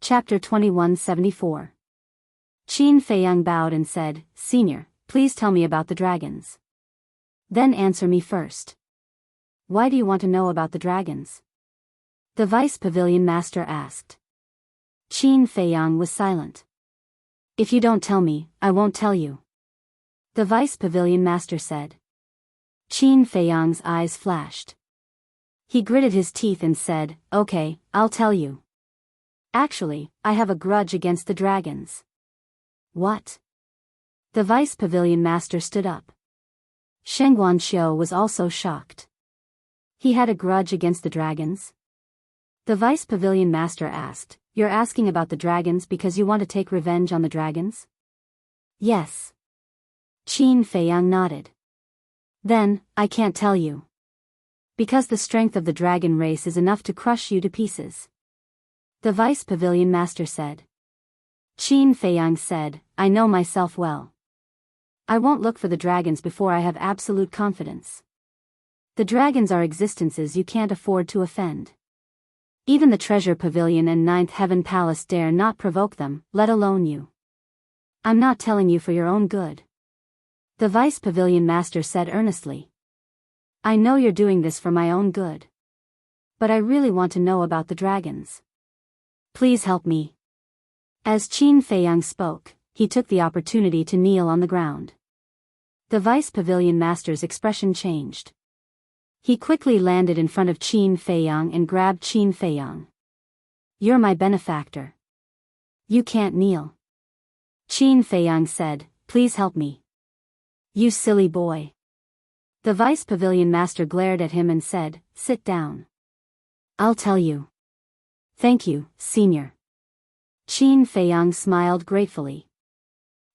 Chapter 2174. Qin Feiyang bowed and said, "Senior, please tell me about the dragons." "Then answer me first. Why do you want to know about the dragons?" the Vice Pavilion Master asked. Qin Feiyang was silent. "If you don't tell me, I won't tell you," the Vice Pavilion Master said. Qin Feiyang's eyes flashed. He gritted his teeth and said, "Okay, I'll tell you. Actually, I have a grudge against the dragons." "What?" The Vice Pavilion Master stood up. Sheng Guanqiu was also shocked. He had a grudge against the dragons? The Vice Pavilion Master asked, "You're asking about the dragons because you want to take revenge on the dragons?" "Yes." Qin Feiyang nodded. "Then, I can't tell you. Because the strength of the dragon race is enough to crush you to pieces," the Vice Pavilion Master said. Qin Feiyang said, "I know myself well. I won't look for the dragons before I have absolute confidence. The dragons are existences you can't afford to offend. Even the Treasure Pavilion and Ninth Heaven Palace dare not provoke them, let alone you. I'm not telling you for your own good," the Vice Pavilion Master said earnestly. "I know you're doing this for my own good. But I really want to know about the dragons. Please help me." As Qin Feiyang spoke, he took the opportunity to kneel on the ground. The Vice Pavilion Master's expression changed. He quickly landed in front of Qin Feiyang and grabbed Qin Feiyang. "You're my benefactor. You can't kneel." Qin Feiyang said, "Please help me." "You silly boy." The Vice Pavilion Master glared at him and said, "Sit down. I'll tell you." "Thank you, Senior." Qin Feiyang smiled gratefully.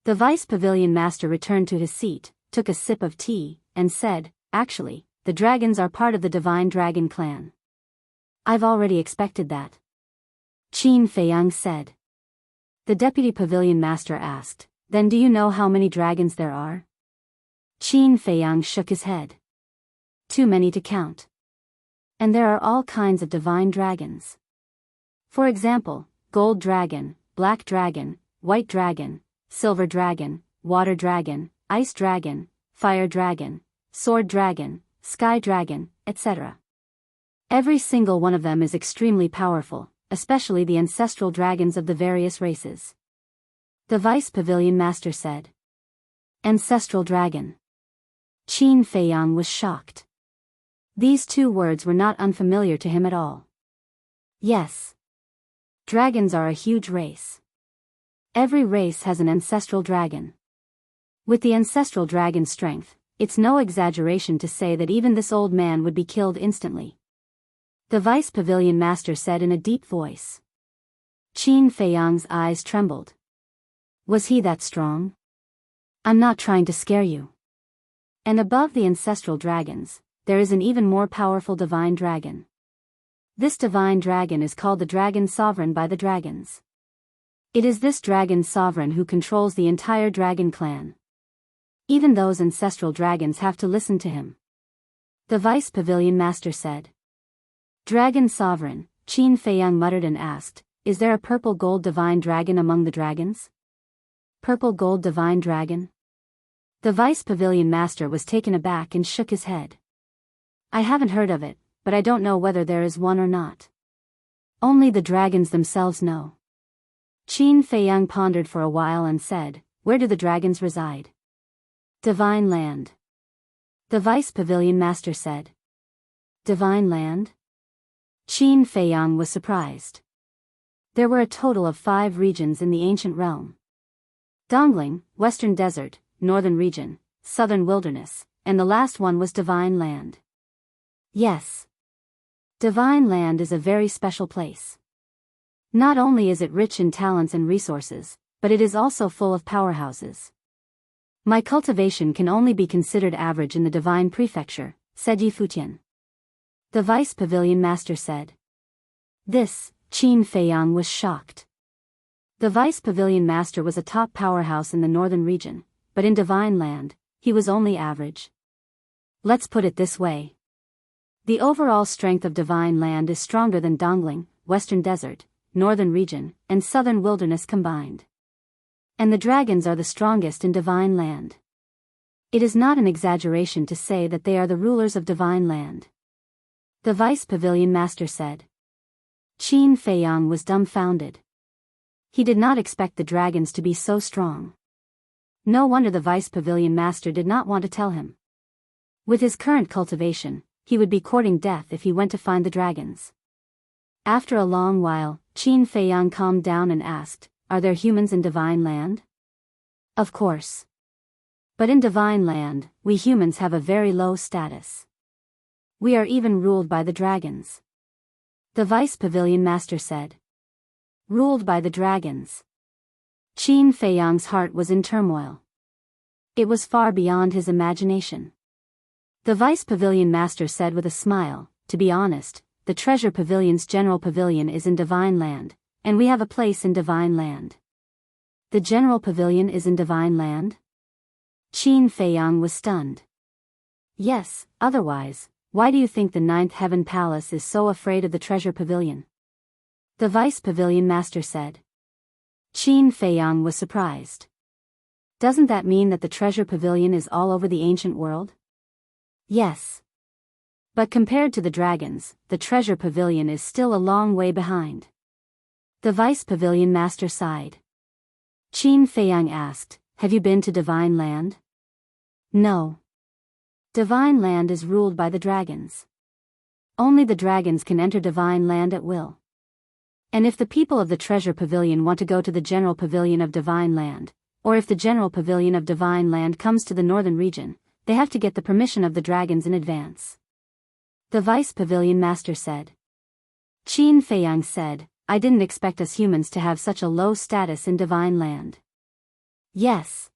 The Vice Pavilion Master returned to his seat, took a sip of tea, and said, "Actually, the dragons are part of the Divine Dragon clan." "I've already expected that," Qin Feiyang said. The Deputy Pavilion Master asked, "Then do you know how many dragons there are?" Qin Feiyang shook his head. "Too many to count. And there are all kinds of divine dragons. For example, gold dragon, black dragon, white dragon, silver dragon, water dragon, ice dragon, fire dragon, sword dragon, sky dragon, etc. Every single one of them is extremely powerful, especially the ancestral dragons of the various races," the Vice Pavilion Master said. Ancestral dragon. Qin Feiyang was shocked. These two words were not unfamiliar to him at all. Yes. Dragons are a huge race. Every race has an ancestral dragon. With the ancestral dragon's strength, it's no exaggeration to say that even this old man would be killed instantly, the Vice Pavilion Master said in a deep voice. Qin Feiyang's eyes trembled. Was he that strong? "I'm not trying to scare you. And above the ancestral dragons, there is an even more powerful divine dragon. This divine dragon is called the Dragon Sovereign by the dragons. It is this dragon sovereign who controls the entire dragon clan. Even those ancestral dragons have to listen to him," the Vice Pavilion Master said. "Dragon Sovereign," Qin Feiyang muttered and asked, "Is there a purple gold divine dragon among the dragons?" "Purple gold divine dragon?" The Vice Pavilion Master was taken aback and shook his head. "I haven't heard of it, but I don't know whether there is one or not. Only the dragons themselves know." Qin Feiyang pondered for a while and said, "Where do the dragons reside?" "Divine Land," the Vice Pavilion Master said. "Divine Land?" Qin Feiyang was surprised. There were a total of 5 regions in the ancient realm. Dongling, Western Desert, Northern Region, Southern Wilderness, and the last one was Divine Land. Yes. Divine Land is a very special place. Not only is it rich in talents and resources, but it is also full of powerhouses. My cultivation can only be considered average in the Divine Prefecture, said Yi Futian. The Vice Pavilion Master said. This, Qin Feiyang was shocked. The Vice Pavilion Master was a top powerhouse in the Northern Region, but in Divine Land, he was only average. Let's put it this way. The overall strength of Divine Land is stronger than Dongling, Western Desert, northern region, and southern wilderness combined. And the dragons are the strongest in divine land. It is not an exaggeration to say that they are the rulers of divine land. The Vice Pavilion Master said. Qin Feiyang was dumbfounded. He did not expect the dragons to be so strong. No wonder the Vice Pavilion Master did not want to tell him. With his current cultivation, he would be courting death if he went to find the dragons. After a long while, Qin Feiyang calmed down and asked, "Are there humans in divine land?" "Of course. But in divine land, we humans have a very low status. We are even ruled by the dragons." The Vice Pavilion Master said. Ruled by the dragons. Qin Feiyang's heart was in turmoil. It was far beyond his imagination. The Vice Pavilion Master said with a smile, "To be honest, the Treasure Pavilion's General Pavilion is in Divine Land, and we have a place in Divine Land." The General Pavilion is in Divine Land? Qin Feiyang was stunned. Yes, otherwise, why do you think the Ninth Heaven Palace is so afraid of the Treasure Pavilion? The Vice Pavilion Master said. Qin Feiyang was surprised. Doesn't that mean that the Treasure Pavilion is all over the ancient world? Yes. But compared to the dragons, the Treasure Pavilion is still a long way behind. The Vice Pavilion Master sighed. Qin Feiyang asked, "Have you been to Divine Land?" No. Divine Land is ruled by the dragons. Only the dragons can enter Divine Land at will. And if the people of the Treasure Pavilion want to go to the General Pavilion of Divine Land, or if the General Pavilion of Divine Land comes to the northern region, they have to get the permission of the dragons in advance. The Vice Pavilion Master said. Qin Feiyang said, "I didn't expect us humans to have such a low status in Divine Land." Yes.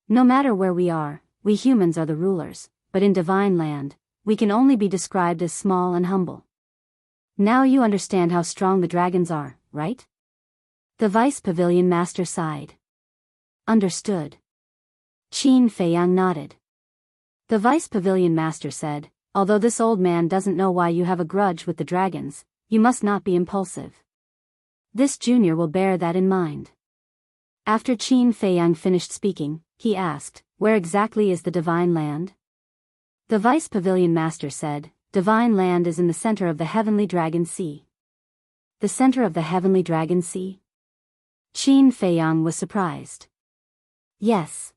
No matter where we are, we humans are the rulers, but in Divine Land, we can only be described as small and humble. Now you understand how strong the dragons are, right? The Vice Pavilion Master sighed. Understood. Qin Feiyang nodded. The Vice Pavilion Master said, "Although this old man doesn't know why you have a grudge with the dragons, you must not be impulsive. This junior will bear that in mind." After Qin Feiyang finished speaking, he asked, "Where exactly is the Divine Land?" The Vice Pavilion Master said, "Divine Land is in the center of the Heavenly Dragon Sea." The center of the Heavenly Dragon Sea? Qin Feiyang was surprised. Yes.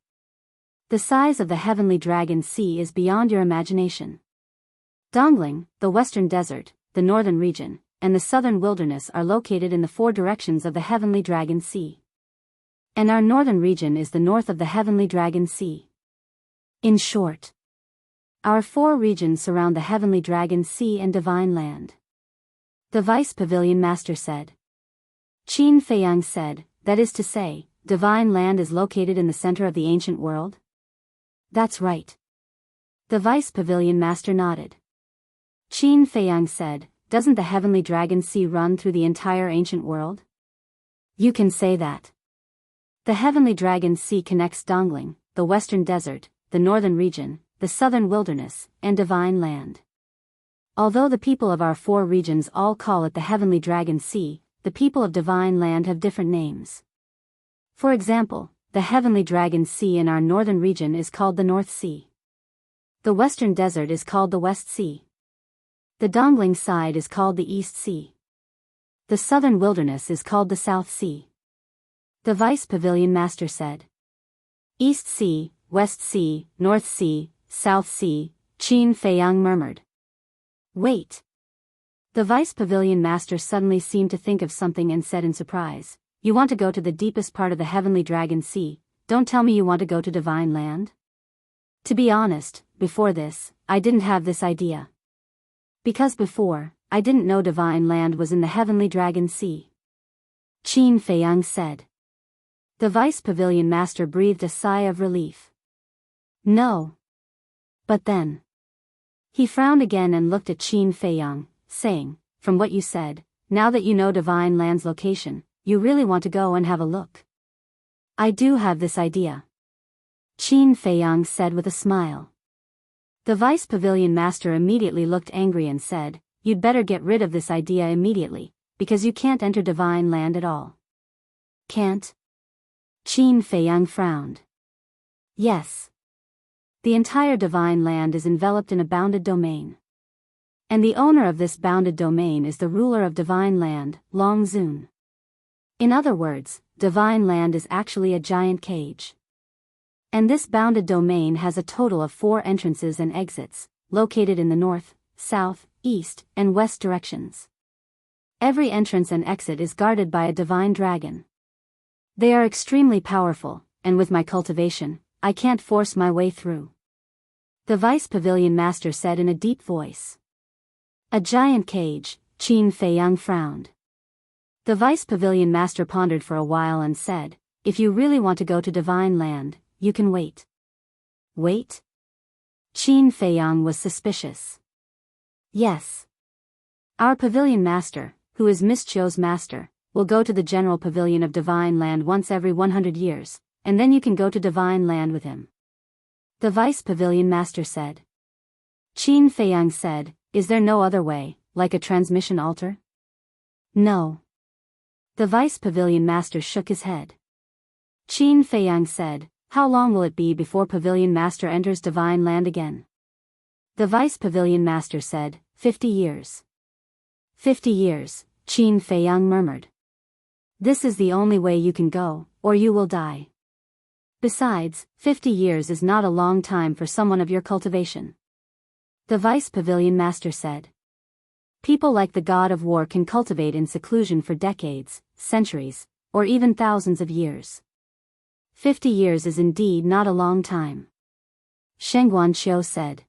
The size of the Heavenly Dragon Sea is beyond your imagination. Dongling, the western desert, the northern region, and the southern wilderness are located in the four directions of the Heavenly Dragon Sea. And our northern region is the north of the Heavenly Dragon Sea. In short, our four regions surround the Heavenly Dragon Sea and Divine Land. The Vice Pavilion Master said. Qin Feiyang said, "That is to say, Divine Land is located in the center of the ancient world?" That's right. The Vice Pavilion Master nodded. Qin Feiyang said, "Doesn't the Heavenly Dragon Sea run through the entire ancient world?" You can say that. The Heavenly Dragon Sea connects Dongling, the western desert, the northern region, the southern wilderness, and Divine Land. Although the people of our four regions all call it the Heavenly Dragon Sea, the people of Divine Land have different names. For example, the Heavenly Dragon Sea in our northern region is called the North Sea. The western desert is called the West Sea. The Dongling side is called the East Sea. The southern wilderness is called the South Sea. The Vice Pavilion Master said. East Sea, West Sea, North Sea, South Sea, Qin Feiyang murmured. Wait. The Vice Pavilion Master suddenly seemed to think of something and said in surprise, "You want to go to the deepest part of the Heavenly Dragon Sea, don't tell me you want to go to Divine Land?" To be honest, before this, I didn't have this idea. Because before, I didn't know Divine Land was in the Heavenly Dragon Sea. Qin Feiyang said. The Vice Pavilion Master breathed a sigh of relief. No. But then. He frowned again and looked at Qin Feiyang, saying, "From what you said, now that you know Divine Land's location, you really want to go and have a look." I do have this idea. Qin Feiyang said with a smile. The Vice Pavilion Master immediately looked angry and said, "You'd better get rid of this idea immediately, because you can't enter Divine Land at all. Can't? Qin Feiyang frowned. Yes. The entire Divine Land is enveloped in a bounded domain. And the owner of this bounded domain is the ruler of Divine Land, Long Zun. In other words, Divine Land is actually a giant cage. And this bounded domain has a total of 4 entrances and exits, located in the north, south, east, and west directions. Every entrance and exit is guarded by a divine dragon. They are extremely powerful, and with my cultivation, I can't force my way through. The Vice Pavilion Master said in a deep voice. A giant cage, Qin Feiyang frowned. The Vice Pavilion Master pondered for a while and said, if you really want to go to Divine Land, you can wait. Wait? Qin Feiyang was suspicious. Yes. Our Pavilion Master, who is Miss Chou's master, will go to the General Pavilion of Divine Land once every 100 years, and then you can go to Divine Land with him. The Vice Pavilion Master said. Qin Feiyang said, is there no other way, like a transmission altar? No. The Vice Pavilion Master shook his head. Qin Feiyang said, how long will it be before Pavilion Master enters Divine Land again? The Vice Pavilion Master said, 50 years. 50 years, Qin Feiyang murmured. This is the only way you can go, or you will die. Besides, 50 years is not a long time for someone of your cultivation. The Vice Pavilion Master said. People like the God of War can cultivate in seclusion for decades, centuries, or even thousands of years. 50 years is indeed not a long time. Shengguan Qiu said.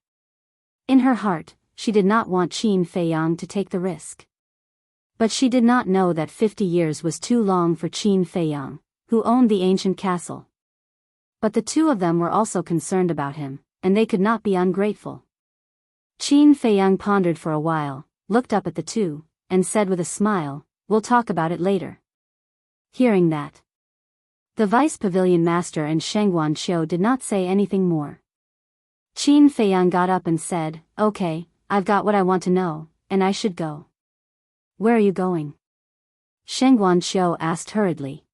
In her heart, she did not want Qin Feiyang to take the risk. But she did not know that 50 years was too long for Qin Feiyang, who owned the ancient castle. But the two of them were also concerned about him, and they could not be ungrateful. Qin Feiyang pondered for a while, looked up at the two, and said with a smile, we'll talk about it later. Hearing that, the Vice Pavilion Master and Shengguan Qiu did not say anything more. Qin Feiyang got up and said, okay, I've got what I want to know, and I should go. Where are you going? Shengguan Qiu asked hurriedly.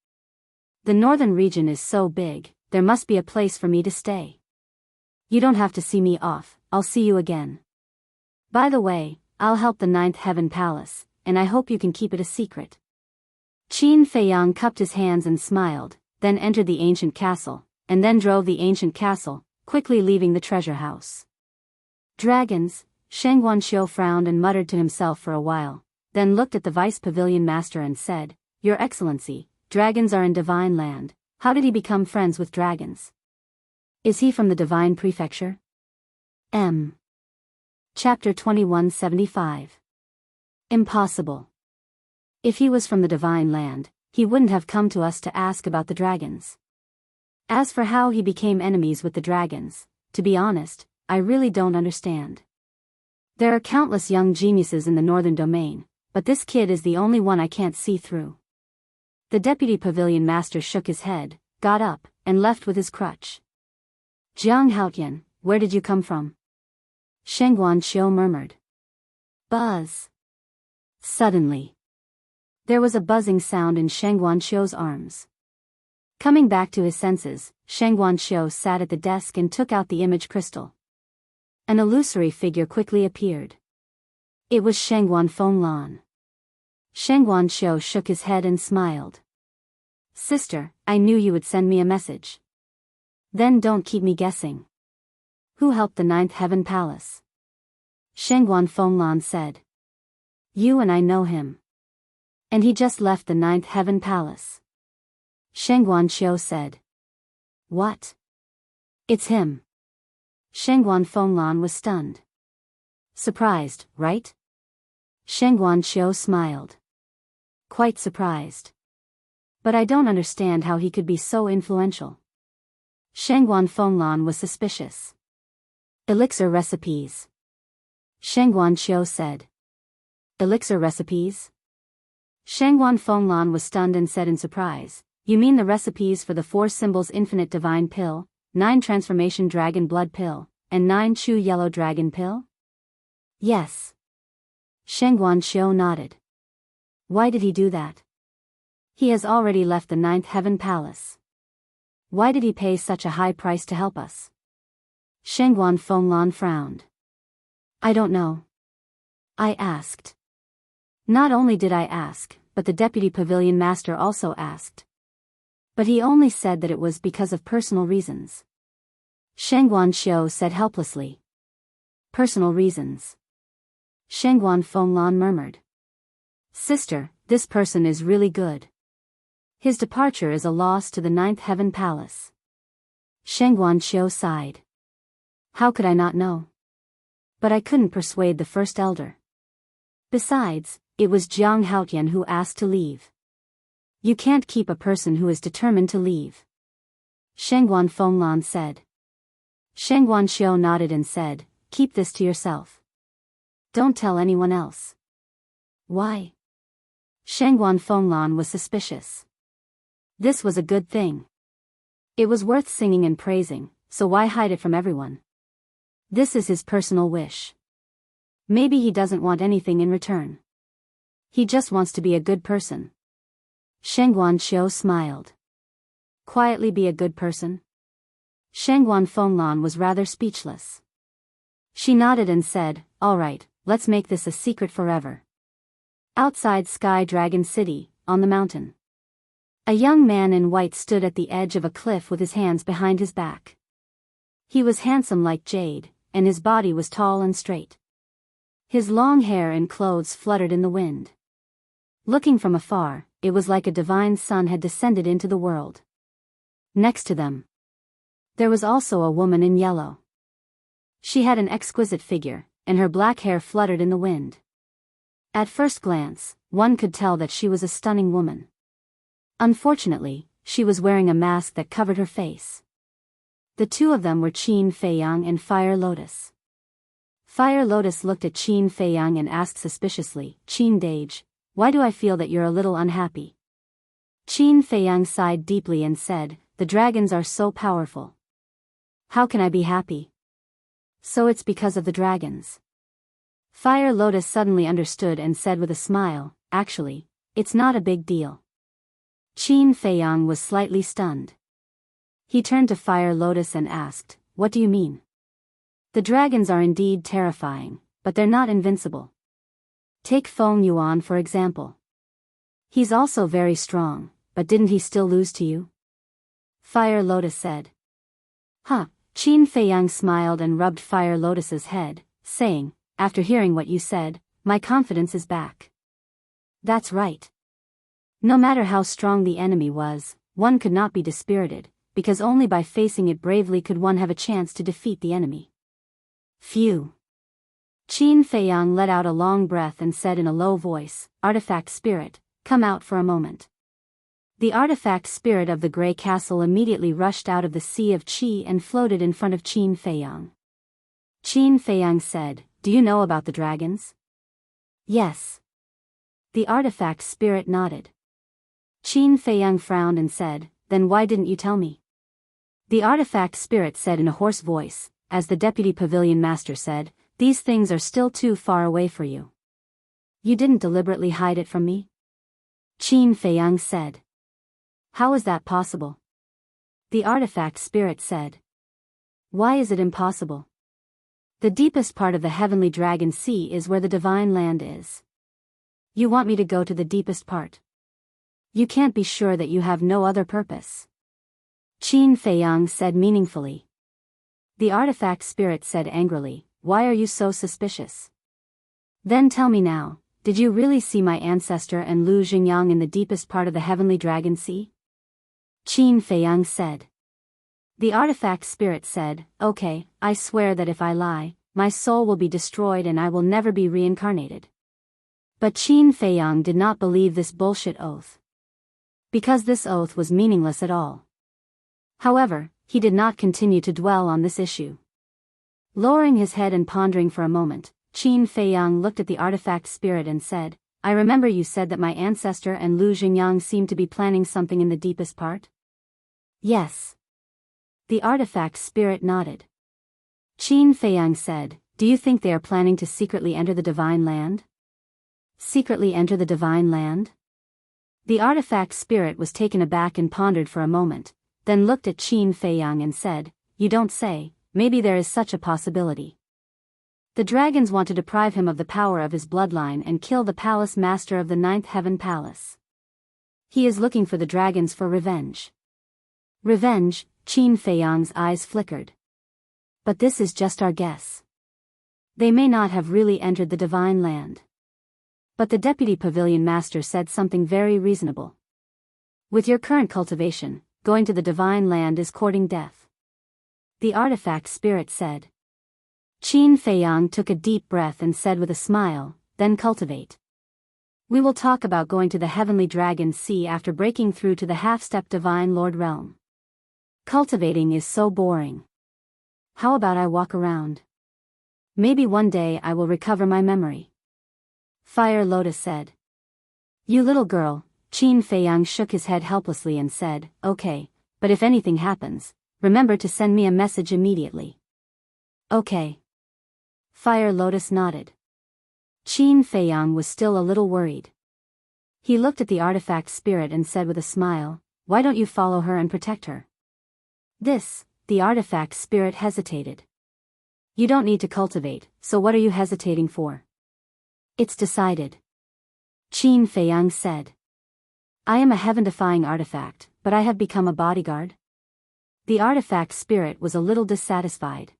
The northern region is so big, there must be a place for me to stay. You don't have to see me off, I'll see you again. By the way, I'll help the 9th Heaven Palace, and I hope you can keep it a secret. Qin Feiyang cupped his hands and smiled, then entered the ancient castle, and then drove the ancient castle, quickly leaving the treasure house. Dragons, Shengguan Qiu frowned and muttered to himself for a while, then looked at the Vice Pavilion Master and said, Your Excellency, dragons are in Divine Land. How did he become friends with dragons? Is he from the Divine Prefecture? Chapter 2175. Impossible. If he was from the Divine Land, he wouldn't have come to us to ask about the dragons. As for how he became enemies with the dragons, to be honest, I really don't understand. There are countless young geniuses in the Northern Domain, but this kid is the only one I can't see through. The Deputy Pavilion Master shook his head, got up, and left with his crutch. Jiang Haotian, where did you come from? Shengguan Qiu murmured. Buzz. Suddenly, there was a buzzing sound in Shengguan Qiu's arms. Coming back to his senses, Shengguan Qiu sat at the desk and took out the image crystal. An illusory figure quickly appeared. It was Shengguan Fenglan. Shengguan Qiu shook his head and smiled. Sister, I knew you would send me a message. Then don't keep me guessing. Who helped the 9th Heaven Palace? Shengguan Fenglan said. You and I know him. And he just left the 9th Heaven Palace. Shengguan Qiu said. What? It's him. Shengguan Fenglan was stunned. Surprised, right? Shengguan Qiu smiled. Quite surprised. But I don't understand how he could be so influential. Shengguan Fenglan was suspicious. Elixir recipes. Shengguan Qiu said. Elixir recipes? Shengguan Fenglan was stunned and said in surprise, You mean the recipes for the 4 symbols Infinite Divine Pill, 9 Transformation Dragon Blood Pill, and 9 Chu Yellow Dragon Pill? Yes. Shengguan Qiu nodded. Why did he do that? He has already left the ninth heaven palace. Why did he pay such a high price to help us? Shengguan Fenglan frowned. I don't know. I asked. Not only did I ask, but the deputy pavilion master also asked. But he only said that it was because of personal reasons. Shengguan Xiu said helplessly. Personal reasons. Shengguan Fenglan murmured. Sister, this person is really good. His departure is a loss to the ninth heaven palace. Shengguan Xiu sighed. How could I not know? But I couldn't persuade the first elder. Besides, it was Jiang Haotian who asked to leave. You can't keep a person who is determined to leave. Shengguan Fenglan said. Shengguan Xiu nodded and said, keep this to yourself. Don't tell anyone else. Why? Shengguan Fenglan was suspicious. This was a good thing. It was worth singing and praising, so why hide it from everyone? This is his personal wish. Maybe he doesn't want anything in return. He just wants to be a good person. Shengguan Xiu smiled. Quietly be a good person? Shengguan Fenglan was rather speechless. She nodded and said, all right, let's make this a secret forever. Outside Sky Dragon City, on the mountain. A young man in white stood at the edge of a cliff with his hands behind his back. He was handsome like jade, and his body was tall and straight. His long hair and clothes fluttered in the wind. Looking from afar, it was like a divine sun had descended into the world. Next to them, there was also a woman in yellow. She had an exquisite figure, and her black hair fluttered in the wind. At first glance, one could tell that she was a stunning woman. Unfortunately, she was wearing a mask that covered her face. The two of them were Qin Feiyang and Fire Lotus. Fire Lotus looked at Qin Feiyang and asked suspiciously, Qin Dage, why do I feel that you're a little unhappy? Qin Feiyang sighed deeply and said, the dragons are so powerful. How can I be happy? So it's because of the dragons. Fire Lotus suddenly understood and said with a smile, actually, it's not a big deal. Qin Feiyang was slightly stunned. He turned to Fire Lotus and asked, what do you mean? The dragons are indeed terrifying, but they're not invincible. Take Feng Yuan for example. He's also very strong, but didn't he still lose to you? Fire Lotus said. Huh, Qin Feiyang smiled and rubbed Fire Lotus's head, saying, after hearing what you said, my confidence is back. That's right. No matter how strong the enemy was, one could not be dispirited, because only by facing it bravely could one have a chance to defeat the enemy. Phew. Qin Feiyang let out a long breath and said in a low voice, Artifact Spirit, come out for a moment. The artifact spirit of the Grey Castle immediately rushed out of the sea of qi and floated in front of Qin Feiyang. Qin Feiyang said, do you know about the dragons? Yes. The artifact spirit nodded. Qin Feiyang frowned and said, then why didn't you tell me? The artifact spirit said in a hoarse voice, as the deputy pavilion master said, these things are still too far away for you. You didn't deliberately hide it from me? Qin Feiyang said. How is that possible? The artifact spirit said. Why is it impossible? The deepest part of the heavenly dragon sea is where the divine land is. You want me to go to the deepest part? You can't be sure that you have no other purpose. Qin Feiyang said meaningfully. The artifact spirit said angrily, why are you so suspicious? Then tell me now, did you really see my ancestor and Lu Xingyang in the deepest part of the heavenly dragon sea? Qin Feiyang said. The artifact spirit said, okay, I swear that if I lie, my soul will be destroyed and I will never be reincarnated. But Qin Feiyang did not believe this bullshit oath. Because this oath was meaningless at all. However, he did not continue to dwell on this issue. Lowering his head and pondering for a moment, Qin Feiyang looked at the artifact spirit and said, I remember you said that my ancestor and Lu Xingyang seemed to be planning something in the deepest part? Yes. The artifact spirit nodded. Qin Feiyang said, do you think they are planning to secretly enter the divine land? Secretly enter the divine land? The artifact spirit was taken aback and pondered for a moment, then looked at Qin Feiyang and said, "You don't say, maybe there is such a possibility." The dragons want to deprive him of the power of his bloodline and kill the palace master of the Ninth Heaven Palace. He is looking for the dragons for revenge. Revenge, Qin Feiyang's eyes flickered. But this is just our guess. They may not have really entered the divine land. But the deputy pavilion master said something very reasonable. With your current cultivation, going to the divine land is courting death. The artifact spirit said. Qin Feiyang took a deep breath and said with a smile, "Then cultivate. We will talk about going to the heavenly dragon sea after breaking through to the half-step divine lord realm. Cultivating is so boring. How about I walk around? Maybe one day I will recover my memory." Fire Lotus said. "You little girl," Qin Feiyang shook his head helplessly and said, "Okay, but if anything happens, remember to send me a message immediately." "Okay." Fire Lotus nodded. Qin Feiyang was still a little worried. He looked at the artifact spirit and said with a smile, "Why don't you follow her and protect her?" The artifact spirit hesitated. "You don't need to cultivate, so what are you hesitating for?" "It's decided," Qin Feiyang said. "I am a heaven-defying artifact, but I have become a bodyguard." The artifact spirit was a little dissatisfied.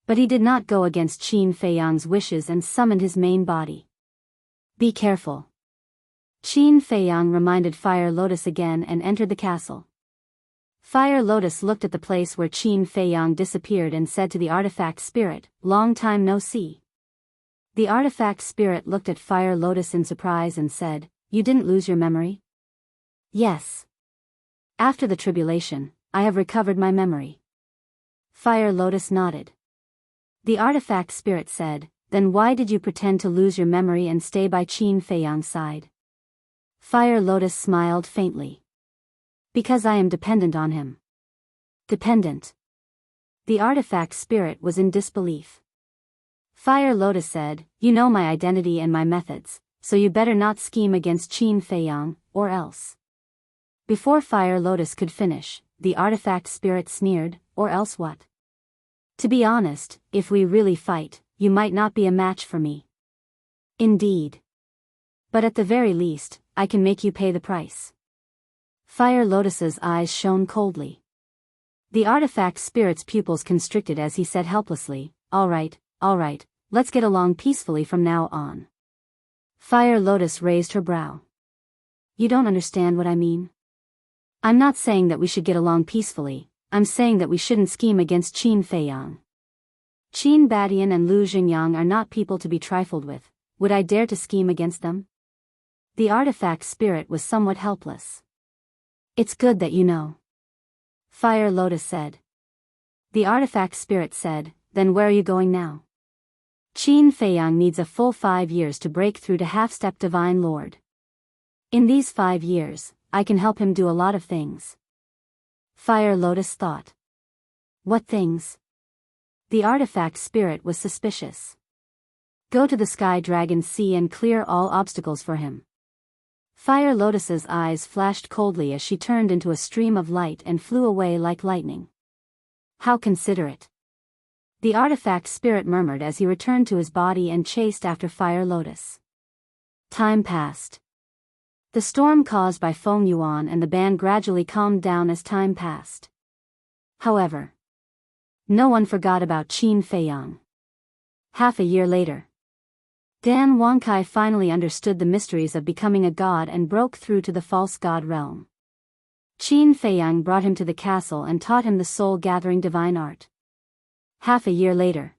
But he did not go against Qin Feiyang's wishes and summoned his main body. "Be careful." Qin Feiyang reminded Fire Lotus again and entered the castle. Fire Lotus looked at the place where Qin Feiyang disappeared and said to the artifact spirit, "Long time no see." The artifact spirit looked at Fire Lotus in surprise and said, "You didn't lose your memory?" "Yes. After the tribulation, I have recovered my memory." Fire Lotus nodded. The artifact spirit said, "Then why did you pretend to lose your memory and stay by Qin Feiyang's side?" Fire Lotus smiled faintly. "Because I am dependent on him." "Dependent?" The artifact spirit was in disbelief. Fire Lotus said, "You know my identity and my methods, so you better not scheme against Qin Feiyang, or else." Before Fire Lotus could finish, the artifact spirit sneered, "Or else what? To be honest, if we really fight, you might not be a match for me." "Indeed. But at the very least, I can make you pay the price." Fire Lotus's eyes shone coldly. The artifact spirit's pupils constricted as he said helplessly, all right, let's get along peacefully from now on." Fire Lotus raised her brow. "You don't understand what I mean. I'm not saying that we should get along peacefully, I'm saying that we shouldn't scheme against Qin Feiyang. Qin Badian and Lu Xingyang are not people to be trifled with. Would I dare to scheme against them?" The artifact spirit was somewhat helpless. "It's good that you know," Fire Lotus said. The artifact spirit said, "Then where are you going now?" "Qin Feiyang needs a full 5 years to break through to half-step divine lord. In these 5 years, I can help him do a lot of things." Fire Lotus thought. "What things?" The artifact spirit was suspicious. "Go to the Sky Dragon Sea and clear all obstacles for him." Fire Lotus's eyes flashed coldly as she turned into a stream of light and flew away like lightning. "How considerate." The artifact spirit murmured as he returned to his body and chased after Fire Lotus. Time passed. The storm caused by Feng Yuan and the band gradually calmed down as time passed. However, no one forgot about Qin Feiyang. Half a year later, Dan Wangkai finally understood the mysteries of becoming a god and broke through to the false god realm. Qin Feiyang brought him to the castle and taught him the soul-gathering divine art. Half a year later,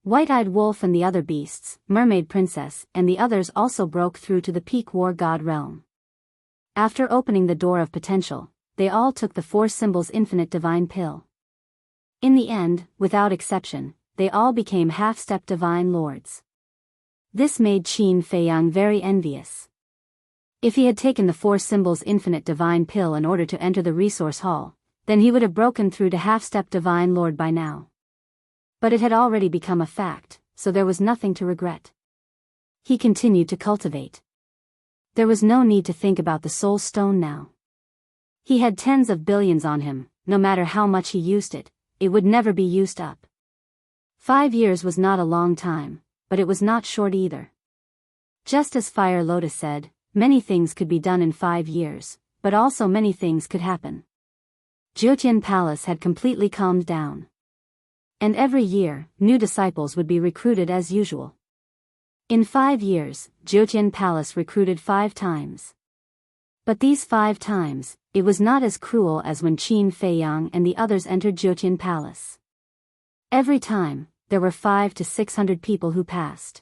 White-Eyed Wolf and the other beasts, Mermaid Princess, and the others also broke through to the peak war god realm. After opening the door of potential, they all took the 4 symbols infinite divine pill. In the end, without exception, they all became half-step divine lords. This made Qin Feiyang very envious. If he had taken the 4 symbols infinite divine pill in order to enter the resource hall, then he would have broken through to half-step divine lord by now. But it had already become a fact, so there was nothing to regret. He continued to cultivate. There was no need to think about the soul stone now. He had tens of billions on him. No matter how much he used it, it would never be used up. 5 years was not a long time, but it was not short either. Just as Fire Lotus said, many things could be done in 5 years, but also many things could happen. Jiutian Palace had completely calmed down. And every year, new disciples would be recruited as usual. In 5 years, Jiutian Palace recruited 5 times. But these 5 times, it was not as cruel as when Qin Feiyang and the others entered Jiutian Palace. Every time, there were 500 to 600 people who passed.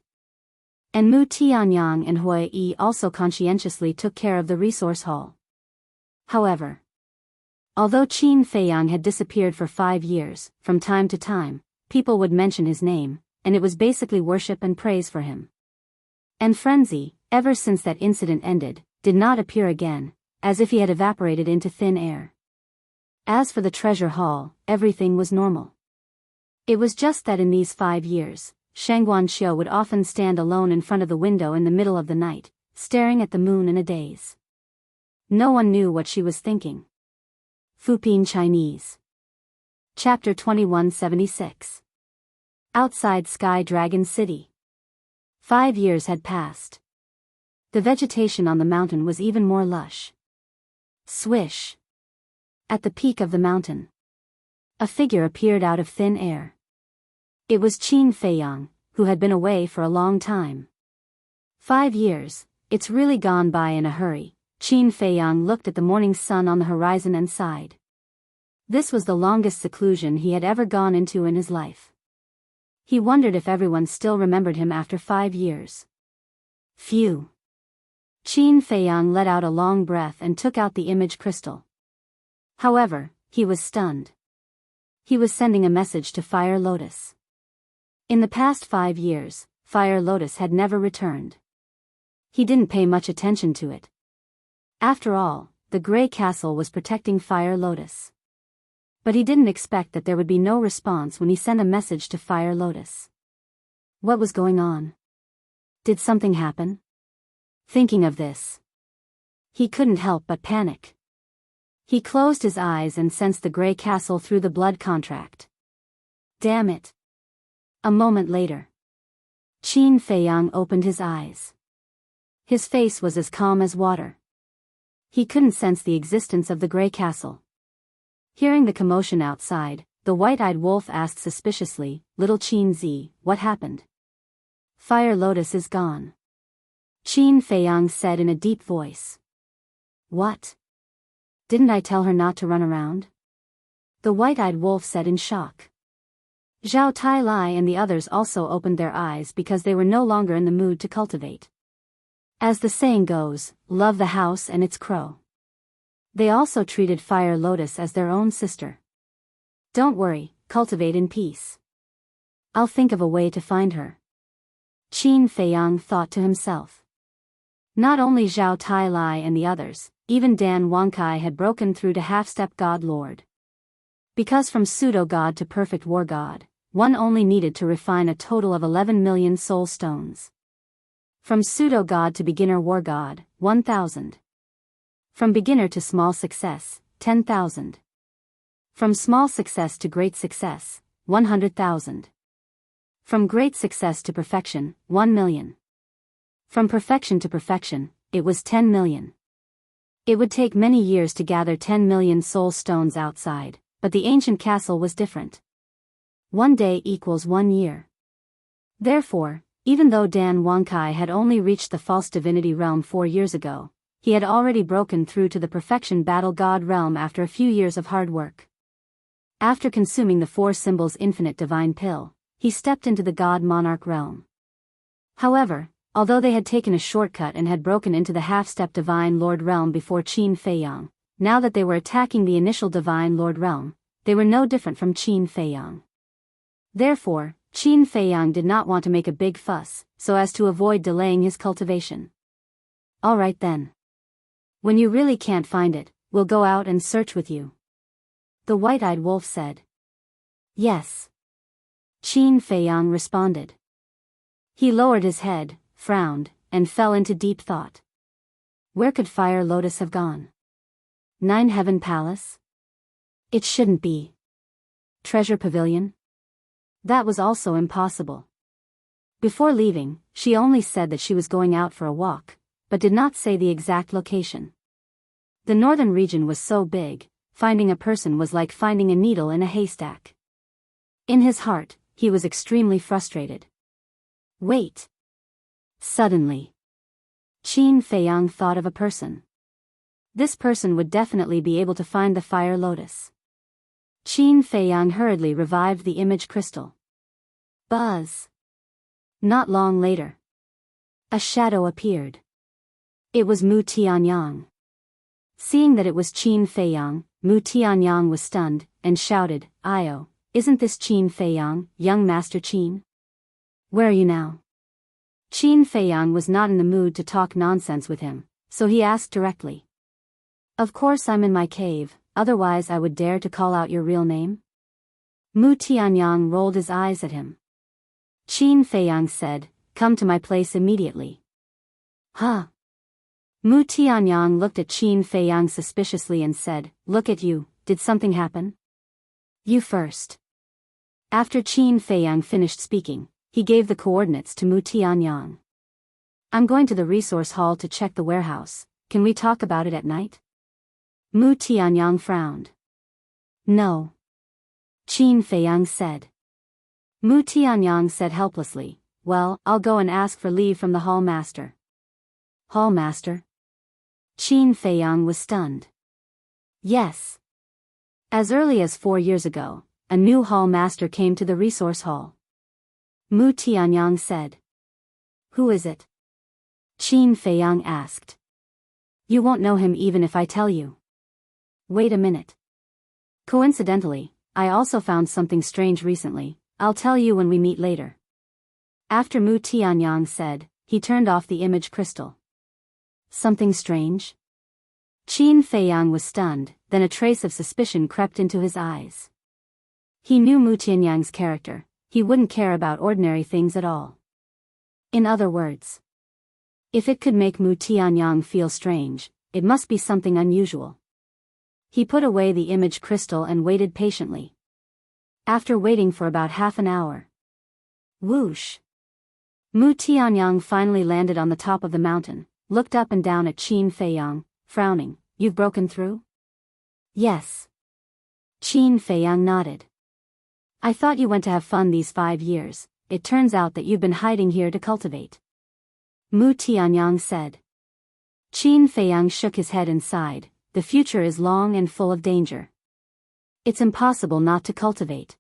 And Mu Tianyang and Hui Yi also conscientiously took care of the resource hall. However, although Qin Feiyang had disappeared for 5 years, from time to time, people would mention his name, and it was basically worship and praise for him. And Frenzy, ever since that incident ended, did not appear again, as if he had evaporated into thin air. As for the treasure hall, everything was normal. It was just that in these 5 years, Shangguan Qiu would often stand alone in front of the window in the middle of the night, staring at the moon in a daze. No one knew what she was thinking. Fuping Chinese. Chapter 2176. Outside Sky Dragon City. 5 years had passed. The vegetation on the mountain was even more lush. Swish. At the peak of the mountain, a figure appeared out of thin air. It was Qin Feiyang, who had been away for a long time. 5 years, it's really gone by in a hurry. Qin Feiyang looked at the morning sun on the horizon and sighed. This was the longest seclusion he had ever gone into in his life. He wondered if everyone still remembered him after 5 years. Phew. Qin Feiyang let out a long breath and took out the image crystal. However, he was stunned. He was sending a message to Fire Lotus. In the past 5 years, Fire Lotus had never returned. He didn't pay much attention to it. After all, the Grey Castle was protecting Fire Lotus. But he didn't expect that there would be no response when he sent a message to Fire Lotus. What was going on? Did something happen? Thinking of this, he couldn't help but panic. He closed his eyes and sensed the Grey Castle through the blood contract. Damn it. A moment later, Qin Feiyang opened his eyes. His face was as calm as water. He couldn't sense the existence of the Grey Castle. Hearing the commotion outside, the white-eyed wolf asked suspiciously, "Little Qin Zi, what happened?" "Fire Lotus is gone," Qin Feiyang said in a deep voice. "What? Didn't I tell her not to run around?" the white-eyed wolf said in shock. Zhao Tai-Lai and the others also opened their eyes because they were no longer in the mood to cultivate. As the saying goes, love the house and its crow. They also treated Fire Lotus as their own sister. Don't worry, cultivate in peace. I'll think of a way to find her, Qin Feiyang thought to himself. Not only Zhao Tai-Lai and the others, even Dan Wangkai had broken through to half-step God Lord. Because from pseudo-god to perfect war god, one only needed to refine a total of 11 million soul stones. From pseudo-god to beginner war god, 1,000. From beginner to small success, 10,000. From small success to great success, 100,000. From great success to perfection, 1 million. From perfection to perfection, it was 10 million. It would take many years to gather 10 million soul stones outside, but the ancient castle was different. 1 day equals 1 year. Therefore, even though Dan Wangkai had only reached the false divinity realm 4 years ago, he had already broken through to the perfection battle god realm after a few years of hard work. After consuming the 4 symbols infinite divine pill, he stepped into the god monarch realm. However, although they had taken a shortcut and had broken into the half-step divine lord realm before Qin Feiyang, now that they were attacking the initial divine lord realm, they were no different from Qin Feiyang. Therefore, Qin Feiyang did not want to make a big fuss, so as to avoid delaying his cultivation. Alright then. When you really can't find it, we'll go out and search with you, the white-eyed wolf said. Yes, Qin Feiyang responded. He lowered his head, frowned, and fell into deep thought. Where could Fire Lotus have gone? 9 Heaven Palace? It shouldn't be. Treasure Pavilion? That was also impossible. Before leaving, she only said that she was going out for a walk, but did not say the exact location. The northern region was so big, finding a person was like finding a needle in a haystack. In his heart, he was extremely frustrated. Wait. Suddenly, Qin Feiyang thought of a person. This person would definitely be able to find the Fire Lotus. Qin Feiyang hurriedly revived the image crystal. Buzz. Not long later, a shadow appeared. It was Mu Tianyang. Seeing that it was Qin Feiyang, Mu Tianyang was stunned, and shouted, "Io, isn't this Qin Feiyang, young Master Qin? Where are you now?" Qin Feiyang was not in the mood to talk nonsense with him, so he asked directly. "Of course I'm in my cave, otherwise I would dare to call out your real name?" Mu Tianyang rolled his eyes at him. Qin Feiyang said, "Come to my place immediately." Huh? Mu Tianyang looked at Qin Feiyang suspiciously and said, "Look at you, did something happen?" "You first." After Qin Feiyang finished speaking, he gave the coordinates to Mu Tianyang. "I'm going to the resource hall to check the warehouse, can we talk about it at night?" Mu Tianyang frowned. "No." Qin Feiyang said. Mu Tianyang said helplessly, "Well, I'll go and ask for leave from the hall master." "Hall master?" Qin Feiyang was stunned. Yes. As early as 4 years ago, a new hall master came to the resource hall. Mu Tianyang said. "Who is it?" Qin Feiyang asked. "You won't know him even if I tell you." "Wait a minute. Coincidentally, I also found something strange recently, I'll tell you when we meet later." After Mu Tianyang said, he turned off the image crystal. Something strange? Qin Feiyang was stunned, then a trace of suspicion crept into his eyes. He knew Mu Tianyang's character, he wouldn't care about ordinary things at all. In other words, if it could make Mu Tianyang feel strange, it must be something unusual. He put away the image crystal and waited patiently. After waiting for about half an hour, whoosh! Mu Tianyang finally landed on the top of the mountain, looked up and down at Qin Feiyang, frowning. "You've broken through?" "Yes." Qin Feiyang nodded. "I thought you went to have fun these 5 years, it turns out that you've been hiding here to cultivate." Mu Tianyang said. Qin Feiyang shook his head and sighed, "The future is long and full of danger. It's impossible not to cultivate."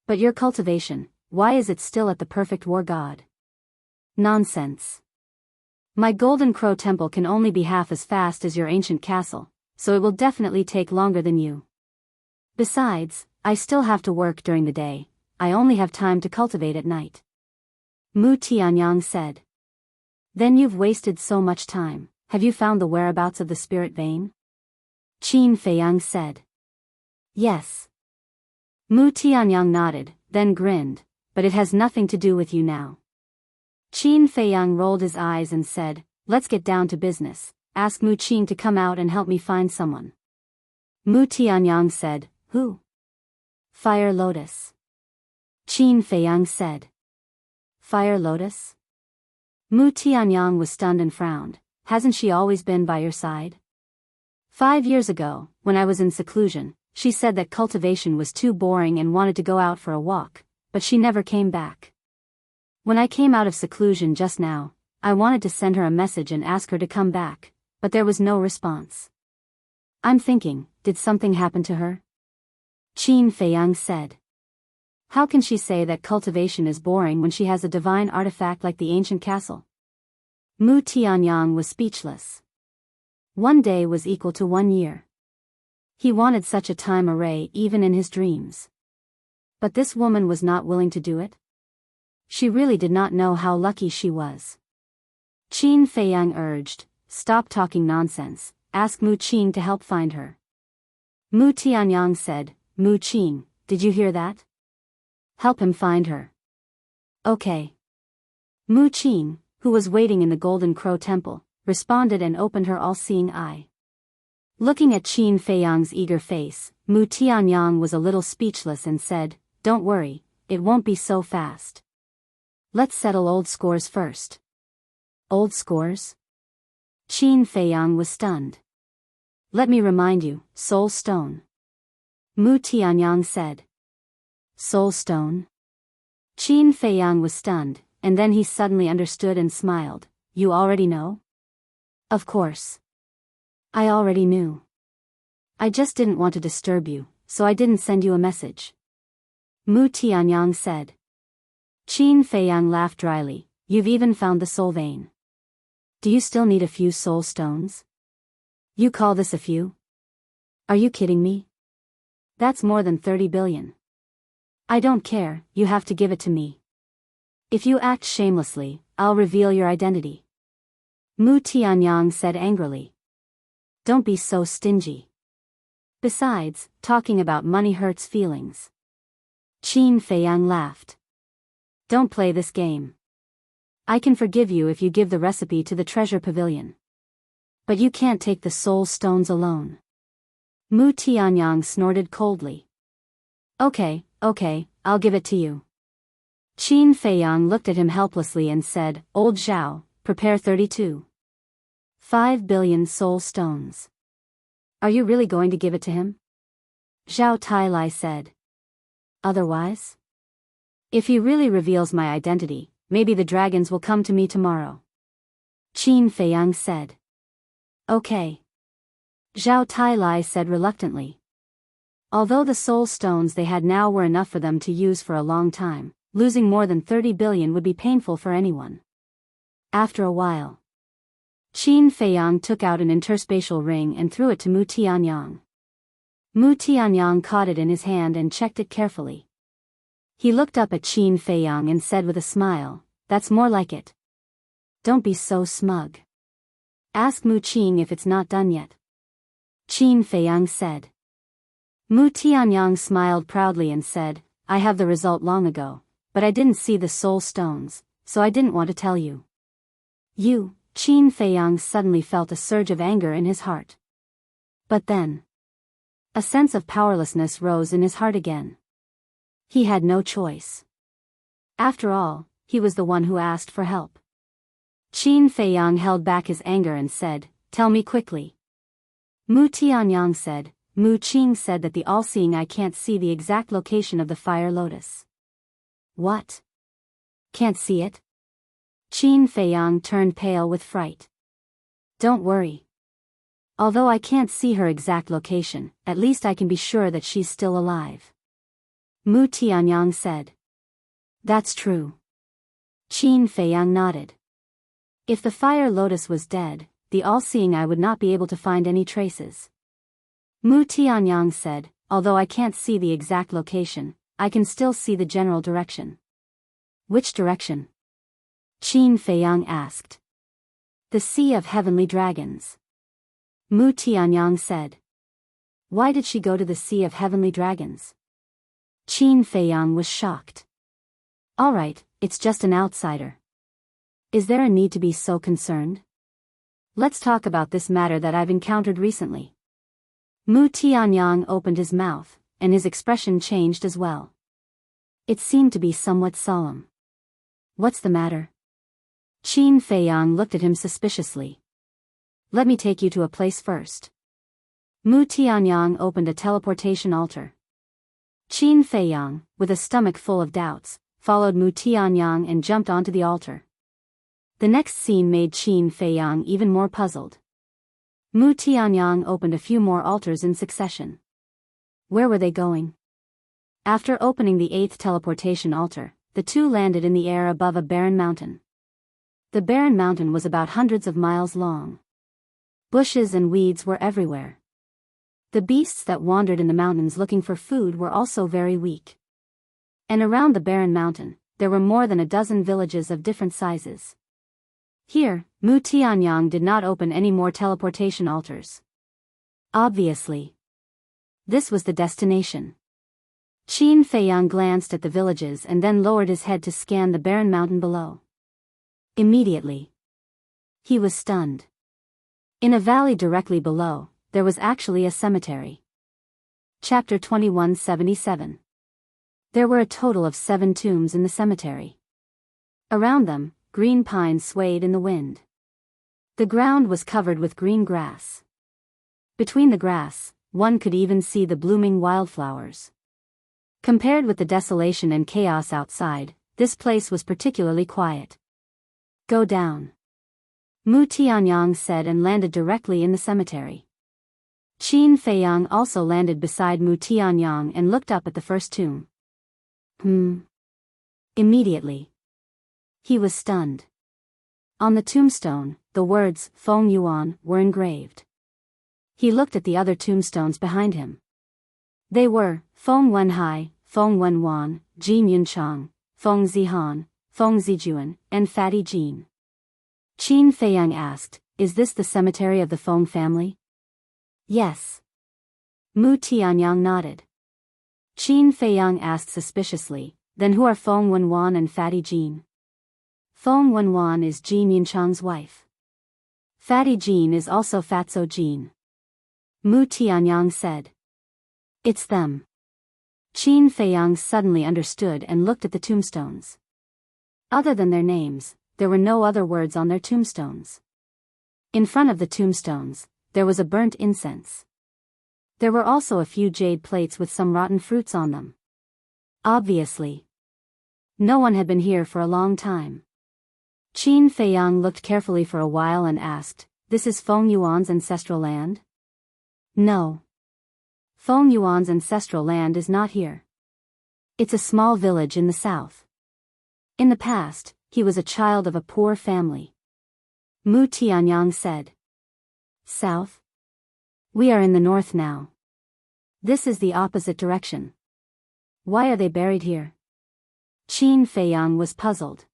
"But your cultivation, why is it still at the perfect war god?" "Nonsense. My Golden Crow Temple can only be half as fast as your ancient castle, so it will definitely take longer than you. Besides, I still have to work during the day, I only have time to cultivate at night." Mu Tianyang said. "Then you've wasted so much time, have you found the whereabouts of the spirit vein?" Qin Feiyang said. "Yes." Mu Tianyang nodded, then grinned, "But it has nothing to do with you now." Qin Feiyang rolled his eyes and said, "Let's get down to business, ask Mu Qin to come out and help me find someone." Mu Tianyang said, "Who?" "Fire Lotus." Qin Feiyang said. "Fire Lotus?" Mu Tianyang was stunned and frowned. "Hasn't she always been by your side?" "5 years ago, when I was in seclusion, she said that cultivation was too boring and wanted to go out for a walk, but she never came back. When I came out of seclusion just now, I wanted to send her a message and ask her to come back, but there was no response. I'm thinking, did something happen to her?" Qin Feiyang said. "How can she say that cultivation is boring when she has a divine artifact like the ancient castle?" Mu Tianyang was speechless. 1 day was equal to 1 year. He wanted such a time array even in his dreams. But this woman was not willing to do it? She really did not know how lucky she was. Qin Feiyang urged, "Stop talking nonsense, ask Mu Qin to help find her." Mu Tianyang said, "Mu Qin, did you hear that? Help him find her." "Okay." Mu Qin, who was waiting in the Golden Crow Temple, responded and opened her all-seeing eye. Looking at Qin Feiyang's eager face, Mu Tianyang was a little speechless and said, "Don't worry, it won't be so fast. Let's settle old scores first." Old scores? Qin Feiyang was stunned. "Let me remind you, Soul Stone." Mu Tianyang said. Soul Stone? Qin Feiyang was stunned, and then he suddenly understood and smiled. "You already know?" "Of course. I already knew. I just didn't want to disturb you, so I didn't send you a message." Mu Tianyang said. Qin Feiyang laughed dryly. "You've even found the soul vein. Do you still need a few soul stones?" "You call this a few? Are you kidding me? That's more than 30 billion. I don't care, you have to give it to me. If you act shamelessly, I'll reveal your identity." Mu Tianyang said angrily. "Don't be so stingy. Besides, talking about money hurts feelings." Qin Feiyang laughed. "Don't play this game. I can forgive you if you give the recipe to the treasure pavilion. But you can't take the soul stones alone." Mu Tianyang snorted coldly. Okay, I'll give it to you." Qin Feiyang looked at him helplessly and said, "Old Zhao, prepare 32.5 billion soul stones." "Are you really going to give it to him?" Zhao Tailai said. "Otherwise? If he really reveals my identity, maybe the dragons will come to me tomorrow." Qin Feiyang said. "Okay." Zhao Tailai said reluctantly. Although the soul stones they had now were enough for them to use for a long time, losing more than 30 billion would be painful for anyone. After a while, Qin Feiyang took out an interspatial ring and threw it to Mu Tianyang. Mu Tianyang caught it in his hand and checked it carefully. He looked up at Qin Feiyang and said with a smile, "That's more like it. Don't be so smug. Ask Mu Qing if it's not done yet." Qin Feiyang said. Mu Tianyang smiled proudly and said, "I have the result long ago, but I didn't see the soul stones, so I didn't want to tell you." "You?" Qin Feiyang suddenly felt a surge of anger in his heart. But then, a sense of powerlessness rose in his heart again. He had no choice. After all, he was the one who asked for help. Qin Feiyang held back his anger and said, "Tell me quickly." Mu Tianyang said. Mu Qing said that the all-seeing eye can't see the exact location of the fire lotus. "What? Can't see it?" Qin Feiyang turned pale with fright. "Don't worry. Although I can't see her exact location, at least I can be sure that she's still alive." Mu Tianyang said. "That's true." Qin Feiyang nodded. If the fire lotus was dead, the all-seeing eye would not be able to find any traces. Mu Tianyang said, "Although I can't see the exact location, I can still see the general direction." "Which direction?" Qin Feiyang asked. "The Sea of Heavenly Dragons." Mu Tianyang said. "Why did she go to the Sea of Heavenly Dragons?" Qin Feiyang was shocked. "All right, it's just an outsider. Is there a need to be so concerned? Let's talk about this matter that I've encountered recently." Mu Tianyang opened his mouth, and his expression changed as well. It seemed to be somewhat solemn. "What's the matter?" Qin Feiyang looked at him suspiciously. "Let me take you to a place first." Mu Tianyang opened a teleportation altar. Qin Feiyang, with a stomach full of doubts, followed Mu Tianyang and jumped onto the altar. The next scene made Qin Feiyang even more puzzled. Mu Tianyang opened a few more altars in succession. Where were they going? After opening the 8th teleportation altar, the two landed in the air above a barren mountain. The barren mountain was about hundreds of miles long. Bushes and weeds were everywhere. The beasts that wandered in the mountains looking for food were also very weak. And around the barren mountain, there were more than a dozen villages of different sizes. Here, Mu Tianyang did not open any more teleportation altars. Obviously, this was the destination. Qin Feiyang glanced at the villages and then lowered his head to scan the barren mountain below. Immediately, he was stunned. In a valley directly below, there was actually a cemetery. Chapter 2177. There were a total of 7 tombs in the cemetery. Around them, green pines swayed in the wind. The ground was covered with green grass. Between the grass, one could even see the blooming wildflowers. Compared with the desolation and chaos outside, this place was particularly quiet. Go down, Mu Tianyang said and landed directly in the cemetery. Qin Feiyang also landed beside Mu Tianyang and looked up at the first tomb. Immediately, he was stunned. On the tombstone, the words Feng Yuan were engraved. He looked at the other tombstones behind him. They were Feng Wenhai, Feng Wenwan, Jin Yunchang, Feng Zihan, Feng Zijuan, and Fatty Jin. Qin Feiyang asked, "Is this the cemetery of the Feng family?" "Yes." Mu Tianyang nodded. Qin Feiyang asked suspiciously, "Then who are Feng Wenwan and Fatty Jin?" "Feng Wenwan is Jin Yunchang's wife. Fatty Jin is also Fatso Jin." Mu Tianyang said. "It's them." Qin Feiyang suddenly understood and looked at the tombstones. Other than their names, there were no other words on their tombstones. In front of the tombstones, there was a burnt incense. There were also a few jade plates with some rotten fruits on them. Obviously, no one had been here for a long time. Qin Feiyang looked carefully for a while and asked, "This is Feng Yuan's ancestral land?" "No. Feng Yuan's ancestral land is not here. It's a small village in the south. In the past, he was a child of a poor family." Mu Tianyang said. "South? We are in the north now. This is the opposite direction. Why are they buried here?" Qin Feiyang was puzzled.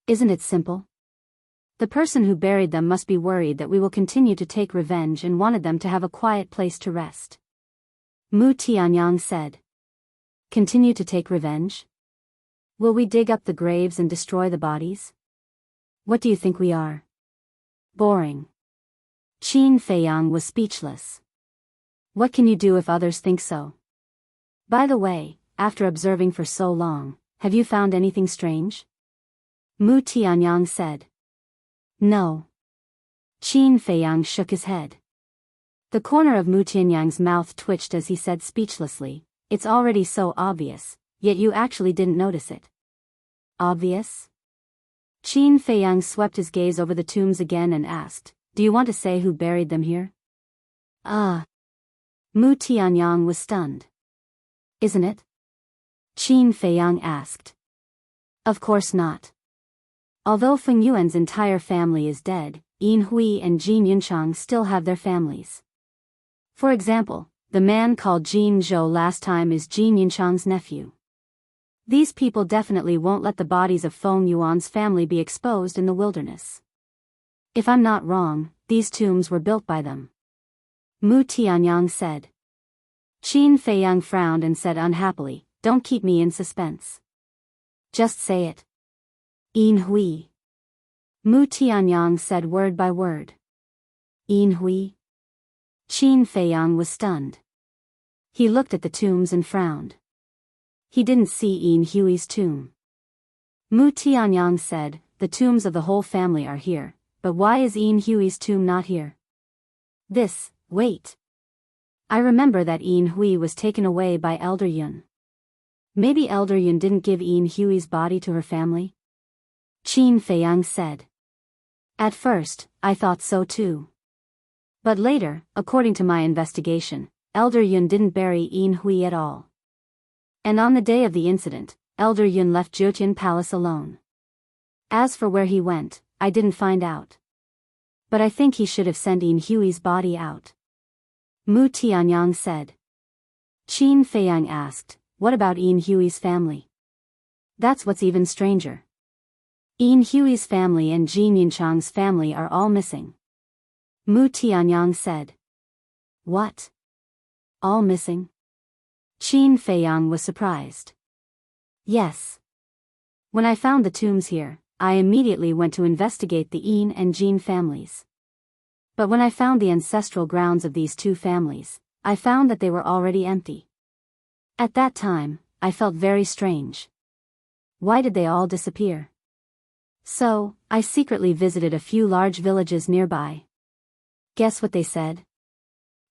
"Isn't it simple? The person who buried them must be worried that we will continue to take revenge and wanted them to have a quiet place to rest." Mu Tianyang said. "Continue to take revenge? Will we dig up the graves and destroy the bodies? What do you think we are? Boring." Qin Feiyang was speechless. What can you do if others think so? By the way, after observing for so long, have you found anything strange? Mu Tianyang said. No. Qin Feiyang shook his head. The corner of Mu Tianyang's mouth twitched as he said speechlessly, "It's already so obvious, yet you actually didn't notice it." Obvious? Qin Feiyang swept his gaze over the tombs again and asked, "Do you want to say who buried them here?" Mu Tianyang was stunned. "Isn't it?" Qin Feiyang asked. "Of course not. Although Feng Yuan's entire family is dead, Yin Hui and Jin Yunchang still have their families. For example, the man called Jin Zhou last time is Jin Yunchang's nephew. These people definitely won't let the bodies of Feng Yuan's family be exposed in the wilderness. If I'm not wrong, these tombs were built by them." Mu Tianyang said. Qin Feiyang frowned and said unhappily, "Don't keep me in suspense. Just say it." Yin Hui. Mu Tianyang said word by word. Yin Hui? Qin Feiyang was stunned. He looked at the tombs and frowned. He didn't see Yin Hui's tomb. Mu Tianyang said, "The tombs of the whole family are here, but why is Yin Hui's tomb not here?" Wait. I remember that Yin Hui was taken away by Elder Yun. Maybe Elder Yun didn't give Yin Hui's body to her family? Qin Feiyang said. At first, I thought so too. But later, according to my investigation, Elder Yun didn't bury Yin Hui at all. And on the day of the incident, Elder Yun left Jyotian Palace alone. As for where he went, I didn't find out. But I think he should have sent Yin Hui's body out. Mu Tianyang said. Qin Feiyang asked, "What about Yin Hui's family?" "That's what's even stranger. Yin Hui's family and Jin Yunchang's family are all missing." Mu Tianyang said. "What? All missing?" Qin Feiyang was surprised. "Yes. When I found the tombs here, I immediately went to investigate the Ian and Jean families. But when I found the ancestral grounds of these two families, I found that they were already empty. At that time, I felt very strange. Why did they all disappear? So, I secretly visited a few large villages nearby. Guess what they said?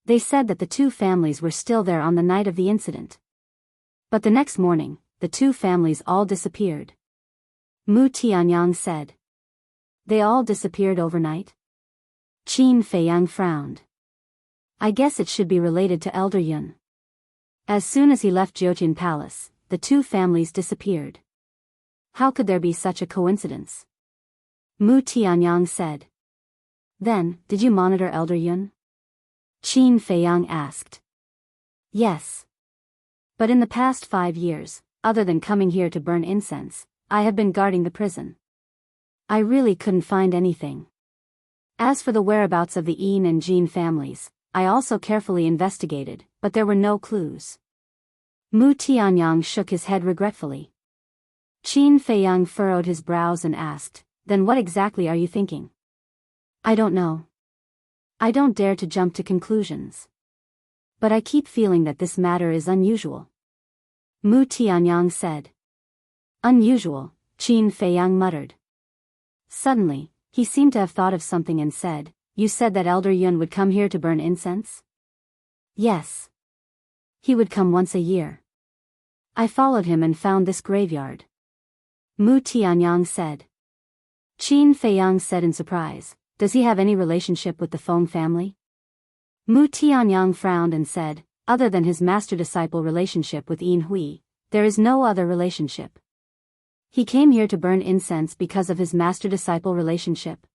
They said that the two families were still there on the night of the incident. But the next morning, the two families all disappeared. Mu Tianyang said. They all disappeared overnight? Qin Feiyang frowned. I guess it should be related to Elder Yun. As soon as he left Jiutian Palace, the two families disappeared. How could there be such a coincidence? Mu Tianyang said. Then, did you monitor Elder Yun? Qin Feiyang asked. Yes. But in the past 5 years, other than coming here to burn incense, I have been guarding the prison. I really couldn't find anything. As for the whereabouts of the Ian and Jean families, I also carefully investigated, but there were no clues. Mu Tianyang shook his head regretfully. Qin Feiyang furrowed his brows and asked, then what exactly are you thinking? I don't know. I don't dare to jump to conclusions. But I keep feeling that this matter is unusual. Mu Tianyang said. Unusual, Qin Feiyang muttered. Suddenly, he seemed to have thought of something and said, you said that Elder Yun would come here to burn incense? Yes. He would come once a year. I followed him and found this graveyard. Mu Tianyang said. Qin Feiyang said in surprise, does he have any relationship with the Feng family? Mu Tianyang frowned and said, other than his master-disciple relationship with Yin Hui, there is no other relationship. He came here to burn incense because of his master-disciple relationship.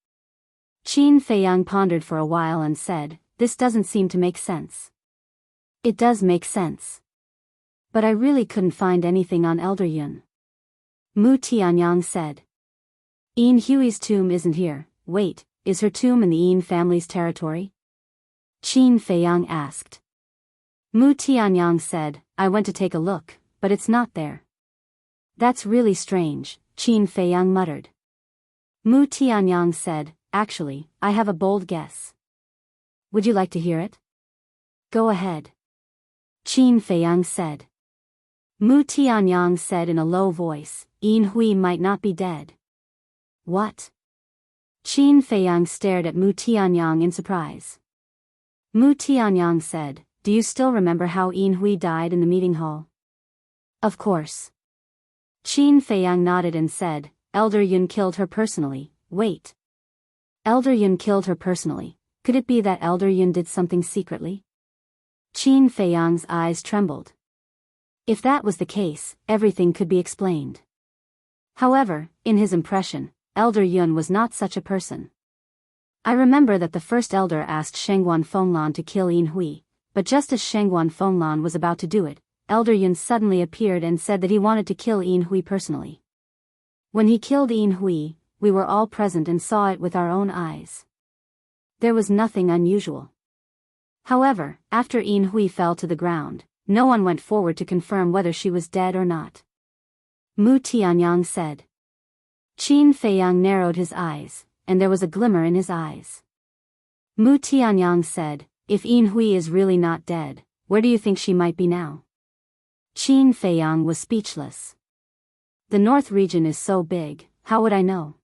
Qin Feiyang pondered for a while and said, this doesn't seem to make sense. It does make sense. But I really couldn't find anything on Elder Yun. Mu Tianyang said. Yin Hui's tomb isn't here. Wait, is her tomb in the Yin family's territory? Qin Feiyang asked. Mu Tianyang said, I went to take a look, but it's not there. That's really strange, Qin Feiyang muttered. Mu Tianyang said, actually, I have a bold guess. Would you like to hear it? Go ahead. Qin Feiyang said. Mu Tianyang said in a low voice, Yin Hui might not be dead. What? Qin Feiyang stared at Mu Tianyang in surprise. Mu Tianyang said, do you still remember how Yin Hui died in the meeting hall? Of course. Qin Feiyang nodded and said, Elder Yun killed her personally. Wait. Elder Yun killed her personally. Could it be that Elder Yun did something secretly? Qin Feiyang's eyes trembled. If that was the case, everything could be explained. However, in his impression, Elder Yun was not such a person. I remember that the first elder asked Shengguan Fenglan to kill Yin Hui, but just as Shengguan Fenglan was about to do it, Elder Yun suddenly appeared and said that he wanted to kill Yin Hui personally. When he killed Yin Hui, we were all present and saw it with our own eyes. There was nothing unusual. However, after Yin Hui fell to the ground, no one went forward to confirm whether she was dead or not. Mu Tianyang said. Qin Feiyang narrowed his eyes, and there was a glimmer in his eyes. Mu Tianyang said, if Yin Hui is really not dead, where do you think she might be now? Qin Feiyang was speechless. The North region is so big, how would I know?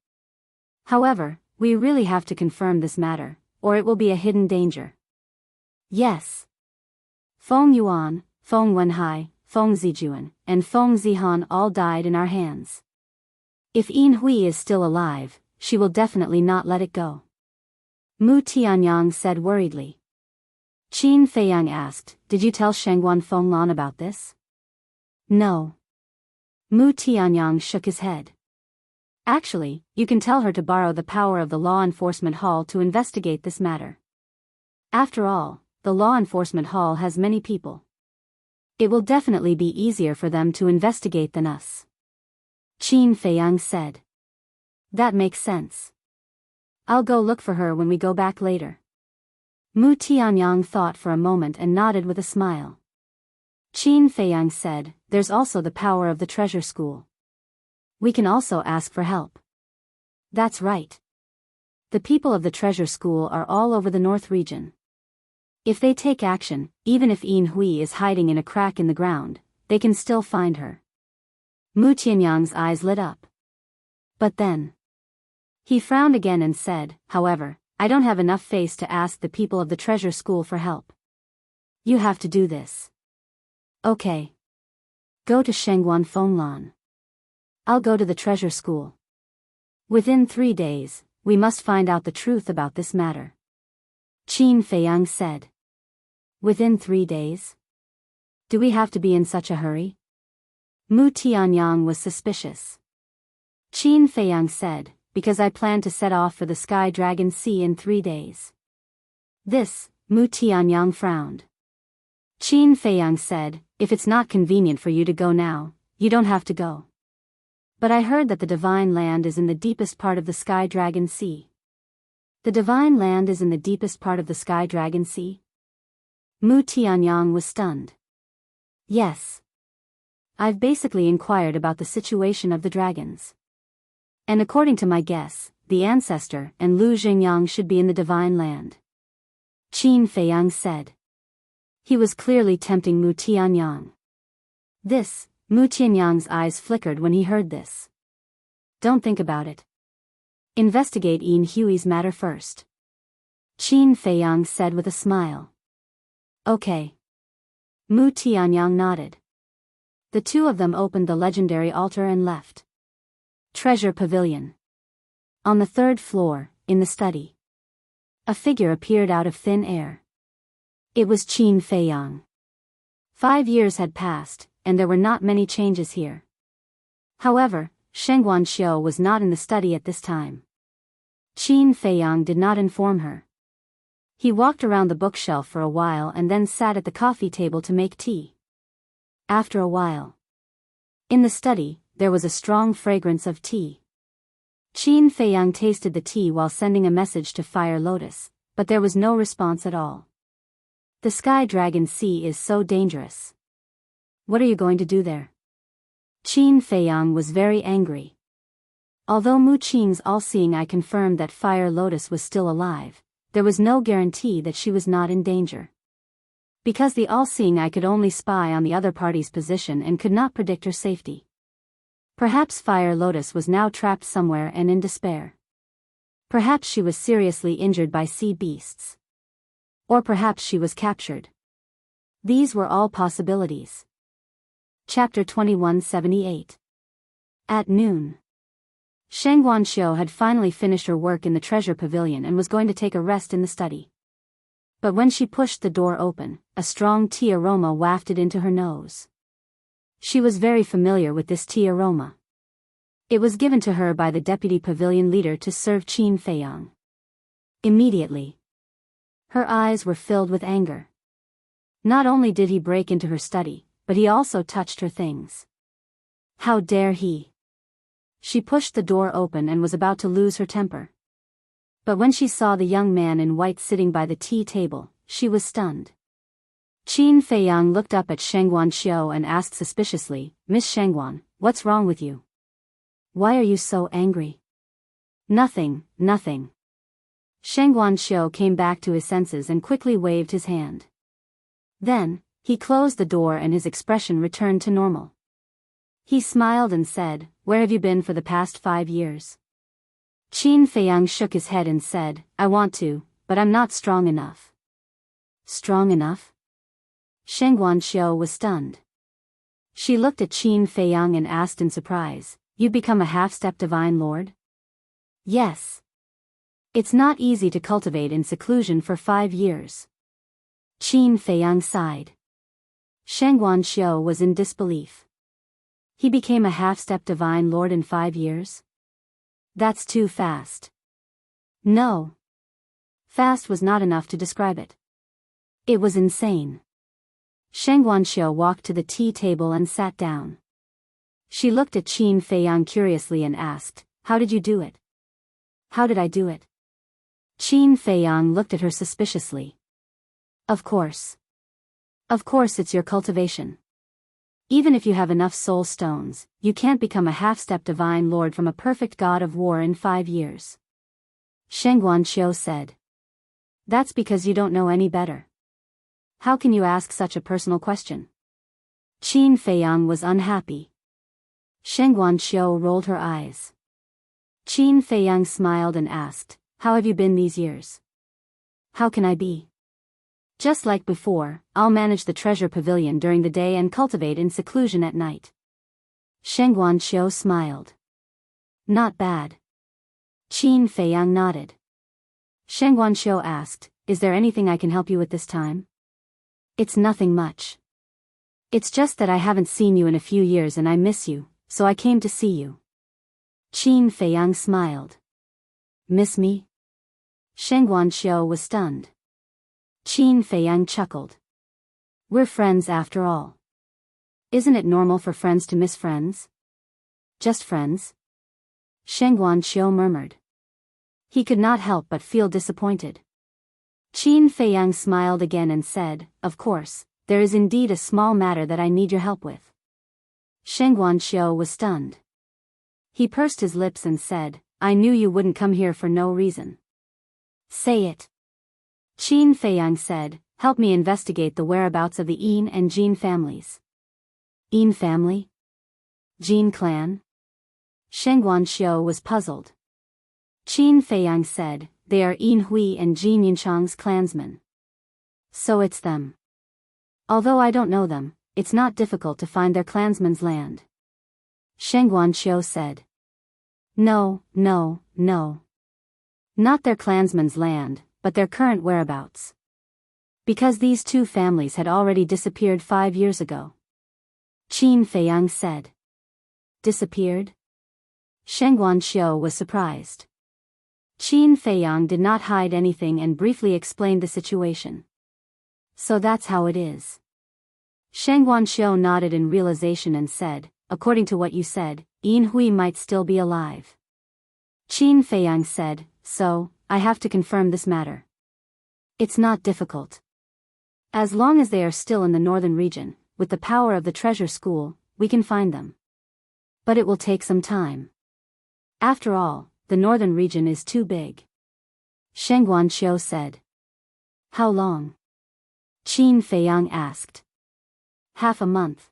However, we really have to confirm this matter, or it will be a hidden danger. Yes. Feng Yuan, Feng Wenhai, Feng Zijuan, and Feng Zihan all died in our hands. If Yin Hui is still alive, she will definitely not let it go. Mu Tianyang said worriedly. Qin Feiyang asked, did you tell Shengguan Fenglan about this? No. Mu Tianyang shook his head. Actually, you can tell her to borrow the power of the Law Enforcement Hall to investigate this matter. After all, the Law Enforcement Hall has many people. It will definitely be easier for them to investigate than us. Qin Feiyang said. That makes sense. I'll go look for her when we go back later. Mu Tianyang thought for a moment and nodded with a smile. Qin Feiyang said, there's also the power of the treasure school. We can also ask for help. That's right. The people of the treasure school are all over the north region. If they take action, even if Yin Hui is hiding in a crack in the ground, they can still find her. Mu Tianyang's eyes lit up. But then he frowned again and said, however, I don't have enough face to ask the people of the treasure school for help. You have to do this. Okay. Go to Shengguan Fenglan. I'll go to the treasure school. Within 3 days, we must find out the truth about this matter. Qin Feiyang said. Within 3 days? Do we have to be in such a hurry? Mu Tianyang was suspicious. Qin Feiyang said, because I plan to set off for the Sky Dragon Sea in 3 days. This, Mu Tianyang frowned. Qin Feiyang said, if it's not convenient for you to go now, you don't have to go. But I heard that the Divine Land is in the deepest part of the Sky Dragon Sea. The Divine Land is in the deepest part of the Sky Dragon Sea? Mu Tianyang was stunned. Yes. I've basically inquired about the situation of the dragons. And according to my guess, the ancestor and Lu Xingyang should be in the Divine Land. Qin Feiyang said. He was clearly tempting Mu Tianyang. This, Mu Tianyang's eyes flickered when he heard this. Don't think about it. Investigate Yin Hui's matter first. Qin Feiyang said with a smile. Okay. Mu Tianyang nodded. The two of them opened the legendary altar and left. Treasure Pavilion. On the 3rd floor, in the study, a figure appeared out of thin air. It was Qin Feiyang. 5 years had passed, and there were not many changes here. However, Shengguan Xiu was not in the study at this time. Qin Feiyang did not inform her. He walked around the bookshelf for a while and then sat at the coffee table to make tea. After a while, in the study, there was a strong fragrance of tea. Qin Feiyang tasted the tea while sending a message to Fire Lotus, but there was no response at all. The Sky Dragon Sea is so dangerous. What are you going to do there? Qin Feiyang was very angry. Although Mu Qing's all-seeing eye confirmed that Fire Lotus was still alive, there was no guarantee that she was not in danger. Because the all-seeing eye could only spy on the other party's position and could not predict her safety. Perhaps Fire Lotus was now trapped somewhere and in despair. Perhaps she was seriously injured by sea beasts. Or perhaps she was captured. These were all possibilities. Chapter 2178. At noon. Shengguan Xiu had finally finished her work in the treasure pavilion and was going to take a rest in the study. But when she pushed the door open, a strong tea aroma wafted into her nose. She was very familiar with this tea aroma. It was given to her by the deputy pavilion leader to serve Qin Feiyang. Immediately, her eyes were filled with anger. Not only did he break into her study, but he also touched her things. How dare he? She pushed the door open and was about to lose her temper. But when she saw the young man in white sitting by the tea table, she was stunned. Qin Feiyang looked up at Shengguan Xiu and asked suspiciously, Miss Shengguan, what's wrong with you? Why are you so angry? Nothing, nothing. Shengguan Xiu came back to his senses and quickly waved his hand. Then, he closed the door and his expression returned to normal. He smiled and said, Where have you been for the past 5 years? Qin Feiyang shook his head and said, I want to, but I'm not strong enough. Strong enough? Shengguan Xiu was stunned. She looked at Qin Feiyang and asked in surprise, You become a half-step divine lord? Yes. It's not easy to cultivate in seclusion for 5 years. Qin Feiyang sighed. Shengguan Xiu was in disbelief. He became a half-step divine lord in 5 years? That's too fast. No. Fast was not enough to describe it. It was insane. Shengguan Xiu walked to the tea table and sat down. She looked at Qin Feiyang curiously and asked, How did you do it? How did I do it? Qin Feiyang looked at her suspiciously. Of course. Of course it's your cultivation. Even if you have enough soul stones, you can't become a half-step divine lord from a perfect god of war in 5 years. Sheng Guanqiu said. That's because you don't know any better. How can you ask such a personal question? Qin Feiyang was unhappy. Sheng Guanqiu rolled her eyes. Qin Feiyang smiled and asked, how have you been these years? How can I be? Just like before, I'll manage the treasure pavilion during the day and cultivate in seclusion at night. Sheng Guanqiu smiled. Not bad. Qin Feiyang nodded. Sheng Guanqiu asked, is there anything I can help you with this time? It's nothing much. It's just that I haven't seen you in a few years and I miss you, so I came to see you. Qin Feiyang smiled. Miss me? Sheng Guanqiu was stunned. Qin Feiyang chuckled. We're friends after all. Isn't it normal for friends to miss friends? Just friends? Sheng Guanqiu murmured. He could not help but feel disappointed. Qin Feiyang smiled again and said, of course, there is indeed a small matter that I need your help with. Sheng Guanqiu was stunned. He pursed his lips and said, I knew you wouldn't come here for no reason. Say it. Qin Feiyang said, help me investigate the whereabouts of the Yin and Jin families. Yin family? Jin clan? Sheng Guanqiu was puzzled. Qin Feiyang said, they are Yin Hui and Jin Yinchang's clansmen. So it's them. Although I don't know them, it's not difficult to find their clansmen's land. Sheng Guanqiu said. No. Not their clansmen's land, but their current whereabouts. Because these two families had already disappeared 5 years ago. Qin Feiyang said. Disappeared? Sheng Guanqiu was surprised. Qin Feiyang did not hide anything and briefly explained the situation. So that's how it is. Sheng Guanqiu nodded in realization and said, according to what you said, Yin Hui might still be alive. Qin Feiyang said, so, I have to confirm this matter. It's not difficult. As long as they are still in the northern region, with the power of the treasure school, we can find them. But it will take some time. After all, the northern region is too big. Sheng Guanqiu said. How long? Qin Feiyang asked. Half a month.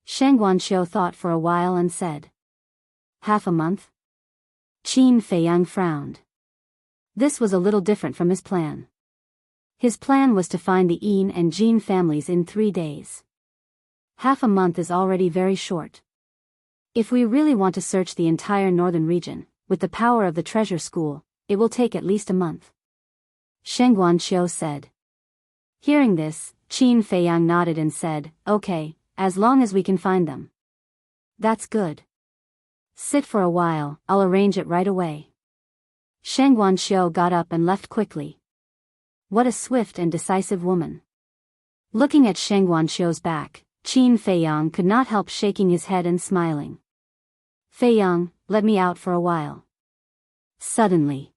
Sheng Guanqiu thought for a while and said. Half a month? Qin Feiyang frowned. This was a little different from his plan. His plan was to find the Yin and Jin families in 3 days. Half a month is already very short. If we really want to search the entire northern region, with the power of the treasure school, it will take at least a month. Sheng Guanqiu said. Hearing this, Qin Feiyang nodded and said, okay, as long as we can find them. That's good. Sit for a while, I'll arrange it right away. Sheng Guanqiu got up and left quickly. What a swift and decisive woman. Looking at Sheng Guanqiu's back, Qin Feiyang could not help shaking his head and smiling. Feiyang, let me out for a while. Suddenly,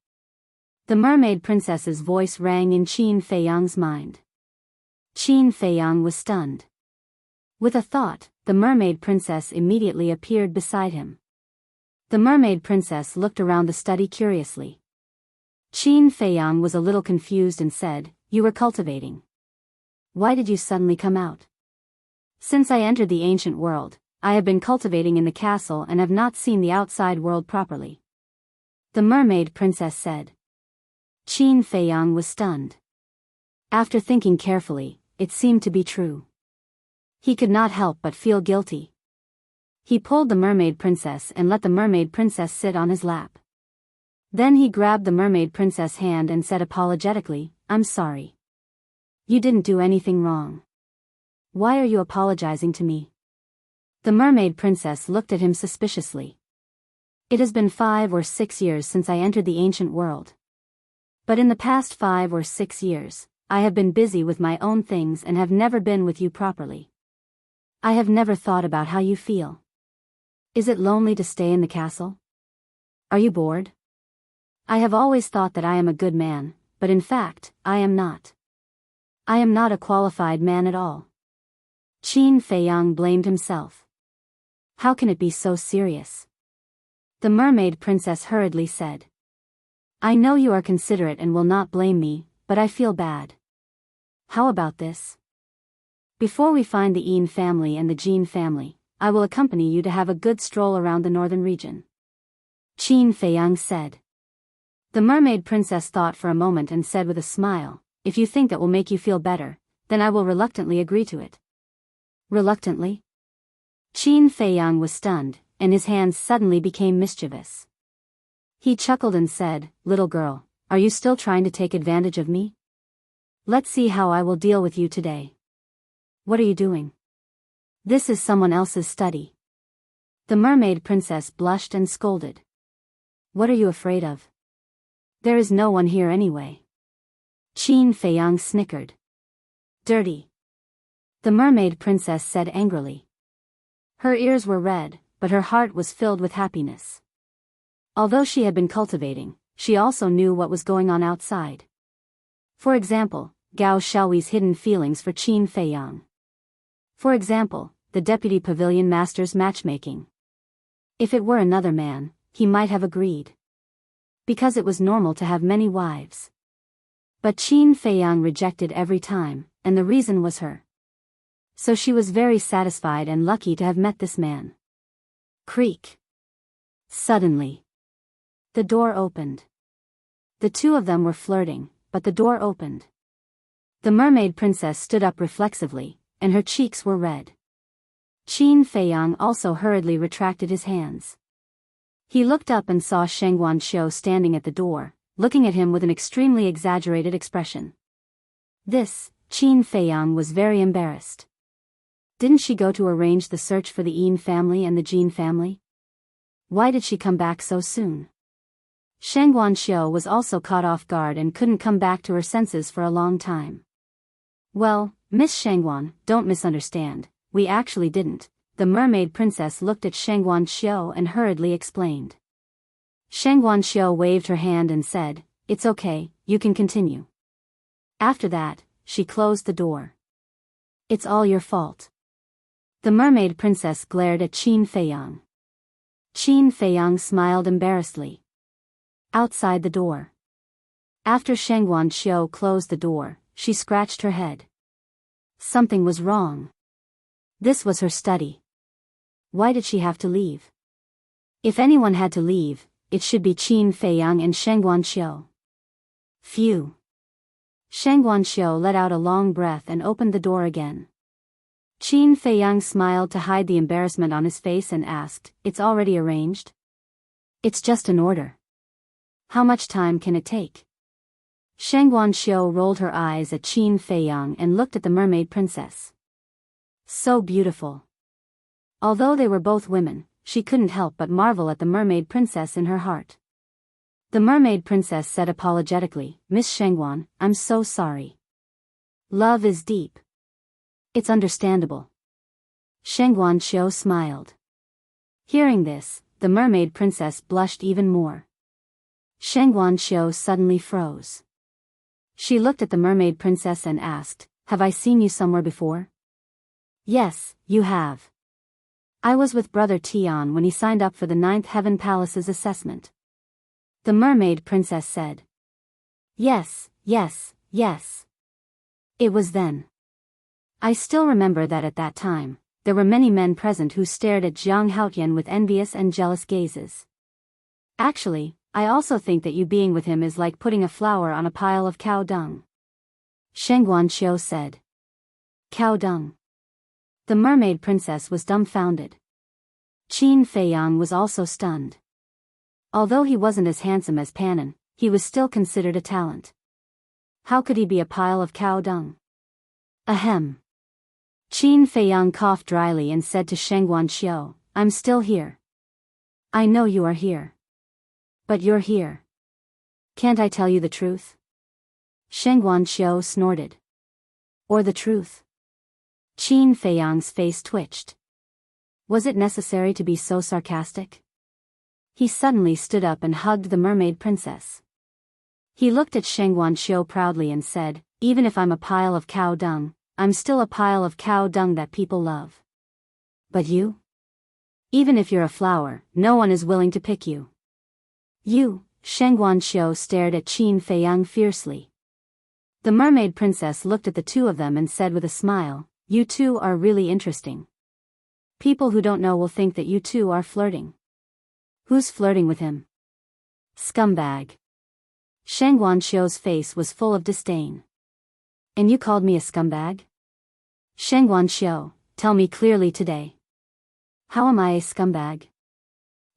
the mermaid princess's voice rang in Qin Feiyang's mind. Qin Feiyang was stunned. With a thought, the mermaid princess immediately appeared beside him. The mermaid princess looked around the study curiously. Qin Feiyang was a little confused and said, you were cultivating. Why did you suddenly come out? Since I entered the ancient world, I have been cultivating in the castle and have not seen the outside world properly. The mermaid princess said. Qin Feiyang was stunned. After thinking carefully, it seemed to be true. He could not help but feel guilty. He pulled the mermaid princess and let the mermaid princess sit on his lap. Then he grabbed the mermaid princess' hand and said apologetically, I'm sorry. You didn't do anything wrong. Why are you apologizing to me? The mermaid princess looked at him suspiciously. It has been 5 or 6 years since I entered the ancient world. But in the past 5 or 6 years, I have been busy with my own things and have never been with you properly. I have never thought about how you feel. Is it lonely to stay in the castle? Are you bored? I have always thought that I am a good man, but in fact, I am not. I am not a qualified man at all. Qin Feiyang blamed himself. How can it be so serious? The mermaid princess hurriedly said. I know you are considerate and will not blame me, but I feel bad. How about this? Before we find the En family and the Jin family, I will accompany you to have a good stroll around the northern region. Qin Feiyang said. The mermaid princess thought for a moment and said with a smile, if you think that will make you feel better, then I will reluctantly agree to it. Reluctantly? Qin Feiyang was stunned, and his hands suddenly became mischievous. He chuckled and said, little girl, are you still trying to take advantage of me? Let's see how I will deal with you today. What are you doing? This is someone else's study. The mermaid princess blushed and scolded. What are you afraid of? There is no one here anyway. Qin Feiyang snickered. Dirty. The mermaid princess said angrily. Her ears were red, but her heart was filled with happiness. Although she had been cultivating, she also knew what was going on outside. For example, Gao Xiaoyi's hidden feelings for Qin Feiyang. For example, the deputy pavilion master's matchmaking. If it were another man, he might have agreed. Because it was normal to have many wives. But Qin Feiyang rejected every time, and the reason was her. So she was very satisfied and lucky to have met this man. Creak. Suddenly. The door opened. The two of them were flirting, but the door opened. The mermaid princess stood up reflexively, and her cheeks were red. Qin Feiyang also hurriedly retracted his hands. He looked up and saw Sheng Guanqiu standing at the door, looking at him with an extremely exaggerated expression. Qin Feiyang was very embarrassed. Didn't she go to arrange the search for the En family and the Jin family? Why did she come back so soon? Sheng Guanqiu was also caught off guard and couldn't come back to her senses for a long time. Well, Miss Shengguan, don't misunderstand, we actually didn't. The mermaid princess looked at Sheng Guanqiu and hurriedly explained. Sheng Guanqiu waved her hand and said, it's okay, you can continue. After that, she closed the door. It's all your fault. The mermaid princess glared at Qin Feiyang. Qin Feiyang smiled embarrassedly. Outside the door. After Sheng Guanqiu closed the door, she scratched her head. Something was wrong. This was her study. Why did she have to leave? If anyone had to leave, it should be Qin Feiyang and Sheng Guanqiu. Phew. Sheng Guanqiu let out a long breath and opened the door again. Qin Feiyang smiled to hide the embarrassment on his face and asked, it's already arranged? It's just an order. How much time can it take? Sheng Guanqiu rolled her eyes at Qin Feiyang and looked at the mermaid princess. So beautiful. Although they were both women, she couldn't help but marvel at the mermaid princess in her heart. The mermaid princess said apologetically, Miss Shengguan, I'm so sorry. Love is deep. It's understandable. Sheng Guanqiu smiled. Hearing this, the mermaid princess blushed even more. Sheng Guanqiu suddenly froze. She looked at the mermaid princess and asked, have I seen you somewhere before? Yes, you have. I was with Brother Tian when he signed up for the 9th Heaven Palace's assessment. The mermaid princess said. Yes. It was then. I still remember that at that time, there were many men present who stared at Jiang Haotian with envious and jealous gazes. Actually, I also think that you being with him is like putting a flower on a pile of cow dung. Sheng Guanqiu said. Cow dung. The mermaid princess was dumbfounded. Qin Feiyang was also stunned. Although he wasn't as handsome as Panin, he was still considered a talent. How could he be a pile of cow dung? Ahem. Qin Feiyang coughed dryly and said to Sheng Guanqiu, I'm still here. I know you are here. But you're here. Can't I tell you the truth? Sheng Guanqiu snorted. Or the truth? Qin Feiyang's face twitched. Was it necessary to be so sarcastic? He suddenly stood up and hugged the mermaid princess. He looked at Sheng Guanqiu proudly and said, even if I'm a pile of cow dung, I'm still a pile of cow dung that people love. But you? Even if you're a flower, no one is willing to pick you. You, Sheng Guanxiu stared at Qin Feiyang fiercely. The mermaid princess looked at the two of them and said with a smile, "You two are really interesting. People who don't know will think that you two are flirting." "Who's flirting with him?" "Scumbag." Sheng Guanxiu's face was full of disdain. "And you called me a scumbag?" "Sheng Guanxiu, tell me clearly today. How am I a scumbag?"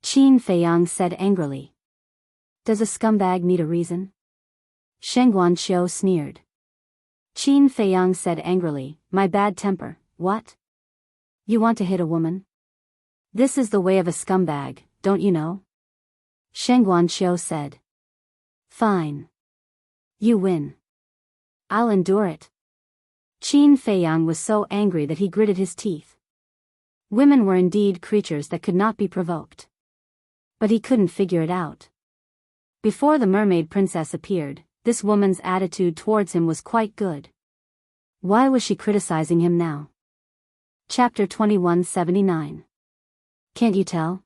Qin Feiyang said angrily. "Does a scumbag need a reason?" Sheng Guanxiu sneered. Qin Feiyang said angrily, "My bad temper, what? You want to hit a woman? This is the way of a scumbag, don't you know?" Sheng Guanxiu said. "Fine. You win. I'll endure it." Qin Feiyang was so angry that he gritted his teeth. Women were indeed creatures that could not be provoked. But he couldn't figure it out. Before the mermaid princess appeared, this woman's attitude towards him was quite good. Why was she criticizing him now? Chapter 2179. Can't you tell?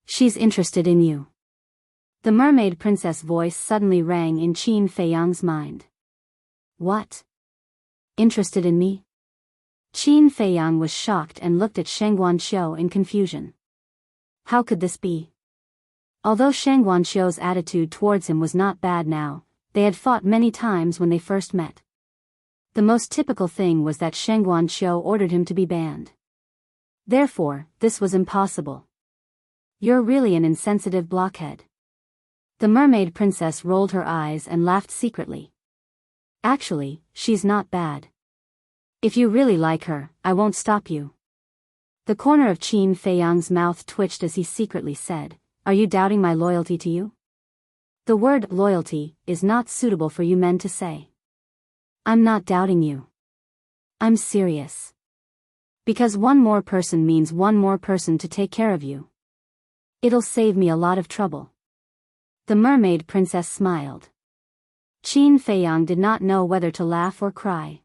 She's interested in you. The mermaid princess voice suddenly rang in Qin Feiyang's mind. What? Interested in me? Qin Feiyang was shocked and looked at Sheng Guanxiu in confusion. How could this be? Although Sheng Guanxiu's attitude towards him was not bad now, they had fought many times when they first met. The most typical thing was that Sheng Guanxiu ordered him to be banned. Therefore, this was impossible. "You're really an insensitive blockhead." The mermaid princess rolled her eyes and laughed secretly. "Actually, she's not bad. If you really like her, I won't stop you." The corner of Qin Feiyang's mouth twitched as he secretly said, "Are you doubting my loyalty to you?" The word loyalty is not suitable for you men to say. I'm not doubting you. I'm serious. Because one more person means one more person to take care of you. It'll save me a lot of trouble. The mermaid princess smiled. Qin Feiyang did not know whether to laugh or cry.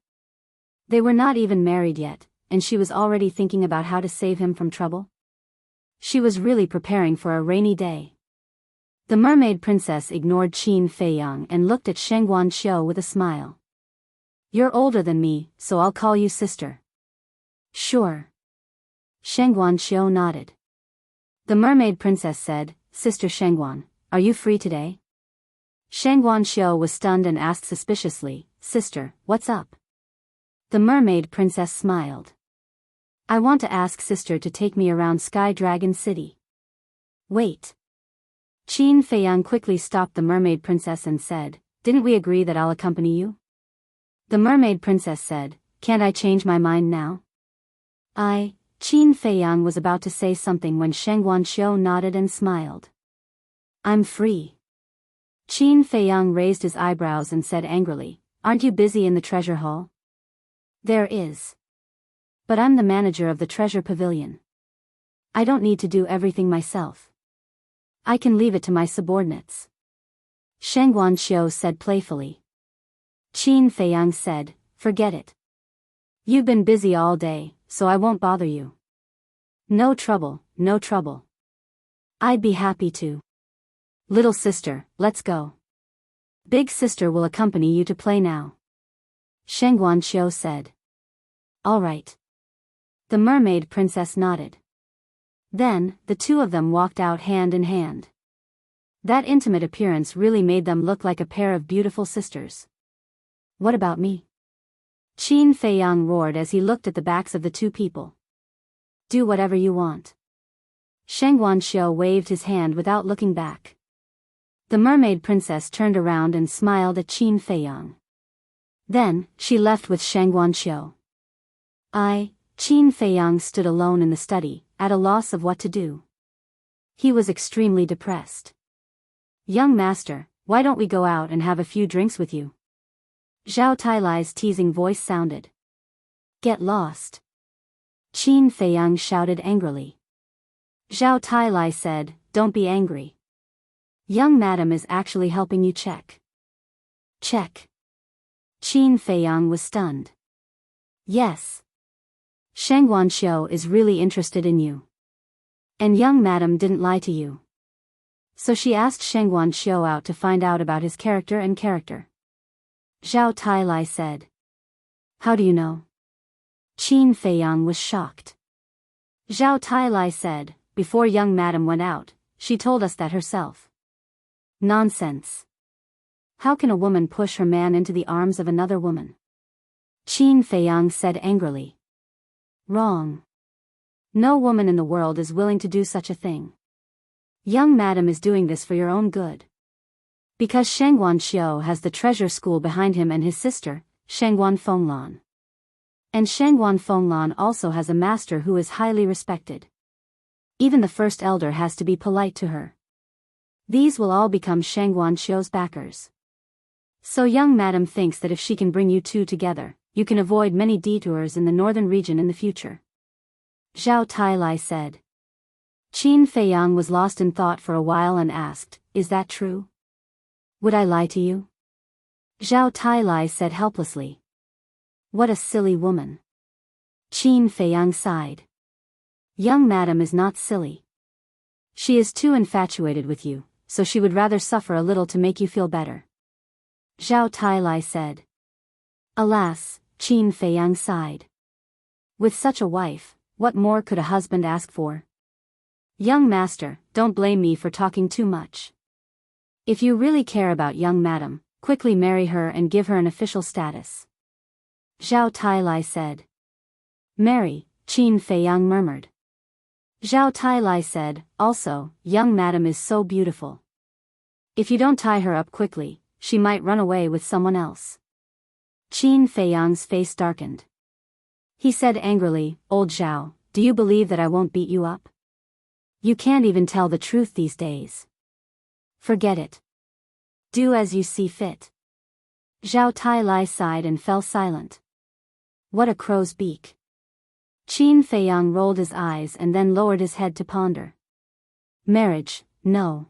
They were not even married yet, and she was already thinking about how to save him from trouble. She was really preparing for a rainy day. The mermaid princess ignored Qin Feiyang and looked at Sheng Guanxiu with a smile. "You're older than me, so I'll call you sister." "Sure." Sheng Guanxiu nodded. The mermaid princess said, "Sister Shengguan, are you free today?" Sheng Guanxiu was stunned and asked suspiciously, "Sister, what's up?" The mermaid princess smiled. "I want to ask sister to take me around Sky Dragon City." "Wait." Qin Feiyang quickly stopped the mermaid princess and said, "Didn't we agree that I'll accompany you?" The mermaid princess said, "Can't I change my mind now?" Qin Feiyang was about to say something when Sheng Guanxiu nodded and smiled. "I'm free." Qin Feiyang raised his eyebrows and said angrily, "Aren't you busy in the treasure hall?" "There is. But I'm the manager of the treasure pavilion. I don't need to do everything myself. I can leave it to my subordinates." Sheng Guanxiu said playfully. Qin Feiyang said, "Forget it. You've been busy all day, so I won't bother you." "No trouble, no trouble. I'd be happy to." "Little sister, let's go. Big sister will accompany you to play now," Sheng Guanxiu said. "All right." The mermaid princess nodded. Then, the two of them walked out hand in hand. That intimate appearance really made them look like a pair of beautiful sisters. "What about me?" Qin Feiyang roared as he looked at the backs of the two people. "Do whatever you want." Sheng Guanxiu waved his hand without looking back. The mermaid princess turned around and smiled at Qin Feiyang. Then, she left with Sheng Guanxiu. Qin Feiyang stood alone in the study, at a loss of what to do. He was extremely depressed. "Young master, why don't we go out and have a few drinks with you?" Zhao Tailai's teasing voice sounded. "Get lost." Qin Feiyang shouted angrily. Zhao Tailai said, "Don't be angry. Young madam is actually helping you check." "Check." Qin Feiyang was stunned. Yes. Shang Guanxiu is really interested in you. And young madam didn't lie to you. So she asked Shang Guanxiu out to find out about his character and character. Zhao Tailai said. How do you know? Qin Feiyang was shocked. Zhao Tailai said, before young madam went out, she told us that herself. Nonsense. How can a woman push her man into the arms of another woman? Qin Feiyang said angrily. Wrong. No woman in the world is willing to do such a thing. Young madam is doing this for your own good. Because Shang Guanxiu has the treasure school behind him and his sister, Shangguan Fenglan. And Shangguan Fenglan also has a master who is highly respected. Even the first elder has to be polite to her. These will all become Shang Guanxiu's backers. So young madam thinks that if she can bring you two together, you can avoid many detours in the northern region in the future. Zhao Tailai said. Qin Feiyang was lost in thought for a while and asked, is that true? Would I lie to you? Zhao Tailai said helplessly. What a silly woman. Qin Feiyang sighed. Young madam is not silly. She is too infatuated with you, so she would rather suffer a little to make you feel better. Zhao Tailai said. Alas, Qin Feiyang sighed. With such a wife, what more could a husband ask for? Young master, don't blame me for talking too much. If you really care about young madam, quickly marry her and give her an official status. Zhao Tailai said. Marry, Qin Feiyang murmured. Zhao Tailai said, also, young madam is so beautiful. If you don't tie her up quickly, she might run away with someone else. Qin Feiyang's face darkened. He said angrily, Old Zhao, do you believe that I won't beat you up? You can't even tell the truth these days. Forget it. Do as you see fit. Zhao Tailai sighed and fell silent. What a crow's beak. Qin Feiyang rolled his eyes and then lowered his head to ponder. Marriage, no.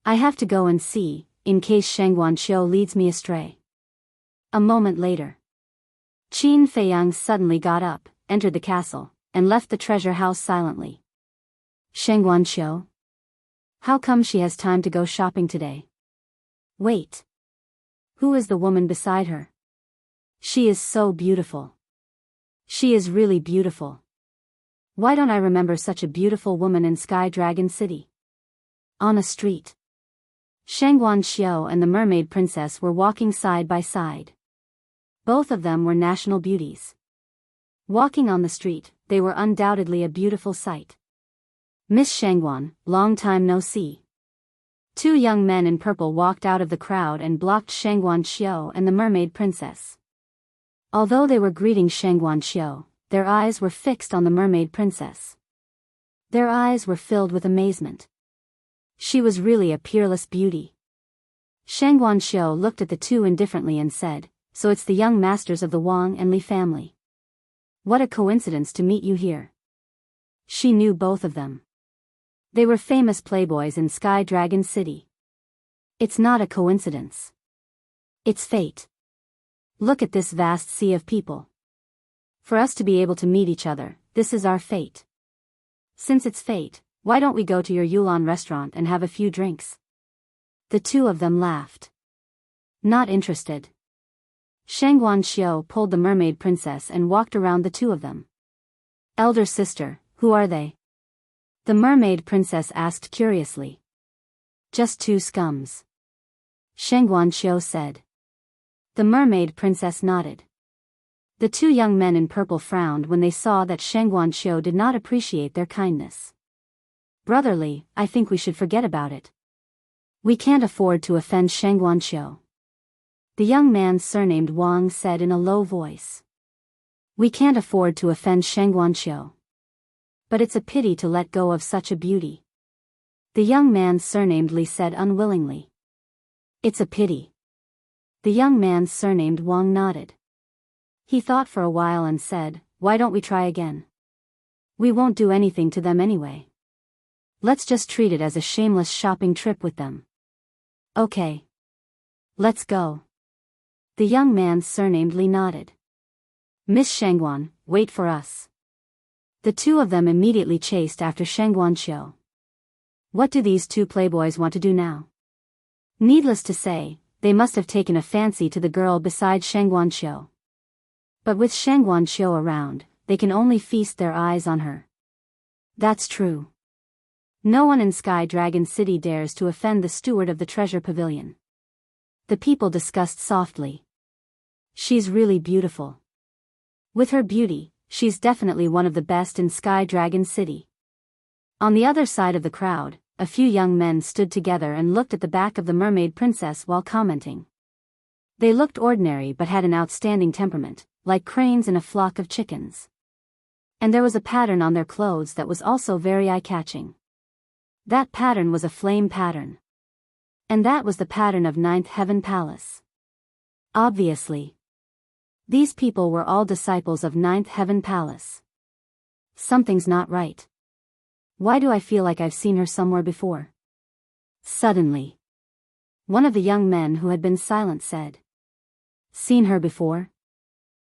I have to go and see, in case Shang Guanxiu leads me astray. A moment later. Qin Feiyang suddenly got up, entered the castle, and left the treasure house silently. Shang Guanxiu? How come she has time to go shopping today? Wait. Who is the woman beside her? She is so beautiful. She is really beautiful. Why don't I remember such a beautiful woman in Sky Dragon City? On a street. Shang Guanxiu and the mermaid princess were walking side by side. Both of them were national beauties. Walking on the street, they were undoubtedly a beautiful sight. Miss Shangguan, long time no see. Two young men in purple walked out of the crowd and blocked Shang Guanxiu and the mermaid princess. Although they were greeting Shang Guanxiu, their eyes were fixed on the mermaid princess. Their eyes were filled with amazement. She was really a peerless beauty. Shang Guanxiu looked at the two indifferently and said, so it's the young masters of the Wang and Li family. What a coincidence to meet you here. She knew both of them. They were famous playboys in Sky Dragon City. It's not a coincidence. It's fate. Look at this vast sea of people. For us to be able to meet each other, this is our fate. Since it's fate, why don't we go to your Yulon restaurant and have a few drinks? The two of them laughed. Not interested. Shang Guanxiu pulled the mermaid princess and walked around the two of them. Elder sister, who are they? The mermaid princess asked curiously. Just two scums. Shang Guanxiu said. The mermaid princess nodded. The two young men in purple frowned when they saw that Shang Guanxiu did not appreciate their kindness. Brotherly, I think we should forget about it. We can't afford to offend Shang Guanxiu. The young man surnamed Wang said in a low voice. We can't afford to offend Shang Guanxiu. But it's a pity to let go of such a beauty. The young man surnamed Li said unwillingly. It's a pity. The young man surnamed Wang nodded. He thought for a while and said, why don't we try again? We won't do anything to them anyway. Let's just treat it as a shameless shopping trip with them. Okay. Let's go. The young man surnamed Li nodded. Miss Shangguan, wait for us. The two of them immediately chased after Shangguan Xiu. What do these two playboys want to do now? Needless to say, they must have taken a fancy to the girl beside Shangguan Xiu. But with Shangguan Xiu around, they can only feast their eyes on her. That's true. No one in Sky Dragon City dares to offend the steward of the treasure pavilion. The people discussed softly. She's really beautiful. With her beauty, she's definitely one of the best in Sky Dragon City. On the other side of the crowd, a few young men stood together and looked at the back of the mermaid princess while commenting. They looked ordinary but had an outstanding temperament, like cranes in a flock of chickens. And there was a pattern on their clothes that was also very eye-catching. That pattern was a flame pattern. And that was the pattern of Ninth Heaven Palace. Obviously. These people were all disciples of Ninth Heaven Palace. Something's not right. Why do I feel like I've seen her somewhere before? Suddenly, one of the young men who had been silent said, "Seen her before?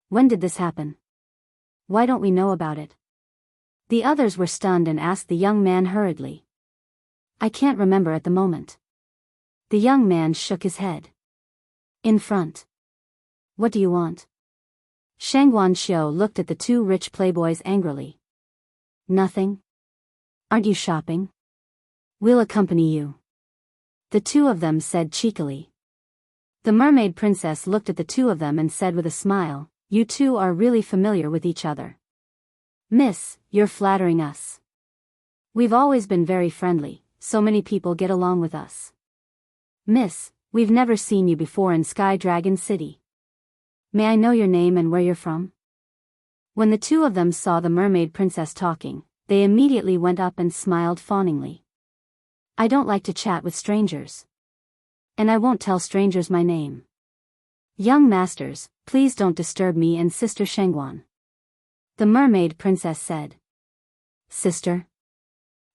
When did this happen? Why don't we know about it?" The others were stunned and asked the young man hurriedly. "I can't remember at the moment." The young man shook his head. "In front. What do you want?" Shangguan Xiu looked at the two rich playboys angrily. "Nothing. Aren't you shopping? We'll accompany you." The two of them said cheekily. The mermaid princess looked at the two of them and said with a smile, "You two are really familiar with each other. Miss, you're flattering us. We've always been very friendly, so many people get along with us. Miss, we've never seen you before in Sky Dragon City. May I know your name and where you're from?" When the two of them saw the mermaid princess talking, they immediately went up and smiled fawningly. "I don't like to chat with strangers. And I won't tell strangers my name. Young masters, please don't disturb me and Sister Shangguan," the mermaid princess said. "Sister?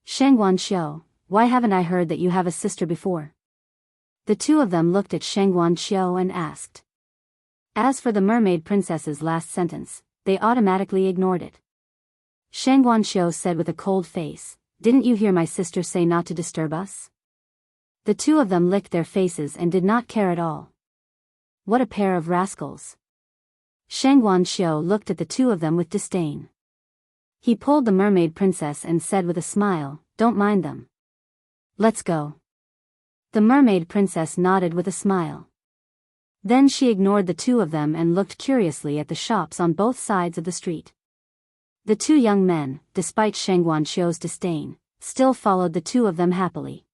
Shangguan Xiu, why haven't I heard that you have a sister before?" The two of them looked at Shangguan Xiu and asked. As for the mermaid princess's last sentence, they automatically ignored it. Shangguan Xiu said with a cold face, "Didn't you hear my sister say not to disturb us?" The two of them licked their faces and did not care at all. What a pair of rascals. Shangguan Xiu looked at the two of them with disdain. He pulled the mermaid princess and said with a smile, "Don't mind them. Let's go." The mermaid princess nodded with a smile. Then she ignored the two of them and looked curiously at the shops on both sides of the street. The two young men, despite Shangguan Xiu's disdain, still followed the two of them happily.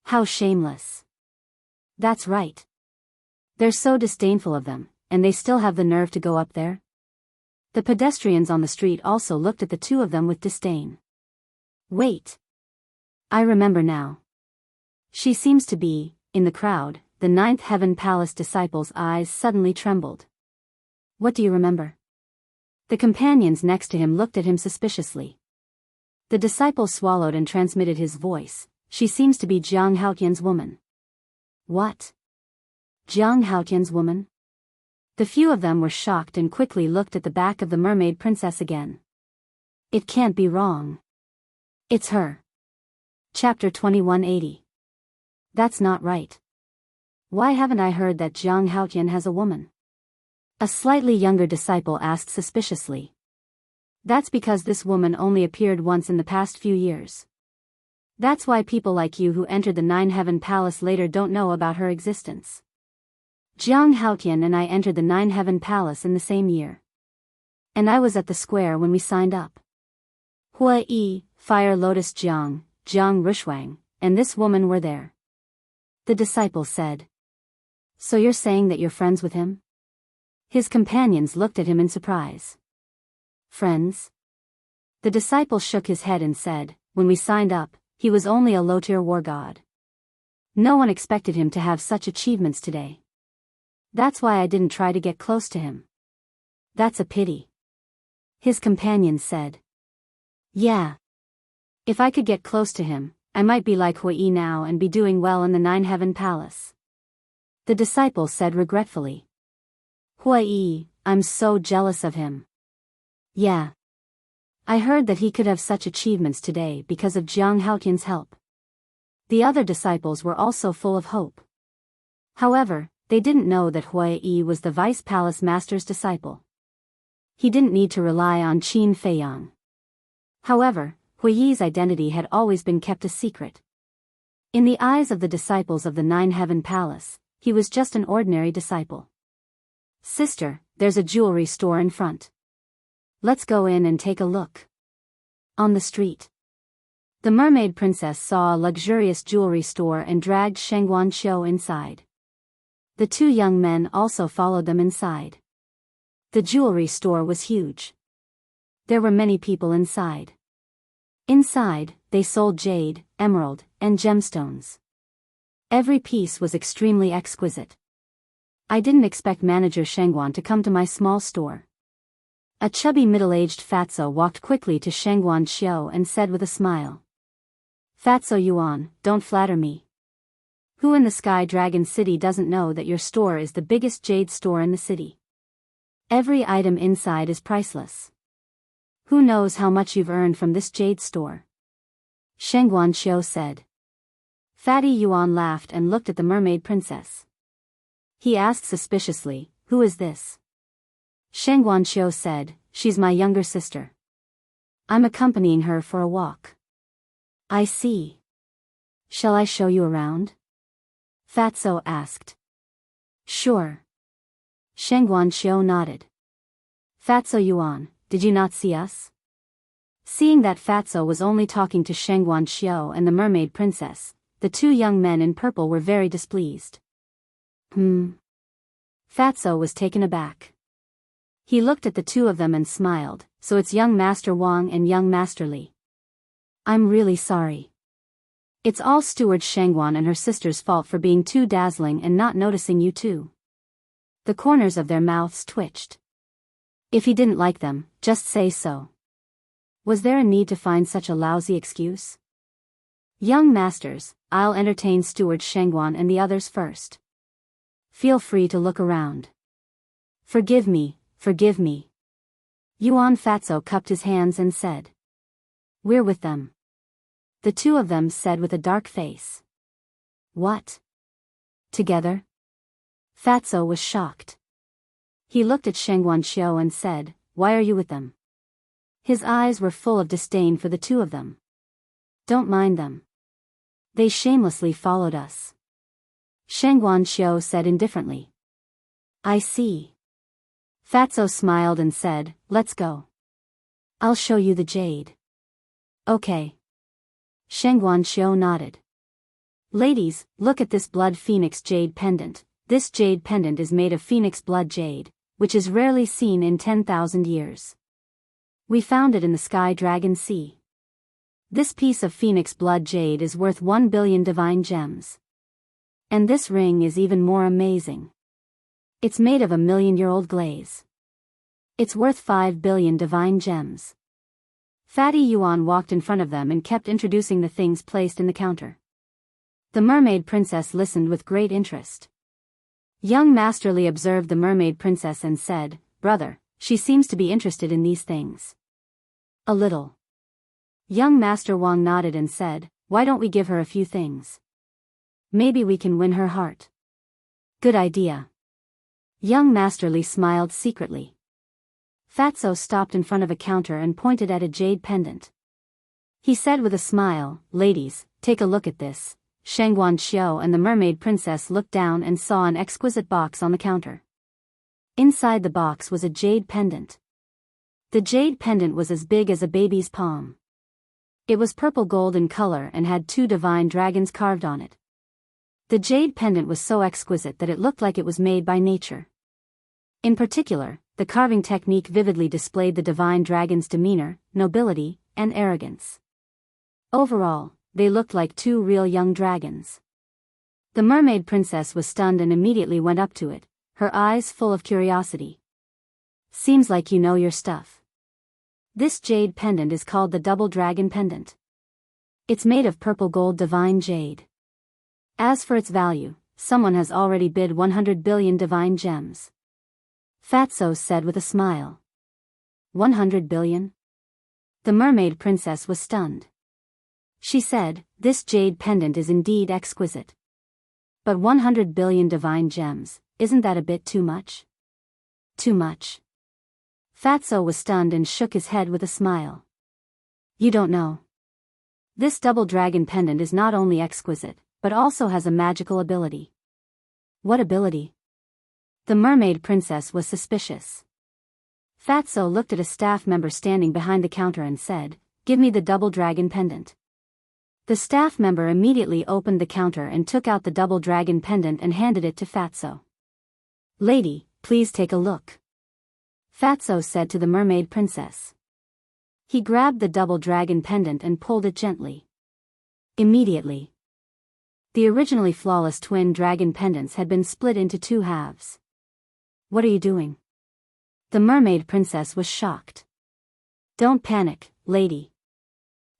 How shameless. That's right. They're so disdainful of them, and they still have the nerve to go up there? The pedestrians on the street also looked at the two of them with disdain. Wait. I remember now. She seems to be, in the crowd. The Ninth Heaven Palace disciple's eyes suddenly trembled. What do you remember? The companions next to him looked at him suspiciously. The disciple swallowed and transmitted his voice. She seems to be Jiang Haotian's woman. What? Jiang Haotian's woman? The few of them were shocked and quickly looked at the back of the mermaid princess again. It can't be wrong. It's her. Chapter 2180. That's not right. Why haven't I heard that Jiang Haotian has a woman? A slightly younger disciple asked suspiciously. That's because this woman only appeared once in the past few years. That's why people like you who entered the Nine Heaven Palace later don't know about her existence. Jiang Haotian and I entered the Nine Heaven Palace in the same year. And I was at the square when we signed up. Hua Yi, Fire Lotus Jiang, Jiang Rushwang, and this woman were there. The disciple said. So you're saying that you're friends with him? His companions looked at him in surprise. Friends? The disciple shook his head and said, when we signed up, he was only a low-tier war god. No one expected him to have such achievements today. That's why I didn't try to get close to him. That's a pity. His companions said. Yeah. If I could get close to him, I might be like Hui now and be doing well in the Nine Heaven Palace. The disciple said regretfully. Hui, I'm so jealous of him. Yeah. I heard that he could have such achievements today because of Jiang Haotian's help. The other disciples were also full of hope. However, they didn't know that Hui Yi was the Vice Palace Master's disciple. He didn't need to rely on Qin Feiyang. However, Hui Yi's identity had always been kept a secret. In the eyes of the disciples of the Nine Heaven Palace, he was just an ordinary disciple. Sister, there's a jewelry store in front. Let's go in and take a look. On the street. The mermaid princess saw a luxurious jewelry store and dragged Sheng Guanqiu inside. The two young men also followed them inside. The jewelry store was huge. There were many people inside. Inside, they sold jade, emerald, and gemstones. Every piece was extremely exquisite. I didn't expect manager Shengguan to come to my small store. A chubby middle-aged fatso walked quickly to Sheng Guanqiu and said with a smile. Fatso Yuan, don't flatter me. Who in the Sky Dragon City doesn't know that your store is the biggest jade store in the city? Every item inside is priceless. Who knows how much you've earned from this jade store? Sheng Guanqiu said. Fatty Yuan laughed and looked at the mermaid princess. He asked suspiciously, who is this? Sheng Guanqiu said, she's my younger sister. I'm accompanying her for a walk. I see. Shall I show you around? Fatso asked. Sure. Sheng Guanqiu nodded. Fatso Yuan, did you not see us? Seeing that Fatso was only talking to Sheng Guanqiu and the mermaid princess, the two young men in purple were very displeased. Fatso was taken aback. He looked at the two of them and smiled, so it's young Master Wang and young Master Li. I'm really sorry. It's all Steward Shengguan and her sister's fault for being too dazzling and not noticing you two. The corners of their mouths twitched. If he didn't like them, just say so. Was there a need to find such a lousy excuse? Young masters, I'll entertain Steward Shengguan and the others first. Feel free to look around. Forgive me. Forgive me. Yuan Fatso cupped his hands and said. We're with them. The two of them said with a dark face. What? Together? Fatso was shocked. He looked at Sheng Guanqiu and said, why are you with them? His eyes were full of disdain for the two of them. Don't mind them. They shamelessly followed us. Sheng Guanqiu said indifferently. I see. Fatso smiled and said, let's go. I'll show you the jade. Okay. Sheng Guanqiu nodded. Ladies, look at this blood phoenix jade pendant. This jade pendant is made of phoenix blood jade, which is rarely seen in 10,000 years. We found it in the Sky Dragon Sea. This piece of phoenix blood jade is worth 1 billion divine gems. And this ring is even more amazing. It's made of a million-year-old glaze. It's worth 5 billion divine gems. Fatty Yuan walked in front of them and kept introducing the things placed in the counter. The mermaid princess listened with great interest. Young Master Li observed the mermaid princess and said, brother, she seems to be interested in these things. A little. Young Master Wang nodded and said, why don't we give her a few things? Maybe we can win her heart. Good idea. Young Master Li smiled secretly. Fatso stopped in front of a counter and pointed at a jade pendant. He said with a smile, ladies, take a look at this. Sheng Guanqiu and the mermaid princess looked down and saw an exquisite box on the counter. Inside the box was a jade pendant. The jade pendant was as big as a baby's palm. It was purple gold in color and had 2 divine dragons carved on it. The jade pendant was so exquisite that it looked like it was made by nature. In particular, the carving technique vividly displayed the divine dragon's demeanor, nobility, and arrogance. Overall, they looked like 2 real young dragons. The mermaid princess was stunned and immediately went up to it, her eyes full of curiosity. Seems like you know your stuff. This jade pendant is called the Double Dragon Pendant. It's made of purple gold divine jade. As for its value, someone has already bid 100 billion divine gems. Fatso said with a smile. 100 billion? The mermaid princess was stunned. She said, this jade pendant is indeed exquisite. But 100 billion divine gems, isn't that a bit too much? Too much. Fatso was stunned and shook his head with a smile. You don't know. This double dragon pendant is not only exquisite, but also has a magical ability. What ability? The mermaid princess was suspicious. Fatso looked at a staff member standing behind the counter and said, give me the double dragon pendant. The staff member immediately opened the counter and took out the double dragon pendant and handed it to Fatso. Lady, please take a look. Fatso said to the mermaid princess. He grabbed the double dragon pendant and pulled it gently. Immediately, the originally flawless twin dragon pendants had been split into two halves. What are you doing? The mermaid princess was shocked. Don't panic, lady.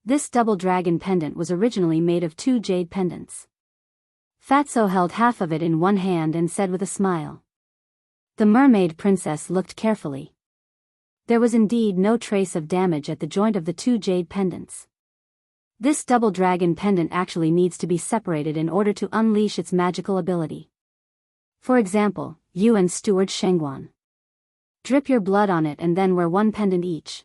This double dragon pendant was originally made of two jade pendants. Fatso held half of it in one hand and said with a smile. The mermaid princess looked carefully. There was indeed no trace of damage at the joint of the two jade pendants. This double dragon pendant actually needs to be separated in order to unleash its magical ability. For example, you and Steward Shengguan. Drip your blood on it and then wear one pendant each.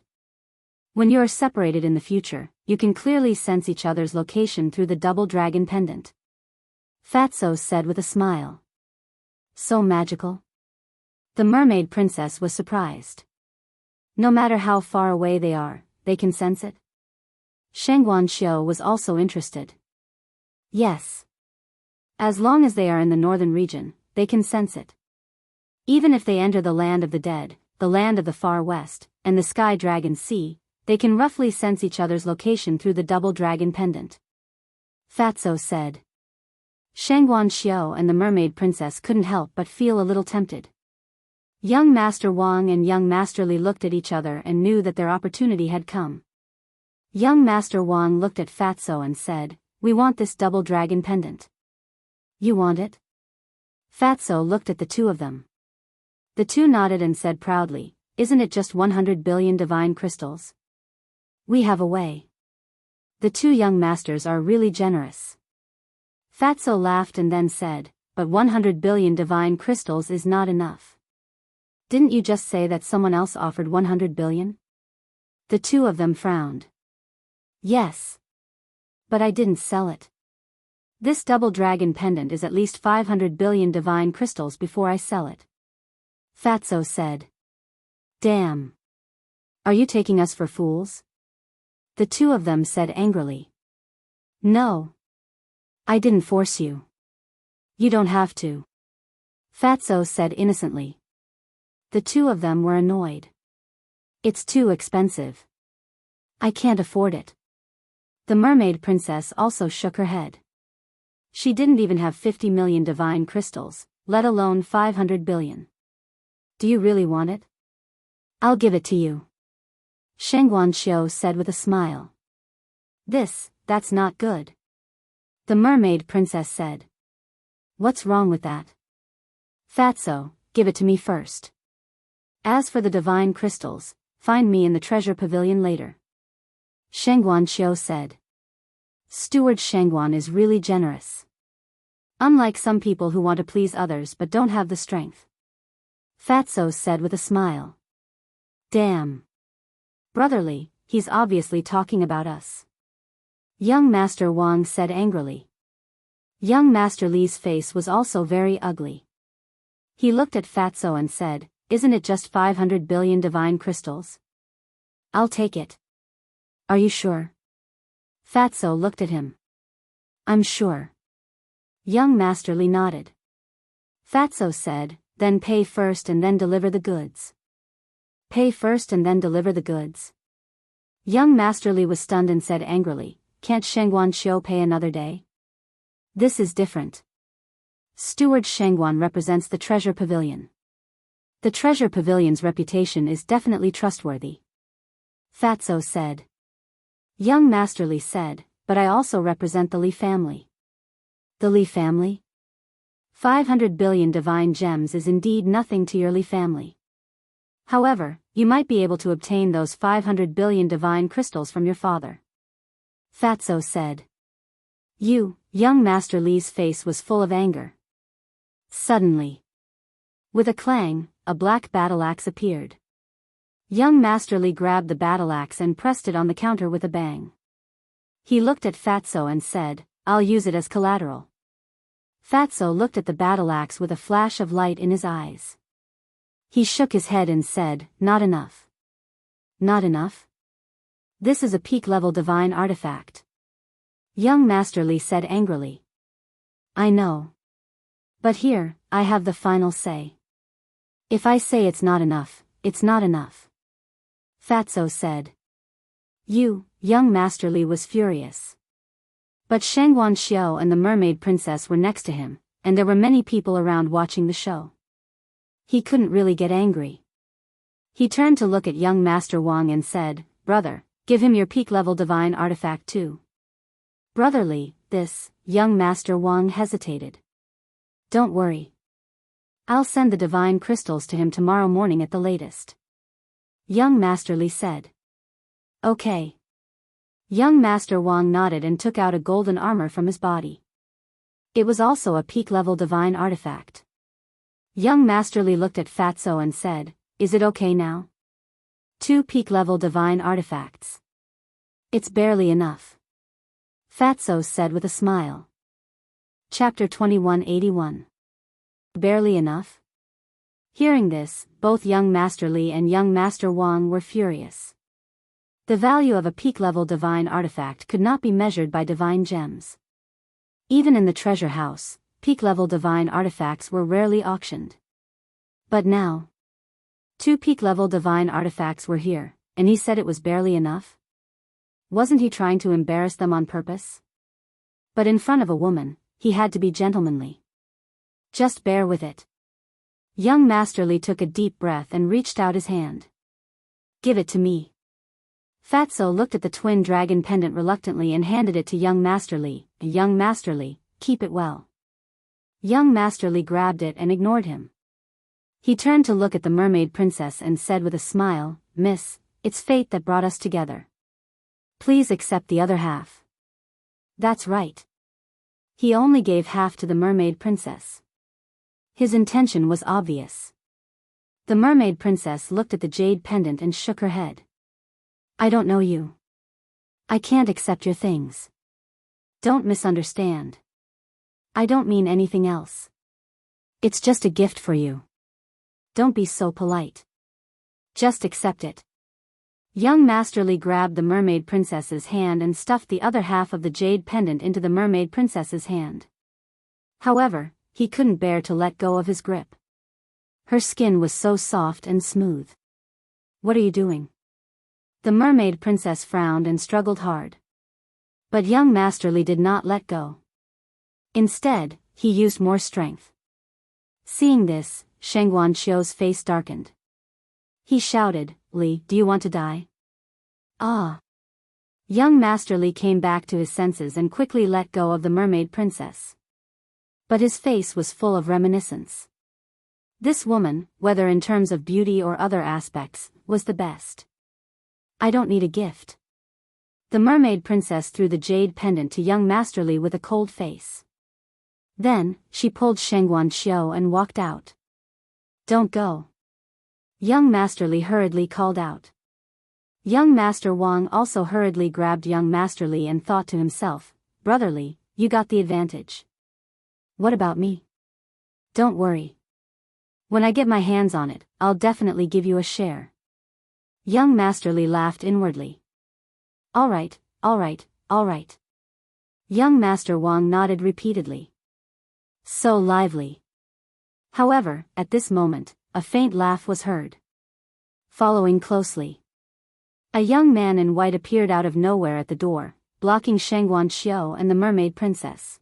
When you are separated in the future, you can clearly sense each other's location through the double dragon pendant. Fatso said with a smile. So magical? The mermaid princess was surprised. No matter how far away they are, they can sense it? Shengguan Xiu was also interested. Yes. As long as they are in the northern region, they can sense it. Even if they enter the land of the dead, the land of the far west, and the sky dragon sea, they can roughly sense each other's location through the double dragon pendant. Fatso said. Shengguan Xiu and the mermaid princess couldn't help but feel a little tempted. Young Master Wang and young Master Li looked at each other and knew that their opportunity had come. Young Master Wang looked at Fatso and said, we want this double dragon pendant. You want it? Fatso looked at the two of them. The two nodded and said proudly, isn't it just 100 billion divine crystals? We have a way. The two young masters are really generous. Fatso laughed and then said, but 100 billion divine crystals is not enough. Didn't you just say that someone else offered 100 billion? The two of them frowned. Yes. But I didn't sell it. This double dragon pendant is at least 500 billion divine crystals before I sell it. Fatso said. Damn. Are you taking us for fools? The two of them said angrily. No. I didn't force you. You don't have to. Fatso said innocently. The two of them were annoyed. It's too expensive. I can't afford it. The mermaid princess also shook her head. She didn't even have 50 million divine crystals, let alone 500 billion. Do you really want it? I'll give it to you. Shengguan Xiu said with a smile. That's not good. The mermaid princess said. What's wrong with that? Fatso, give it to me first. As for the divine crystals, find me in the treasure pavilion later. Shengguan Xiu said. Steward Shengguan is really generous. Unlike some people who want to please others but don't have the strength. Fatso said with a smile. Damn. Brotherly, he's obviously talking about us. Young Master Wang said angrily. Young Master Li's face was also very ugly. He looked at Fatso and said, isn't it just 500 billion divine crystals? I'll take it. Are you sure? Fatso looked at him. I'm sure. Young Master Li nodded. Fatso said, then pay first and then deliver the goods. Pay first and then deliver the goods. Young Master Li was stunned and said angrily, can't Shengguan Xiu pay another day? This is different. Steward Shengguan represents the treasure pavilion. The treasure pavilion's reputation is definitely trustworthy. Fatso said. Young Master Li said, but I also represent the Li family. The Li family? 500 billion divine gems is indeed nothing to your Li family. However, you might be able to obtain those 500 billion divine crystals from your father. Fatso said. Young Master Li's face was full of anger. Suddenly, with a clang, a black battle axe appeared. Young Master Li grabbed the battle axe and pressed it on the counter with a bang. He looked at Fatso and said, "I'll use it as collateral." Fatso looked at the battle axe with a flash of light in his eyes. He shook his head and said, "Not enough." "Not enough? This is a peak-level divine artifact." Young Master Li said angrily. "I know. But here, I have the final say. If I say it's not enough, it's not enough." Fatso said. Young Master Li was furious. But Shangguan Xiao and the mermaid princess were next to him, and there were many people around watching the show. He couldn't really get angry. He turned to look at young Master Wang and said, "Brother, give him your peak-level divine artifact too." "Brotherly, this," young Master Wang hesitated. "Don't worry. I'll send the divine crystals to him tomorrow morning at the latest." Young Master Li said. "Okay." Young Master Wang nodded and took out a golden armor from his body. It was also a peak-level divine artifact. Young Master Li looked at Fatso and said, "Is it okay now? 2 peak-level divine artifacts. It's barely enough." Fatso said with a smile. Chapter 2181. Barely enough? Hearing this, both young Master Li and young Master Wang were furious. The value of a peak-level divine artifact could not be measured by divine gems. Even in the treasure house, peak-level divine artifacts were rarely auctioned. But now, 2 peak-level divine artifacts were here, and he said it was barely enough? Wasn't he trying to embarrass them on purpose? But in front of a woman, he had to be gentlemanly. "Just bear with it." Young Master Li took a deep breath and reached out his hand. "Give it to me." Fatso looked at the twin dragon pendant reluctantly and handed it to young Master Li. "Young Master Li, keep it well." Young Master Li grabbed it and ignored him. He turned to look at the mermaid princess and said with a smile, "Miss, it's fate that brought us together. Please accept the other half." That's right. He only gave half to the mermaid princess. His intention was obvious. The mermaid princess looked at the jade pendant and shook her head. "I don't know you. I can't accept your things. Don't misunderstand. I don't mean anything else. It's just a gift for you. Don't be so polite. Just accept it." Young Master Li grabbed the mermaid princess's hand and stuffed the other half of the jade pendant into the mermaid princess's hand. However, he couldn't bear to let go of his grip. Her skin was so soft and smooth. "What are you doing?" The mermaid princess frowned and struggled hard. But young Master Li did not let go. Instead, he used more strength. Seeing this, Shangguan Xiao's face darkened. He shouted, "Li, do you want to die?" "Ah!" Young Master Li came back to his senses and quickly let go of the mermaid princess. But his face was full of reminiscence. This woman, whether in terms of beauty or other aspects, was the best. "I don't need a gift." The mermaid princess threw the jade pendant to young Master Li with a cold face. Then, she pulled Shangguan Xiao and walked out. "Don't go." Young Master Li hurriedly called out. Young Master Wang also hurriedly grabbed young Master Li and thought to himself, "Brother Li, you got the advantage. What about me? Don't worry. When I get my hands on it, I'll definitely give you a share." Young Master Li laughed inwardly. All right, all right, all right." Young Master Wang nodded repeatedly. So lively. However, at this moment, a faint laugh was heard. Following closely, a young man in white appeared out of nowhere at the door, blocking Shangguan Xiao and the mermaid princess.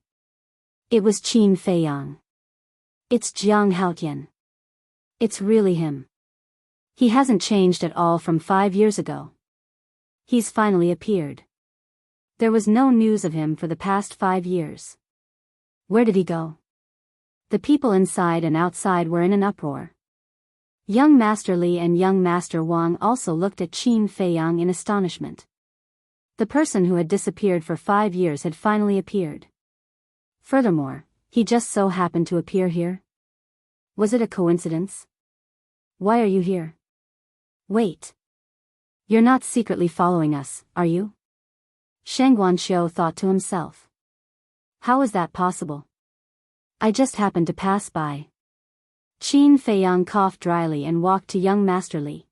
It was Qin Feiyang. "It's Jiang Haotian. It's really him. He hasn't changed at all from 5 years ago. He's finally appeared. There was no news of him for the past 5 years. Where did he go?" The people inside and outside were in an uproar. Young Master Li and young Master Wang also looked at Qin Feiyang in astonishment. The person who had disappeared for 5 years had finally appeared. Furthermore, he just so happened to appear here. Was it a coincidence? Why are you here? Wait. You're not secretly following us, are you? Sheng Guanxiu thought to himself. How is that possible? I just happened to pass by. Qin Feiyang coughed dryly and walked to young Master Li.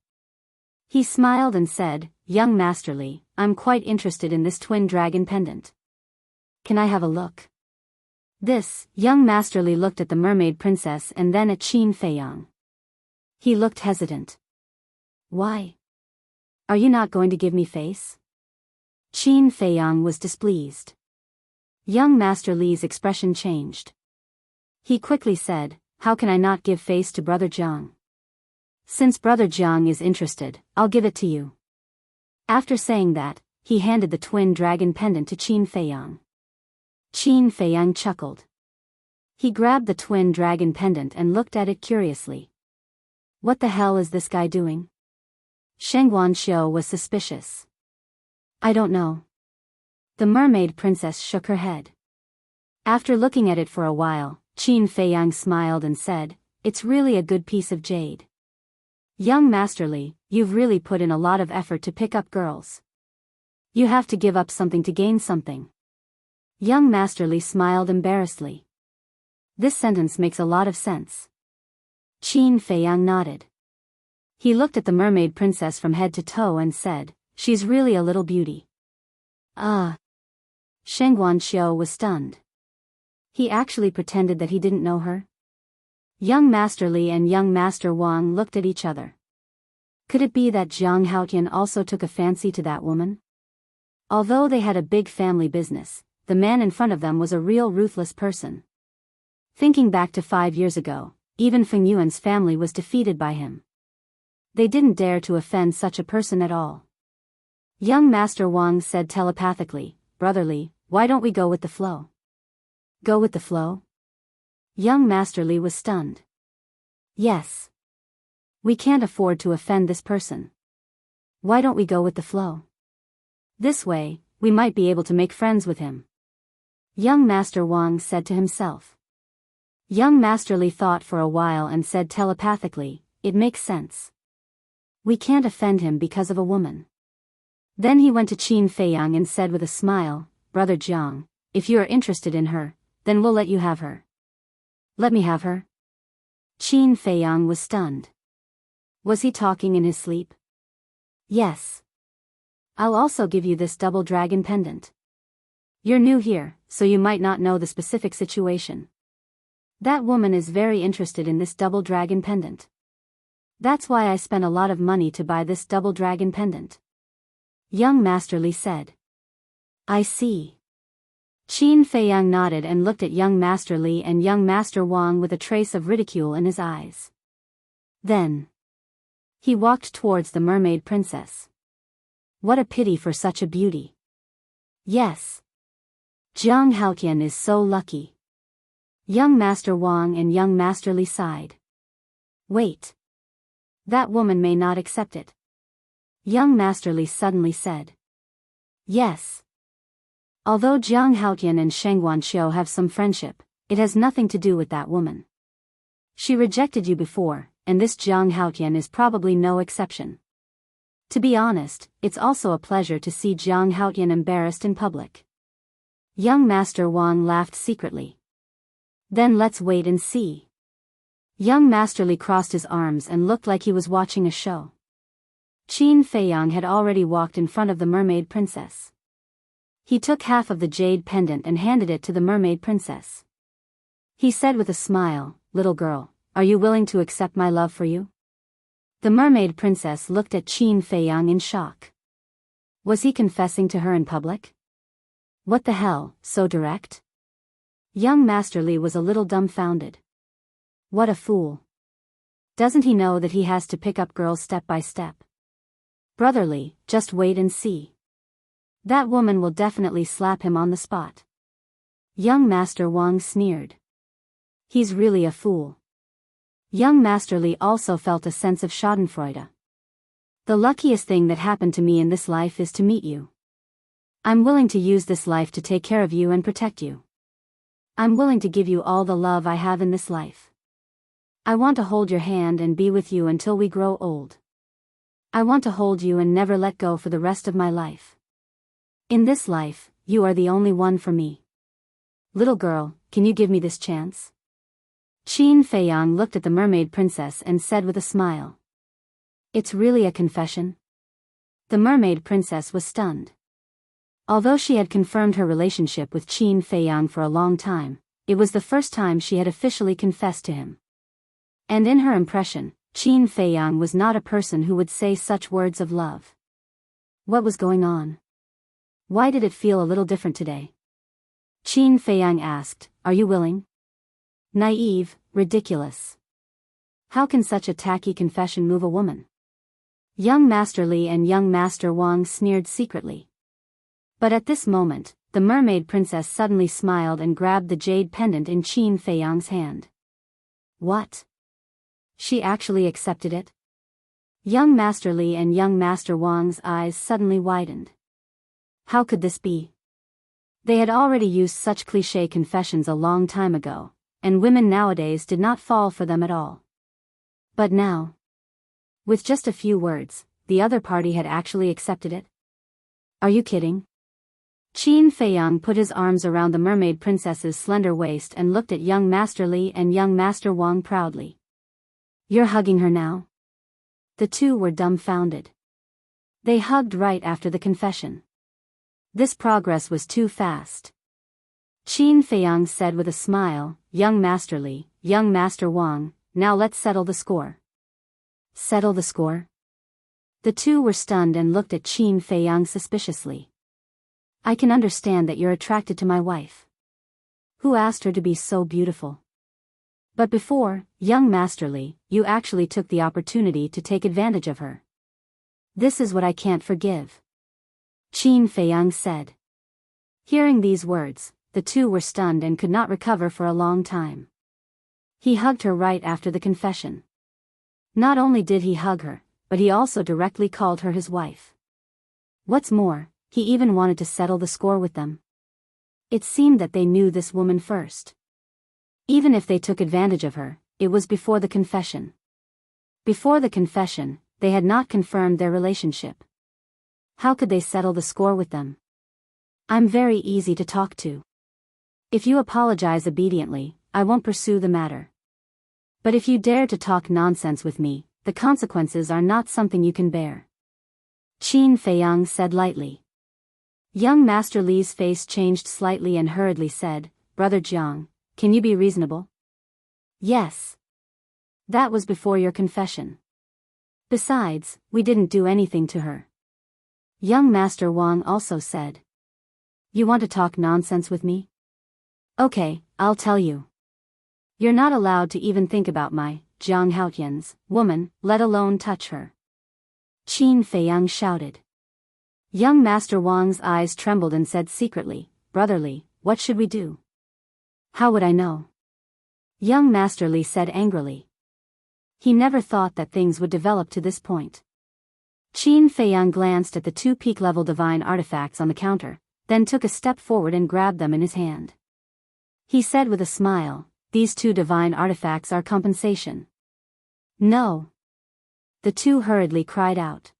He smiled and said, Young Master Li, I'm quite interested in this twin dragon pendant. Can I have a look? Young Master Li looked at the mermaid princess and then at Qin Feiyang. He looked hesitant. Why? Are you not going to give me face? Qin Feiyang was displeased. Young Master Li's expression changed. He quickly said, How can I not give face to Brother Jiang? Since Brother Jiang is interested, I'll give it to you. After saying that, he handed the twin dragon pendant to Qin Feiyang. Qin Feiyang chuckled. He grabbed the twin dragon pendant and looked at it curiously. What the hell is this guy doing? Sheng Guanxiu was suspicious. I don't know. The mermaid princess shook her head. After looking at it for a while, Qin Feiyang smiled and said, It's really a good piece of jade. Young Master Li, you've really put in a lot of effort to pick up girls. You have to give up something to gain something. Young Master Li smiled embarrassedly. This sentence makes a lot of sense. Qin Feiyang nodded. He looked at the mermaid princess from head to toe and said, She's really a little beauty. Sheng Guanxiu was stunned. He actually pretended that he didn't know her? Young Master Li and young Master Wang looked at each other. Could it be that Zhang Haotian also took a fancy to that woman? Although they had a big family business, the man in front of them was a real ruthless person. Thinking back to 5 years ago, even Feng Yuan's family was defeated by him. They didn't dare to offend such a person at all. Young Master Wang said telepathically, Brother Li, why don't we go with the flow? Go with the flow? Young Master Li was stunned. Yes. We can't afford to offend this person. Why don't we go with the flow? This way, we might be able to make friends with him. Young Master Wang said to himself. Young Master Li thought for a while and said telepathically, It makes sense. We can't offend him because of a woman. Then he went to Qin Feiyang and said with a smile, Brother Jiang, if you are interested in her, then we'll let you have her. Let me have her? Qin Feiyang was stunned. Was he talking in his sleep? Yes. I'll also give you this double dragon pendant. You're new here, so you might not know the specific situation. That woman is very interested in this double dragon pendant. That's why I spent a lot of money to buy this double dragon pendant. Young Master Li said. I see. Qin Feiyang nodded and looked at young Master Li and young Master Wang with a trace of ridicule in his eyes. Then he walked towards the mermaid princess. What a pity for such a beauty. Yes. Zhang Haotian is so lucky. Young Master Wang and young Master Li sighed. Wait. That woman may not accept it. Young Master Li suddenly said. Yes. Although Zhang Haotian and Sheng Guanxiu have some friendship, it has nothing to do with that woman. She rejected you before, and this Zhang Haotian is probably no exception. To be honest, it's also a pleasure to see Zhang Haotian embarrassed in public. Young Master Wang laughed secretly. Then let's wait and see. Young Master Li crossed his arms and looked like he was watching a show. Qin Feiyang had already walked in front of the mermaid princess. He took half of the jade pendant and handed it to the mermaid princess. He said with a smile, Little girl, are you willing to accept my love for you? The mermaid princess looked at Qin Feiyang in shock. Was he confessing to her in public? What the hell, so direct? Young Master Li was a little dumbfounded. What a fool. Doesn't he know that he has to pick up girls step by step? Brother Li, just wait and see. That woman will definitely slap him on the spot. Young Master Wang sneered. He's really a fool. Young Master Li also felt a sense of schadenfreude. The luckiest thing that happened to me in this life is to meet you. I'm willing to use this life to take care of you and protect you. I'm willing to give you all the love I have in this life. I want to hold your hand and be with you until we grow old. I want to hold you and never let go for the rest of my life. In this life, you are the only one for me. Little girl, can you give me this chance? Qin Feiyang looked at the mermaid princess and said with a smile. It's really a confession? The mermaid princess was stunned. Although she had confirmed her relationship with Qin Feiyang for a long time, it was the first time she had officially confessed to him. And in her impression, Qin Feiyang was not a person who would say such words of love. What was going on? Why did it feel a little different today? Qin Feiyang asked, are you willing? Naive, ridiculous. How can such a tacky confession move a woman? Young Master Li and young Master Wang sneered secretly. But at this moment, the mermaid princess suddenly smiled and grabbed the jade pendant in Qin Feiyang's hand. What? She actually accepted it? Young Master Li and young Master Wang's eyes suddenly widened. How could this be? They had already used such cliché confessions a long time ago, and women nowadays did not fall for them at all. But now, with just a few words, the other party had actually accepted it? Are you kidding? Qin Feiyang put his arms around the mermaid princess's slender waist and looked at young Master Li and young Master Wang proudly. You're hugging her now? The two were dumbfounded. They hugged right after the confession. This progress was too fast. Qin Feiyang said with a smile, young Master Li, young Master Wang, now let's settle the score. Settle the score? The two were stunned and looked at Qin Feiyang suspiciously. I can understand that you're attracted to my wife. Who asked her to be so beautiful? But before, young Master Li, you actually took the opportunity to take advantage of her. This is what I can't forgive. Qin Feiyang said. Hearing these words, the two were stunned and could not recover for a long time. He hugged her right after the confession. Not only did he hug her, but he also directly called her his wife. What's more, he even wanted to settle the score with them. It seemed that they knew this woman first. Even if they took advantage of her, it was before the confession. Before the confession, they had not confirmed their relationship. How could they settle the score with them? I'm very easy to talk to. If you apologize obediently, I won't pursue the matter. But if you dare to talk nonsense with me, the consequences are not something you can bear. Qin Feiyang said lightly. Young Master Li's face changed slightly and hurriedly said, Brother Jiang, can you be reasonable? Yes. That was before your confession. Besides, we didn't do anything to her. Young Master Wang also said. You want to talk nonsense with me? Okay, I'll tell you. You're not allowed to even think about my, Jiang Haotian's, woman, let alone touch her. Qin Feiyang shouted. Young Master Wang's eyes trembled and said secretly, Brother Li, what should we do? How would I know? Young Master Li said angrily. He never thought that things would develop to this point. Qin Feiyang glanced at the two peak-level divine artifacts on the counter, then took a step forward and grabbed them in his hand. He said with a smile, these two divine artifacts are compensation. No. The two hurriedly cried out.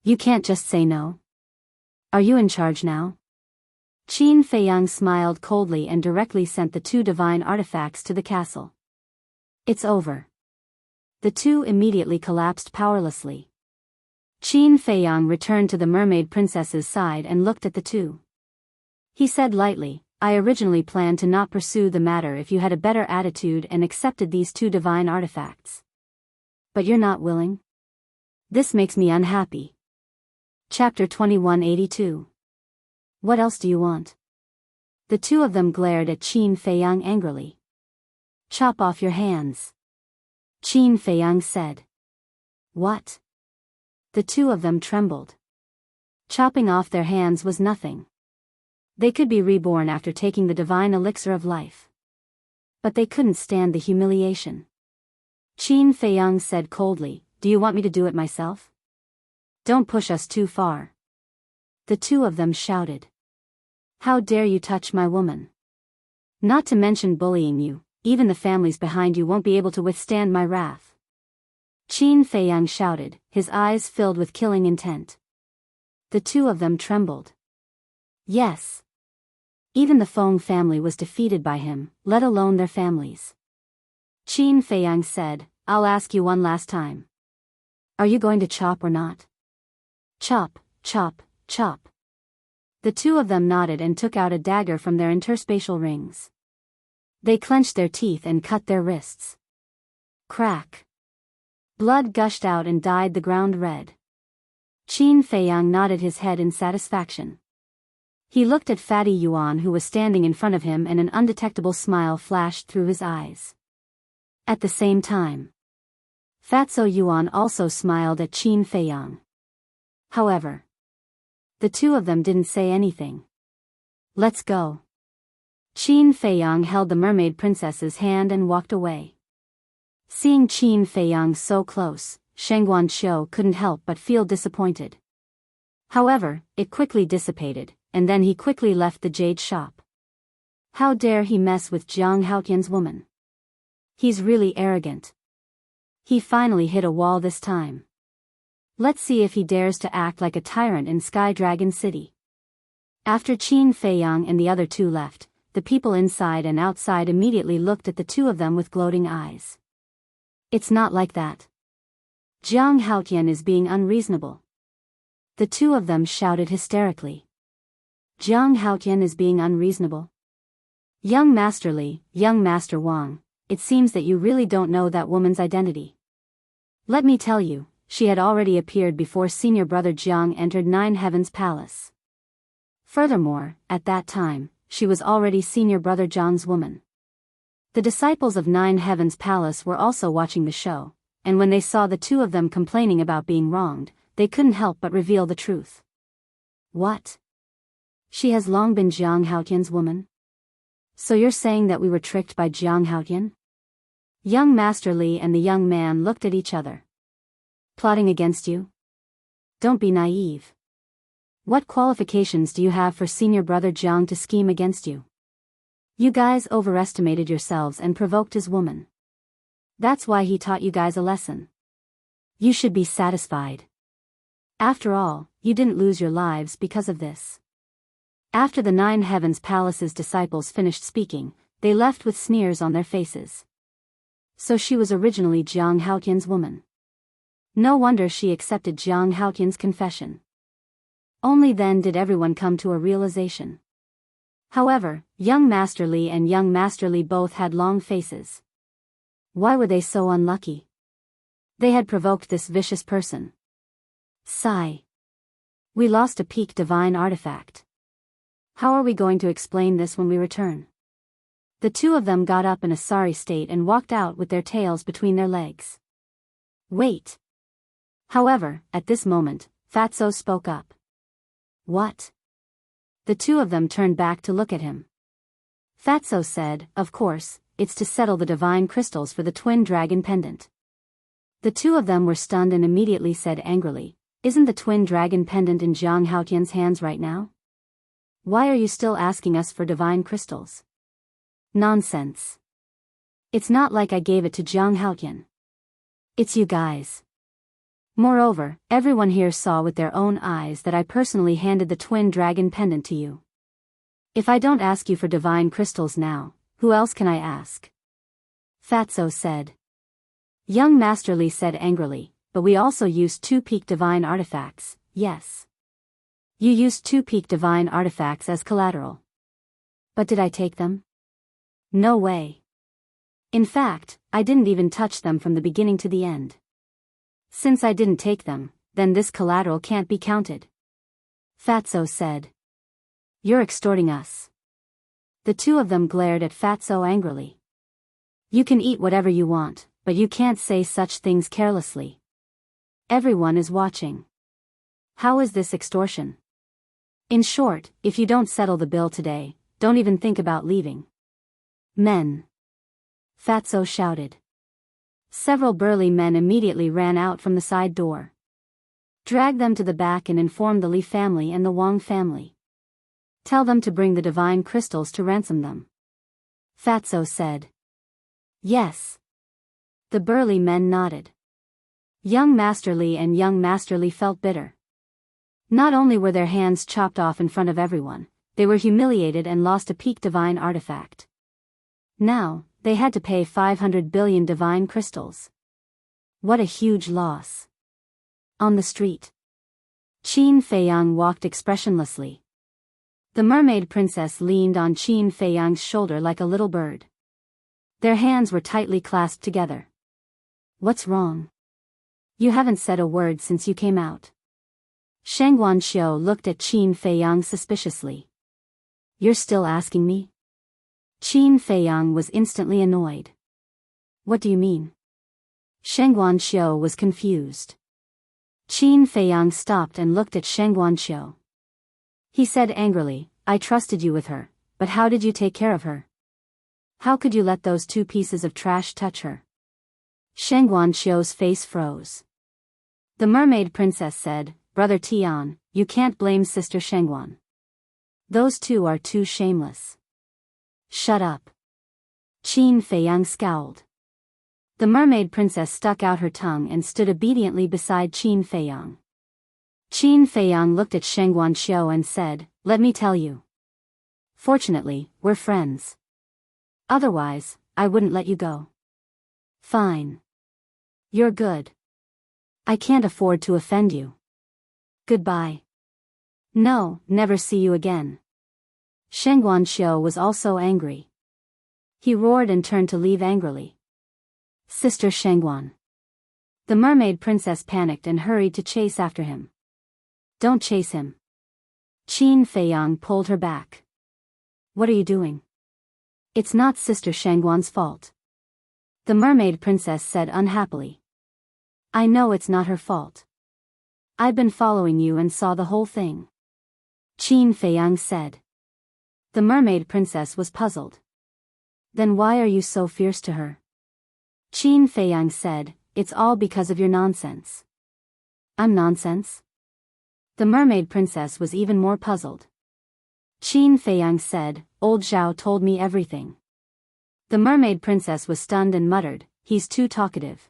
You can't just say no. Are you in charge now? Qin Feiyang smiled coldly and directly sent the two divine artifacts to the castle. It's over. The two immediately collapsed powerlessly. Qin Feiyang returned to the mermaid princess's side and looked at the two. He said lightly, I originally planned to not pursue the matter if you had a better attitude and accepted these two divine artifacts. But you're not willing? This makes me unhappy. Chapter 2182. What else do you want? The two of them glared at Qin Feiyang angrily. Chop off your hands. Qin Feiyang said. What? The two of them trembled. Chopping off their hands was nothing. They could be reborn after taking the divine elixir of life. But they couldn't stand the humiliation. Qin Feiyang said coldly, do you want me to do it myself? Don't push us too far. The two of them shouted. How dare you touch my woman? Not to mention bullying you, even the families behind you won't be able to withstand my wrath. Qin Feiyang shouted, his eyes filled with killing intent. The two of them trembled. Yes. Even the Feng family was defeated by him, let alone their families. Qin Feiyang said, I'll ask you one last time. Are you going to chop or not? Chop, chop, chop. The two of them nodded and took out a dagger from their interspatial rings. They clenched their teeth and cut their wrists. Crack. Blood gushed out and dyed the ground red. Qin Feiyang nodded his head in satisfaction. He looked at Fatty Yuan who was standing in front of him and an undetectable smile flashed through his eyes. At the same time, Fatso Yuan also smiled at Qin Feiyang. However, the two of them didn't say anything. Let's go. Qin Feiyang held the mermaid princess's hand and walked away. Seeing Qin Feiyang so close, Sheng Guanqiu couldn't help but feel disappointed. However, it quickly dissipated, and then he quickly left the jade shop. How dare he mess with Jiang Haotian's woman? He's really arrogant. He finally hit a wall this time. Let's see if he dares to act like a tyrant in Sky Dragon City. After Qin Feiyang and the other two left, the people inside and outside immediately looked at the two of them with gloating eyes. It's not like that. Jiang Haotian is being unreasonable. The two of them shouted hysterically. Jiang Haotian is being unreasonable? Young Master Li, young Master Wang, it seems that you really don't know that woman's identity. Let me tell you, she had already appeared before senior brother Jiang entered Nine Heavens Palace. Furthermore, at that time, she was already senior brother Jiang's woman. The disciples of Nine Heavens Palace were also watching the show, and when they saw the two of them complaining about being wronged, they couldn't help but reveal the truth. What? She has long been Jiang Haotian's woman? So you're saying that we were tricked by Jiang Haotian? Young Master Li and the young man looked at each other. Plotting against you? Don't be naive. What qualifications do you have for senior brother Jiang to scheme against you? You guys overestimated yourselves and provoked his woman. That's why he taught you guys a lesson. You should be satisfied. After all, you didn't lose your lives because of this. After the Nine Heavens Palace's disciples finished speaking, they left with sneers on their faces. So she was originally Jiang Haotian's woman. No wonder she accepted Jiang Haotian's confession. Only then did everyone come to a realization. However, young Master Li and young Master Li both had long faces. Why were they so unlucky? They had provoked this vicious person. Sigh. We lost a peak divine artifact. How are we going to explain this when we return? The two of them got up in a sorry state and walked out with their tails between their legs. Wait. However, at this moment, Fatso spoke up. What? The two of them turned back to look at him. Fatso said, of course, it's to settle the divine crystals for the twin dragon pendant. The two of them were stunned and immediately said angrily, isn't the twin dragon pendant in Jiang Haotian's hands right now? Why are you still asking us for divine crystals? Nonsense. It's not like I gave it to Jiang Haotian. It's you guys. Moreover, everyone here saw with their own eyes that I personally handed the twin dragon pendant to you. If I don't ask you for divine crystals now, who else can I ask? Fatso said. Young Master Li said angrily, but we also used 2 peak divine artifacts, yes. You used 2 peak divine artifacts as collateral. But did I take them? No way. In fact, I didn't even touch them from the beginning to the end. Since I didn't take them, then this collateral can't be counted. Fatso said. You're extorting us. The two of them glared at Fatso angrily. You can eat whatever you want, but you can't say such things carelessly. Everyone is watching. How is this extortion? In short, if you don't settle the bill today, don't even think about leaving. Men. Fatso shouted. Several burly men immediately ran out from the side door. Drag them to the back and inform the Li family and the Wang family. Tell them to bring the divine crystals to ransom them. Fatso said. Yes. The burly men nodded. Young Master Li and young Master Li felt bitter. Not only were their hands chopped off in front of everyone, they were humiliated and lost a peak divine artifact. Now, they had to pay 500 billion divine crystals. What a huge loss. On the street, Qin Feiyang walked expressionlessly. The mermaid princess leaned on Qin Feiyang's shoulder like a little bird. Their hands were tightly clasped together. What's wrong? You haven't said a word since you came out. Sheng Guanxiu looked at Qin Feiyang suspiciously. You're still asking me? Qin Feiyang was instantly annoyed. What do you mean? Sheng Guanxiu was confused. Qin Feiyang stopped and looked at Sheng Guanxiu. He said angrily, I trusted you with her, but how did you take care of her? How could you let those two pieces of trash touch her? Sheng Guanxiu's face froze. The mermaid princess said, Brother Tian, you can't blame Sister Shengguan. Those two are too shameless. Shut up. Qin Feiyang scowled. The mermaid princess stuck out her tongue and stood obediently beside Qin Feiyang. Qin Feiyang looked at Sheng Guanxiu and said, Let me tell you. Fortunately, we're friends. Otherwise, I wouldn't let you go. Fine. You're good. I can't afford to offend you. Goodbye. No, never see you again. Sheng Guanxiu was also angry. He roared and turned to leave angrily. Sister Shengguan. The mermaid princess panicked and hurried to chase after him. Don't chase him. Qin Feiyang pulled her back. What are you doing? It's not Sister Shengguan's fault. The mermaid princess said unhappily. I know it's not her fault. I've been following you and saw the whole thing. Qin Feiyang said. The mermaid princess was puzzled. Then why are you so fierce to her? Qin Feiyang said, It's all because of your nonsense. I'm nonsense? The mermaid princess was even more puzzled. Qin Feiyang said, Old Zhao told me everything. The mermaid princess was stunned and muttered, He's too talkative.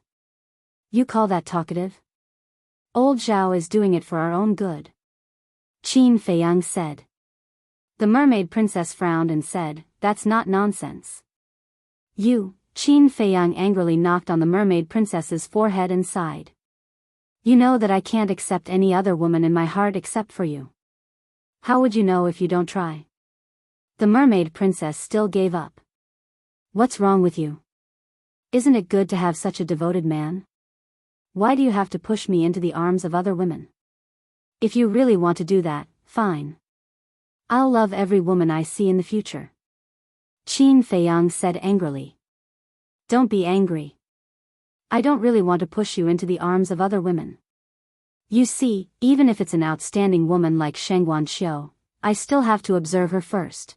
You call that talkative? Old Zhao is doing it for our own good. Qin Feiyang said. The mermaid princess frowned and said, That's not nonsense. You, Qin Feiyang angrily knocked on the mermaid princess's forehead and sighed. You know that I can't accept any other woman in my heart except for you. How would you know if you don't try? The mermaid princess still gave up. What's wrong with you? Isn't it good to have such a devoted man? Why do you have to push me into the arms of other women? If you really want to do that, fine. I'll love every woman I see in the future. Qin Feiyang said angrily. Don't be angry. I don't really want to push you into the arms of other women. You see, even if it's an outstanding woman like Sheng Guanxiu, I still have to observe her first.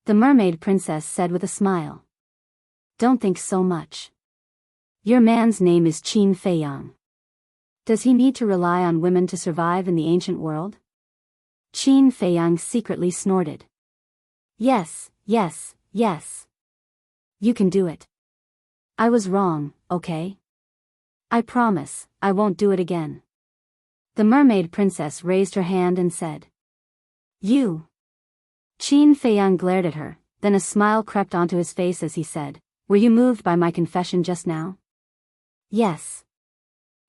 The mermaid princess said with a smile. Don't think so much. Your man's name is Qin Feiyang. Does he need to rely on women to survive in the ancient world? Qin Feiyang secretly snorted. Yes, yes, yes. You can do it. I was wrong, okay? I promise, I won't do it again. The mermaid princess raised her hand and said. You. Qin Feiyang glared at her, then a smile crept onto his face as he said, Were you moved by my confession just now? Yes.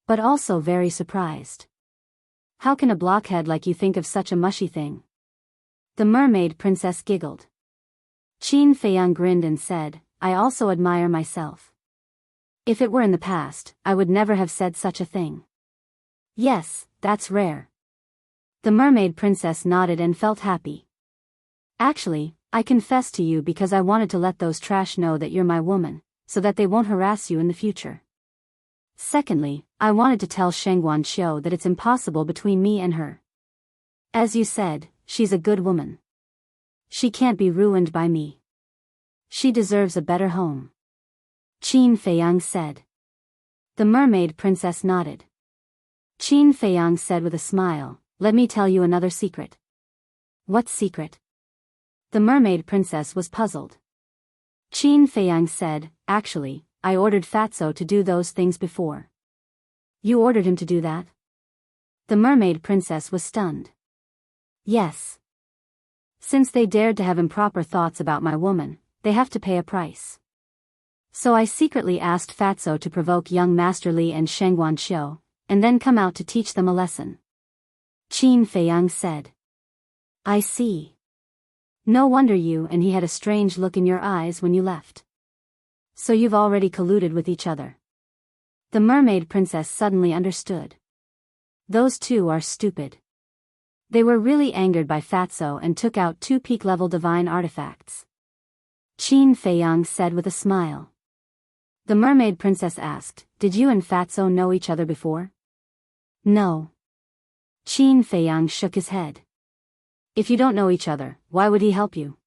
But also very surprised. How can a blockhead like you think of such a mushy thing? The mermaid princess giggled. Qin Feiyang grinned and said, I also admire myself. If it were in the past, I would never have said such a thing. Yes, that's rare. The mermaid princess nodded and felt happy. Actually, I confessed to you because I wanted to let those trash know that you're my woman, so that they won't harass you in the future. Secondly, I wanted to tell Sheng Guanxiu that it's impossible between me and her. As you said, she's a good woman. She can't be ruined by me. She deserves a better home. Qin Feiyang said. The mermaid princess nodded. Qin Feiyang said with a smile, "Let me tell you another secret." "What secret?" The mermaid princess was puzzled. Qin Feiyang said, "Actually, I ordered Fatso to do those things before." "You ordered him to do that?" The mermaid princess was stunned. "Yes. Since they dared to have improper thoughts about my woman, they have to pay a price. So I secretly asked Fatso to provoke young Master Li and Shengguan Xiu, and then come out to teach them a lesson." Qin Feiyang said. "I see. No wonder you and he had a strange look in your eyes when you left. So you've already colluded with each other." The mermaid princess suddenly understood. Those two are stupid. They were really angered by Fatso and took out 2 peak-level divine artifacts. Qin Feiyang said with a smile. The mermaid princess asked, "Did you and Fatso know each other before?" "No." Qin Feiyang shook his head. "If you don't know each other, why would he help you?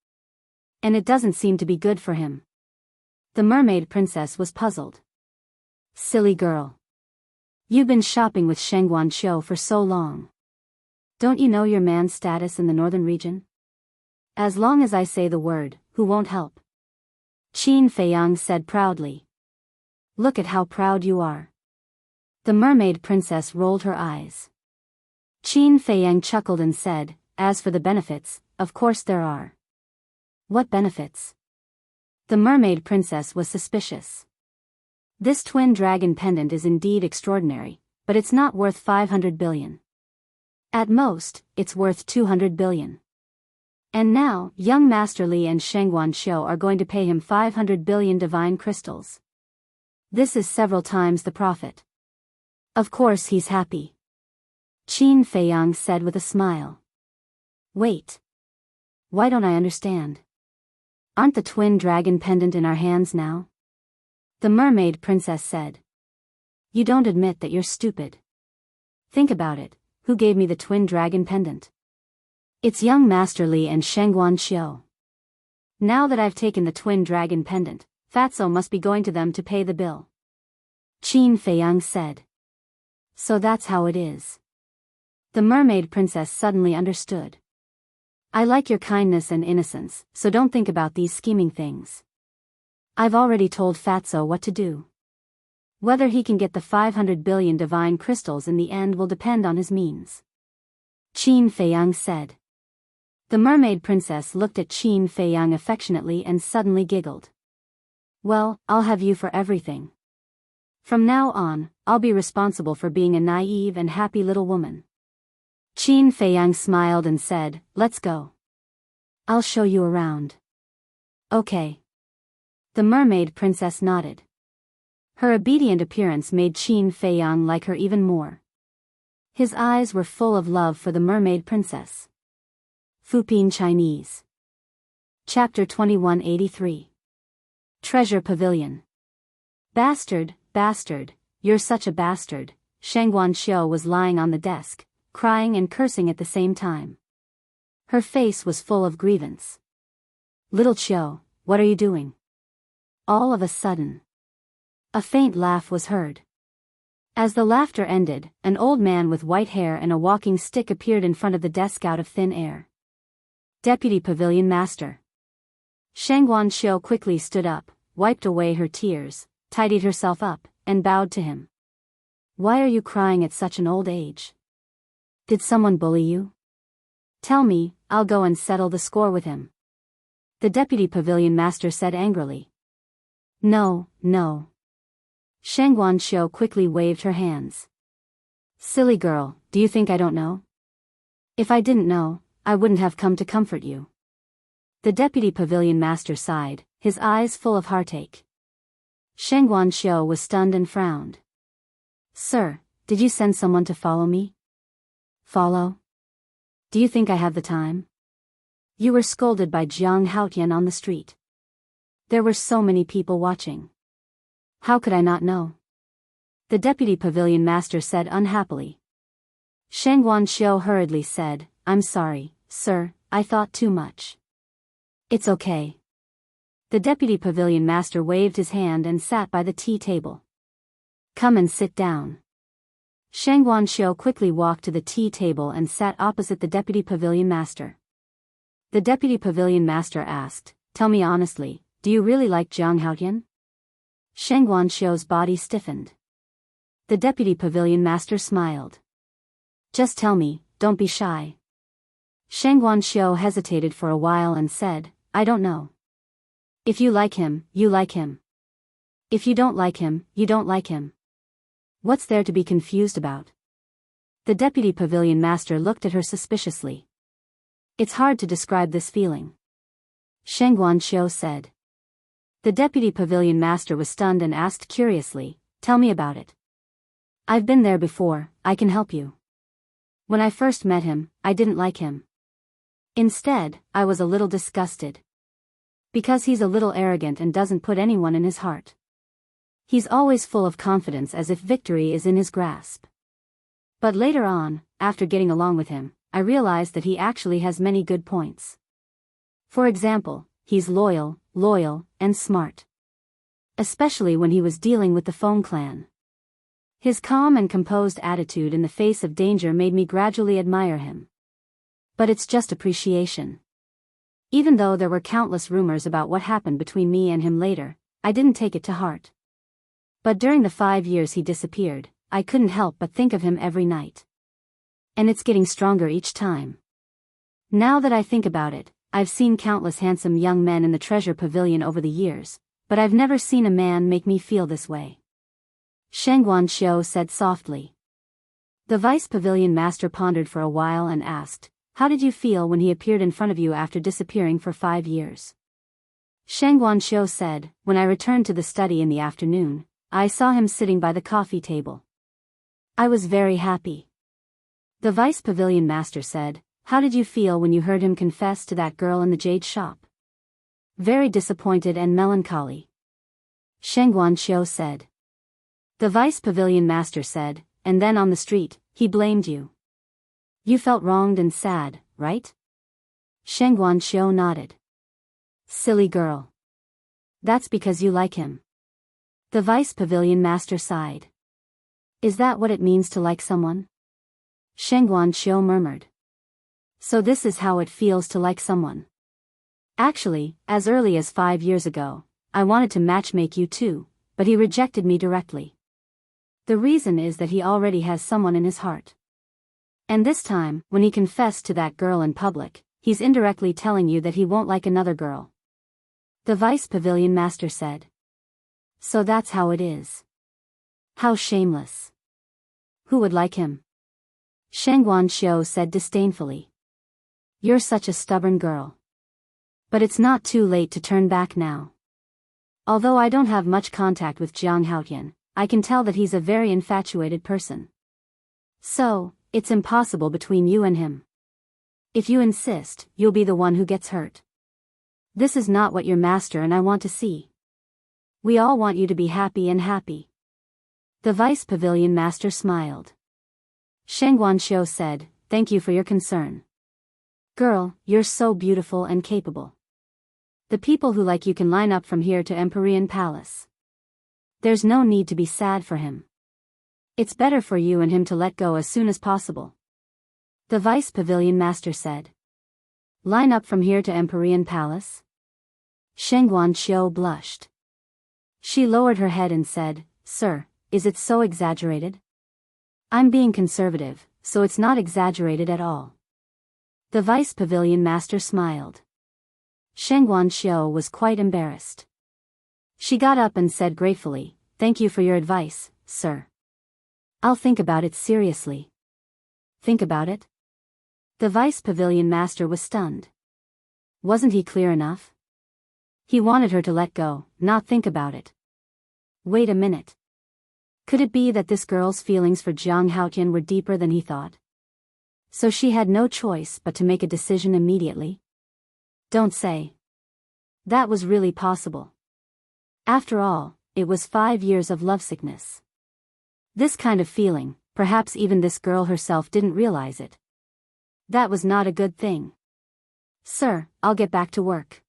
And it doesn't seem to be good for him." The mermaid princess was puzzled. "Silly girl. You've been shopping with Shengguan Xiu for so long. Don't you know your man's status in the northern region? As long as I say the word, who won't help?" Qin Feiyang said proudly. "Look at how proud you are." The mermaid princess rolled her eyes. Qin Feiyang chuckled and said, "As for the benefits, of course there are." "What benefits?" The mermaid princess was suspicious. "This twin dragon pendant is indeed extraordinary, but it's not worth 500 billion. At most, it's worth 200 billion. And now, young Master Li and Shengguan Xiu are going to pay him 500 billion divine crystals. This is several times the profit. Of course he's happy." Qin Feiyang said with a smile. "Wait. Why don't I understand? Aren't the twin dragon pendant in our hands now?" The mermaid princess said. "You don't admit that you're stupid. Think about it. Who gave me the twin dragon pendant? It's young Master Li and Shengguan Xiu. Now that I've taken the twin dragon pendant, Fatso must be going to them to pay the bill." Qin Feiyang said. "So that's how it is." The mermaid princess suddenly understood. "I like your kindness and innocence, so don't think about these scheming things. I've already told Fatso what to do. Whether he can get the 500 billion divine crystals in the end will depend on his means." Qin Feiyang said. The mermaid princess looked at Qin Feiyang affectionately and suddenly giggled. "Well, I'll have you for everything. From now on, I'll be responsible for being a naive and happy little woman." Qin Feiyang smiled and said, "Let's go. I'll show you around." "Okay." The mermaid princess nodded. Her obedient appearance made Qin Feiyang like her even more. His eyes were full of love for the mermaid princess. Fupin Chinese. Chapter 2183. Treasure Pavilion. "Bastard, bastard, you're such a bastard." Shengguan Xiu was lying on the desk, crying and cursing at the same time. Her face was full of grievance. "Little Xiu, what are you doing?" All of a sudden, a faint laugh was heard. As the laughter ended, an old man with white hair and a walking stick appeared in front of the desk out of thin air. "Deputy Pavilion Master." Shengguan Xiu quickly stood up, wiped away her tears, tidied herself up, and bowed to him. "Why are you crying at such an old age? Did someone bully you? Tell me, I'll go and settle the score with him." The Deputy Pavilion Master said angrily. "No, no." Shengguan Xiu quickly waved her hands. "Silly girl, do you think I don't know? If I didn't know, I wouldn't have come to comfort you." The Deputy Pavilion Master sighed, his eyes full of heartache. Shengguan Xiu was stunned and frowned. "Sir, did you send someone to follow me?" "Follow? Do you think I have the time? You were scolded by Jiang Haotian on the street. There were so many people watching. How could I not know?" The Deputy Pavilion Master said unhappily. Shengguan Xiu hurriedly said, "I'm sorry, sir, I thought too much." "It's okay." The Deputy Pavilion Master waved his hand and sat by the tea table. Come and sit down. Shang Guanxiu quickly walked to the tea table and sat opposite the deputy pavilion master. The deputy pavilion master asked, "Tell me honestly, do you really like Jiang Haotian?" Shang Guanxiu's body stiffened. The deputy pavilion master smiled. "Just tell me, don't be shy." Shang Guanxiu hesitated for a while and said, "I don't know. If you like him, you like him. If you don't like him, you don't like him. What's there to be confused about?" The deputy pavilion master looked at her suspiciously. "It's hard to describe this feeling," Shang Guanxiu said. The deputy pavilion master was stunned and asked curiously, "Tell me about it. I've been there before, I can help you. When I first met him, I didn't like him. Instead, I was a little disgusted. Because he's a little arrogant and doesn't put anyone in his heart. He's always full of confidence as if victory is in his grasp. But later on, after getting along with him, I realized that he actually has many good points. For example, he's loyal, and smart. Especially when he was dealing with the Feng clan. His calm and composed attitude in the face of danger made me gradually admire him. But it's just appreciation. Even though there were countless rumors about what happened between me and him later, I didn't take it to heart. But during the 5 years he disappeared, I couldn't help but think of him every night. And it's getting stronger each time. Now that I think about it, I've seen countless handsome young men in the treasure pavilion over the years, but I've never seen a man make me feel this way. Shang Guanxiu said softly. The vice pavilion master pondered for a while and asked, "How did you feel when he appeared in front of you after disappearing for 5 years?" Shang Guanxiu said, "When I returned to the study in the afternoon, I saw him sitting by the coffee table. I was very happy." The vice pavilion master said, "How did you feel when you heard him confess to that girl in the jade shop?" "Very disappointed and melancholy," Shang Guanxiu said. The vice pavilion master said, "And then on the street, he blamed you. You felt wronged and sad, right?" Shang Guanxiu nodded. "Silly girl. That's because you like him." The vice pavilion master sighed. "Is that what it means to like someone?" Shang Guanxiu murmured. "So this is how it feels to like someone. Actually, as early as 5 years ago, I wanted to matchmake you too, but he rejected me directly. The reason is that he already has someone in his heart. And this time, when he confessed to that girl in public, he's indirectly telling you that he won't like another girl." The vice pavilion master said. "So that's how it is. How shameless. Who would like him?" Shang Guanxiu said disdainfully. "You're such a stubborn girl. But it's not too late to turn back now. Although I don't have much contact with Jiang Haotian, I can tell that he's a very infatuated person. So, it's impossible between you and him. If you insist, you'll be the one who gets hurt. This is not what your master and I want to see. We all want you to be happy and happy." The vice pavilion master smiled. Shang Guanxiu said, "Thank you for your concern. Girl, you're so beautiful and capable. The people who like you can line up from here to Empyrean Palace. There's no need to be sad for him. It's better for you and him to let go as soon as possible." The vice pavilion master said. "Line up from here to Empyrean Palace?" Shang Guanxiu blushed. She lowered her head and said, "Sir, is it so exaggerated?" "I'm being conservative, so it's not exaggerated at all." The vice pavilion master smiled. Shang Guanxiu was quite embarrassed. She got up and said gratefully, "Thank you for your advice, sir. I'll think about it seriously." "Think about it?" The vice pavilion master was stunned. Wasn't he clear enough? He wanted her to let go, not think about it. Wait a minute. Could it be that this girl's feelings for Jiang Haotian were deeper than he thought? So she had no choice but to make a decision immediately? Don't say. That was really possible. After all, it was 5 years of lovesickness. This kind of feeling, perhaps even this girl herself didn't realize it. That was not a good thing. "Sir, I'll get back to work."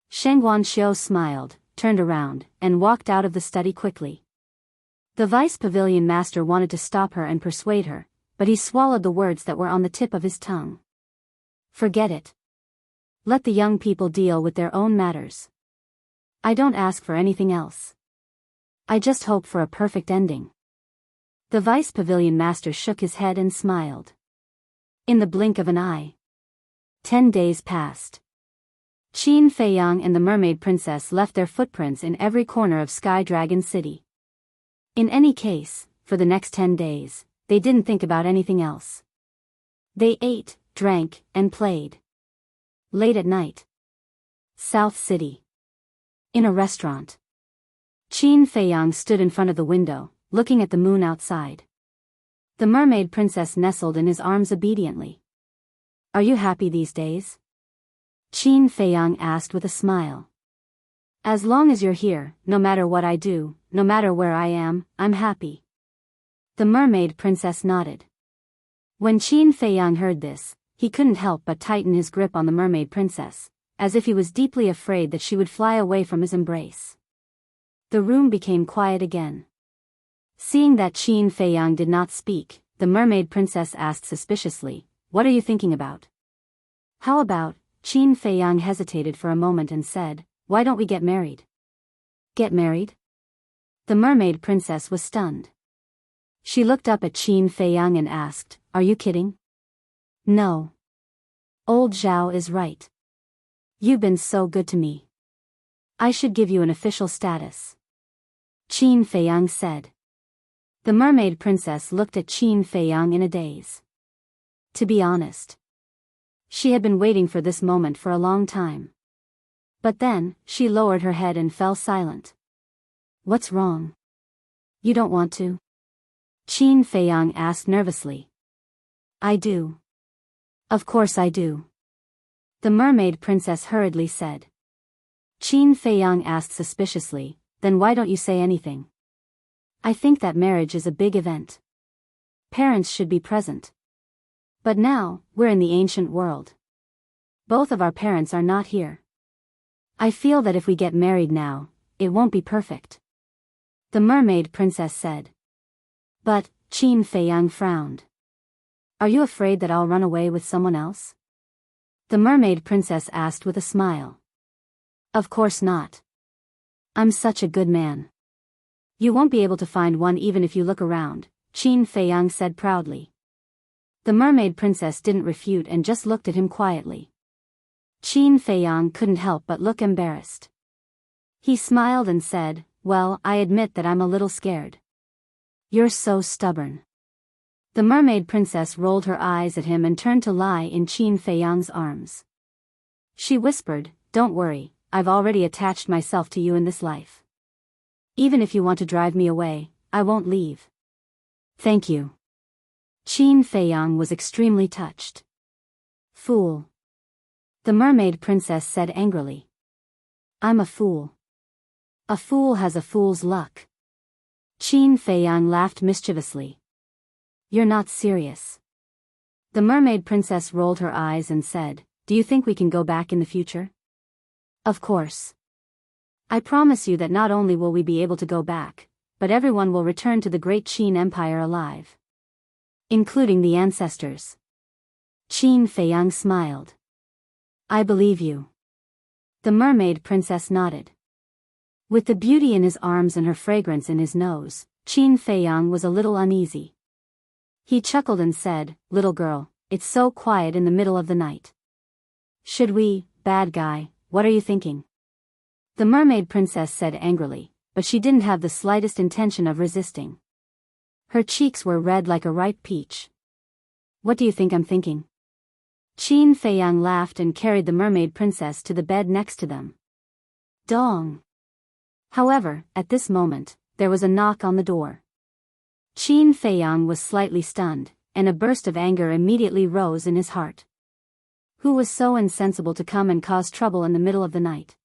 Shang Guanxiu smiled, turned around, and walked out of the study quickly. The vice pavilion master wanted to stop her and persuade her, but he swallowed the words that were on the tip of his tongue. Forget it. Let the young people deal with their own matters. I don't ask for anything else. I just hope for a perfect ending. The vice pavilion master shook his head and smiled. In the blink of an eye. 10 days passed. Qin Feiyang and the mermaid princess left their footprints in every corner of Sky Dragon City. In any case, for the next 10 days, they didn't think about anything else. They ate, drank, and played. Late at night. South City. In a restaurant. Qin Feiyang stood in front of the window, looking at the moon outside. The mermaid princess nestled in his arms obediently. Are you happy these days? Qin Feiyang asked with a smile. As long as you're here, no matter what I do, no matter where I am, I'm happy. The mermaid princess nodded. When Qin Feiyang heard this, he couldn't help but tighten his grip on the mermaid princess, as if he was deeply afraid that she would fly away from his embrace. The room became quiet again. Seeing that Qin Feiyang did not speak, the mermaid princess asked suspiciously, "What are you thinking about?" "How about?" Qin Feiyang hesitated for a moment and said, "Why don't we get married?" "Get married?" The mermaid princess was stunned. She looked up at Qin Feiyang and asked, "Are you kidding?" "No. Old Zhao is right. You've been so good to me. I should give you an official status," Qin Feiyang said. The mermaid princess looked at Qin Feiyang in a daze. To be honest, she had been waiting for this moment for a long time. But then, she lowered her head and fell silent. "What's wrong? You don't want to?" Qin Feiyang asked nervously. "I do. Of course I do," the mermaid princess hurriedly said. Qin Feiyang asked suspiciously, "Then why don't you say anything?" "I think that marriage is a big event. Parents should be present. But now, we're in the ancient world. Both of our parents are not here. I feel that if we get married now, it won't be perfect," the mermaid princess said. "But," Qin Feiyang frowned. "Are you afraid that I'll run away with someone else?" the mermaid princess asked with a smile. "Of course not. I'm such a good man. You won't be able to find one even if you look around," Qin Feiyang said proudly. The mermaid princess didn't refute and just looked at him quietly. Qin Feiyang couldn't help but look embarrassed. He smiled and said, "Well, I admit that I'm a little scared." "You're so stubborn." The mermaid princess rolled her eyes at him and turned to lie in Qin Feiyang's arms. She whispered, "Don't worry, I've already attached myself to you in this life. Even if you want to drive me away, I won't leave." "Thank you." Qin Feiyang was extremely touched. "Fool," the mermaid princess said angrily. "I'm a fool. A fool has a fool's luck." Qin Feiyang laughed mischievously. "You're not serious." The mermaid princess rolled her eyes and said, "Do you think we can go back in the future?" "Of course. I promise you that not only will we be able to go back, but everyone will return to the great Qin Empire alive. Including the ancestors." Qin Feiyang smiled. "I believe you." The mermaid princess nodded. With the beauty in his arms and her fragrance in his nose, Qin Feiyang was a little uneasy. He chuckled and said, "Little girl, it's so quiet in the middle of the night. Should we, bad guy, what are you thinking?" The mermaid princess said angrily, but she didn't have the slightest intention of resisting. Her cheeks were red like a ripe peach. "What do you think I'm thinking?" Qin Feiyang laughed and carried the mermaid princess to the bed next to them. Dong! However, at this moment, there was a knock on the door. Qin Feiyang was slightly stunned, and a burst of anger immediately rose in his heart. Who was so insensible to come and cause trouble in the middle of the night?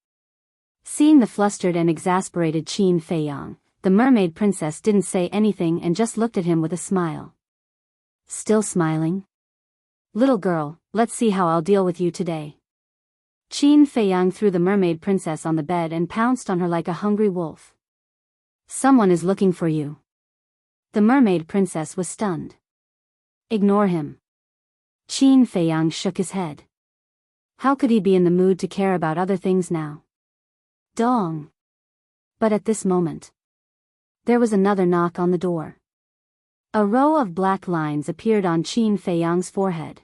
Seeing the flustered and exasperated Qin Feiyang, the mermaid princess didn't say anything and just looked at him with a smile. "Still smiling? Little girl, let's see how I'll deal with you today." Qin Feiyang threw the mermaid princess on the bed and pounced on her like a hungry wolf. "Someone is looking for you." The mermaid princess was stunned. Ignore him. Qin Feiyang shook his head. How could he be in the mood to care about other things now? Dong. But at this moment, there was another knock on the door. A row of black lines appeared on Qin Feiyang's forehead.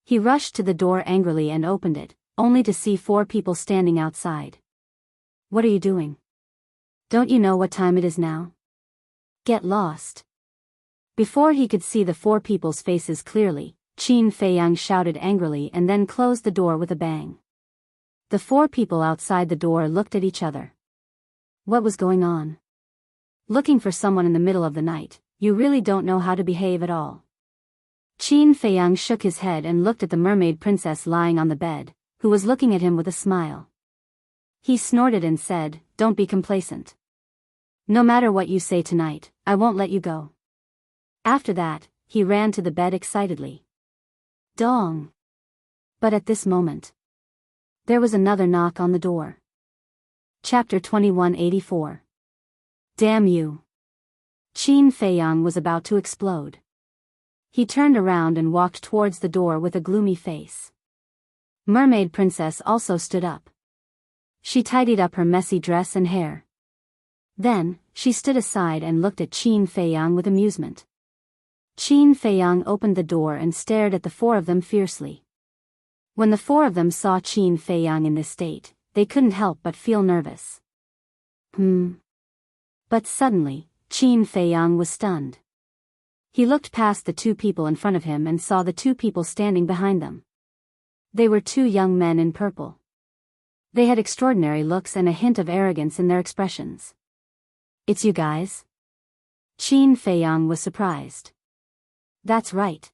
He rushed to the door angrily and opened it, only to see 4 people standing outside. What are you doing? Don't you know what time it is now? Get lost. Before he could see the 4 people's faces clearly, Qin Feiyang shouted angrily and then closed the door with a bang. The 4 people outside the door looked at each other. What was going on? Looking for someone in the middle of the night, you really don't know how to behave at all. Qin Feiyang shook his head and looked at the mermaid princess lying on the bed, who was looking at him with a smile. He snorted and said, "Don't be complacent. No matter what you say tonight, I won't let you go." After that, he ran to the bed excitedly. Dong. But at this moment, there was another knock on the door. Chapter 2184. Damn you. Qin Feiyang was about to explode. He turned around and walked towards the door with a gloomy face. Mermaid Princess also stood up. She tidied up her messy dress and hair. Then, she stood aside and looked at Qin Feiyang with amusement. Qin Feiyang opened the door and stared at the 4 of them fiercely. When the 4 of them saw Qin Feiyang in this state, they couldn't help but feel nervous. But suddenly, Qin Feiyang was stunned. He looked past the 2 people in front of him and saw the 2 people standing behind them. They were 2 young men in purple. They had extraordinary looks and a hint of arrogance in their expressions. It's you guys? Qin Feiyang was surprised. That's right.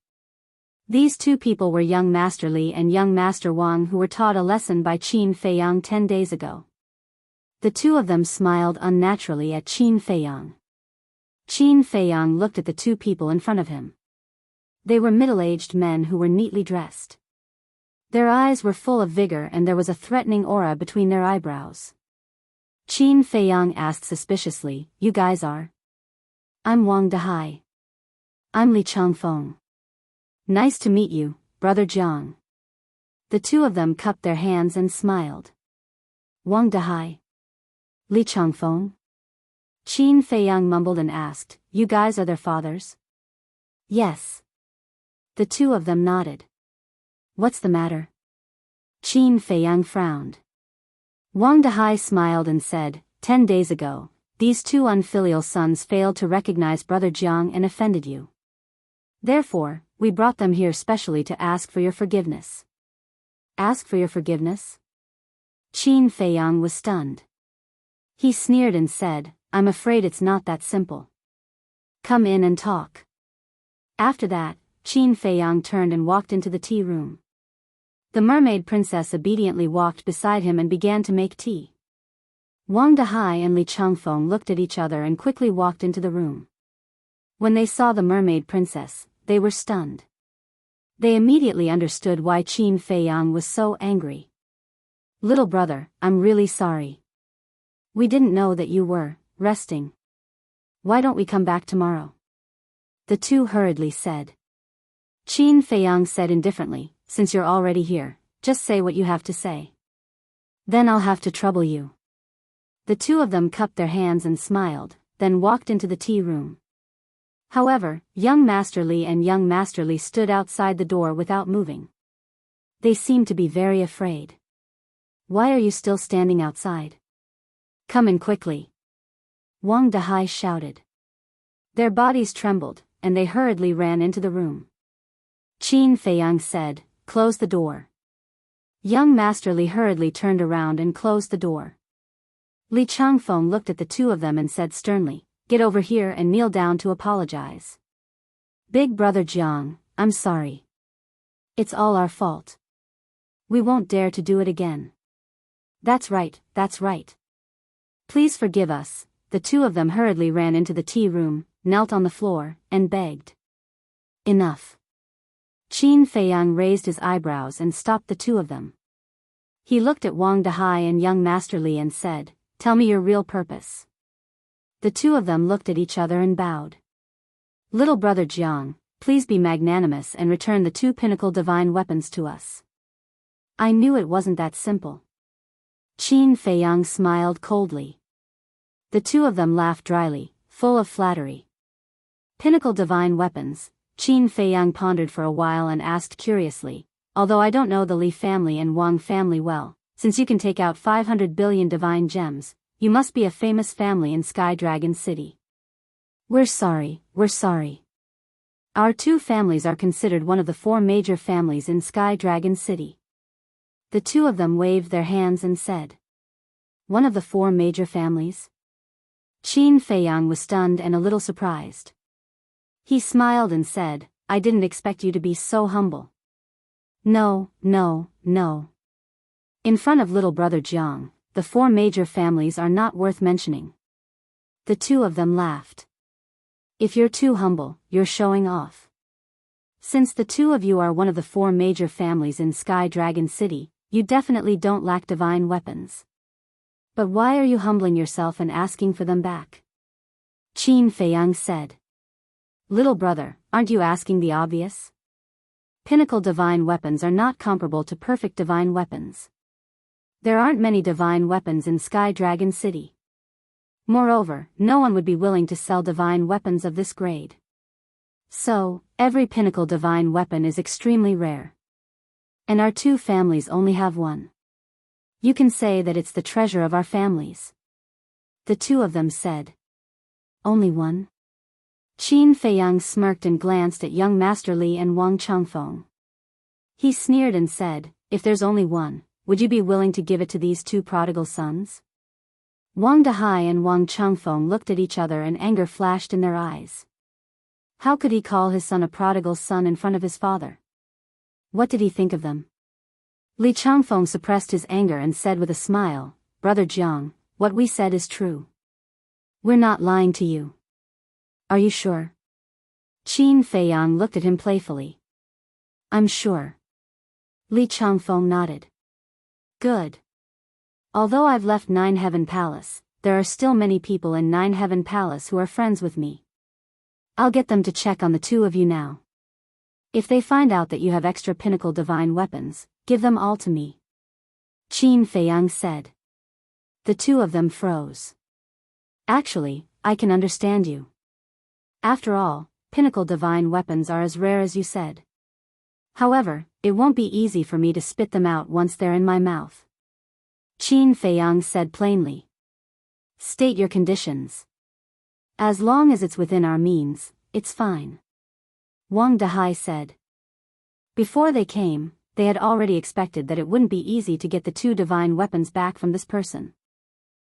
These 2 people were young Master Li and young Master Wang, who were taught a lesson by Qin Feiyang 10 days ago. The 2 of them smiled unnaturally at Qin Feiyang. Qin Feiyang looked at the 2 people in front of him. They were middle-aged men who were neatly dressed. Their eyes were full of vigor and there was a threatening aura between their eyebrows. Qin Feiyang asked suspiciously, "You guys are?" "I'm Wang Dahai." "I'm Li Changfeng." "Nice to meet you, Brother Jiang." The 2 of them cupped their hands and smiled. "Wang Dahai. Li Changfeng?" Qin Feiyang mumbled and asked, "You guys are their fathers?" "Yes." The 2 of them nodded. "What's the matter?" Qin Feiyang frowned. Wang Dahai smiled and said, 10 days ago, these 2 unfilial sons failed to recognize Brother Jiang and offended you. Therefore, we brought them here specially to ask for your forgiveness." "Ask for your forgiveness?" Qin Feiyang was stunned. He sneered and said, "I'm afraid it's not that simple. Come in and talk." After that, Qin Feiyang turned and walked into the tea room. The mermaid princess obediently walked beside him and began to make tea. Wang Dahai and Li Changfeng looked at each other and quickly walked into the room. When they saw the mermaid princess, they were stunned. They immediately understood why Qin Feiyang was so angry. "Little brother, I'm really sorry. We didn't know that you were resting. Why don't we come back tomorrow?" The 2 hurriedly said. Qin Feiyang said indifferently, "Since you're already here, just say what you have to say. Then I'll have to trouble you." The 2 of them cupped their hands and smiled, then walked into the tea room. However, young Master Li and young Master Li stood outside the door without moving. They seemed to be very afraid. "Why are you still standing outside? Come in quickly," Wang Dahai shouted. Their bodies trembled, and they hurriedly ran into the room. Qin Feiyang said, "Close the door." Young Master Li hurriedly turned around and closed the door. Li Changfeng looked at the 2 of them and said sternly, "Get over here and kneel down to apologize." "Big Brother Jiang, I'm sorry. It's all our fault. We won't dare to do it again." That's right, that's right. Please forgive us." The 2 of them hurriedly ran into the tea room, knelt on the floor, and begged. "Enough." Qin Feiyang raised his eyebrows and stopped the 2 of them. He looked at Wang Dahai and young Master Li and said, "Tell me your real purpose." The 2 of them looked at each other and bowed. Little brother Jiang, please be magnanimous and return the 2 pinnacle divine weapons to us. I knew it wasn't that simple. Qin Feiyang smiled coldly. The 2 of them laughed dryly, full of flattery. Pinnacle divine weapons, Qin Feiyang pondered for a while and asked curiously, although I don't know the Li family and Wang family well, since you can take out 500 billion divine gems, you must be a famous family in Sky Dragon City. We're sorry. Our 2 families are considered one of the 4 major families in Sky Dragon City. The 2 of them waved their hands and said, one of the 4 major families? Qin Feiyang was stunned and a little surprised. He smiled and said, I didn't expect you to be so humble. No. In front of little brother Jiang, the 4 major families are not worth mentioning. The 2 of them laughed. If you're too humble, you're showing off. Since the 2 of you are one of the 4 major families in Sky Dragon City, you definitely don't lack divine weapons. But why are you humbling yourself and asking for them back? Qin Feiyang said. Little brother, aren't you asking the obvious? Pinnacle divine weapons are not comparable to perfect divine weapons. There aren't many divine weapons in Sky Dragon City. Moreover, no one would be willing to sell divine weapons of this grade. So, every pinnacle divine weapon is extremely rare. And our 2 families only have 1. You can say that it's the treasure of our families. The 2 of them said. Only 1? Qin Feiyang smirked and glanced at young Master Li and Wang Changfeng. He sneered and said, if there's only 1, would you be willing to give it to these 2 prodigal sons? Wang Dahai and Wang Changfeng looked at each other and anger flashed in their eyes. How could he call his son a prodigal son in front of his father? What did he think of them? Li Changfeng suppressed his anger and said with a smile, Brother Jiang, what we said is true. We're not lying to you. Are you sure? Qin Feiyang looked at him playfully. I'm sure. Li Changfeng nodded. Good. Although I've left Nine Heaven Palace, there are still many people in Nine Heaven Palace who are friends with me. I'll get them to check on the 2 of you now. If they find out that you have extra pinnacle divine weapons, give them all to me. Qin Feiyang said. The 2 of them froze. Actually, I can understand you. After all, pinnacle divine weapons are as rare as you said. However, it won't be easy for me to spit them out once they're in my mouth. Qin Feiyang said plainly. State your conditions. As long as it's within our means, it's fine. Wang Dahai said. Before they came, they had already expected that it wouldn't be easy to get the 2 divine weapons back from this person.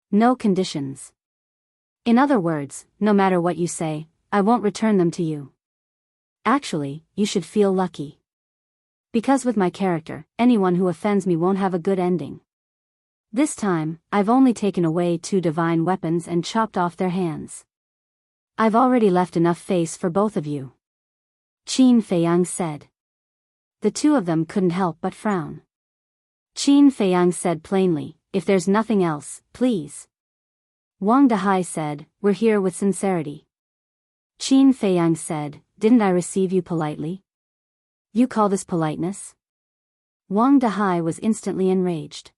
No conditions. In other words, no matter what you say, I won't return them to you. Actually, you should feel lucky. Because with my character, anyone who offends me won't have a good ending. This time, I've only taken away 2 divine weapons and chopped off their hands. I've already left enough face for both of you. Qin Feiyang said. The 2 of them couldn't help but frown. Qin Feiyang said plainly, if there's nothing else, please. Wang Dahai said, we're here with sincerity. Qin Feiyang said, didn't I receive you politely? You call this politeness? Wang Dahai was instantly enraged.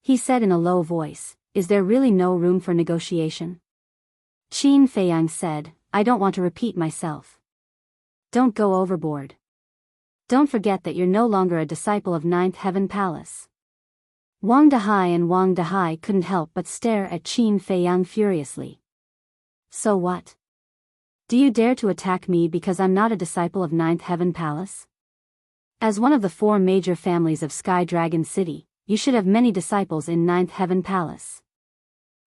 He said in a low voice, is there really no room for negotiation? Qin Feiyang said, I don't want to repeat myself. Don't go overboard. Don't forget that you're no longer a disciple of Ninth Heaven Palace. Wang Dahai and Wang Dahai couldn't help but stare at Qin Feiyang furiously. So what? Do you dare to attack me because I'm not a disciple of Ninth Heaven Palace? As one of the 4 major families of Sky Dragon City, you should have many disciples in Ninth Heaven Palace.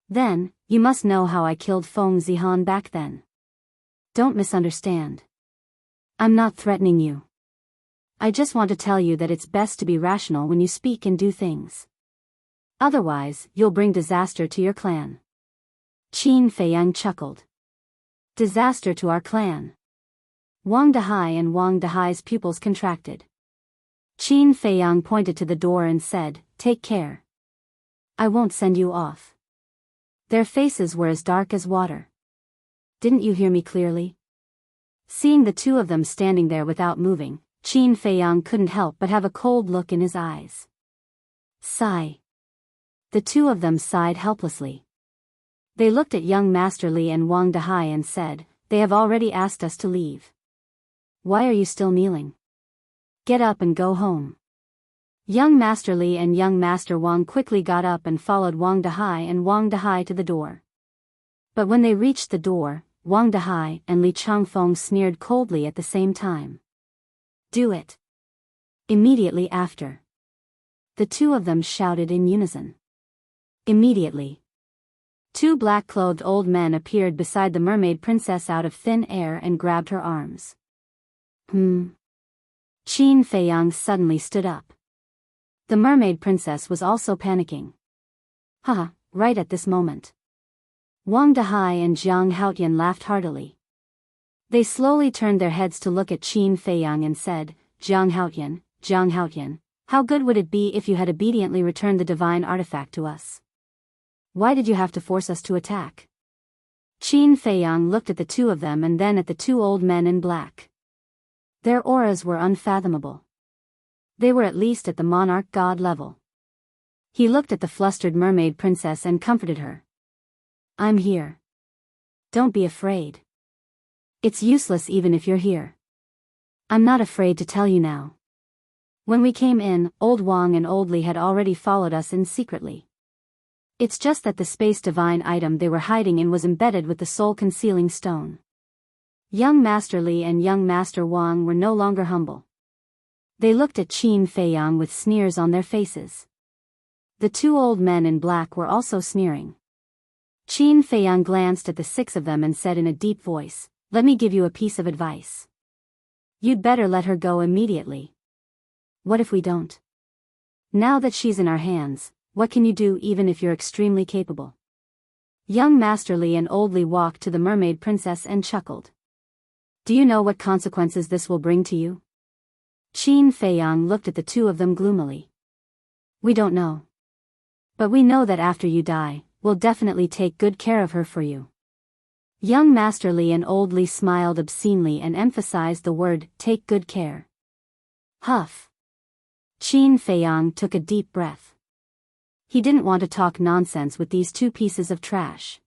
Then, you must know how I killed Feng Zihan back then. Don't misunderstand. I'm not threatening you. I just want to tell you that it's best to be rational when you speak and do things. Otherwise, you'll bring disaster to your clan. Qin Feiyang chuckled. Disaster to our clan. Wang Dahai and Wang Dahai's pupils contracted. Qin Feiyang pointed to the door and said, take care. I won't send you off. Their faces were as dark as water. Didn't you hear me clearly? Seeing the two of them standing there without moving, Qin Feiyang couldn't help but have a cold look in his eyes. Sigh. The two of them sighed helplessly. They looked at young Master Li and Wang Dahai and said, "They have already asked us to leave. Why are you still kneeling? Get up and go home." Young Master Li and young Master Wang quickly got up and followed Wang Dahai and Wang Dahai to the door. But when they reached the door, Wang Dahai and Li Changfeng sneered coldly at the same time. "Do it." Immediately after, the two of them shouted in unison. Immediately, two black-clothed old men appeared beside the mermaid princess out of thin air and grabbed her arms. Qin Feiyang suddenly stood up. The mermaid princess was also panicking. Haha, right at this moment. Wang Dahai and Jiang Haotian laughed heartily. They slowly turned their heads to look at Qin Feiyang and said, Jiang Haotian, how good would it be if you had obediently returned the divine artifact to us? Why did you have to force us to attack? Qin Feiyang looked at the two of them and then at the two old men in black. Their auras were unfathomable. They were at least at the monarch god level. He looked at the flustered mermaid princess and comforted her. "I'm here. Don't be afraid. It's useless even if you're here. I'm not afraid to tell you now. When we came in, old Wang and old Li had already followed us in secretly. It's just that the space divine item they were hiding in was embedded with the soul concealing stone." Young Master Li and young Master Wang were no longer humble. They looked at Qin Feiyang with sneers on their faces. The two old men in black were also sneering. Qin Feiyang glanced at the six of them and said in a deep voice, "Let me give you a piece of advice. You'd better let her go immediately." "What if we don't? Now that she's in our hands, what can you do even if you're extremely capable?" Young Master Li and old Li walked to the mermaid princess and chuckled. "Do you know what consequences this will bring to you?" Qin Feiyang looked at the two of them gloomily. "We don't know. But we know that after you die, we'll definitely take good care of her for you." Young Master Li and old Li smiled obscenely and emphasized the word, "take good care." Huff. Qin Feiyang took a deep breath. He didn't want to talk nonsense with these two pieces of trash.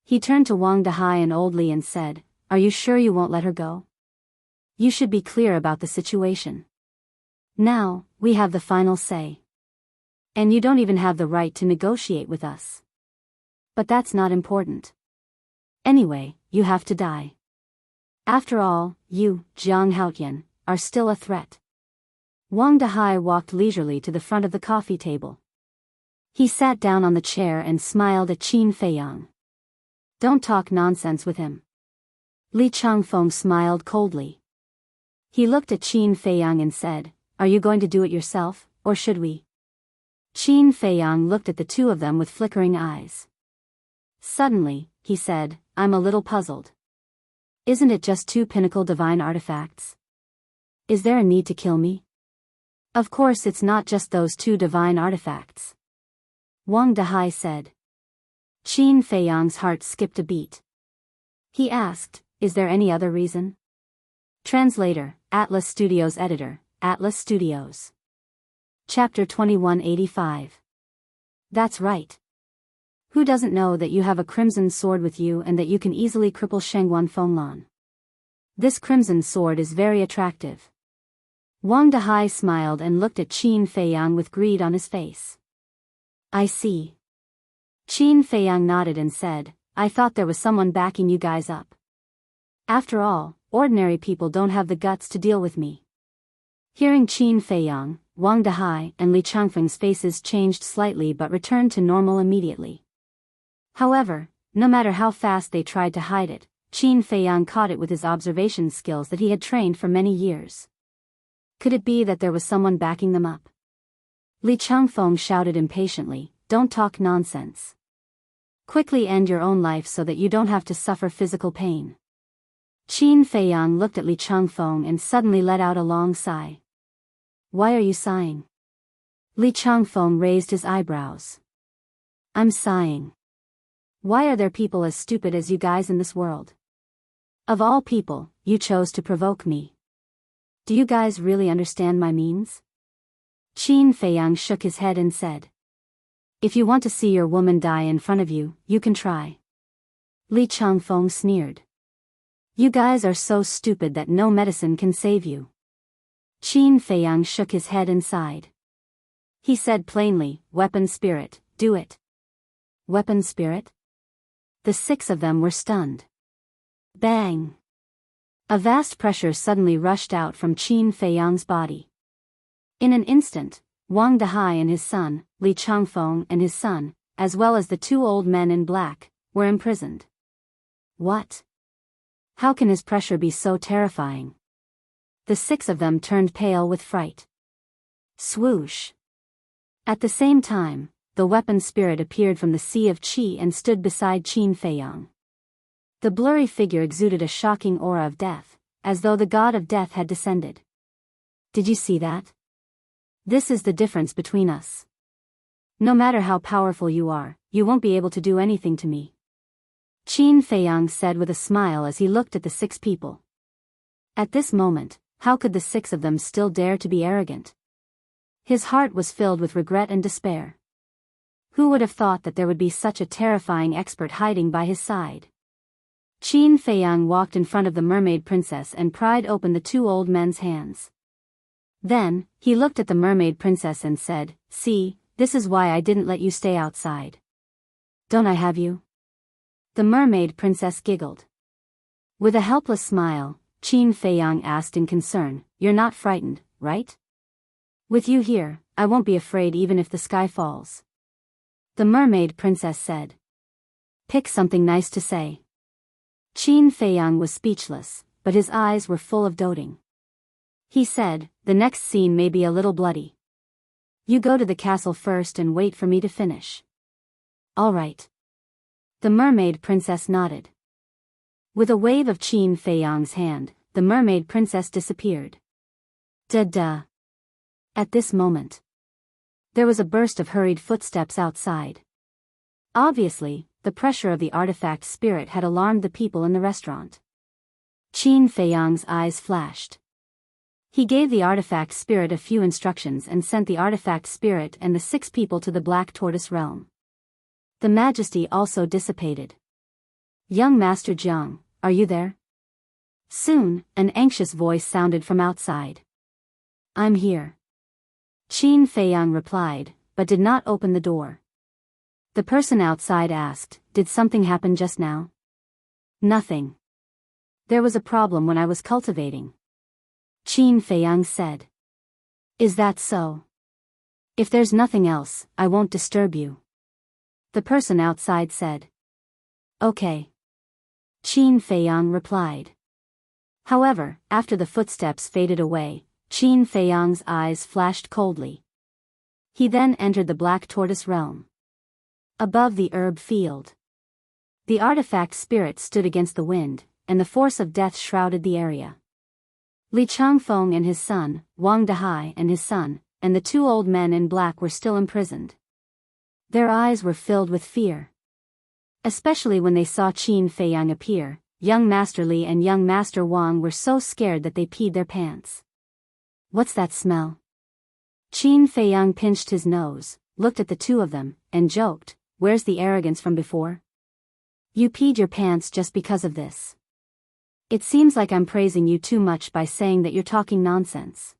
He turned to Wang Dahai and old Li and said, "Are you sure you won't let her go? You should be clear about the situation. Now, we have the final say. And you don't even have the right to negotiate with us. But that's not important. Anyway, you have to die. After all, you, Jiang Haotian, are still a threat." Wang Dahai walked leisurely to the front of the coffee table. He sat down on the chair and smiled at Qin Feiyang. "Don't talk nonsense with him." Li Changfeng smiled coldly. He looked at Qin Feiyang and said, "Are you going to do it yourself, or should we?" Qin Feiyang looked at the two of them with flickering eyes. Suddenly, he said, "I'm a little puzzled. Isn't it just two pinnacle divine artifacts? Is there a need to kill me?" "Of course it's not just those two divine artifacts," Wang Dahai said. Qin Feiyang's heart skipped a beat. He asked, "Is there any other reason?" Translator, Atlas Studios Editor, Atlas Studios. Chapter 2185. That's right. Who doesn't know that you have a crimson sword with you and that you can easily cripple Shengguan Fenglan? This crimson sword is very attractive. Wang Dahai smiled and looked at Qin Feiyang with greed on his face. "I see." Qin Feiyang nodded and said, "I thought there was someone backing you guys up. After all, ordinary people don't have the guts to deal with me." Hearing Qin Feiyang, Wang Dahai and Li Changfeng's faces changed slightly but returned to normal immediately. However, no matter how fast they tried to hide it, Qin Feiyang caught it with his observation skills that he had trained for many years. Could it be that there was someone backing them up? Li Changfeng shouted impatiently, "Don't talk nonsense. Quickly end your own life so that you don't have to suffer physical pain." Qin Feiyang looked at Li Changfeng and suddenly let out a long sigh. "Why are you sighing?" Li Changfeng raised his eyebrows. "I'm sighing. Why are there people as stupid as you guys in this world? Of all people, you chose to provoke me. Do you guys really understand my means? Qin Feiyang shook his head and said. If you want to see your woman die in front of you, you can try. Li Changfeng sneered. You guys are so stupid that no medicine can save you. Qin Feiyang shook his head and sighed. He said plainly, Weapon spirit, do it. Weapon spirit? The 6 of them were stunned. Bang! A vast pressure suddenly rushed out from Qin Feiyang's body. In an instant, Wang Dehai and his son, Li Changfeng and his son, as well as the 2 old men in black, were imprisoned. What? How can his pressure be so terrifying? The 6 of them turned pale with fright. Swoosh! At the same time, the weapon spirit appeared from the sea of qi and stood beside Qin Feiyang. The blurry figure exuded a shocking aura of death, as though the god of death had descended. Did you see that? This is the difference between us. No matter how powerful you are, you won't be able to do anything to me. Qin Feiyang said with a smile as he looked at the 6 people. At this moment, how could the 6 of them still dare to be arrogant? His heart was filled with regret and despair. Who would have thought that there would be such a terrifying expert hiding by his side? Qin Feiyang walked in front of the mermaid princess and pried open the 2 old men's hands. Then, he looked at the mermaid princess and said, See, this is why I didn't let you stay outside. Don't I have you? The mermaid princess giggled. With a helpless smile, Qin Feiyang asked in concern, You're not frightened, right? With you here, I won't be afraid even if the sky falls. The mermaid princess said. Pick something nice to say. Qin Feiyang was speechless, but his eyes were full of doting. He said, The next scene may be a little bloody. You go to the castle first and wait for me to finish. All right. The mermaid princess nodded. With a wave of Qin Feiyang's hand, the mermaid princess disappeared. Da-da. At this moment, there was a burst of hurried footsteps outside. Obviously, the pressure of the artifact spirit had alarmed the people in the restaurant. Qin Feiyang's eyes flashed. He gave the artifact spirit a few instructions and sent the artifact spirit and the 6 people to the Black Tortoise realm. The majesty also dissipated. Young Master Jiang, are you there? Soon, an anxious voice sounded from outside. I'm here. Qin Feiyang replied, but did not open the door. The person outside asked, Did something happen just now? Nothing. There was a problem when I was cultivating. Qin Feiyang said. Is that so? If there's nothing else, I won't disturb you. The person outside said. Okay. Qin Feiyang replied. However, after the footsteps faded away, Qin Feiyang's eyes flashed coldly. He then entered the Black Tortoise realm. Above the herb field, the artifact spirit stood against the wind, and the force of death shrouded the area. Li Changfeng and his son, Wang Dehai and his son, and the 2 old men in black were still imprisoned. Their eyes were filled with fear. Especially when they saw Qin Feiyang appear, young Master Li and young Master Wang were so scared that they peed their pants. What's that smell? Qin Feiyang pinched his nose, looked at the 2 of them, and joked, Where's the arrogance from before? You peed your pants just because of this. It seems like I'm praising you too much by saying that you're talking nonsense.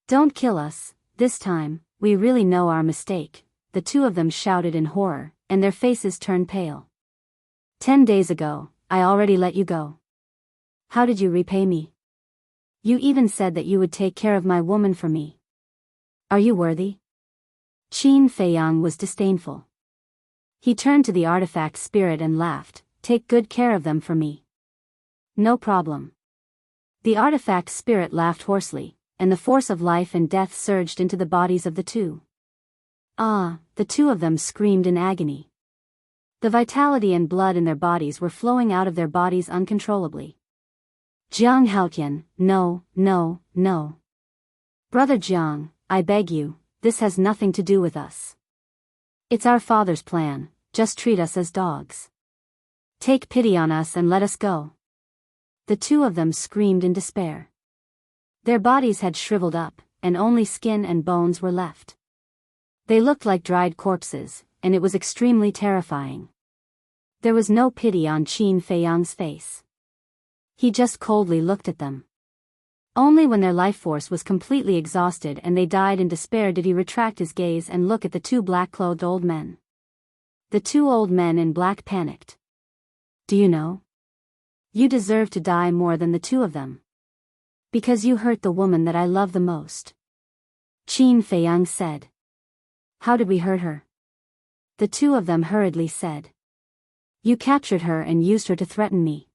Don't kill us, this time, we really know our mistake, the 2 of them shouted in horror, and their faces turned pale. 10 days ago, I already let you go. How did you repay me? You even said that you would take care of my woman for me. Are you worthy? Qin Feiyang was disdainful. He turned to the artifact spirit and laughed, Take good care of them for me. No problem. The artifact spirit laughed hoarsely, and the force of life and death surged into the bodies of the 2. Ah, the 2 of them screamed in agony. The vitality and blood in their bodies were flowing out of their bodies uncontrollably. Jiang Haotian, no, no, no. Brother Jiang, I beg you, this has nothing to do with us. It's our father's plan, just treat us as dogs. Take pity on us and let us go. The two of them screamed in despair. Their bodies had shriveled up, and only skin and bones were left. They looked like dried corpses, and it was extremely terrifying. There was no pity on Qin Feiyang's face. He just coldly looked at them. Only when their life force was completely exhausted and they died in despair did he retract his gaze and look at the two black-clothed old men. The two old men in black panicked. Do you know? You deserve to die more than the two of them. Because you hurt the woman that I love the most. Qin Feiyang said. How did we hurt her? The two of them hurriedly said. You captured her and used her to threaten me.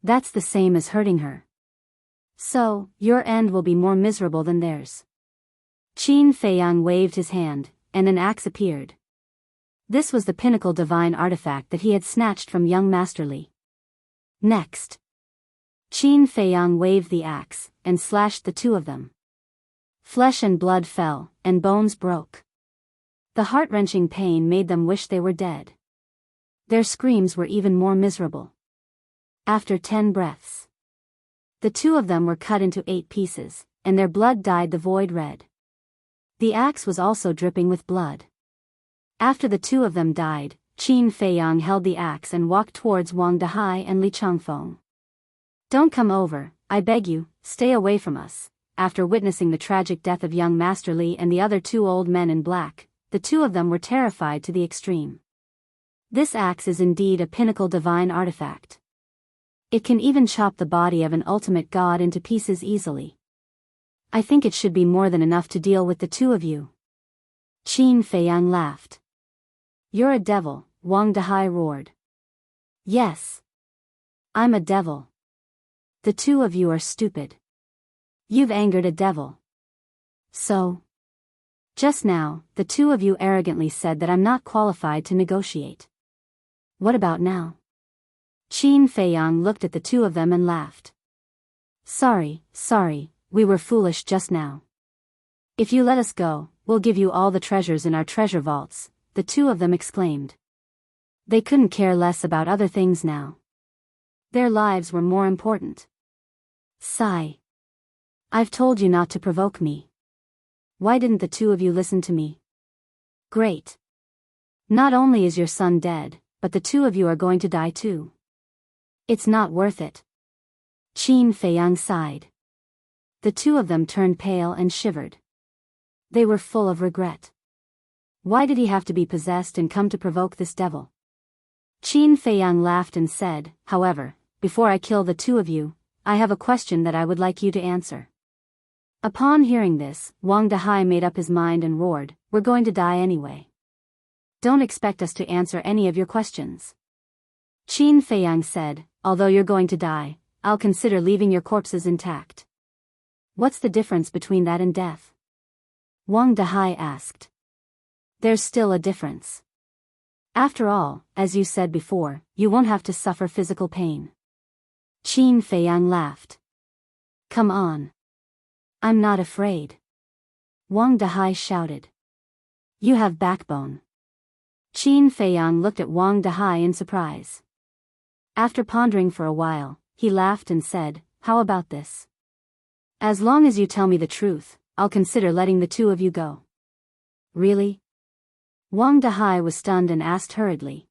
That's the same as hurting her. So, your end will be more miserable than theirs. Qin Feiyang waved his hand, and an axe appeared. This was the pinnacle divine artifact that he had snatched from young Master Li. Next. Qin Feiyang waved the axe, and slashed the two of them. Flesh and blood fell, and bones broke. The heart-wrenching pain made them wish they were dead. Their screams were even more miserable. After 10 breaths, the two of them were cut into 8 pieces, and their blood dyed the void red. The axe was also dripping with blood. After the two of them died, Qin Feiyang held the axe and walked towards Wang Dahai and Li Changfeng. Don't come over, I beg you, stay away from us. After witnessing the tragic death of young Master Li and the other two old men in black, the two of them were terrified to the extreme. This axe is indeed a pinnacle divine artifact. It can even chop the body of an ultimate god into pieces easily. I think it should be more than enough to deal with the two of you. Qin Feiyang laughed. You're a devil, Wang Dahai roared. Yes. I'm a devil. The two of you are stupid. You've angered a devil. So? Just now, the two of you arrogantly said that I'm not qualified to negotiate. What about now? Qin Feiyang looked at the two of them and laughed. Sorry, we were foolish just now. If you let us go, we'll give you all the treasures in our treasure vaults, the two of them exclaimed. They couldn't care less about other things now. Their lives were more important. Sigh. I've told you not to provoke me. Why didn't the two of you listen to me? Great. Not only is your son dead, but the two of you are going to die too. It's not worth it. Qin Feiyang sighed. The two of them turned pale and shivered. They were full of regret. Why did he have to be possessed and come to provoke this devil? Qin Feiyang laughed and said, however, before I kill the two of you, I have a question that I would like you to answer. Upon hearing this, Wang Dahai made up his mind and roared, we're going to die anyway. Don't expect us to answer any of your questions. Qin Feiyang said, although you're going to die, I'll consider leaving your corpses intact. What's the difference between that and death? Wang Dahai asked. There's still a difference. After all, as you said before, you won't have to suffer physical pain. Qin Feiyang laughed. Come on. I'm not afraid. Wang Dahai shouted. You have backbone. Qin Feiyang looked at Wang Dahai in surprise. After pondering for a while, he laughed and said, how about this? As long as you tell me the truth, I'll consider letting the two of you go. Really? Wang Dahai was stunned and asked hurriedly.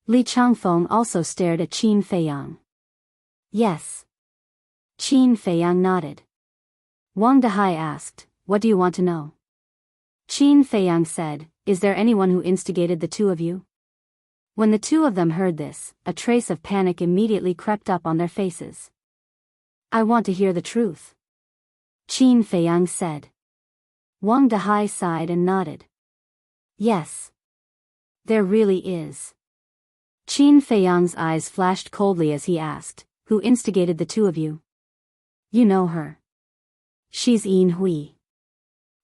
Li Changfeng also stared at Qin Feiyang. Yes. Qin Feiyang nodded. Wang Dahai asked, what do you want to know? Qin Feiyang said, is there anyone who instigated the two of you? When the two of them heard this, a trace of panic immediately crept up on their faces. I want to hear the truth. Qin Feiyang said. Wang Dahai sighed and nodded. Yes. There really is. Qin Feiyang's eyes flashed coldly as he asked, who instigated the two of you? You know her. She's Yin Hui.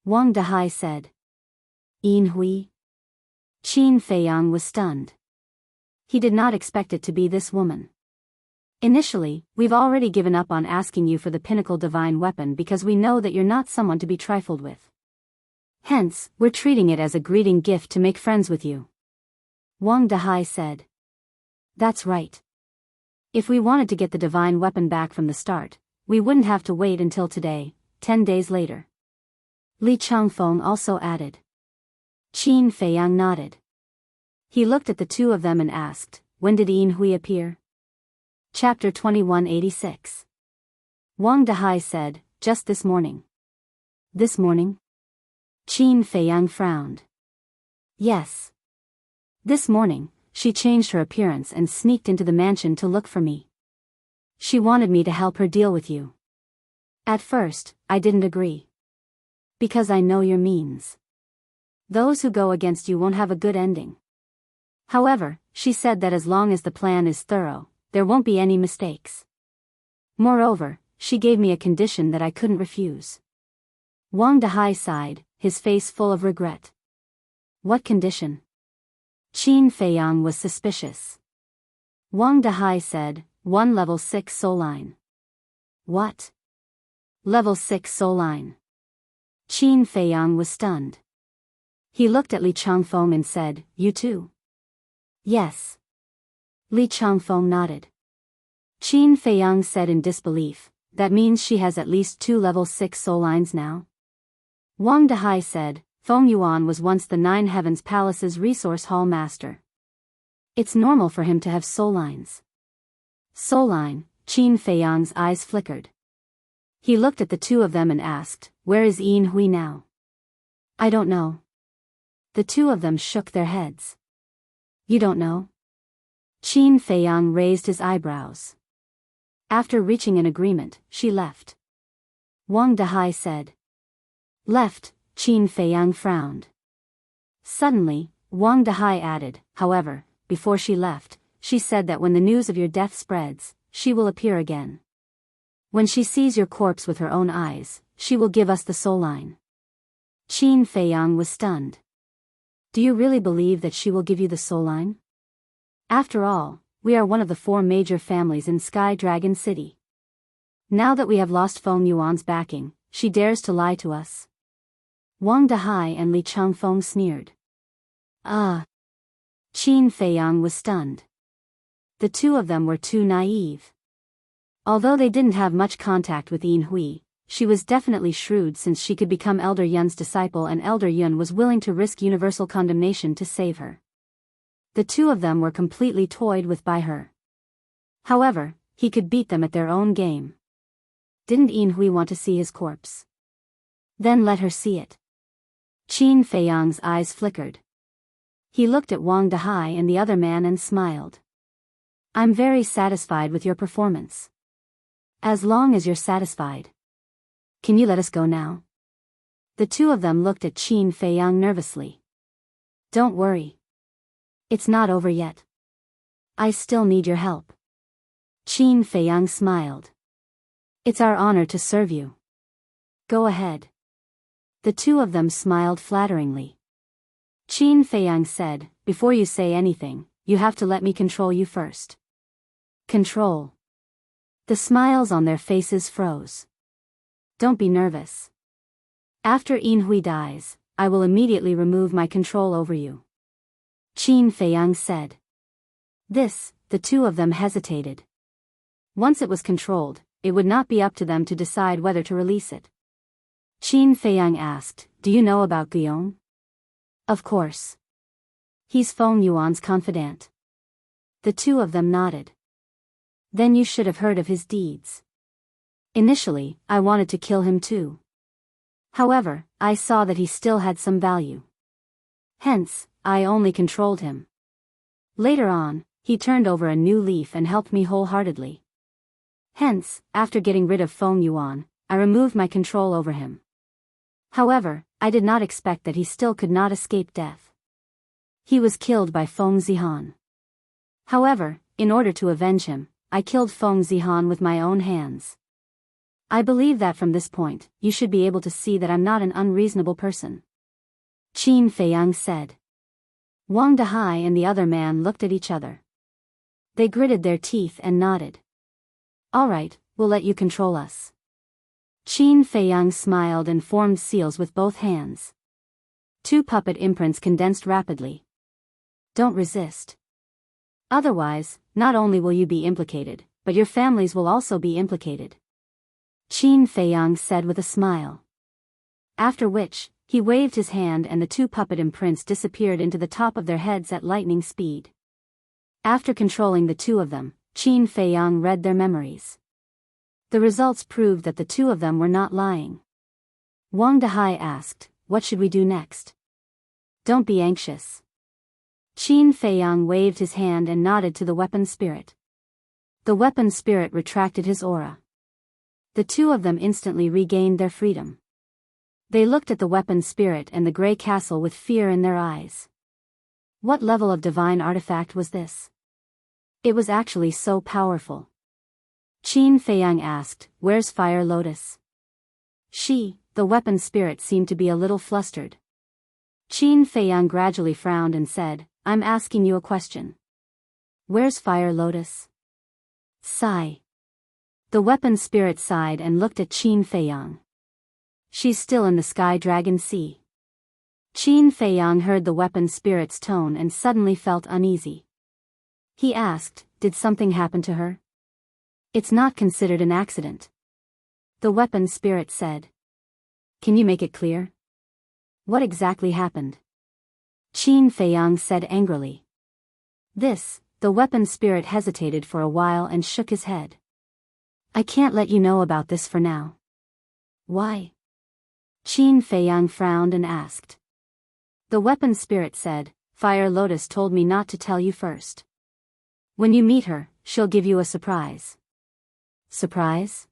Wang Dahai said. Yin Hui? Qin Feiyang was stunned. He did not expect it to be this woman. Initially, we've already given up on asking you for the pinnacle divine weapon because we know that you're not someone to be trifled with. Hence, we're treating it as a greeting gift to make friends with you. Wang Dahai said. That's right. If we wanted to get the divine weapon back from the start, we wouldn't have to wait until today, 10 days later. Li Changfeng also added. Qin Feiyang nodded. He looked at the two of them and asked, when did Yin Hui appear? Chapter 2186. Wang Dehai said, just this morning. This morning? Qin Feiyang frowned. Yes. This morning, she changed her appearance and sneaked into the mansion to look for me. She wanted me to help her deal with you. At first, I didn't agree. Because I know your means. Those who go against you won't have a good ending. However, she said that as long as the plan is thorough, there won't be any mistakes. Moreover, she gave me a condition that I couldn't refuse. Wang Dehai sighed, his face full of regret. What condition? Qin Feiyang was suspicious. Wang Dehai said, 1 level 6 soul line. What? Level 6 soul line. Qin Feiyang was stunned. He looked at Li Changfeng and said, you too? Yes. Li Changfeng nodded. Qin Feiyang said in disbelief, that means she has at least 2 level 6 soul lines now? Wang Dehai said, Feng Yuan was once the Nine Heavens Palace's resource hall master. It's normal for him to have soul lines. Soul line, Qin Feiyang's eyes flickered. He looked at the two of them and asked, where is Yin Hui now? I don't know. The two of them shook their heads. You don't know? Qin Feiyang raised his eyebrows. After reaching an agreement, she left. Wang Dehai said. Left, Qin Feiyang frowned. Suddenly, Wang Dehai added, however, before she left, she said that when the news of your death spreads, she will appear again. When she sees your corpse with her own eyes, she will give us the soul line. Qin Feiyang was stunned. Do you really believe that she will give you the soul line? After all, we are one of the 4 major families in Sky Dragon City. Now that we have lost Feng Yuan's backing, she dares to lie to us. Wang Dehai and Li Changfeng sneered. Qin Feiyang was stunned. The two of them were too naive. Although they didn't have much contact with Yin Hui, she was definitely shrewd since she could become Elder Yun's disciple and Elder Yun was willing to risk universal condemnation to save her. The two of them were completely toyed with by her. However, he could beat them at their own game. Didn't Yin Hui want to see his corpse? Then let her see it. Qin Feiyang's eyes flickered. He looked at Wang Dehai and the other man and smiled. I'm very satisfied with your performance. As long as you're satisfied. Can you let us go now? The two of them looked at Qin Feiyang nervously. Don't worry. It's not over yet. I still need your help. Qin Feiyang smiled. It's our honor to serve you. Go ahead. The two of them smiled flatteringly. Qin Feiyang said, before you say anything, you have to let me control you first. Control. The smiles on their faces froze. Don't be nervous. After Yin Hui dies, I will immediately remove my control over you. Qin Feiyang said. This, the two of them hesitated. Once it was controlled, it would not be up to them to decide whether to release it. Qin Feiyang asked, do you know about Guillaume? Of course. He's Feng Yuan's confidant. The two of them nodded. Then you should have heard of his deeds. Initially, I wanted to kill him too. However, I saw that he still had some value. Hence, I only controlled him. Later on, he turned over a new leaf and helped me wholeheartedly. Hence, after getting rid of Feng Yuan, I removed my control over him. However, I did not expect that he still could not escape death. He was killed by Feng Zihan. However, in order to avenge him, I killed Feng Zihan with my own hands. I believe that from this point, you should be able to see that I'm not an unreasonable person. Qin Feiyang said. Wang Dehai and the other man looked at each other. They gritted their teeth and nodded. All right, we'll let you control us. Qin Feiyang smiled and formed seals with both hands. 2 puppet imprints condensed rapidly. Don't resist. Otherwise, not only will you be implicated, but your families will also be implicated. Qin Feiyang said with a smile. After which, he waved his hand and the two puppet imprints disappeared into the top of their heads at lightning speed. After controlling the two of them, Qin Feiyang read their memories. The results proved that the two of them were not lying. Wang Dehai asked, "What should we do next?" "Don't be anxious." Qin Feiyang waved his hand and nodded to the weapon spirit. The weapon spirit retracted his aura. The two of them instantly regained their freedom. They looked at the weapon spirit and the grey castle with fear in their eyes. What level of divine artifact was this? It was actually so powerful. Qin Feiyang asked, "Where's Fire Lotus?" The weapon spirit seemed to be a little flustered. Qin Feiyang gradually frowned and said, "I'm asking you a question. Where's Fire Lotus?" Sigh. The weapon spirit sighed and looked at Qin Feiyang. "She's still in the Sky Dragon Sea." Qin Feiyang heard the weapon spirit's tone and suddenly felt uneasy. He asked, "Did something happen to her?" "It's not considered an accident," the weapon spirit said. "Can you make it clear? What exactly happened?" Qin Feiyang said angrily. The weapon spirit hesitated for a while and shook his head. "I can't let you know about this for now." "Why?" Qin Feiyang frowned and asked. The weapon spirit said, "Fire Lotus told me not to tell you first. When you meet her, she'll give you a surprise." "Surprise?"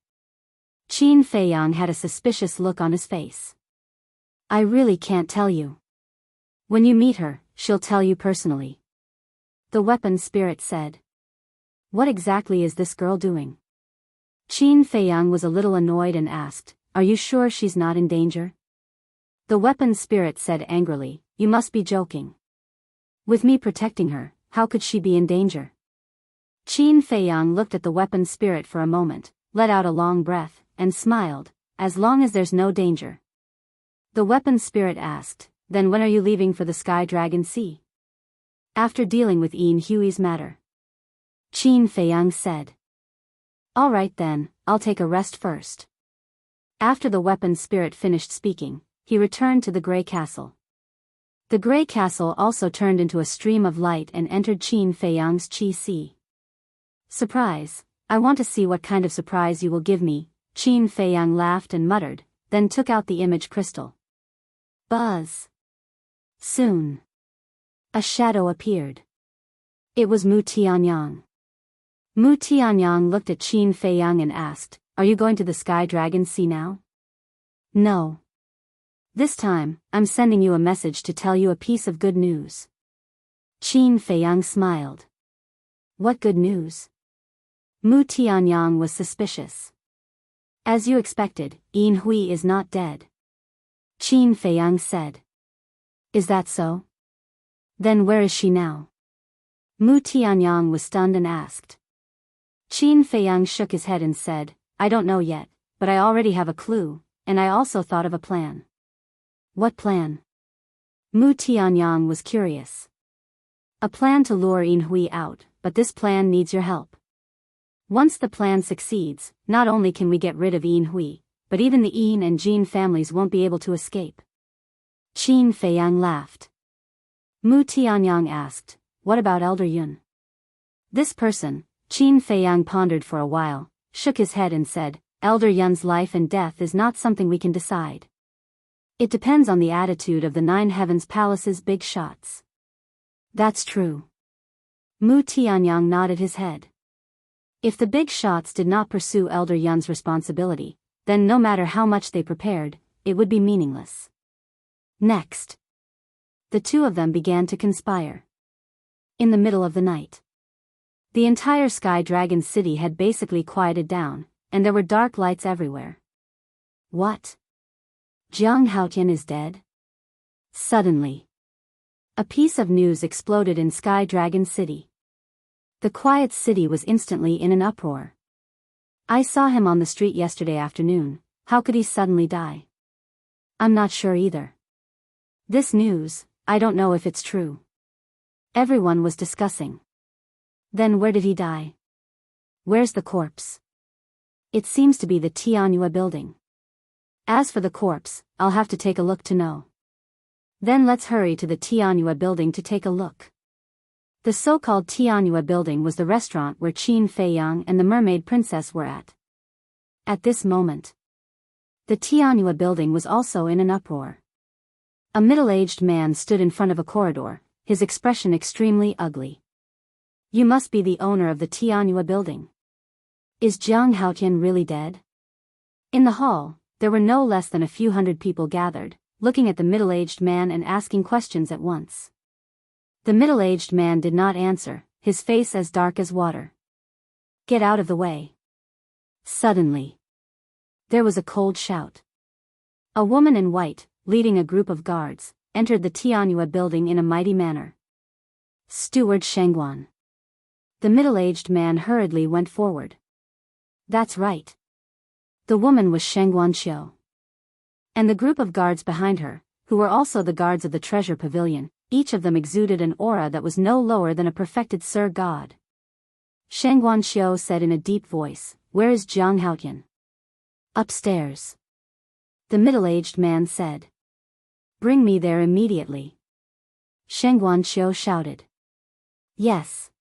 Qin Feiyang had a suspicious look on his face. "I really can't tell you. When you meet her, she'll tell you personally," the weapon spirit said. "What exactly is this girl doing?" Qin Feiyang was a little annoyed and asked, "Are you sure she's not in danger?" The weapon spirit said angrily, "You must be joking. With me protecting her, how could she be in danger?" Qin Feiyang looked at the weapon spirit for a moment, let out a long breath, and smiled, "As long as there's no danger." The weapon spirit asked, "Then when are you leaving for the Sky Dragon Sea?" "After dealing with Yin Hui's matter," Qin Feiyang said. "All right then, I'll take a rest first." After the weapon spirit finished speaking, he returned to the Grey Castle. The Grey Castle also turned into a stream of light and entered Qin Feiyang's Qi Sea. "Surprise, I want to see what kind of surprise you will give me," Qin Feiyang laughed and muttered, then took out the image crystal. Buzz. Soon, a shadow appeared. It was Mu Tianyang. Mu Tianyang looked at Qin Feiyang and asked, "Are you going to the Sky Dragon Sea now?" "No. This time, I'm sending you a message to tell you a piece of good news." Qin Feiyang smiled. "What good news?" Mu Tianyang was suspicious. "As you expected, Yin Hui is not dead," Qin Feiyang said. "Is that so? Then where is she now?" Mu Tianyang was stunned and asked. Qin Feiyang shook his head and said, "I don't know yet, but I already have a clue, and I also thought of a plan." "What plan?" Mu Tianyang was curious. "A plan to lure Yin Hui out, but this plan needs your help. Once the plan succeeds, not only can we get rid of Yin Hui, but even the Yin and Jin families won't be able to escape." Qin Feiyang laughed. Mu Tianyang asked, "What about Elder Yun?" "This person," Qin Feiyang pondered for a while, shook his head and said, "Elder Yun's life and death is not something we can decide. It depends on the attitude of the Nine Heavens Palace's big shots." "That's true." Mu Tianyang nodded his head. If the big shots did not pursue Elder Yun's responsibility, then no matter how much they prepared, it would be meaningless. Next, the two of them began to conspire. In the middle of the night, the entire Sky Dragon City had basically quieted down, and there were dark lights everywhere. What? Jiang Haotian is dead? Suddenly, a piece of news exploded in Sky Dragon City. The quiet city was instantly in an uproar. "I saw him on the street yesterday afternoon, how could he suddenly die?" "I'm not sure either. This news, I don't know if it's true." Everyone was discussing. Then where did he die? Where's the corpse? It seems to be the Tianhua building. As for the corpse, I'll have to take a look to know. Then let's hurry to the Tianhua building to take a look. The so-called Tianhua building was the restaurant where Qin Feiyang and the mermaid princess were at. At this moment, the Tianhua building was also in an uproar. A middle-aged man stood in front of a corridor, his expression extremely ugly. You must be the owner of the Tianhua building. Is Jiang Haotian really dead? In the hall, there were no less than a few hundred people gathered, looking at the middle-aged man and asking questions at once. The middle-aged man did not answer, his face as dark as water. Get out of the way. Suddenly, there was a cold shout. A woman in white, leading a group of guards, entered the Tianhua building in a mighty manner. Steward Shengguan. The middle-aged man hurriedly went forward. That's right. The woman was Shengguan Qiu. And the group of guards behind her, who were also the guards of the treasure pavilion, each of them exuded an aura that was no lower than a perfected Sir God. Shengguan Qiu said in a deep voice, "Where is Jiang Haotian?" "Upstairs." The middle-aged man said. "Bring me there immediately." Shengguan Qiu shouted. "Yes."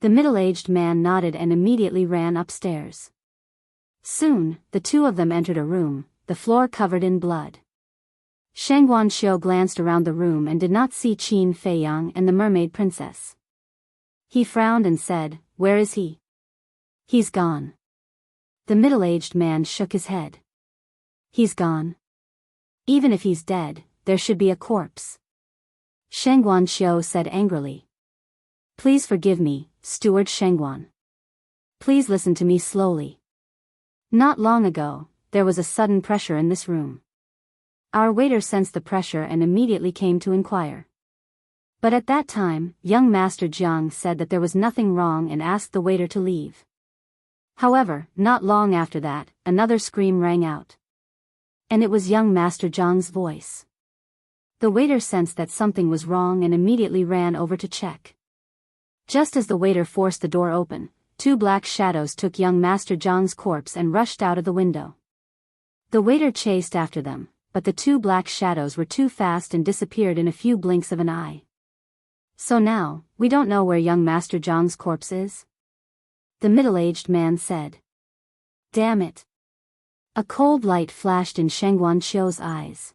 The middle-aged man nodded and immediately ran upstairs. Soon, the two of them entered a room, the floor covered in blood. Shengguan Qiu glanced around the room and did not see Qin Feiyang and the mermaid princess. He frowned and said, "Where is he?" "He's gone." The middle-aged man shook his head. "He's gone? Even if he's dead, there should be a corpse." Shengguan Qiu said angrily. "Please forgive me, Steward Shengguan. Please listen to me slowly. Not long ago, there was a sudden pressure in this room. Our waiter sensed the pressure and immediately came to inquire. But at that time, young Master Jiang said that there was nothing wrong and asked the waiter to leave. However, not long after that, another scream rang out. And it was young Master Jiang's voice. The waiter sensed that something was wrong and immediately ran over to check. Just as the waiter forced the door open, two black shadows took young Master Jiang's corpse and rushed out of the window. The waiter chased after them, but the two black shadows were too fast and disappeared in a few blinks of an eye. So now, we don't know where young Master Jiang's corpse is? The middle-aged man said. Damn it. A cold light flashed in Shengguan Qiu's eyes.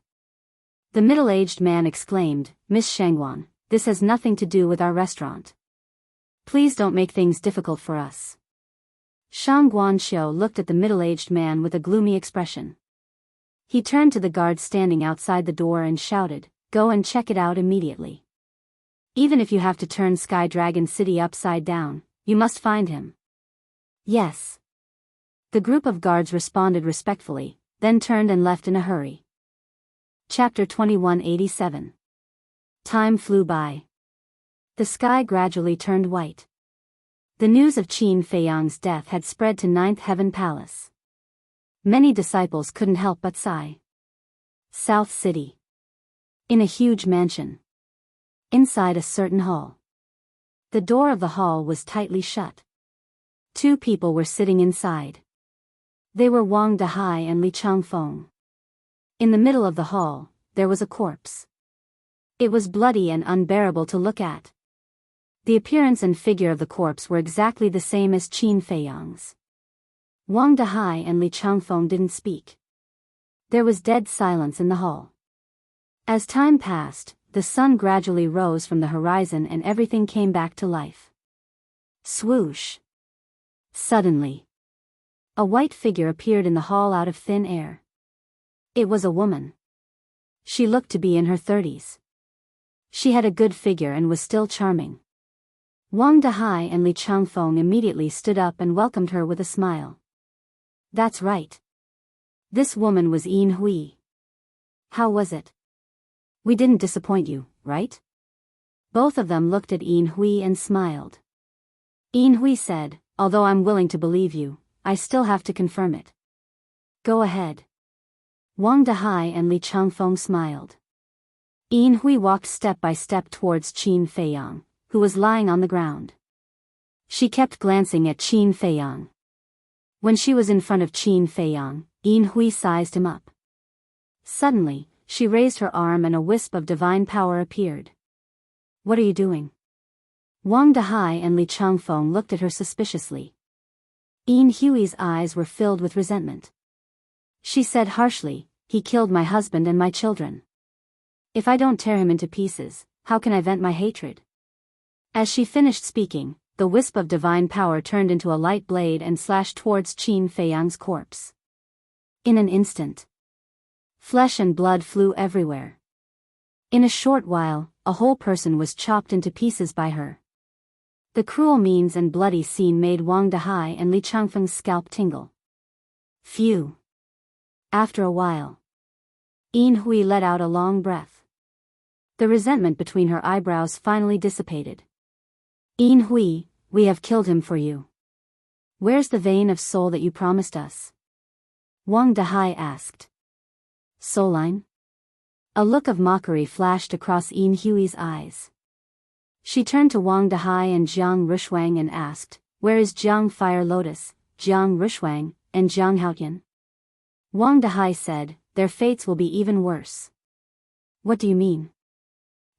The middle-aged man exclaimed, "Miss Shengguan, this has nothing to do with our restaurant. Please don't make things difficult for us." Shengguan Qiu looked at the middle-aged man with a gloomy expression. He turned to the guard standing outside the door and shouted, "Go and check it out immediately. Even if you have to turn Sky Dragon City upside down, you must find him." Yes. The group of guards responded respectfully, then turned and left in a hurry. Chapter 2187. Time flew by. The sky gradually turned white. The news of Qin Feiyang's death had spread to Ninth Heaven Palace. Many disciples couldn't help but sigh. South City. In a huge mansion. Inside a certain hall. The door of the hall was tightly shut. Two people were sitting inside. They were Wang Dehai and Li Changfeng. In the middle of the hall, there was a corpse. It was bloody and unbearable to look at. The appearance and figure of the corpse were exactly the same as Qin Feiyang's. Wang Dehai and Li Changfeng didn't speak. There was dead silence in the hall. As time passed, the sun gradually rose from the horizon and everything came back to life. Swoosh! Suddenly, a white figure appeared in the hall out of thin air. It was a woman. She looked to be in her 30s. She had a good figure and was still charming. Wang Dehai and Li Changfeng immediately stood up and welcomed her with a smile. That's right. This woman was Yin Hui. How was it? We didn't disappoint you, right? Both of them looked at Yin Hui and smiled. Yin Hui said, "Although I'm willing to believe you, I still have to confirm it." Go ahead. Wang Dehai and Li Changfeng smiled. Yin Hui walked step by step towards Qin Feiyang, who was lying on the ground. She kept glancing at Qin Feiyang. When she was in front of Qin Feiyang, Yin Hui sized him up. Suddenly, she raised her arm and a wisp of divine power appeared. What are you doing? Wang Dahai and Li Changfeng looked at her suspiciously. Yin Hui's eyes were filled with resentment. She said harshly, he killed my husband and my children. If I don't tear him into pieces, how can I vent my hatred? As she finished speaking, the wisp of divine power turned into a light blade and slashed towards Qin Feiyang's corpse. In an instant, flesh and blood flew everywhere. In a short while, a whole person was chopped into pieces by her. The cruel means and bloody scene made Wang Dahai and Li Changfeng's scalp tingle. Phew! After a while, Yin Hui let out a long breath. The resentment between her eyebrows finally dissipated. Yin Hui, we have killed him for you. Where's the vein of soul that you promised us? Wang Dahai asked. Soul line? A look of mockery flashed across Yin Hui's eyes. She turned to Wang Dahai and Jiang Rushwang and asked, where is Jiang Fire Lotus, Jiang Rushwang, and Jiang Haotian? Wang Dahai said, their fates will be even worse. What do you mean?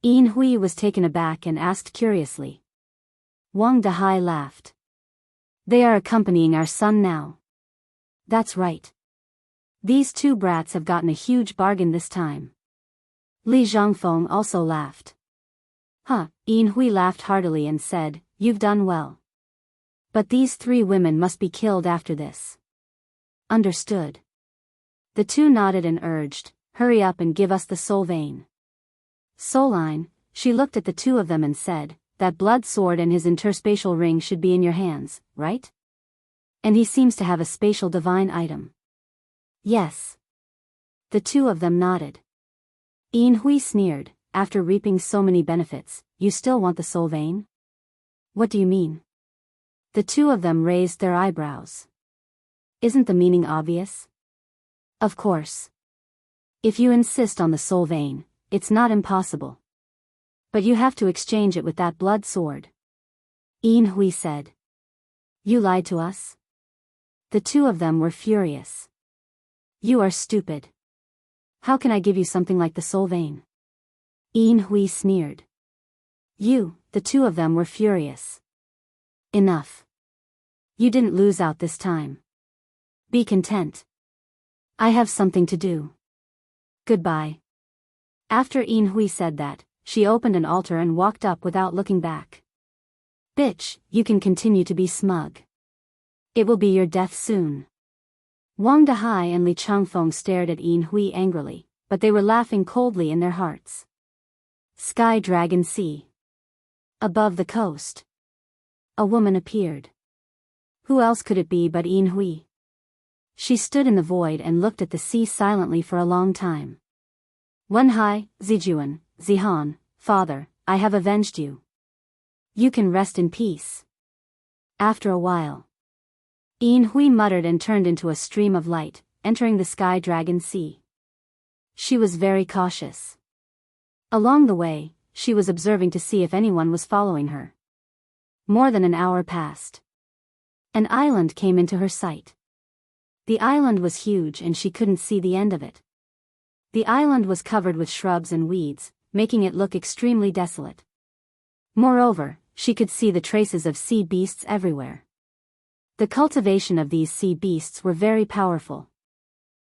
Yin Hui was taken aback and asked curiously. Wang Dahai laughed. They are accompanying our son now. That's right. These two brats have gotten a huge bargain this time. Li Zhangfeng also laughed. Huh, Yin Hui laughed heartily and said, you've done well. But these three women must be killed after this. Understood. The two nodded and urged, hurry up and give us the soul vein. Soul line, she looked at the two of them and said, that blood sword and his interspatial ring should be in your hands, right? And he seems to have a spatial divine item. Yes. The two of them nodded. Yin Hui sneered, after reaping so many benefits, you still want the soul vein? What do you mean? The two of them raised their eyebrows. Isn't the meaning obvious? Of course. If you insist on the soul vein, it's not impossible. But you have to exchange it with that blood sword. Yin Hui said. You lied to us? The two of them were furious. You are stupid. How can I give you something like the soul vein? Yin Hui sneered. The two of them were furious. Enough. You didn't lose out this time. Be content. I have something to do. Goodbye. After Yin Hui said that, she opened an altar and walked up without looking back. Bitch, you can continue to be smug. It will be your death soon. Wang Dahai and Li Changfeng stared at Yin Hui angrily, but they were laughing coldly in their hearts. Sky Dragon Sea. Above the coast. A woman appeared. Who else could it be but Yin Hui? She stood in the void and looked at the sea silently for a long time. Wenhai, Zijuan, Zihan, father, I have avenged you. You can rest in peace. After a while, Yin Hui muttered and turned into a stream of light, entering the Sky Dragon Sea. She was very cautious. Along the way, she was observing to see if anyone was following her. More than an hour passed. An island came into her sight. The island was huge and she couldn't see the end of it. The island was covered with shrubs and weeds, making it look extremely desolate. Moreover, she could see the traces of sea beasts everywhere. The cultivation of these sea beasts were very powerful.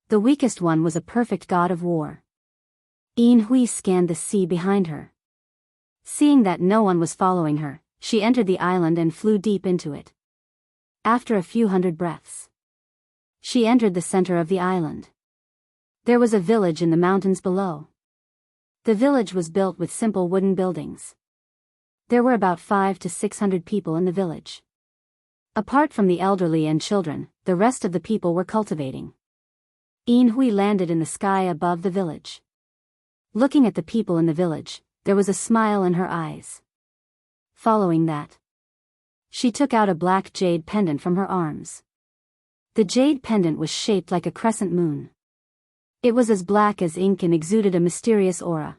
The weakest one was a perfect god of war. Yin Hui scanned the sea behind her. Seeing that no one was following her, she entered the island and flew deep into it. After a few hundred breaths, she entered the center of the island. There was a village in the mountains below. The village was built with simple wooden buildings. There were about 500 to 600 people in the village. Apart from the elderly and children, the rest of the people were cultivating. Yin Hui landed in the sky above the village. Looking at the people in the village, there was a smile in her eyes. Following that, she took out a black jade pendant from her arms. The jade pendant was shaped like a crescent moon. It was as black as ink and exuded a mysterious aura.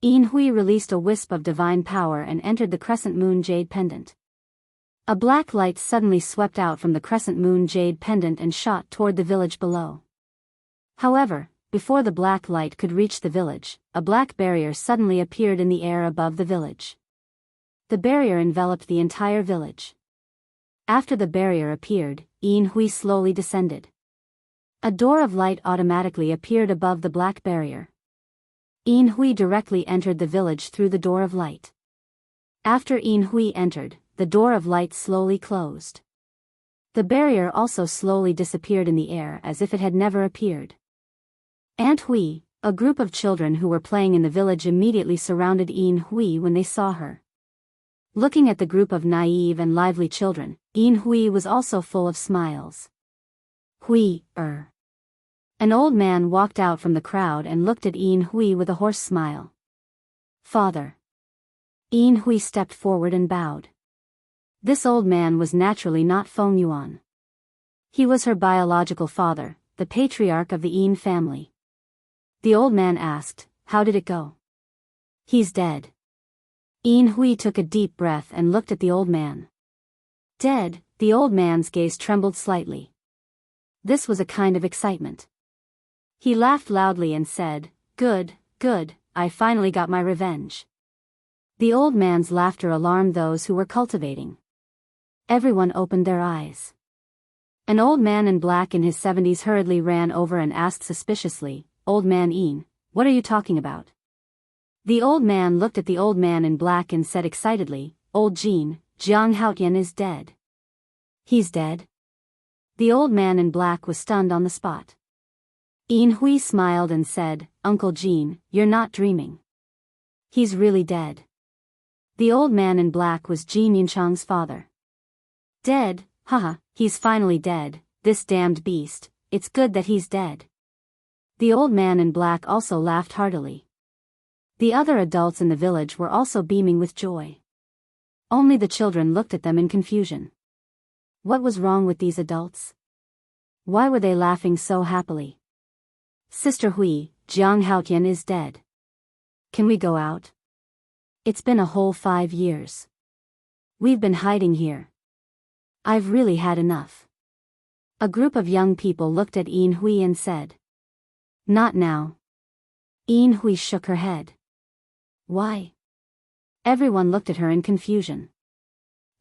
Yin Hui released a wisp of divine power and entered the crescent moon jade pendant. A black light suddenly swept out from the crescent moon jade pendant and shot toward the village below. However, before the black light could reach the village, a black barrier suddenly appeared in the air above the village. The barrier enveloped the entire village. After the barrier appeared, Yin Hui slowly descended. A door of light automatically appeared above the black barrier. Yin Hui directly entered the village through the door of light. After Yin Hui entered, the door of light slowly closed. The barrier also slowly disappeared in the air as if it had never appeared. Aunt Hui, a group of children who were playing in the village, immediately surrounded Yin Hui when they saw her. Looking at the group of naive and lively children, Yin Hui was also full of smiles. Hui. An old man walked out from the crowd and looked at Yin Hui with a hoarse smile. Father. Yin Hui stepped forward and bowed. This old man was naturally not Feng Yuan. He was her biological father, the patriarch of the Yin family. The old man asked, "How did it go?" "He's dead." Yin Hui took a deep breath and looked at the old man. Dead? The old man's gaze trembled slightly. This was a kind of excitement. He laughed loudly and said, "Good, good, I finally got my revenge." The old man's laughter alarmed those who were cultivating. Everyone opened their eyes. An old man in black in his 70s hurriedly ran over and asked suspiciously, "Old man Yin, what are you talking about?" The old man looked at the old man in black and said excitedly, "Old Jin, Jiang Haotian is dead." "He's dead?" The old man in black was stunned on the spot. Yin Hui smiled and said, "Uncle Jin, you're not dreaming. He's really dead." The old man in black was Jin Yinchang's father. "Dead? Haha, he's finally dead, this damned beast, it's good that he's dead." The old man in black also laughed heartily. The other adults in the village were also beaming with joy. Only the children looked at them in confusion. What was wrong with these adults? Why were they laughing so happily? "Sister Hui, Jiang Haotian is dead. Can we go out? It's been a whole 5 years. We've been hiding here. I've really had enough." A group of young people looked at Yin Hui and said, "Not now." Yin Hui shook her head. "Why?" Everyone looked at her in confusion.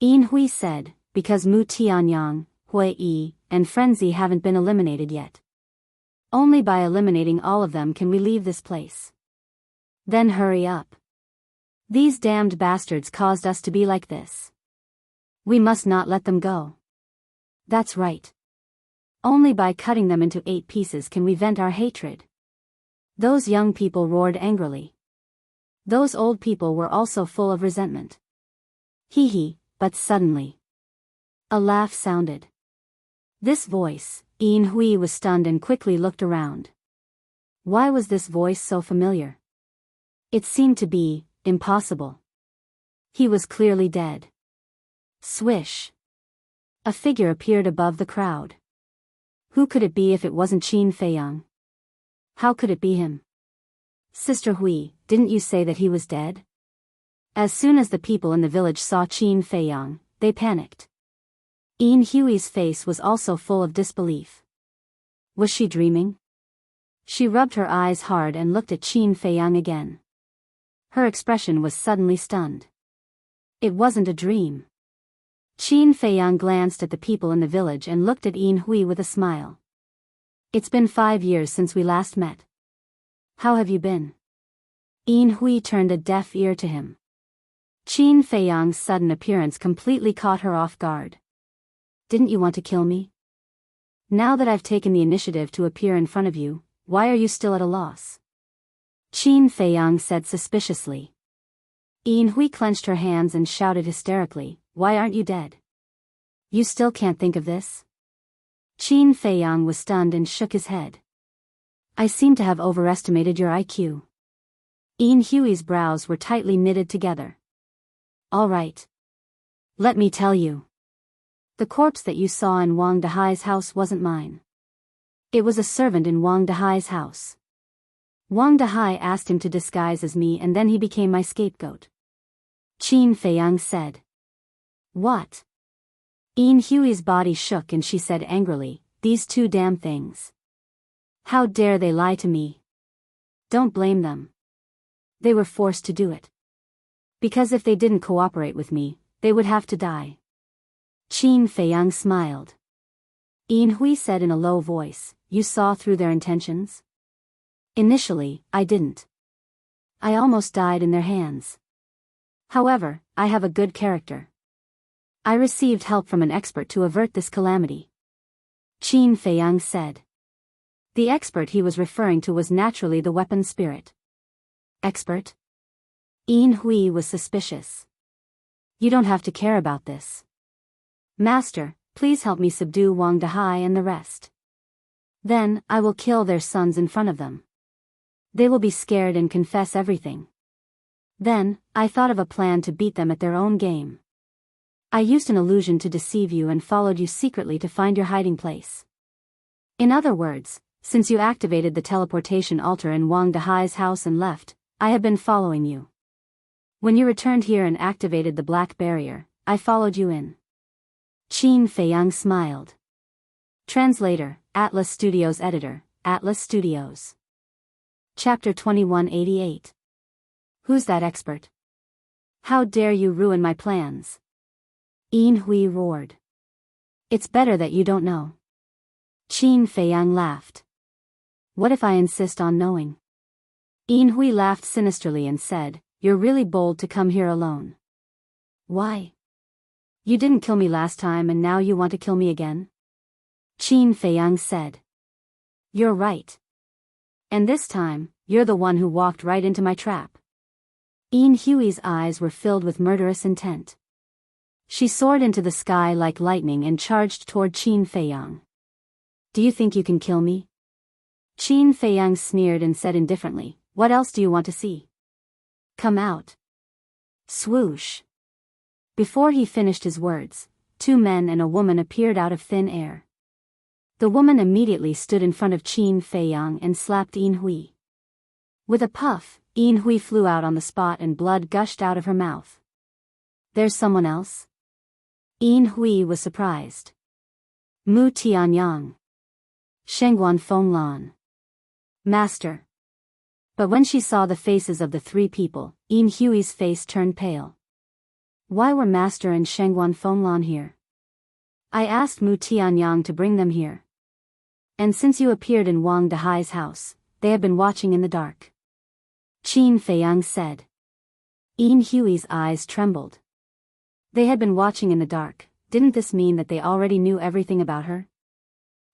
Yin Hui said, "Because Mu Tianyang, Hui Yi, and Frenzy haven't been eliminated yet. Only by eliminating all of them can we leave this place. Then hurry up. These damned bastards caused us to be like this. We must not let them go. That's right. Only by cutting them into 8 pieces can we vent our hatred." Those young people roared angrily. Those old people were also full of resentment. Hee hee, but suddenly a laugh sounded. This voice, Yin Hui was stunned and quickly looked around. Why was this voice so familiar? It seemed to be impossible. He was clearly dead. Swish. A figure appeared above the crowd. Who could it be if it wasn't Qin Feiyang? How could it be him? "Sister Hui, didn't you say that he was dead?" As soon as the people in the village saw Qin Feiyang, they panicked. Yin Hui's face was also full of disbelief. Was she dreaming? She rubbed her eyes hard and looked at Qin Feiyang again. Her expression was suddenly stunned. It wasn't a dream. Qin Feiyang glanced at the people in the village and looked at Yin Hui with a smile. "It's been 5 years since we last met. How have you been?" Yin Hui turned a deaf ear to him. Qin Feiyang's sudden appearance completely caught her off guard. "Didn't you want to kill me? Now that I've taken the initiative to appear in front of you, why are you still at a loss?" Qin Feiyang said suspiciously. Yin Hui clenched her hands and shouted hysterically, "Why aren't you dead? You still can't think of this?" Qin Feiyang was stunned and shook his head. "I seem to have overestimated your IQ." Yin Hui's brows were tightly knitted together. "All right. Let me tell you. The corpse that you saw in Wang Dahai's house wasn't mine. It was a servant in Wang Dahai's house. Wang Dahai asked him to disguise as me and then he became my scapegoat." Qin Feiyang said. "What? Yin Hui's body shook and she said angrily, "These two damn things. How dare they lie to me? Don't blame them. They were forced to do it. Because if they didn't cooperate with me, they would have to die." Qin Feiyang smiled. Yin Hui said in a low voice, "You saw through their intentions?" "Initially, I didn't. I almost died in their hands. However, I have a good character. I received help from an expert to avert this calamity." Qin Feiyang said. The expert he was referring to was naturally the weapon spirit. Expert? Yin Hui was suspicious. "You don't have to care about this. Master, please help me subdue Wang Dahai and the rest. Then, I will kill their sons in front of them. They will be scared and confess everything. Then, I thought of a plan to beat them at their own game. I used an illusion to deceive you and followed you secretly to find your hiding place. In other words, since you activated the teleportation altar in Wang Dahai's house and left, I have been following you. When you returned here and activated the black barrier, I followed you in." Qin Feiyang smiled. Translator, Atlas Studios Editor, Atlas Studios. Chapter 2188. Who's that expert? How dare you ruin my plans? Yin Hui roared. It's better that you don't know. Qin Feiyang laughed. What if I insist on knowing? Yin Hui laughed sinisterly and said, "You're really bold to come here alone. Why? You didn't kill me last time and now you want to kill me again?" Qin Feiyang said. "You're right. And this time, you're the one who walked right into my trap." Yin Hui's eyes were filled with murderous intent. She soared into the sky like lightning and charged toward Qin Feiyang. "Do you think you can kill me?" Qin Feiyang sneered and said indifferently, "What else do you want to see? Come out." Swoosh. Before he finished his words, two men and a woman appeared out of thin air. The woman immediately stood in front of Qin Feiyang and slapped Yin Hui. With a puff, Yin Hui flew out on the spot and blood gushed out of her mouth. "There's someone else?" Yin Hui was surprised. Mu Tianyang. Shengguan Fenglan. Master. But when she saw the faces of the three people, Yin Hui's face turned pale. Why were Master and Shengguan Fenglan here? I asked Mu Tianyang to bring them here. And since you appeared in Wang Dahai's house, they have been watching in the dark. Qin Feiyang said. Yin Hui's eyes trembled. They had been watching in the dark. Didn't this mean that they already knew everything about her?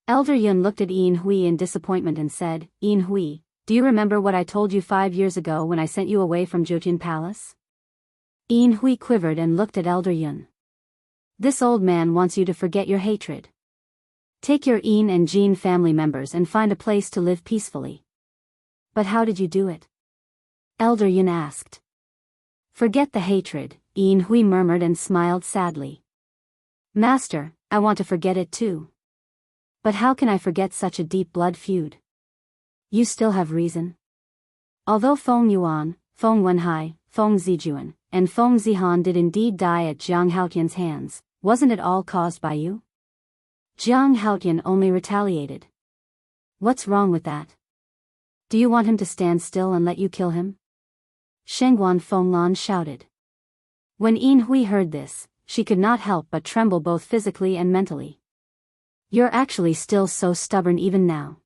Elder Yun looked at Yin Hui in disappointment and said, "Yin Hui, do you remember what I told you 5 years ago when I sent you away from Jotian Palace?" Yin Hui quivered and looked at Elder Yun. "This old man wants you to forget your hatred. Take your Yin and Jin family members and find a place to live peacefully." "But how did you do it?" Elder Yun asked. "Forget the hatred," Yin Hui murmured and smiled sadly. "Master, I want to forget it too. But how can I forget such a deep blood feud?" "You still have reason. Although Feng Yuan, Feng Wenhai, Feng Zijuan, and Feng Zihan did indeed die at Jiang Haotian's hands, wasn't it all caused by you? Jiang Haotian only retaliated. What's wrong with that? Do you want him to stand still and let you kill him?" Shengguan Fenglan shouted. When Yin Hui heard this, she could not help but tremble both physically and mentally. "You're actually still so stubborn even now.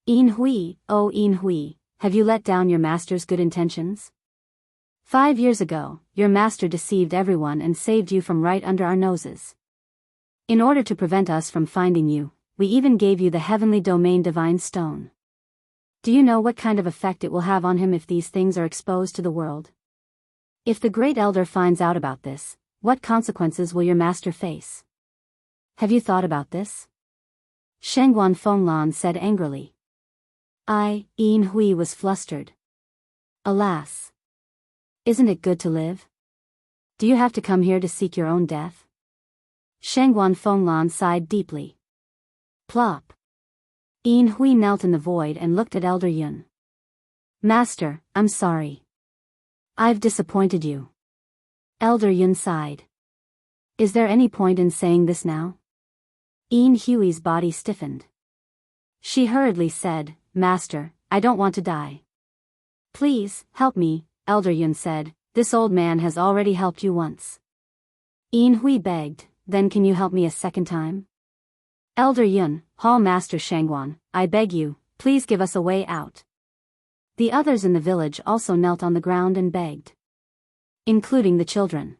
Yin Hui, oh Yin Hui, have you let down your master's good intentions? 5 years ago, your master deceived everyone and saved you from right under our noses. In order to prevent us from finding you, we even gave you the heavenly domain divine stone. Do you know what kind of effect it will have on him if these things are exposed to the world? If the great elder finds out about this, what consequences will your master face? Have you thought about this?" Shengguan Fenglan said angrily. Yin Hui was flustered. Alas. Isn't it good to live? Do you have to come here to seek your own death? Shengguan Fenglan sighed deeply. Plop. Yin Hui knelt in the void and looked at Elder Yun. "Master, I'm sorry. I've disappointed you." Elder Yun sighed. Is there any point in saying this now? Hui's body stiffened. She hurriedly said, Master, I don't want to die. Please, help me, Elder Yun said, this old man has already helped you once. Hui begged, then can you help me a second time? Elder Yun, Hall Master Shangguan, I beg you, please give us a way out. The others in the village also knelt on the ground and begged. Including the children.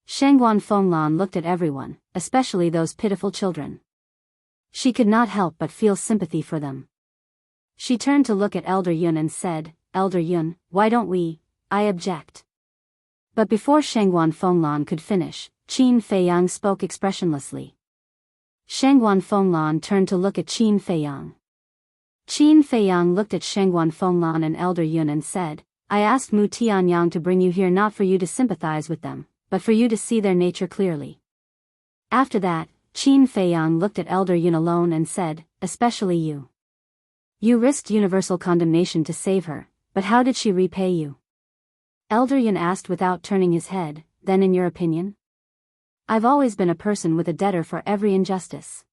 Shangguan Fenglan looked at everyone, especially those pitiful children. She could not help but feel sympathy for them. She turned to look at Elder Yun and said, Elder Yun, why don't we? I object. But before Shangguan Fenglan could finish, Qin Feiyang spoke expressionlessly. Shangguan Fenglan turned to look at Qin Feiyang. Qin Feiyang looked at Shangguan Fenglan and Elder Yun and said, I asked Mu Tianyang to bring you here not for you to sympathize with them, but for you to see their nature clearly. After that, Qin Feiyang looked at Elder Yun alone and said, especially you. You risked universal condemnation to save her, but how did she repay you? Elder Yun asked without turning his head, then in your opinion? I've always been a person with a debtor for every injustice.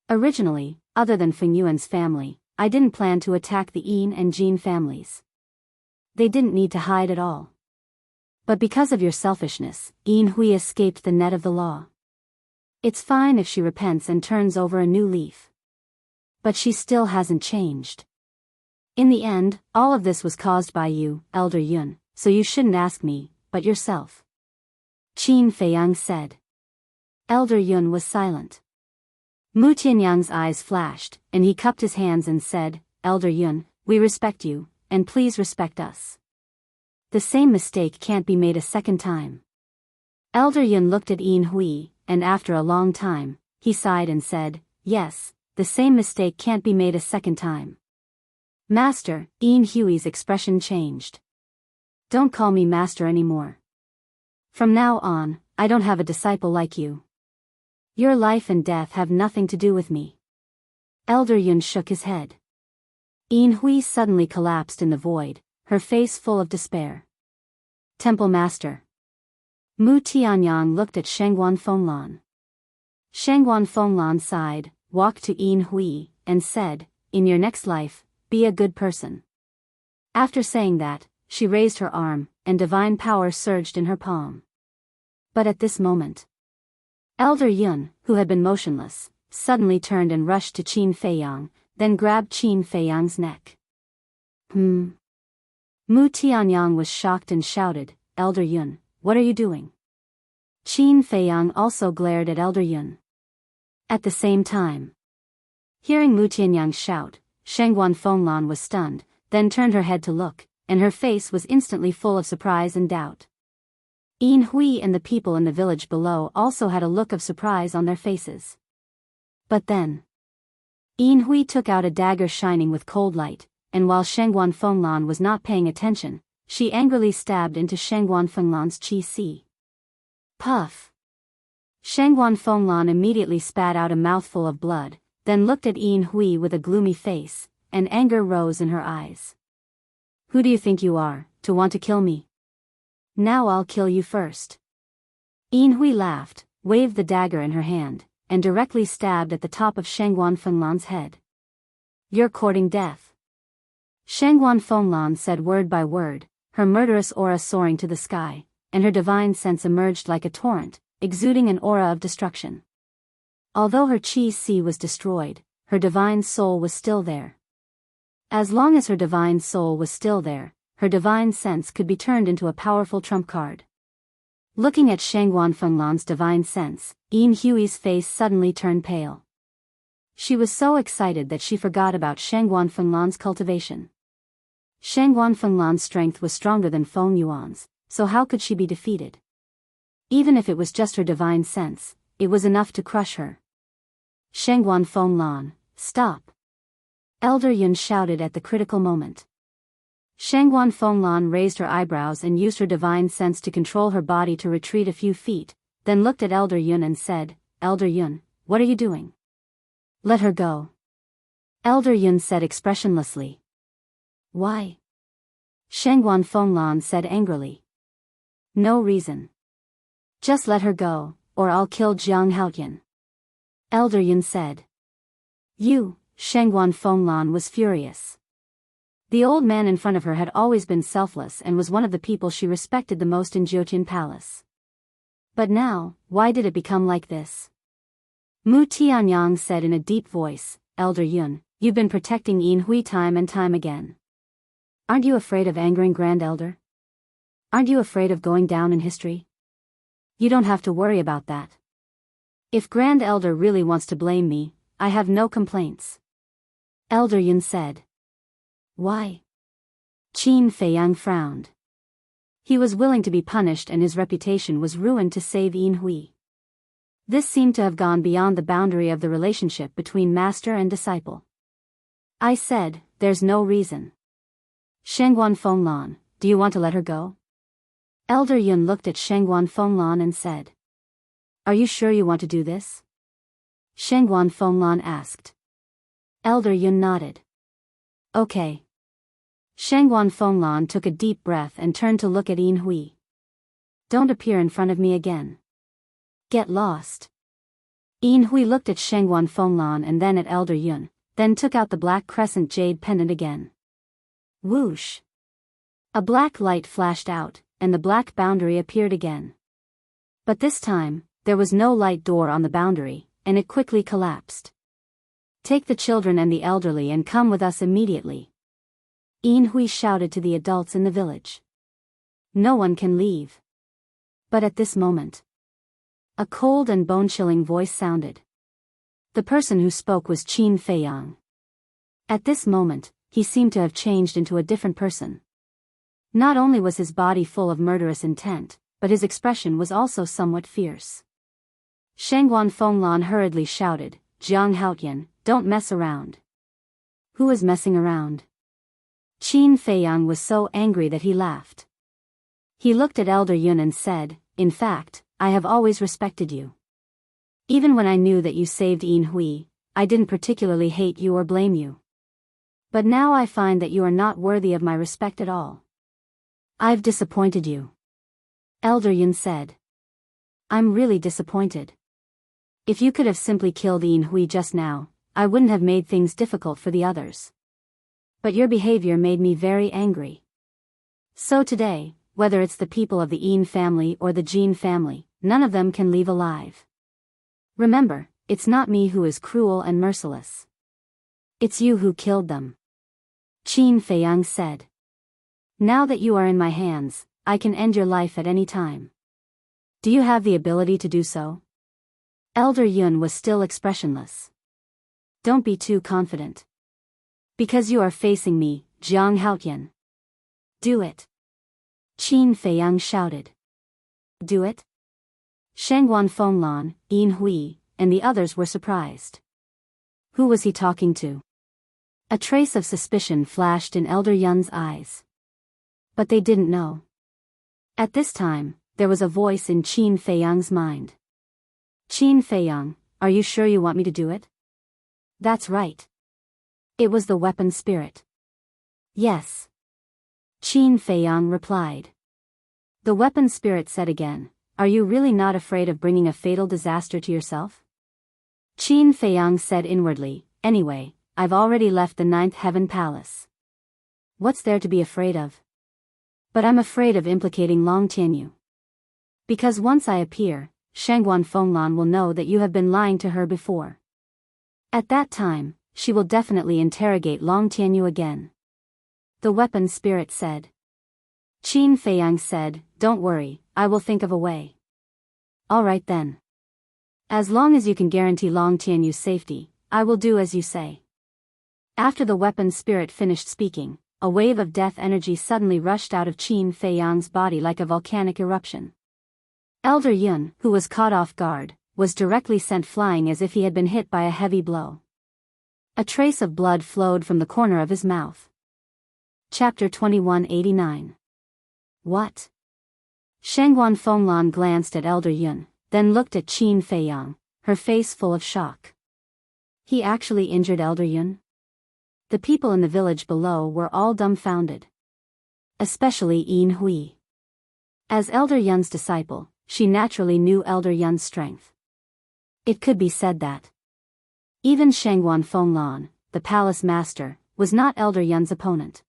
Originally, other than Feng Yuan's family, I didn't plan to attack the Yin and Jin families. They didn't need to hide at all. But because of your selfishness, Hui escaped the net of the law. It's fine if she repents and turns over a new leaf. But she still hasn't changed. In the end, all of this was caused by you, Elder Yun, so you shouldn't ask me, but yourself. Qin Feiyang said. Elder Yun was silent. Mu Tianyang's eyes flashed, and he cupped his hands and said, Elder Yun, we respect you, and please respect us. The same mistake can't be made a second time. Elder Yun looked at Hui, and after a long time, he sighed and said, yes, the same mistake can't be made a second time. Master, Hui's expression changed. Don't call me master anymore. From now on, I don't have a disciple like you. Your life and death have nothing to do with me. Elder Yun shook his head. Hui suddenly collapsed in the void, her face full of despair. Temple Master. Mu Tianyang looked at Shangguan Fenglan. Shangguan Fenglan sighed, walked to Hui, and said, in your next life, be a good person. After saying that, she raised her arm, and divine power surged in her palm. But at this moment, Elder Yun, who had been motionless, suddenly turned and rushed to Qin Feiyang, then grabbed Qin Feiyang's neck. Mu Tianyang was shocked and shouted, Elder Yun, what are you doing? Qin Feiyang also glared at Elder Yun. At the same time, hearing Mu Tianyang's shout, Shangguan Fenglan was stunned, then turned her head to look, and her face was instantly full of surprise and doubt. Hui and the people in the village below also had a look of surprise on their faces. But then, Hui took out a dagger shining with cold light, and while Shangguan Fenglan was not paying attention, she angrily stabbed into Shangguan Fenglan's qi. Puff! Shangguan Fenglan immediately spat out a mouthful of blood, then looked at Hui with a gloomy face, and anger rose in her eyes. Who do you think you are, to want to kill me? Now I'll kill you first. Hui laughed, waved the dagger in her hand, and directly stabbed at the top of Shangguan Fenglan's head. You're courting death. Shangguan Fenglan said word by word, her murderous aura soaring to the sky, and her divine sense emerged like a torrent, exuding an aura of destruction. Although her qi was destroyed, her divine soul was still there. As long as her divine soul was still there, her divine sense could be turned into a powerful trump card. Looking at Shangguan Fenglan's divine sense, Hui's face suddenly turned pale. She was so excited that she forgot about Shangguan Fenglan's cultivation. Shangguan Fenglan's strength was stronger than Feng Yuan's, so how could she be defeated? Even if it was just her divine sense, it was enough to crush her. Shangguan Fenglan, stop! Elder Yun shouted at the critical moment. Shangguan Fenglan raised her eyebrows and used her divine sense to control her body to retreat a few feet, then looked at Elder Yun and said, Elder Yun, what are you doing? Let her go. Elder Yun said expressionlessly. Why? Shangguan Fenglan said angrily. No reason. Just let her go, or I'll kill Jiang Haotian. Elder Yun said. You, Shengguan Fenglan was furious. The old man in front of her had always been selfless and was one of the people she respected the most in Jiutian Palace. But now, why did it become like this? Mu Tianyang said in a deep voice, Elder Yun, you've been protecting Yin Hui time and time again. Aren't you afraid of angering Grand Elder? Aren't you afraid of going down in history? You don't have to worry about that. If Grand Elder really wants to blame me, I have no complaints. Elder Yun said. Why? Qin Feiyang frowned. He was willing to be punished and his reputation was ruined to save Yin Hui. This seemed to have gone beyond the boundary of the relationship between master and disciple. I said, there's no reason. Shengguan Fenglan, do you want to let her go? Elder Yun looked at Shengguan Fenglan and said. Are you sure you want to do this? Shengguan Fenglan asked. Elder Yun nodded. Okay. Shengguan Fenglan took a deep breath and turned to look at Yin Hui. Don't appear in front of me again. Get lost. Yin Hui looked at Shengguan Fenglan and then at Elder Yun, then took out the black crescent jade pendant again. Whoosh. A black light flashed out, and the black boundary appeared again. But this time, there was no light door on the boundary, and it quickly collapsed. Take the children and the elderly and come with us immediately. Yin Hui shouted to the adults in the village. No one can leave. But at this moment, a cold and bone-chilling voice sounded. The person who spoke was Qin Feiyang. At this moment, he seemed to have changed into a different person. Not only was his body full of murderous intent, but his expression was also somewhat fierce. Shengguan Fenglan hurriedly shouted, Jiang Haotian, don't mess around. Who is messing around? Qin Feiyang was so angry that he laughed. He looked at Elder Yun and said, in fact, I have always respected you. Even when I knew that you saved Yin Hui, I didn't particularly hate you or blame you. But now I find that you are not worthy of my respect at all. I've disappointed you. Elder Yun said. I'm really disappointed. If you could have simply killed Yin Hui just now, I wouldn't have made things difficult for the others. But your behavior made me very angry. So today, whether it's the people of the Yin family or the Jin family, none of them can leave alive. Remember, it's not me who is cruel and merciless. It's you who killed them. Qin Feiyang said. Now that you are in my hands, I can end your life at any time. Do you have the ability to do so? Elder Yun was still expressionless. Don't be too confident. Because you are facing me, Jiang Haotian. Do it. Qin Feiyang shouted. Do it? Shengguan Fenglan, Yin Hui, and the others were surprised. Who was he talking to? A trace of suspicion flashed in Elder Yun's eyes. But they didn't know. At this time, there was a voice in Qin Feiyang's mind. Qin Feiyang, are you sure you want me to do it? That's right. It was the weapon spirit. Yes. Qin Feiyang replied. The weapon spirit said again, are you really not afraid of bringing a fatal disaster to yourself? Qin Feiyang said inwardly, anyway, I've already left the ninth heaven palace. What's there to be afraid of? But I'm afraid of implicating Long Tianyu. Because once I appear, Shengguan Fenglan will know that you have been lying to her before. At that time, she will definitely interrogate Long Tianyu again. The weapon spirit said. Qin Feiyang said, don't worry, I will think of a way. Alright then. As long as you can guarantee Long Tianyu's safety, I will do as you say. After the weapon spirit finished speaking, a wave of death energy suddenly rushed out of Qin Feiyang's body like a volcanic eruption. Elder Yun, who was caught off guard, was directly sent flying as if he had been hit by a heavy blow. A trace of blood flowed from the corner of his mouth. Chapter 2189. What? Shengguan Fenglan glanced at Elder Yun, then looked at Qin Feiyang, her face full of shock. He actually injured Elder Yun? The people in the village below were all dumbfounded. Especially Yin Hui. As Elder Yun's disciple, she naturally knew Elder Yun's strength. It could be said that even Shangguan Fenglan, the palace master, was not Elder Yun's opponent.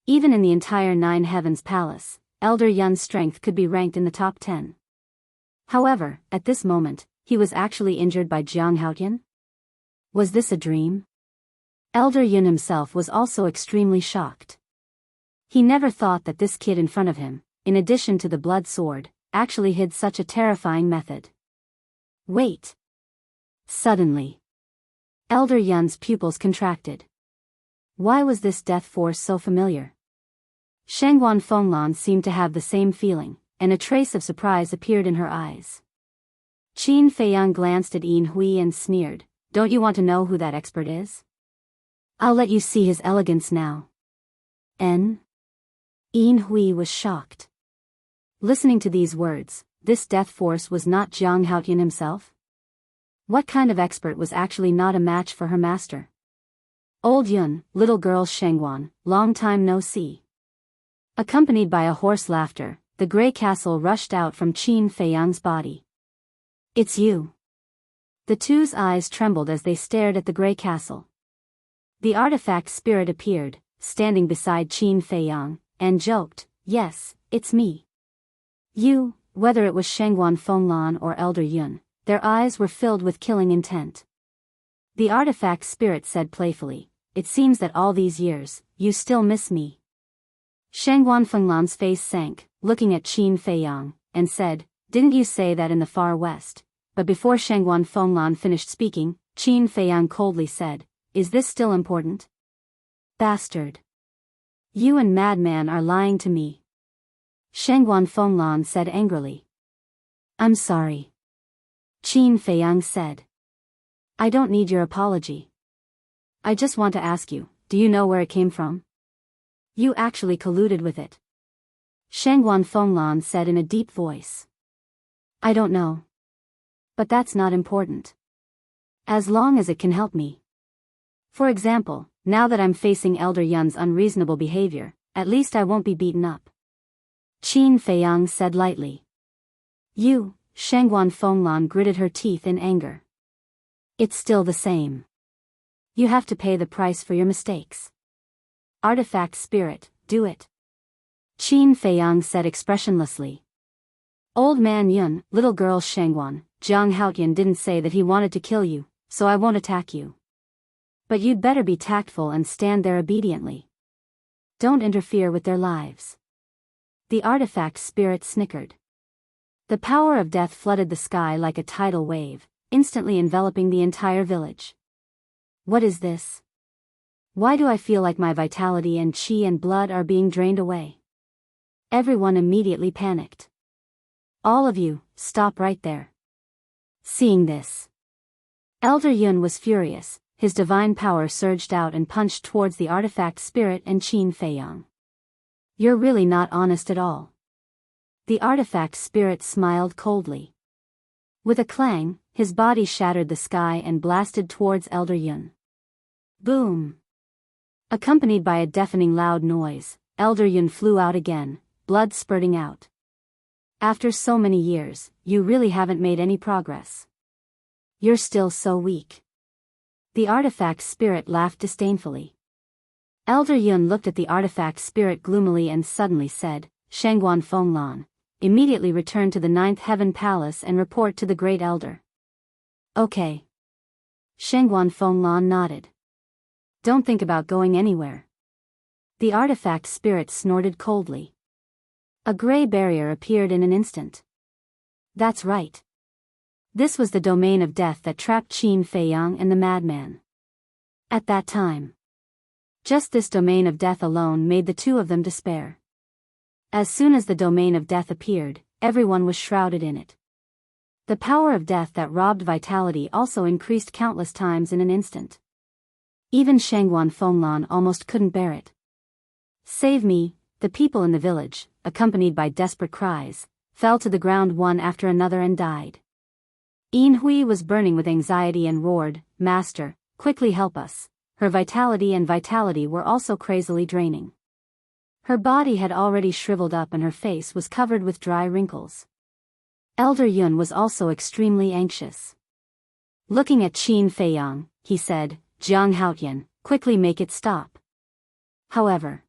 Even in the entire Nine Heavens Palace, Elder Yun's strength could be ranked in the top 10. However, at this moment, he was actually injured by Jiang Haotian? Was this a dream? Elder Yun himself was also extremely shocked. He never thought that this kid in front of him, in addition to the blood sword, actually hid such a terrifying method. Wait! Suddenly, Elder Yun's pupils contracted. Why was this death force so familiar? Shangguan Fenglan seemed to have the same feeling, and a trace of surprise appeared in her eyes. Qin Feiyang glanced at Yin Hui and sneered, "Don't you want to know who that expert is? I'll let you see his elegance now." Yin Hui was shocked. Listening to these words, this death force was not Jiang Haotian himself? What kind of expert was actually not a match for her master? Old Yun, little girl Shangguan, long time no see. Accompanied by a hoarse laughter, the grey castle rushed out from Qin Feiyang's body. "It's you." The two's eyes trembled as they stared at the grey castle. The artifact spirit appeared, standing beside Qin Feiyang, and joked, "Yes, it's me." You, whether it was Shangguan Fenglan or Elder Yun, their eyes were filled with killing intent. The artifact spirit said playfully, "It seems that all these years, you still miss me." Shangguan Fenglan's face sank, looking at Qin Feiyang, and said, "Didn't you say that in the far west?" But before Shangguan Fenglan finished speaking, Qin Feiyang coldly said, "Is this still important?" "Bastard! You and madman are lying to me." Shangguan Fenglan said angrily. "I'm sorry." Qin Feiyang said. "I don't need your apology. I just want to ask you, do you know where it came from? You actually colluded with it." Shangguan Fenglan said in a deep voice. "I don't know. But that's not important. As long as it can help me. For example, now that I'm facing Elder Yun's unreasonable behavior, at least I won't be beaten up." Qin Feiyang said lightly. "You," Shangguan Fenglan gritted her teeth in anger. "It's still the same. You have to pay the price for your mistakes. Artifact spirit, do it." Qin Feiyang said expressionlessly. "Old man Yun, little girl Shangguan, Jiang Haotian didn't say that he wanted to kill you, so I won't attack you. But you'd better be tactful and stand there obediently. Don't interfere with their lives." The artifact spirit snickered. The power of death flooded the sky like a tidal wave, instantly enveloping the entire village. What is this? Why do I feel like my vitality and chi and blood are being drained away? Everyone immediately panicked. "All of you, stop right there." Seeing this, Elder Yun was furious. His divine power surged out and punched towards the artifact spirit and Qin Feiyang. "You're really not honest at all." The artifact spirit smiled coldly. With a clang, his body shattered the sky and blasted towards Elder Yun. Boom! Accompanied by a deafening loud noise, Elder Yun flew out again, blood spurting out. "After so many years, you really haven't made any progress. You're still so weak." The artifact spirit laughed disdainfully. Elder Yun looked at the artifact spirit gloomily and suddenly said, "Shangguan Fenglan, immediately return to the Ninth Heaven Palace and report to the Great Elder." "Okay." Shangguan Fenglan nodded. "Don't think about going anywhere." The artifact spirit snorted coldly. A gray barrier appeared in an instant. That's right. This was the domain of death that trapped Qin Feiyang and the madman. At that time, just this domain of death alone made the two of them despair. As soon as the domain of death appeared, everyone was shrouded in it. The power of death that robbed vitality also increased countless times in an instant. Even Shangguan Fenglan almost couldn't bear it. "Save me!" The people in the village, accompanied by desperate cries, fell to the ground one after another and died. Yin Hui was burning with anxiety and roared, "Master, quickly help us." Her vitality were also crazily draining. Her body had already shriveled up and her face was covered with dry wrinkles. Elder Yun was also extremely anxious. Looking at Qin Feiyang, he said, "Jiang Haotian, quickly make it stop." However,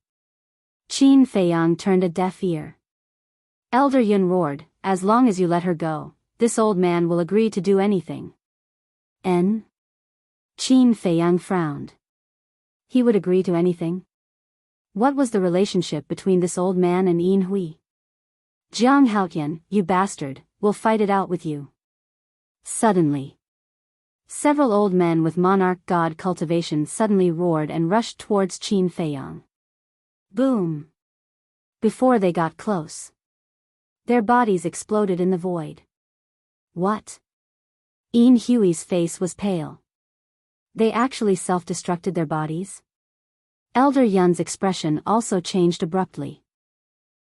Qin Feiyang turned a deaf ear. Elder Yun roared, "As long as you let her go, this old man will agree to do anything." Qin Feiyang frowned. He would agree to anything? What was the relationship between this old man and Yin Hui? "Jiang Haotian, you bastard, we'll fight it out with you." Suddenly, several old men with monarch god cultivation suddenly roared and rushed towards Qin Feiyang. Boom! Before they got close, their bodies exploded in the void. What? Yin Hui's face was pale. They actually self-destructed their bodies? Elder Yun's expression also changed abruptly.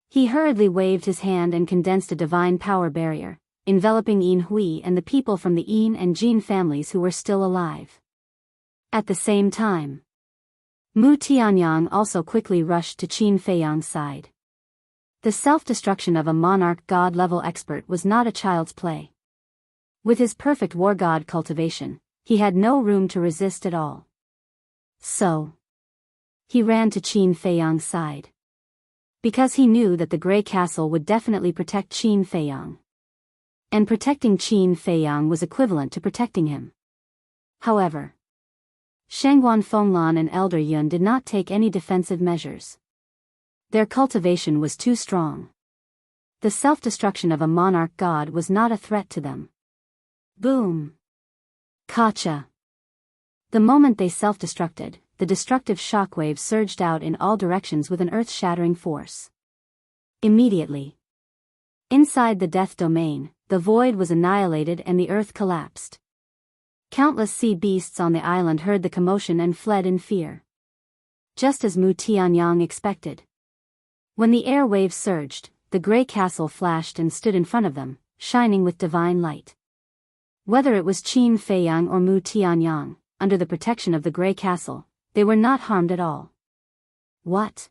He hurriedly waved his hand and condensed a divine power barrier, enveloping Yin Hui and the people from the Yin and Jin families who were still alive. At the same time, Mu Tianyang also quickly rushed to Qin Feiyang's side. The self-destruction of a monarch god-level expert was not a child's play. With his perfect war god cultivation, he had no room to resist at all. So, he ran to Qin Feiyang's side. Because he knew that the Grey Castle would definitely protect Qin Feiyang. And protecting Qin Feiyang was equivalent to protecting him. However, Shangguan Fenglan and Elder Yun did not take any defensive measures. Their cultivation was too strong. The self-destruction of a monarch god was not a threat to them. Boom! Kacha! The moment they self-destructed, the destructive shockwave surged out in all directions with an earth-shattering force. Immediately, inside the death domain, the void was annihilated and the earth collapsed. Countless sea beasts on the island heard the commotion and fled in fear. Just as Mu Tianyang expected. When the air waves surged, the Grey Castle flashed and stood in front of them, shining with divine light. Whether it was Qin Feiyang or Mu Tianyang, under the protection of the Grey Castle, they were not harmed at all. What?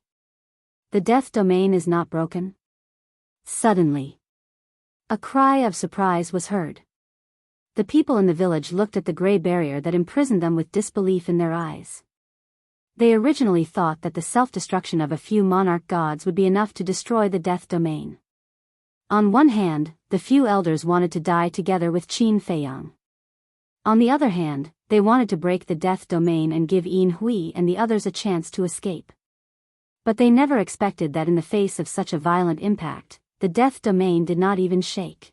The death domain is not broken? Suddenly, a cry of surprise was heard. The people in the village looked at the grey barrier that imprisoned them with disbelief in their eyes. They originally thought that the self-destruction of a few monarch gods would be enough to destroy the death domain. On one hand, the few elders wanted to die together with Qin Feiyang. On the other hand, they wanted to break the death domain and give Yin Hui and the others a chance to escape. But they never expected that in the face of such a violent impact, the death domain did not even shake.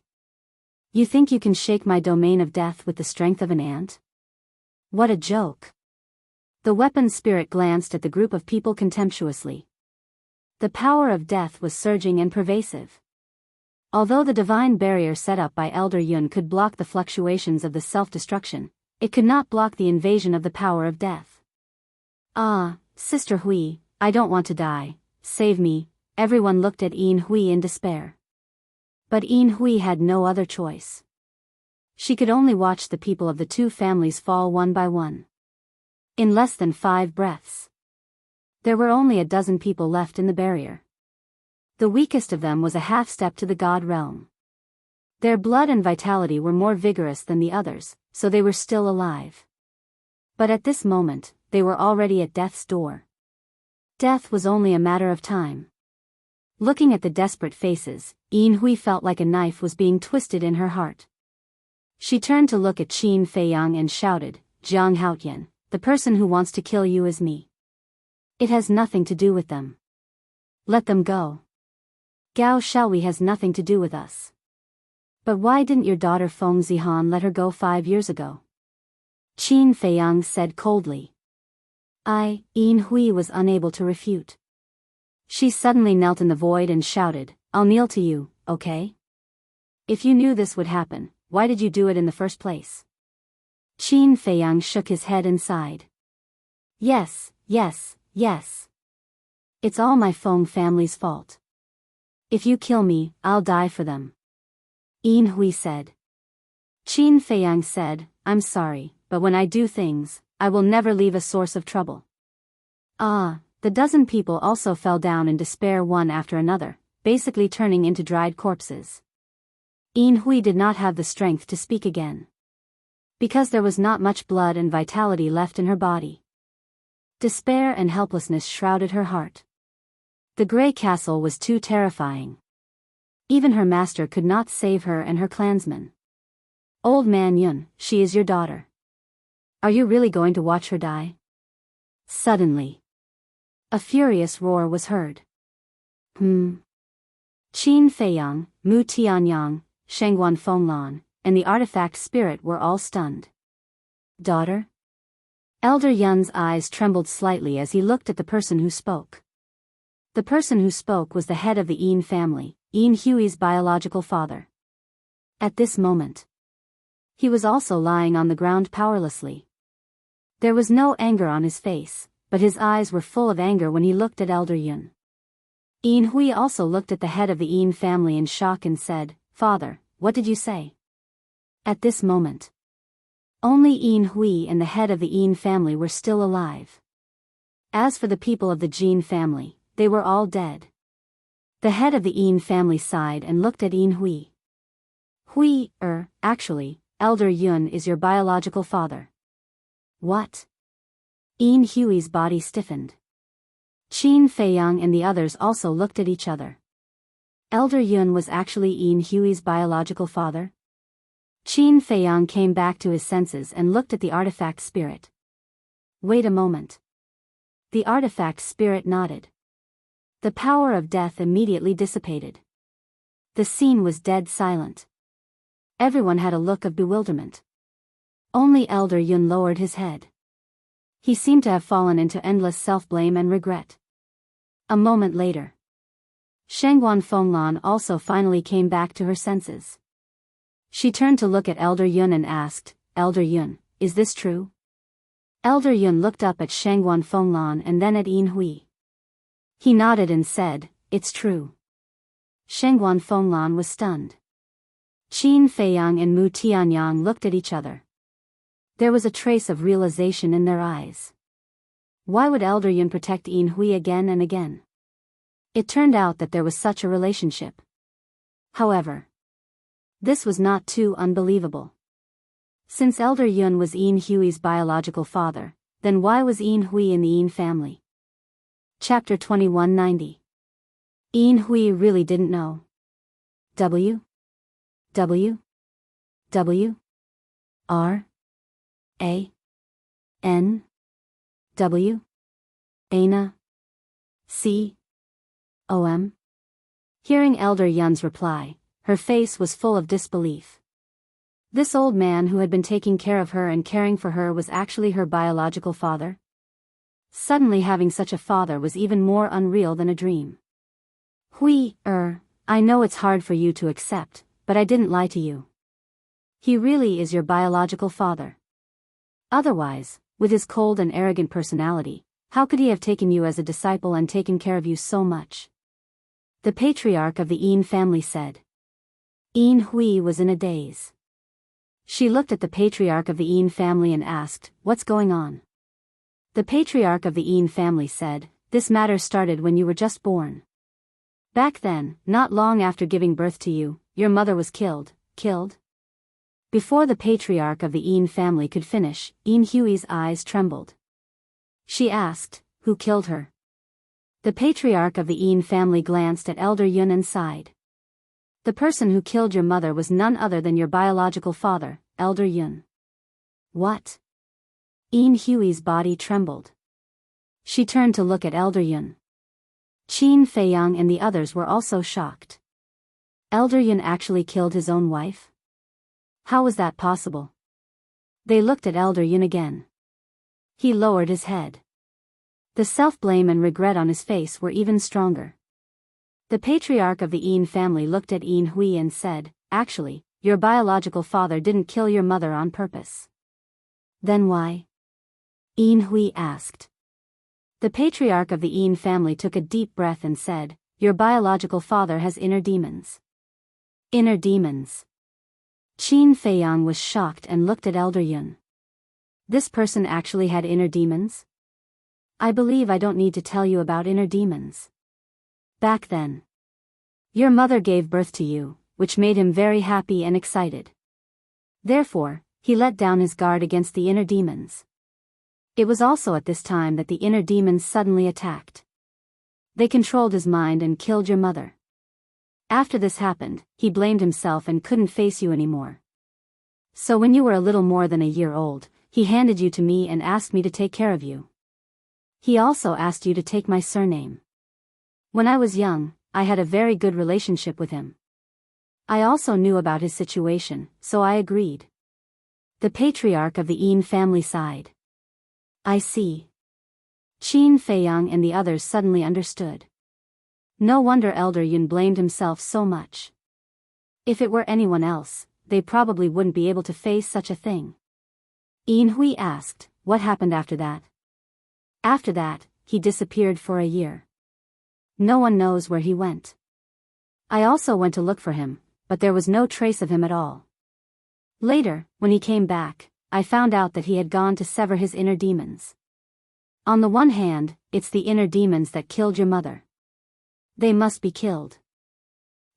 "You think you can shake my domain of death with the strength of an ant? What a joke." The weapon spirit glanced at the group of people contemptuously. The power of death was surging and pervasive. Although the divine barrier set up by Elder Yun could block the fluctuations of the self-destruction, it could not block the invasion of the power of death. "Ah, Sister Hui, I don't want to die, save me," everyone looked at Yin Hui in despair. But Yin Hui had no other choice. She could only watch the people of the two families fall one by one. In less than 5 breaths, there were only a dozen people left in the barrier. The weakest of them was a half-step to the god realm. Their blood and vitality were more vigorous than the others, so they were still alive. But at this moment, they were already at death's door. Death was only a matter of time. Looking at the desperate faces, Yin Hui felt like a knife was being twisted in her heart. She turned to look at Qin Feiyang and shouted, "Jiang Haotian, the person who wants to kill you is me. It has nothing to do with them. Let them go. Gao Xiaohui has nothing to do with us." "But why didn't your daughter Feng Zihan let her go 5 years ago?" Qin Feiyang said coldly. Yin Hui was unable to refute. She suddenly knelt in the void and shouted, "I'll kneel to you, okay? If you knew this would happen, why did you do it in the first place?" Qin Feiyang shook his head and sighed. Yes. It's all my Feng family's fault. If you kill me, I'll die for them." Yin Hui said. Qin Feiyang said, "I'm sorry, but when I do things, I will never leave a source of trouble." The dozen people also fell down in despair one after another, basically turning into dried corpses. Yin Hui did not have the strength to speak again, because there was not much blood and vitality left in her body. Despair and helplessness shrouded her heart. The Grey Castle was too terrifying. Even her master could not save her and her clansmen. Old man Yun, she is your daughter. Are you really going to watch her die? Suddenly, a furious roar was heard. Qin Feiyang, Mu Tianyang, Shengguan Fenglan, and the artifact spirit were all stunned. Daughter? Elder Yun's eyes trembled slightly as he looked at the person who spoke. The person who spoke was the head of the Yin family, Yin Hui's biological father. At this moment, he was also lying on the ground powerlessly. There was no anger on his face, but his eyes were full of anger when he looked at Elder Yun. Yin Hui also looked at the head of the Yin family in shock and said, "Father, what did you say?" At this moment, only Yin Hui and the head of the Yin family were still alive. As for the people of the Jin family, they were all dead. The head of the Yin family sighed and looked at Yin Hui. Actually, Elder Yun is your biological father." What? Yin Hui's body stiffened. Qin Feiyang and the others also looked at each other. Elder Yun was actually Yin Hui's biological father? Qin Feiyang came back to his senses and looked at the artifact spirit. Wait a moment. The artifact spirit nodded. The power of death immediately dissipated. The scene was dead silent. Everyone had a look of bewilderment. Only Elder Yun lowered his head. He seemed to have fallen into endless self-blame and regret. A moment later, Shengguan Fenglan also finally came back to her senses. She turned to look at Elder Yun and asked, "Elder Yun, is this true?" Elder Yun looked up at Shengguan Fenglan and then at Yin Hui. He nodded and said, "It's true." Shengguan Fenglan was stunned. Qin Feiyang and Mu Tianyang looked at each other. There was a trace of realization in their eyes. Why would Elder Yun protect Yin Hui again and again? It turned out that there was such a relationship. However, this was not too unbelievable. Since Elder Yun was Yin Hui's biological father, then why was Yin Hui in the Yin family? Chapter 2190. Yin Hui really didn't know. W R A N W Ana C O M. Hearing Elder Yun's reply, her face was full of disbelief. This old man who had been taking care of her and caring for her was actually her biological father? Suddenly having such a father was even more unreal than a dream. I know it's hard for you to accept, but I didn't lie to you. He really is your biological father. Otherwise, with his cold and arrogant personality, how could he have taken you as a disciple and taken care of you so much? The patriarch of the Yin family said. Yin Hui was in a daze. She looked at the patriarch of the Yin family and asked, "What's going on?" The patriarch of the Yin family said, "This matter started when you were just born. Back then, not long after giving birth to you, your mother was killed. Before the patriarch of the Yin family could finish, Yin Hui's eyes trembled. She asked, "Who killed her?" The patriarch of the Yin family glanced at Elder Yun and sighed. "The person who killed your mother was none other than your biological father, Elder Yun." What? Yin Hui's body trembled. She turned to look at Elder Yun. Qin Feiyang and the others were also shocked. Elder Yun actually killed his own wife? How was that possible? They looked at Elder Yun again. He lowered his head. The self-blame and regret on his face were even stronger. The patriarch of the Yin family looked at Yin Hui and said, "Actually, your biological father didn't kill your mother on purpose." Then why? Yin Hui asked. The patriarch of the Yin family took a deep breath and said, "Your biological father has inner demons." Inner demons. Qin Feiyang was shocked and looked at Elder Yun. This person actually had inner demons? I believe I don't need to tell you about inner demons. Back then, your mother gave birth to you, which made him very happy and excited. Therefore, he let down his guard against the inner demons. It was also at this time that the inner demons suddenly attacked. They controlled his mind and killed your mother. After this happened, he blamed himself and couldn't face you anymore. So when you were a little more than a year old, he handed you to me and asked me to take care of you. He also asked you to take my surname. When I was young, I had a very good relationship with him. I also knew about his situation, so I agreed. The patriarch of the Yin family sighed. I see. Qin Feiyang and the others suddenly understood. No wonder Elder Yun blamed himself so much. If it were anyone else, they probably wouldn't be able to face such a thing. Yin Hui asked, what happened after that? After that, he disappeared for a year. No one knows where he went. I also went to look for him, but there was no trace of him at all. Later, when he came back, I found out that he had gone to sever his inner demons. On the one hand, it's the inner demons that killed your mother. They must be killed.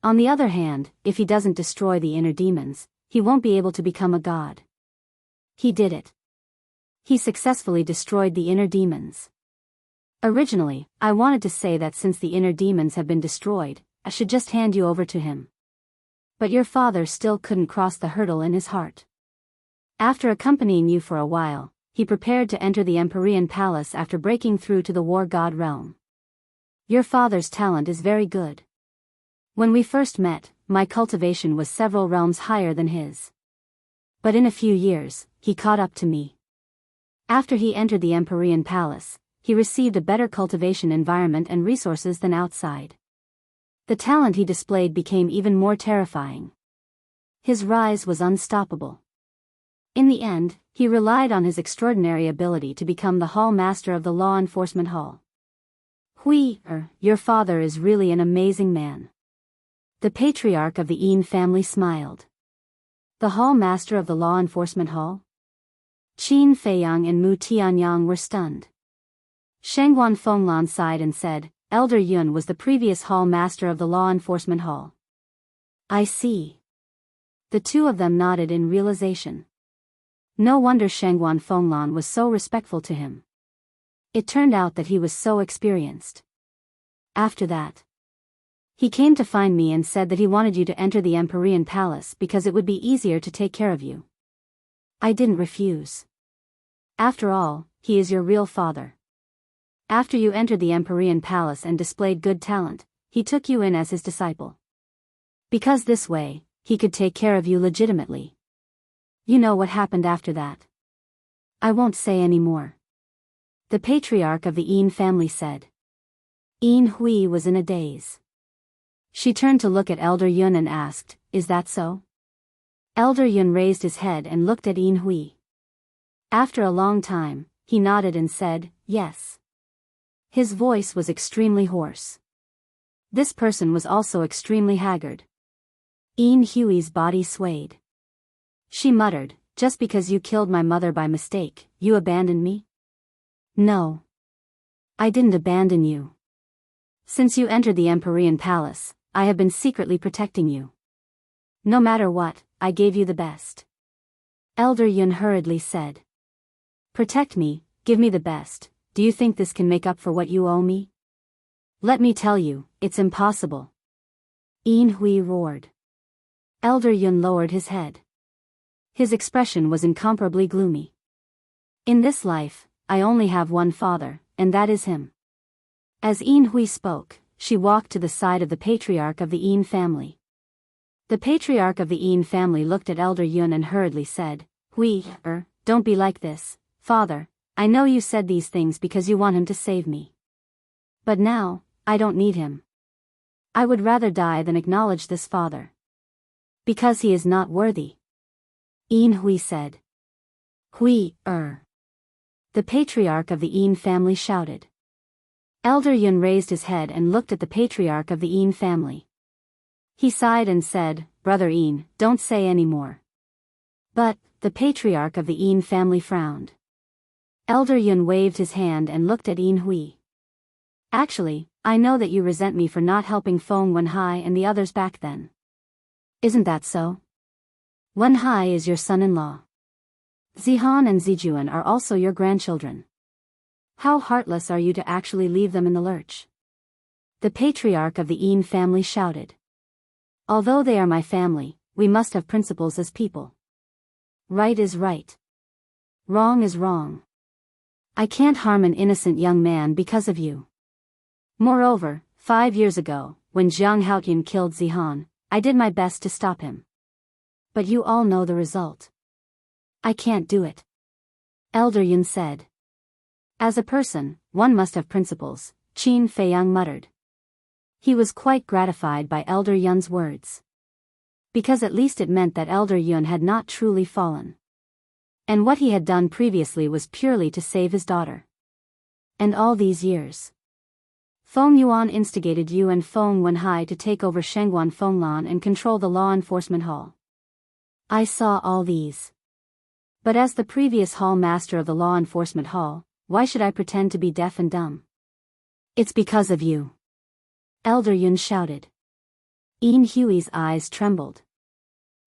On the other hand, if he doesn't destroy the inner demons, he won't be able to become a god. He did it. He successfully destroyed the inner demons. Originally, I wanted to say that since the inner demons have been destroyed, I should just hand you over to him. But your father still couldn't cross the hurdle in his heart. After accompanying you for a while, he prepared to enter the Empyrean Palace after breaking through to the War God realm. Your father's talent is very good. When we first met, my cultivation was several realms higher than his. But in a few years, he caught up to me. After he entered the Empyrean Palace, he received a better cultivation environment and resources than outside. The talent he displayed became even more terrifying. His rise was unstoppable. In the end, he relied on his extraordinary ability to become the Hall Master of the Law Enforcement Hall. Your father is really an amazing man. The patriarch of the Yin family smiled. The Hall Master of the Law Enforcement Hall? Qin Feiyang and Mu Tianyang were stunned. Shangguan Fenglan sighed and said, Elder Yun was the previous Hall Master of the Law Enforcement Hall. I see. The two of them nodded in realization. No wonder Shangguan Fenglan was so respectful to him. It turned out that he was so experienced. After that, he came to find me and said that he wanted you to enter the Empyrean Palace because it would be easier to take care of you. I didn't refuse. After all, he is your real father. After you entered the Empyrean Palace and displayed good talent, he took you in as his disciple. Because this way, he could take care of you legitimately. You know what happened after that. I won't say any more. The patriarch of the Yin family said. Yin Hui was in a daze. She turned to look at Elder Yun and asked, is that so? Elder Yun raised his head and looked at Yin Hui. After a long time, he nodded and said, yes. His voice was extremely hoarse. This person was also extremely haggard. Yin Hui's body swayed. She muttered, just because you killed my mother by mistake, you abandoned me? No. I didn't abandon you. Since you entered the Empyrean Palace, I have been secretly protecting you. No matter what, I gave you the best. Elder Yun hurriedly said. Protect me, give me the best, do you think this can make up for what you owe me? Let me tell you, it's impossible. Yin Hui roared. Elder Yun lowered his head. His expression was incomparably gloomy. In this life, I only have one father, and that is him. As Yin Hui spoke, she walked to the side of the patriarch of the Yin family. The patriarch of the Yin family looked at Elder Yun and hurriedly said, don't be like this, father, I know you said these things because you want him to save me. But now, I don't need him. I would rather die than acknowledge this father. Because he is not worthy. Yin Hui said. The patriarch of the Yin family shouted. Elder Yun raised his head and looked at the patriarch of the Yin family. He sighed and said, Brother Yin, don't say any more. But, the patriarch of the Yin family frowned. Elder Yun waved his hand and looked at Yin Hui. Actually, I know that you resent me for not helping Feng Wenhai and the others back then. Isn't that so? Wen Hai is your son-in-law. Zihan and Zijuan are also your grandchildren. How heartless are you to actually leave them in the lurch? The patriarch of the Yin family shouted. Although they are my family, we must have principles as people. Right is right. Wrong is wrong. I can't harm an innocent young man because of you. Moreover, 5 years ago, when Zhang Haotian killed Zihan, I did my best to stop him. But you all know the result. I can't do it. Elder Yun said. As a person, one must have principles, Qin Feiyang muttered. He was quite gratified by Elder Yun's words. Because at least it meant that Elder Yun had not truly fallen. And what he had done previously was purely to save his daughter. And all these years. Feng Yuan instigated you and Feng Wenhai to take over Shengguan Fenglan and control the law enforcement hall. I saw all these. But as the previous hall master of the law enforcement hall, why should I pretend to be deaf and dumb? It's because of you. Elder Yun shouted. Yin Hui's eyes trembled.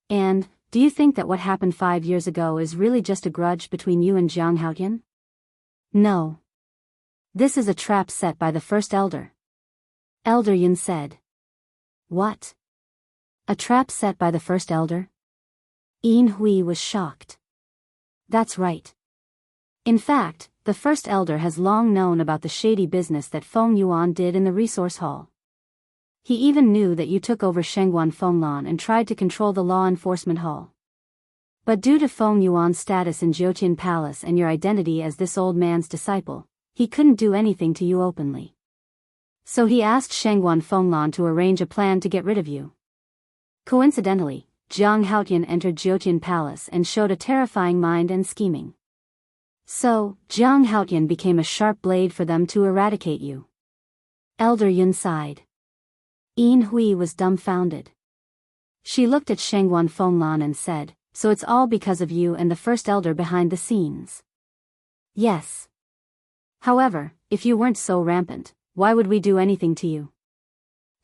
And, do you think that what happened 5 years ago is really just a grudge between you and Zhang Haotian? No. This is a trap set by the first elder. Elder Yun said. What? A trap set by the first elder? Yin Hui was shocked. That's right. In fact, the first elder has long known about the shady business that Feng Yuan did in the resource hall. He even knew that you took over Shengguan Fenglan and tried to control the law enforcement hall. But due to Feng Yuan's status in Jiutian Palace and your identity as this old man's disciple, he couldn't do anything to you openly. So he asked Shengguan Fenglan to arrange a plan to get rid of you. Coincidentally, Zhang Haotian entered Jiutian Palace and showed a terrifying mind and scheming. So, Zhang Haotian became a sharp blade for them to eradicate you. Elder Yun sighed. Yin Hui was dumbfounded. She looked at Shengguan Fenglan and said, so it's all because of you and the first elder behind the scenes. Yes. However, if you weren't so rampant, why would we do anything to you?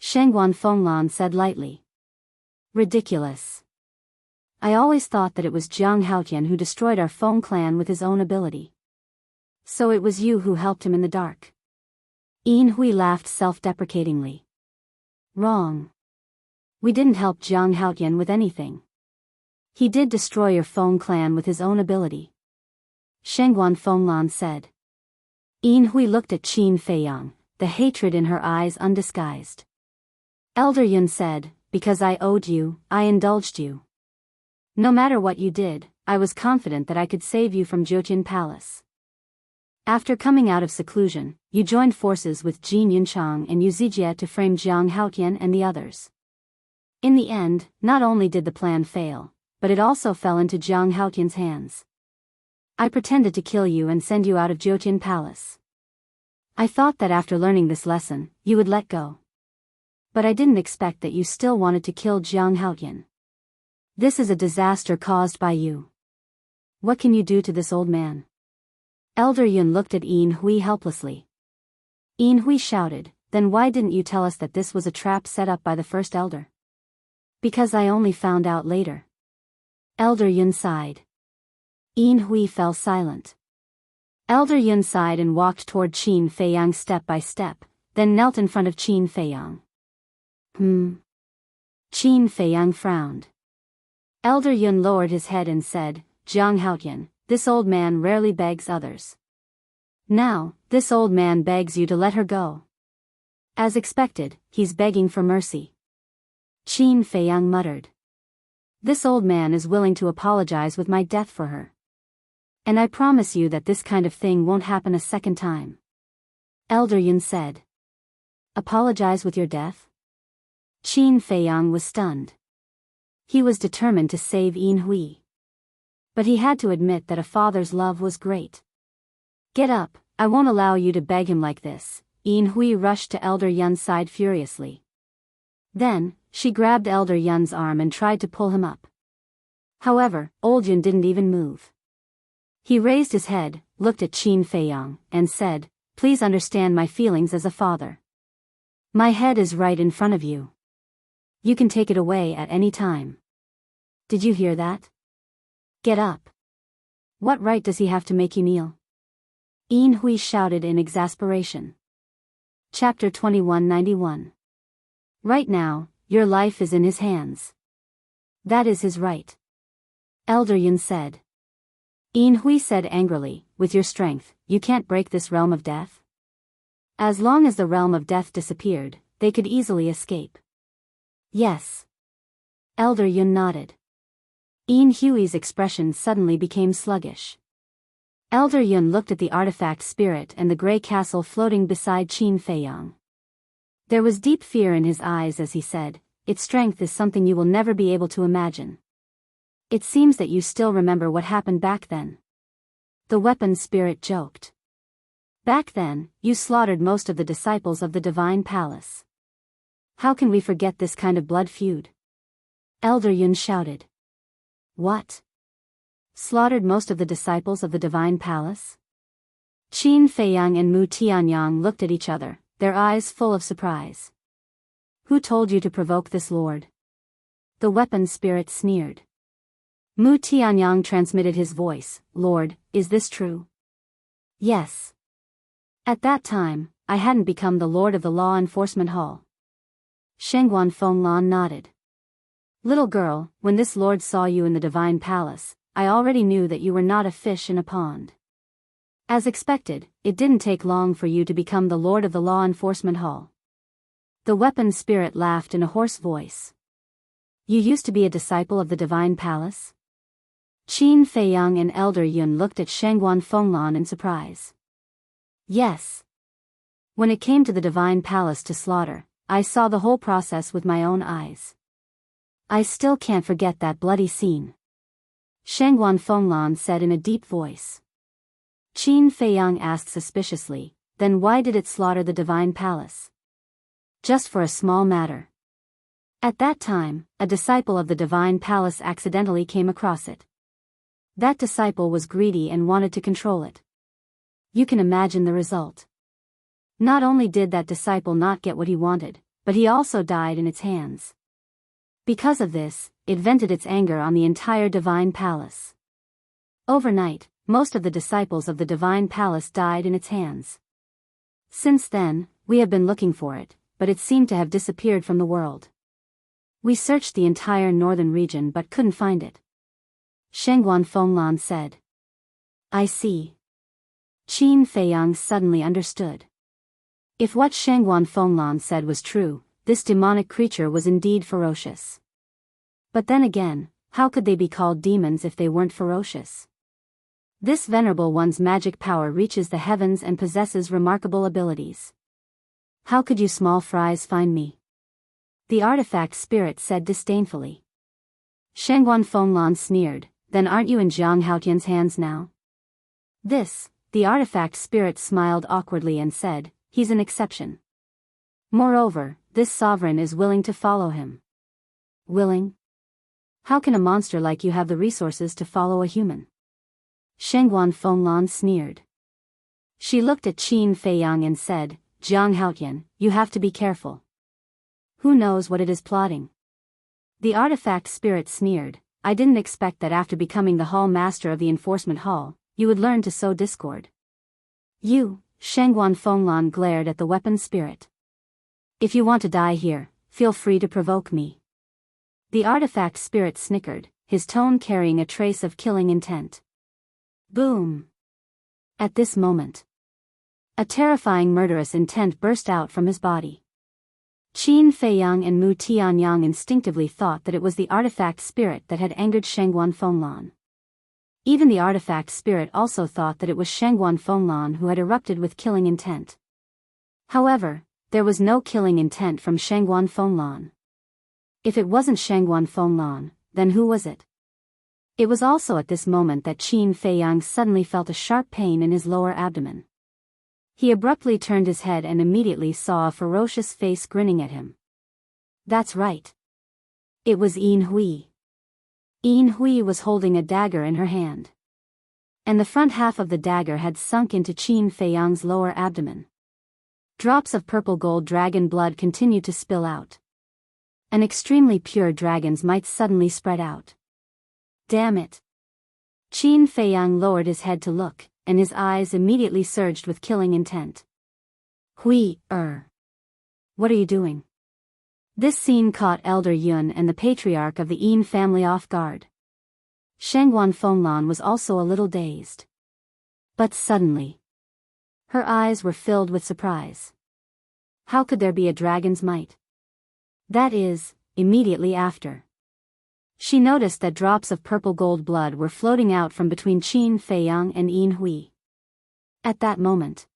Shengguan Fenglan said lightly. Ridiculous. I always thought that it was Zhang Haotian who destroyed our Feng clan with his own ability. So it was you who helped him in the dark. Yin Hui laughed self-deprecatingly. Wrong. We didn't help Zhang Haotian with anything. He did destroy your Feng clan with his own ability. Shengguan Fenglan said. Yin Hui looked at Qin Feiyang, the hatred in her eyes undisguised. Elder Yun said, because I owed you, I indulged you. No matter what you did, I was confident that I could save you from Jiutian Palace. After coming out of seclusion, you joined forces with Jin Yunchang and Yu Zijie to frame Zhang Haotian and the others. In the end, not only did the plan fail, but it also fell into Zhang Haotian's hands. I pretended to kill you and send you out of Jiutian Palace. I thought that after learning this lesson, you would let go. But I didn't expect that you still wanted to kill Zhang Haotian. This is a disaster caused by you. What can you do to this old man? Elder Yun looked at Yin Hui helplessly. Yin Hui shouted, then why didn't you tell us that this was a trap set up by the first elder? Because I only found out later. Elder Yun sighed. Yin Hui fell silent. Elder Yun sighed and walked toward Qin Feiyang step by step, then knelt in front of Qin Feiyang. Qin Feiyang frowned. Elder Yun lowered his head and said, Zhang Haotian, this old man rarely begs others. Now, this old man begs you to let her go. As expected, he's begging for mercy. Qin Feiyang muttered. This old man is willing to apologize with my death for her. And I promise you that this kind of thing won't happen a second time. Elder Yun said. Apologize with your death? Qin Feiyang was stunned. He was determined to save Yin Hui. But he had to admit that a father's love was great. Get up, I won't allow you to beg him like this. Yin Hui rushed to Elder Yun's side furiously. Then, she grabbed Elder Yun's arm and tried to pull him up. However, Old Yun didn't even move. He raised his head, looked at Qin Feiyang, and said, Please understand my feelings as a father. My head is right in front of you. You can take it away at any time. Did you hear that? Get up. What right does he have to make you kneel? Yin Hui shouted in exasperation. Chapter 2191. Right now, your life is in his hands. That is his right. Elder Yun said. Yin Hui said angrily, with your strength, you can't break this realm of death? As long as the realm of death disappeared, they could easily escape. Yes. Elder Yun nodded. Yin Hui's expression suddenly became sluggish. Elder Yun looked at the artifact spirit and the gray castle floating beside Qin Feiyang. There was deep fear in his eyes as he said, its strength is something you will never be able to imagine. It seems that you still remember what happened back then. The weapon spirit joked. Back then, you slaughtered most of the disciples of the Divine Palace. How can we forget this kind of blood feud? Elder Yun shouted. What? Slaughtered most of the disciples of the Divine Palace? Qin Feiyang and Mu Tianyang looked at each other, their eyes full of surprise. Who told you to provoke this lord? The weapon spirit sneered. Mu Tianyang transmitted his voice, Lord, is this true? Yes. At that time, I hadn't become the Lord of the Law Enforcement Hall. Shengguan Fenglan nodded. Little girl, when this lord saw you in the Divine Palace, I already knew that you were not a fish in a pond. As expected, it didn't take long for you to become the Lord of the Law Enforcement Hall. The weapon spirit laughed in a hoarse voice. You used to be a disciple of the Divine Palace? Qin Feiyang and Elder Yun looked at Shengguan Fenglan in surprise. Yes. When it came to the Divine Palace to slaughter, I saw the whole process with my own eyes. I still can't forget that bloody scene. Shengguan Fenglan said in a deep voice. Qin Feiyang asked suspiciously, then why did it slaughter the Divine Palace? Just for a small matter. At that time, a disciple of the Divine Palace accidentally came across it. That disciple was greedy and wanted to control it. You can imagine the result. Not only did that disciple not get what he wanted, but he also died in its hands. Because of this, it vented its anger on the entire Divine Palace. Overnight, most of the disciples of the Divine Palace died in its hands. Since then, we have been looking for it, but it seemed to have disappeared from the world. We searched the entire northern region but couldn't find it. Shengguan Fenglan said. I see. Qin Feiyang suddenly understood. If what Shengguan Fenglan said was true, this demonic creature was indeed ferocious. But then again, how could they be called demons if they weren't ferocious? This venerable one's magic power reaches the heavens and possesses remarkable abilities. How could you small fries find me? The artifact spirit said disdainfully. Shengguan Fenglan sneered, then aren't you in Jiang Haotian's hands now? The artifact spirit smiled awkwardly and said, he's an exception. Moreover, this sovereign is willing to follow him. Willing? How can a monster like you have the resources to follow a human? Shengguan Fenglan sneered. She looked at Qin Feiyang and said, Jiang Haotian, you have to be careful. Who knows what it is plotting? The artifact spirit sneered, I didn't expect that after becoming the hall master of the enforcement hall, you would learn to sow discord. You, Shengguan Fenglan glared at the weapon spirit. If you want to die here, feel free to provoke me. The artifact spirit snickered, his tone carrying a trace of killing intent. Boom! At this moment, a terrifying murderous intent burst out from his body. Qin Feiyang and Mu Tianyang instinctively thought that it was the artifact spirit that had angered Shengguan Fenglan. Even the artifact spirit also thought that it was Shengguan Fenglan who had erupted with killing intent. However, there was no killing intent from Shengguan Fenglan. If it wasn't Shengguan Fenglan, then who was it? It was also at this moment that Qin Feiyang suddenly felt a sharp pain in his lower abdomen. He abruptly turned his head and immediately saw a ferocious face grinning at him. That's right. It was Yin Hui. Yin Hui was holding a dagger in her hand. And the front half of the dagger had sunk into Qin Feiyang's lower abdomen. Drops of purple gold dragon blood continued to spill out. and extremely pure dragons might suddenly spread out. Damn it! Qin Feiyang lowered his head to look, and his eyes immediately surged with killing intent. What are you doing? This scene caught Elder Yun and the patriarch of the Yin family off guard. Shangguan Fenglan was also a little dazed. But suddenly, her eyes were filled with surprise. How could there be a dragon's might? That is, immediately after, she noticed that drops of purple gold blood were floating out from between Qin Feiyang and Yin Hui. At that moment,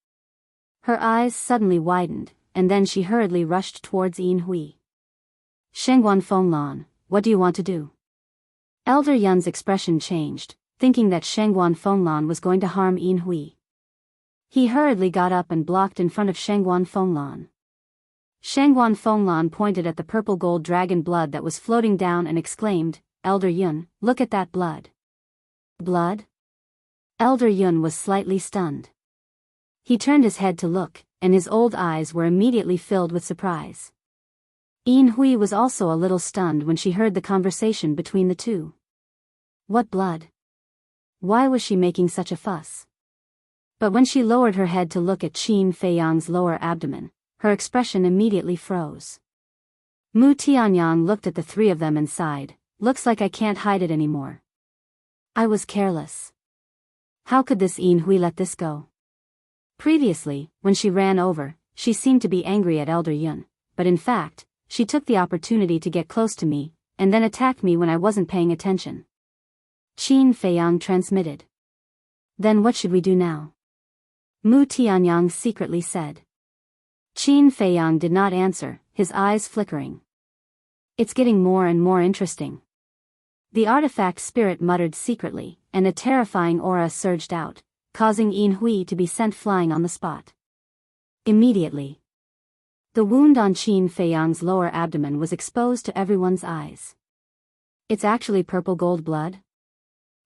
her eyes suddenly widened, and then she hurriedly rushed towards Yin Hui. Shangguan Fenglan, what do you want to do? Elder Yun's expression changed, thinking that Shangguan Fenglan was going to harm Yin Hui. He hurriedly got up and blocked in front of Shangguan Fenglan. Shangguan Fenglan pointed at the purple gold dragon blood that was floating down and exclaimed, Elder Yun, look at that blood. Blood? Elder Yun was slightly stunned. He turned his head to look, and his old eyes were immediately filled with surprise. Yin Hui was also a little stunned when she heard the conversation between the two. What blood? Why was she making such a fuss? But when she lowered her head to look at Qin Feiyang's lower abdomen, her expression immediately froze. Mu Tianyang looked at the three of them and sighed, looks like I can't hide it anymore. I was careless. How could this Yin Hui let this go? Previously, when she ran over, she seemed to be angry at Elder Yun, but in fact, she took the opportunity to get close to me, and then attacked me when I wasn't paying attention. Qin Feiyang transmitted. Then what should we do now? Mu Tianyang secretly said. Qin Feiyang did not answer, his eyes flickering. It's getting more and more interesting. The artifact spirit muttered secretly, and a terrifying aura surged out, causing Yin Hui to be sent flying on the spot. Immediately, the wound on Qin Feiyang's lower abdomen was exposed to everyone's eyes. It's actually purple gold blood?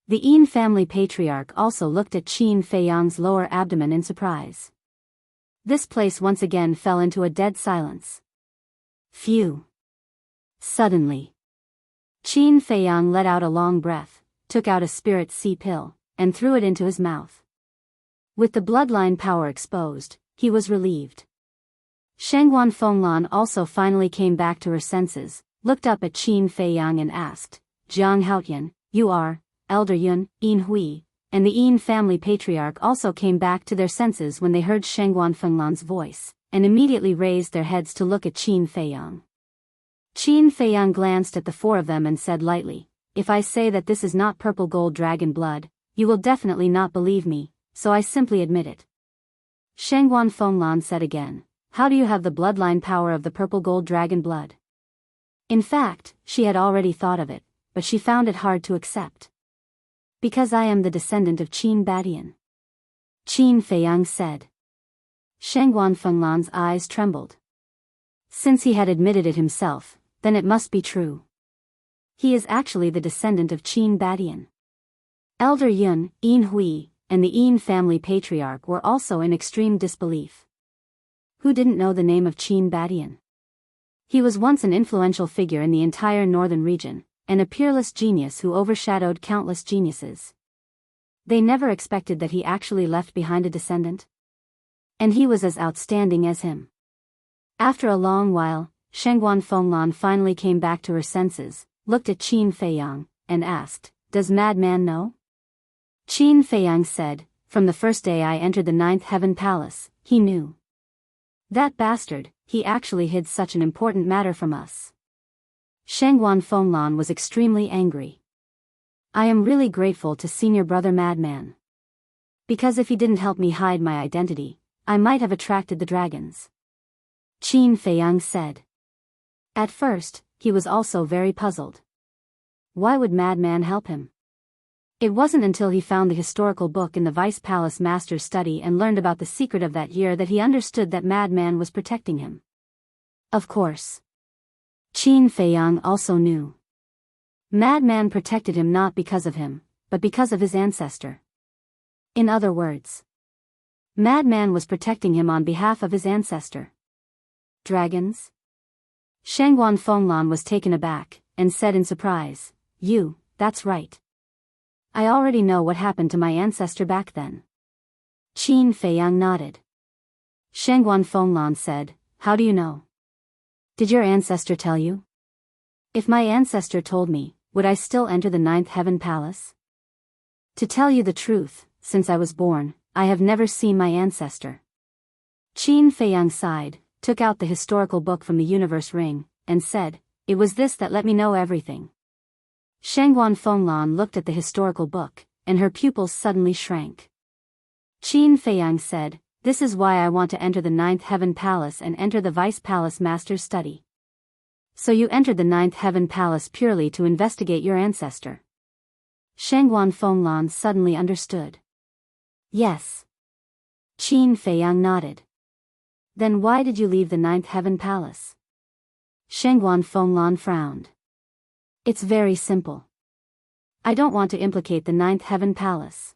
The Yin family patriarch also looked at Qin Feiyang's lower abdomen in surprise. This place once again fell into a dead silence. Phew. Suddenly, Qin Feiyang let out a long breath, took out a spirit sea pill, and threw it into his mouth. With the bloodline power exposed, he was relieved. Shangguan Fenglan also finally came back to her senses, looked up at Qin Feiyang and asked, Jiang Haotian, you are, Elder Yun, Yin Hui, and the Yin family patriarch also came back to their senses when they heard Shangguan Fenglan's voice, and immediately raised their heads to look at Qin Feiyang. Qin Feiyang glanced at the four of them and said lightly, if I say that this is not purple gold dragon blood, you will definitely not believe me, so I simply admit it. Shangguan Fenglan said again, how do you have the bloodline power of the purple gold dragon blood? In fact, she had already thought of it, but she found it hard to accept. Because I am the descendant of Qin Badian. Qin Feiyang said. Shangguan Fenglan's eyes trembled. Since he had admitted it himself, then it must be true. He is actually the descendant of Qin Badian. Elder Yun, Yin Hui, and the Yin family patriarch were also in extreme disbelief. Who didn't know the name of Qin Badian? He was once an influential figure in the entire northern region, and a peerless genius who overshadowed countless geniuses. They never expected that he actually left behind a descendant. And he was as outstanding as him. After a long while, Shangguan Fenglan finally came back to her senses, looked at Qin Feiyang, and asked, does Madman know? Qin Feiyang said, from the first day I entered the 9th Heaven Palace, he knew. That bastard, he actually hid such an important matter from us. Shangguan Fenglan was extremely angry. I am really grateful to senior brother Madman. Because if he didn't help me hide my identity, I might have attracted the dragons. Qin Feiyang said. At first, he was also very puzzled. Why would Madman help him? It wasn't until he found the historical book in the Vice Palace Master's study and learned about the secret of that year that he understood that Madman was protecting him. Of course. Qin Feiyang also knew. Madman protected him not because of him, but because of his ancestor. In other words, Madman was protecting him on behalf of his ancestor. Dragons? Shangguan Fenglan was taken aback, and said in surprise, that's right. I already know what happened to my ancestor back then. Qin Feiyang nodded. Shangguan Fenglan said, how do you know? Did your ancestor tell you? If my ancestor told me, would I still enter the ninth heaven palace? To tell you the truth, since I was born, I have never seen my ancestor. Qin Feiyang sighed, took out the historical book from the universe ring, and said, it was this that let me know everything. Shangguan Fenglan looked at the historical book, and her pupils suddenly shrank. Qin Feiyang said, this is why I want to enter the ninth heaven palace and enter the vice palace master's study. So you entered the ninth heaven palace purely to investigate your ancestor. Shangguan Fenglan suddenly understood. Yes. Qin Feiyang nodded. Then why did you leave the ninth heaven palace? Shangguan Fenglan frowned. It's very simple. I don't want to implicate the ninth heaven palace.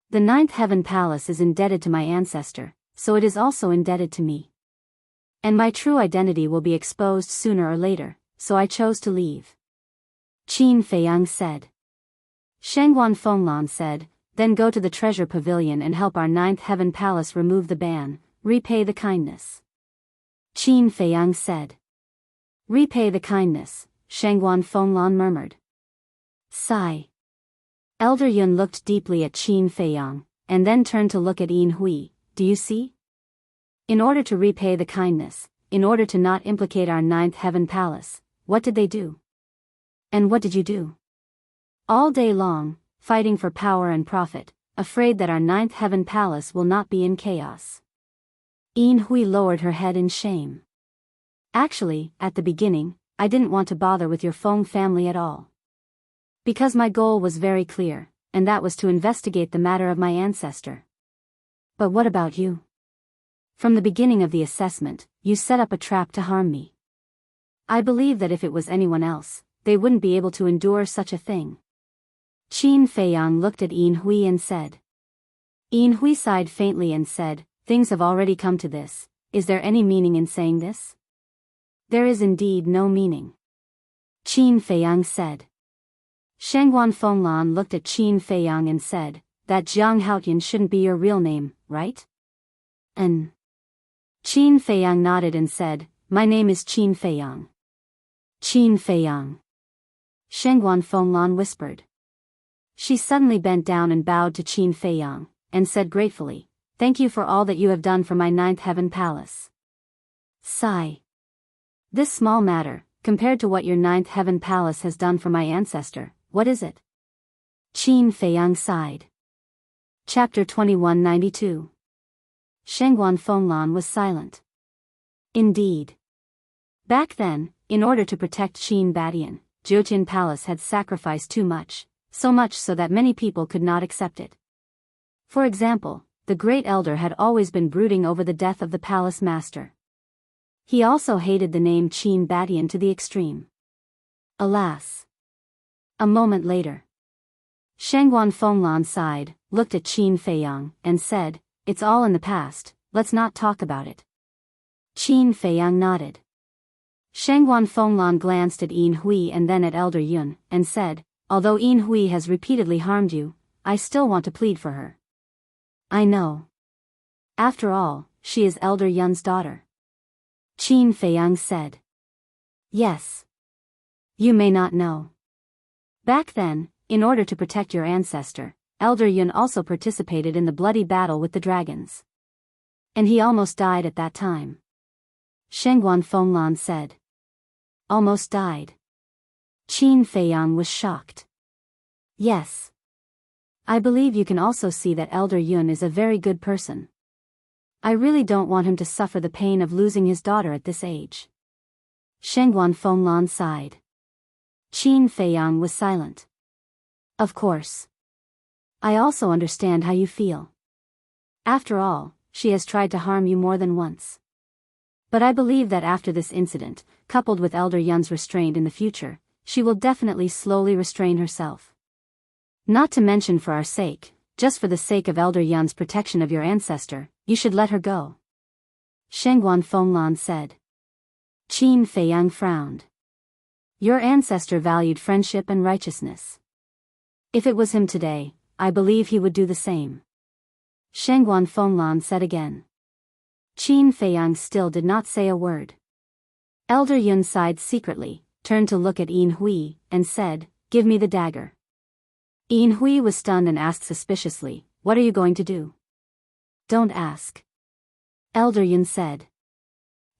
The ninth heaven palace is indebted to my ancestor, so it is also indebted to me. And my true identity will be exposed sooner or later, so I chose to leave. Qin Feiyang said. Shangguan Fenglan said, then go to the treasure pavilion and help our ninth heaven palace remove the ban, repay the kindness. Qin Feiyang said. Repay the kindness, Shangguan Fenglan murmured. Sigh. Elder Yun looked deeply at Qin Feiyang, and then turned to look at Yin Hui, do you see? In order to repay the kindness, in order to not implicate our ninth heaven palace, what did they do? And what did you do? All day long, fighting for power and profit, afraid that our ninth heaven palace will not be in chaos. Yin Hui lowered her head in shame. Actually, at the beginning, I didn't want to bother with your Feng family at all. Because my goal was very clear, and that was to investigate the matter of my ancestor. But what about you? From the beginning of the assessment, you set up a trap to harm me. I believe that if it was anyone else, they wouldn't be able to endure such a thing. Qin Feiyang looked at Yin Hui and said. Yin Hui sighed faintly and said, things have already come to this, is there any meaning in saying this? There is indeed no meaning. Qin Feiyang said. Shangguan Fenglan looked at Qin Feiyang and said, that Jiang Haotian shouldn't be your real name, right? Qin Feiyang nodded and said, my name is Qin Feiyang. Qin Feiyang. Shangguan Fenglan whispered. She suddenly bent down and bowed to Qin Feiyang, and said gratefully, thank you for all that you have done for my ninth heaven palace. Sigh. This small matter, compared to what your ninth heaven palace has done for my ancestor, what is it? Qin Feiyang sighed. Chapter 2192. Shangguan Fenglan was silent. Indeed. Back then, in order to protect Qin Badian, Jiutian Palace had sacrificed too much, so much so that many people could not accept it. For example, the Great Elder had always been brooding over the death of the palace master. He also hated the name Qin Badian to the extreme. Alas. A moment later. Shangguan Fenglan sighed, looked at Qin Feiyang, and said, it's all in the past, let's not talk about it. Qin Feiyang nodded. Shangguan Fenglan glanced at Yin Hui and then at Elder Yun, and said, although Yin Hui has repeatedly harmed you, I still want to plead for her. I know. After all, she is Elder Yun's daughter. Qin Feiyang said. Yes. You may not know. Back then, in order to protect your ancestor, Elder Yun also participated in the bloody battle with the dragons. And he almost died at that time. Shangguan Fenglan said. Almost died. Qin Feiyang was shocked. Yes. I believe you can also see that Elder Yun is a very good person. I really don't want him to suffer the pain of losing his daughter at this age. Shangguan Fenglan sighed. Qin Feiyang was silent. Of course. I also understand how you feel. After all, she has tried to harm you more than once. But I believe that after this incident, coupled with Elder Yun's restraint in the future, she will definitely slowly restrain herself. Not to mention for our sake, just for the sake of Elder Yun's protection of your ancestor, you should let her go. Shangguan Fenglan said. Qin Feiyang frowned. Your ancestor valued friendship and righteousness. If it was him today, I believe he would do the same. Shengguan Fenglan said again. Qin Feiyang still did not say a word. Elder Yun sighed secretly, turned to look at Yin Hui, and said, "Give me the dagger." Yin Hui was stunned and asked suspiciously, "What are you going to do?" "Don't ask." Elder Yun said.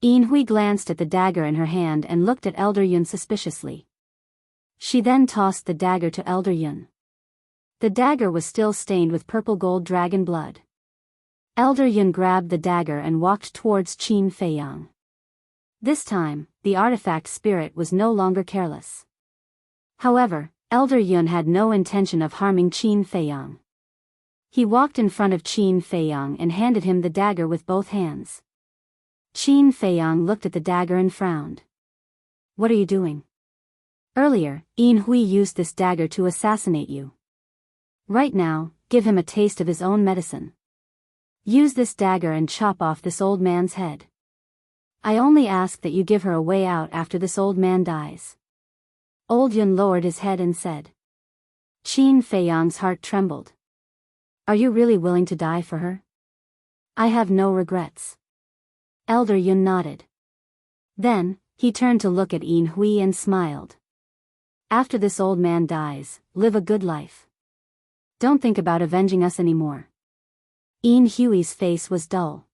Yin Hui glanced at the dagger in her hand and looked at Elder Yun suspiciously. She then tossed the dagger to Elder Yun. The dagger was still stained with purple gold dragon blood. Elder Yun grabbed the dagger and walked towards Qin Feiyang. This time, the artifact spirit was no longer careless. However, Elder Yun had no intention of harming Qin Feiyang. He walked in front of Qin Feiyang and handed him the dagger with both hands. Qin Feiyang looked at the dagger and frowned. "What are you doing?" "Earlier, Yin Hui used this dagger to assassinate you. Right now, give him a taste of his own medicine. Use this dagger and chop off this old man's head. I only ask that you give her a way out after this old man dies." Old Yun lowered his head and said. Qin Feiyang's heart trembled. "Are you really willing to die for her?" "I have no regrets." Elder Yun nodded. Then, he turned to look at Yin Hui and smiled. "After this old man dies, live a good life. Don't think about avenging us anymore." Yin Hui's face was dull.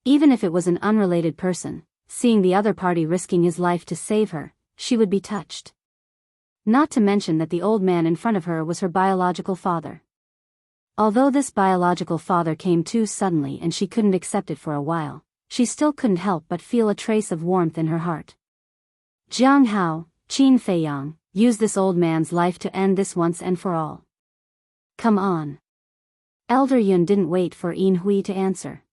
Even if it was an unrelated person, seeing the other party risking his life to save her, she would be touched. Not to mention that the old man in front of her was her biological father. Although this biological father came too suddenly and she couldn't accept it for a while, she still couldn't help but feel a trace of warmth in her heart. "Jiang Hao, Qin Feiyang, use this old man's life to end this once and for all. Come on." Elder Yun didn't wait for Yin Hui to answer.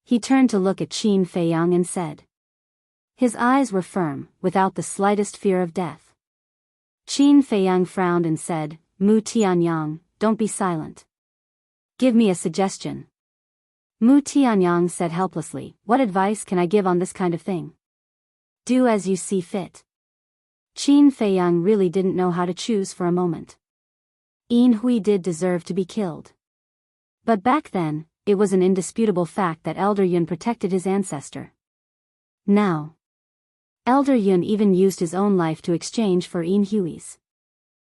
He turned to look at Qin Feiyang and said. His eyes were firm, without the slightest fear of death. Qin Feiyang frowned and said, "Mu Tianyang, don't be silent. Give me a suggestion." Mu Tianyang said helplessly, "What advice can I give on this kind of thing?" "Do as you see fit." Qin Feiyang really didn't know how to choose for a moment. Yin Hui did deserve to be killed. But back then, it was an indisputable fact that Elder Yun protected his ancestor. Now, Elder Yun even used his own life to exchange for Yin Hui's.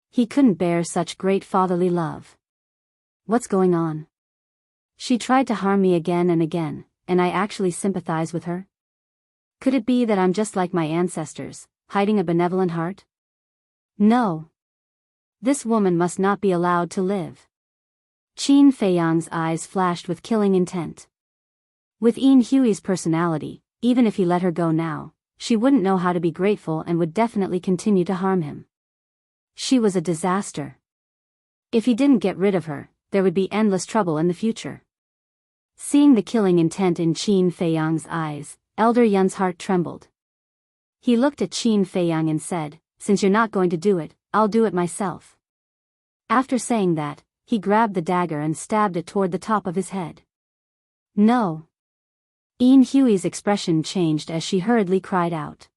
He couldn't bear such great fatherly love. What's going on? She tried to harm me again and again, and I actually sympathize with her? Could it be that I'm just like my ancestors, hiding a benevolent heart? No. This woman must not be allowed to live. Qin Feiyang's eyes flashed with killing intent. With Yin Hui's personality, even if he let her go now, she wouldn't know how to be grateful and would definitely continue to harm him. She was a disaster. If he didn't get rid of her, there would be endless trouble in the future. Seeing the killing intent in Qin Feiyang's eyes, Elder Yun's heart trembled. He looked at Qin Feiyang and said, "Since you're not going to do it, I'll do it myself." After saying that, he grabbed the dagger and stabbed it toward the top of his head. No. Yin Hui's expression changed as she hurriedly cried out.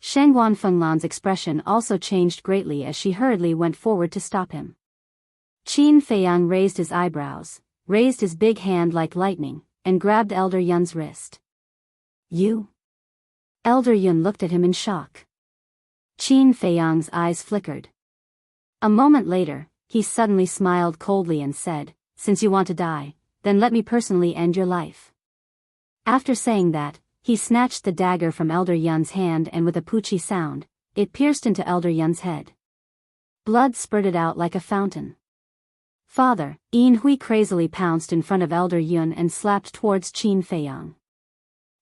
Shengguan Fenglan's expression also changed greatly as she hurriedly went forward to stop him. Qin Feiyang raised his eyebrows, raised his big hand like lightning, and grabbed Elder Yun's wrist. "You?" Elder Yun looked at him in shock. Qin Feiyang's eyes flickered. A moment later, he suddenly smiled coldly and said, "Since you want to die, then let me personally end your life." After saying that, he snatched the dagger from Elder Yun's hand and with a poochie sound, it pierced into Elder Yun's head. Blood spurted out like a fountain. "Father," Yin Hui crazily pounced in front of Elder Yun and slapped towards Qin Feiyang.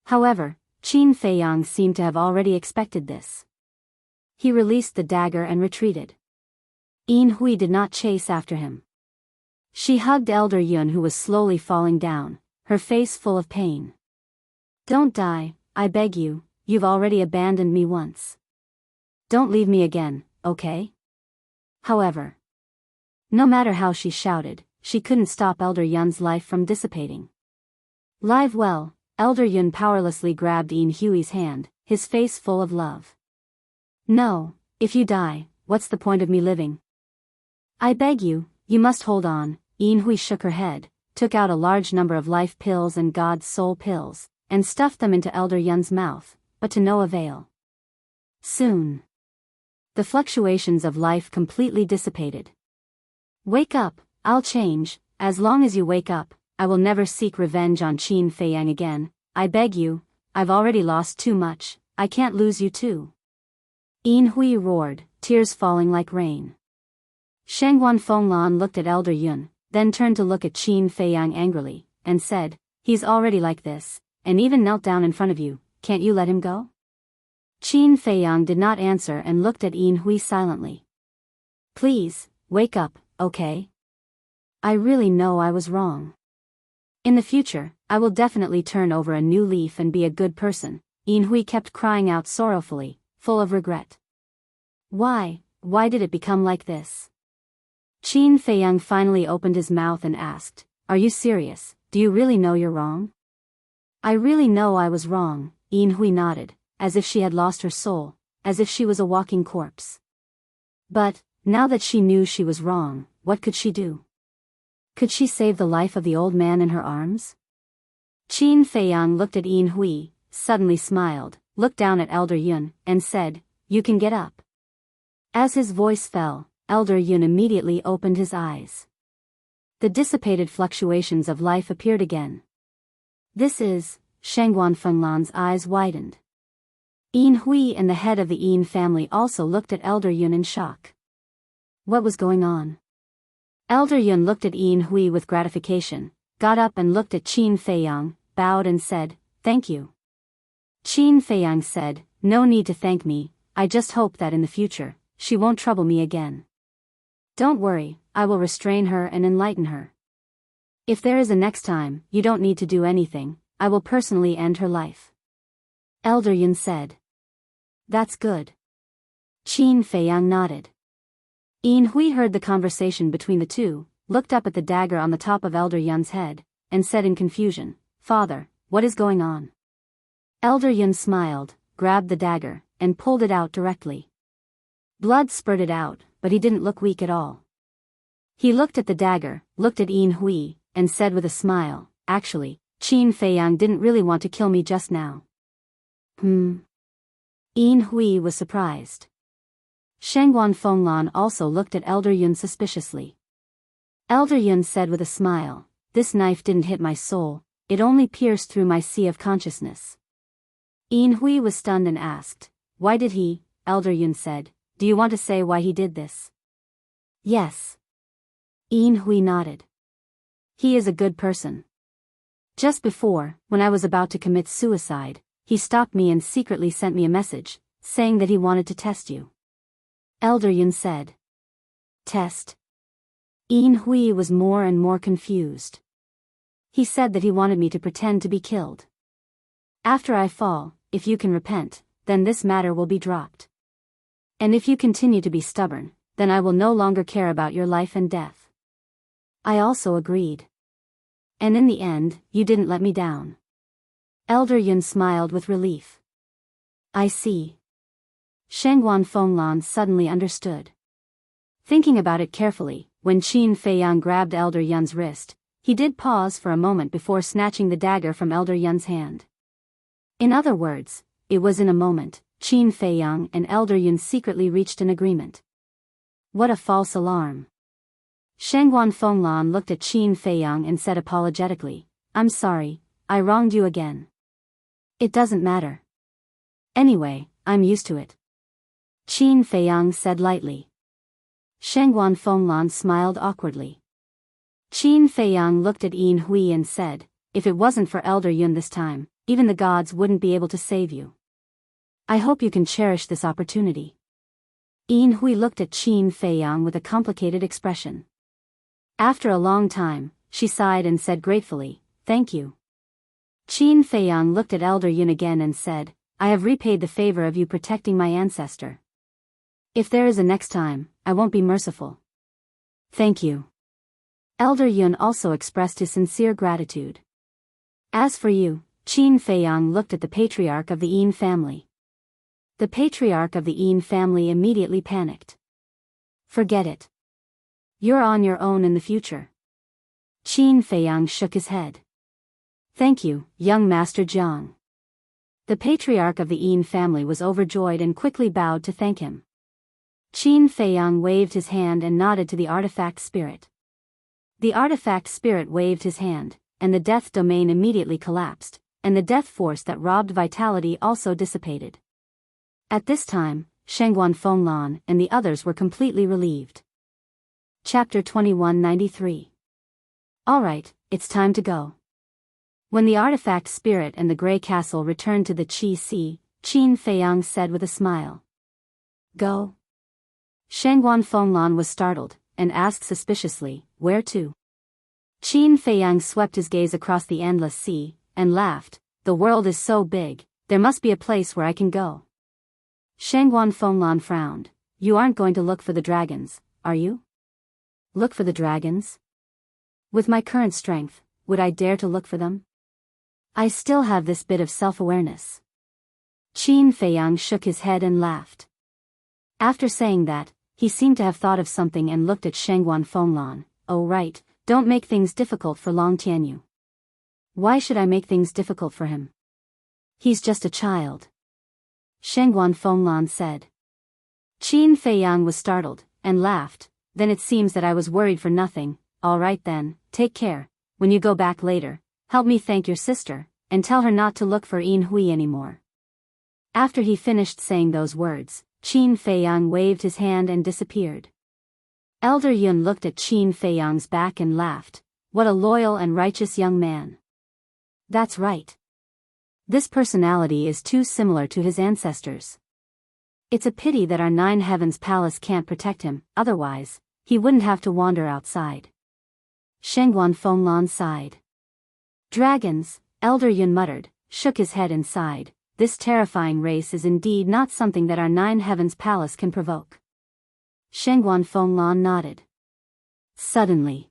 However, Qin Feiyang seemed to have already expected this. He released the dagger and retreated. Yin Hui did not chase after him. She hugged Elder Yun who was slowly falling down, her face full of pain. "Don't die, I beg you, you've already abandoned me once. Don't leave me again, okay?" However, no matter how she shouted, she couldn't stop Elder Yun's life from dissipating. "Live well, Elder Yun powerlessly grabbed Yin Hui's hand, his face full of love. No, if you die, what's the point of me living? I beg you, you must hold on. Yin Hui shook her head, took out a large number of life pills and God's soul pills, and stuffed them into Elder Yun's mouth, but to no avail. Soon, the fluctuations of life completely dissipated. Wake up, I'll change. As long as you wake up, I will never seek revenge on Qin Feiyang again. I beg you, I've already lost too much, I can't lose you too. Yin Hui roared, tears falling like rain. Shangguan Fenglan looked at Elder Yun, then turned to look at Qin Feiyang angrily, and said, he's already like this, and even knelt down in front of you, can't you let him go? Qin Feiyang did not answer and looked at Yin Hui silently. Please, wake up, okay? I really know I was wrong. In the future, I will definitely turn over a new leaf and be a good person. Yin Hui kept crying out sorrowfully, full of regret. Why did it become like this? Qin Feiyang finally opened his mouth and asked, are you serious? Do you really know you're wrong? I really know I was wrong, Yin Hui nodded, as if she had lost her soul, as if she was a walking corpse. But, now that she knew she was wrong, what could she do? Could she save the life of the old man in her arms? Qin Feiyang looked at Yin Hui, suddenly smiled, looked down at Elder Yun, and said, you can get up. As his voice fell, Elder Yun immediately opened his eyes. The dissipated fluctuations of life appeared again. This is, Shangguan Fenglan's eyes widened. Yin Hui and the head of the Yin family also looked at Elder Yun in shock. What was going on? Elder Yun looked at Yin Hui with gratification, got up and looked at Qin Feiyang, bowed and said, thank you. Qin Feiyang said, no need to thank me, I just hope that in the future, she won't trouble me again. Don't worry, I will restrain her and enlighten her. If there is a next time, you don't need to do anything, I will personally end her life. Elder Yun said. That's good. Qin Feiyang nodded. Yin Hui heard the conversation between the two, looked up at the dagger on the top of Elder Yun's head, and said in confusion, Father, what is going on? Elder Yun smiled, grabbed the dagger, and pulled it out directly. Blood spurted out, but he didn't look weak at all. He looked at the dagger, looked at Yin Hui, and said with a smile, actually, Qin Feiyang didn't really want to kill me just now. Yin Hui was surprised. Shangguan Fenglan also looked at Elder Yun suspiciously. Elder Yun said with a smile, this knife didn't hit my soul, it only pierced through my sea of consciousness. Yin Hui was stunned and asked, why did he? Elder Yun said, do you want to say why he did this? Yes. Yin Hui nodded. He is a good person. Just before, when I was about to commit suicide, he stopped me and secretly sent me a message, saying that he wanted to test you. Elder Yun said. Test? Yin Hui was more and more confused. He said that he wanted me to pretend to be killed. After I fall, if you can repent, then this matter will be dropped. And if you continue to be stubborn, then I will no longer care about your life and death. I also agreed. And in the end, you didn't let me down. Elder Yun smiled with relief. I see. Shangguan Fenglan suddenly understood. Thinking about it carefully, when Qin Feiyang grabbed Elder Yun's wrist, he did pause for a moment before snatching the dagger from Elder Yun's hand. In other words, it was in a moment, Qin Feiyang and Elder Yun secretly reached an agreement. What a false alarm. Shangguan Fenglan looked at Qin Feiyang and said apologetically, I'm sorry, I wronged you again. It doesn't matter. Anyway, I'm used to it. Qin Feiyang said lightly. Shangguan Fenglan smiled awkwardly. Qin Feiyang looked at Yin Hui and said, if it wasn't for Elder Yun this time, even the gods wouldn't be able to save you. I hope you can cherish this opportunity. Yin Hui looked at Qin Feiyang with a complicated expression. After a long time, she sighed and said gratefully, thank you. Qin Feiyang looked at Elder Yun again and said, I have repaid the favor of you protecting my ancestor. If there is a next time, I won't be merciful. Thank you. Elder Yun also expressed his sincere gratitude. As for you, Qin Feiyang looked at the patriarch of the Yin family. The patriarch of the Yin family immediately panicked. Forget it. You're on your own in the future. Qin Feiyang shook his head. Thank you, young Master Jiang. The patriarch of the Yin family was overjoyed and quickly bowed to thank him. Qin Feiyang waved his hand and nodded to the artifact spirit. The artifact spirit waved his hand, and the death domain immediately collapsed, and the death force that robbed vitality also dissipated. At this time, Shangguan Fenglan and the others were completely relieved. Chapter 2193. Alright, it's time to go. When the artifact spirit and the Grey Castle returned to the Qi Sea, Qin Feiyang said with a smile. Go. Shangguan Fenglan was startled, and asked suspiciously, where to? Qin Feiyang swept his gaze across the endless sea, and laughed, the world is so big, there must be a place where I can go. Shangguan Fenglan frowned. You aren't going to look for the dragons, are you? Look for the dragons? With my current strength, would I dare to look for them? I still have this bit of self-awareness. Qin Feiyang shook his head and laughed. After saying that, he seemed to have thought of something and looked at Shangguan Fenglan. Oh right, don't make things difficult for Long Tianyu. Why should I make things difficult for him? He's just a child. Shangguan Fenglan said. Qin Feiyang was startled, and laughed. Then it seems that I was worried for nothing. All right then, take care. When you go back later, help me thank your sister, and tell her not to look for Yin Hui anymore. After he finished saying those words, Qin Feiyang waved his hand and disappeared. Elder Yun looked at Qin Feiyang's back and laughed. What a loyal and righteous young man. That's right. This personality is too similar to his ancestors. It's a pity that our Nine Heavens Palace can't protect him, otherwise, he wouldn't have to wander outside. Shangguan Fenglan sighed. Dragons, Elder Yun muttered, shook his head and sighed. This terrifying race is indeed not something that our Nine Heavens Palace can provoke. Shangguan Fenglan nodded. Suddenly,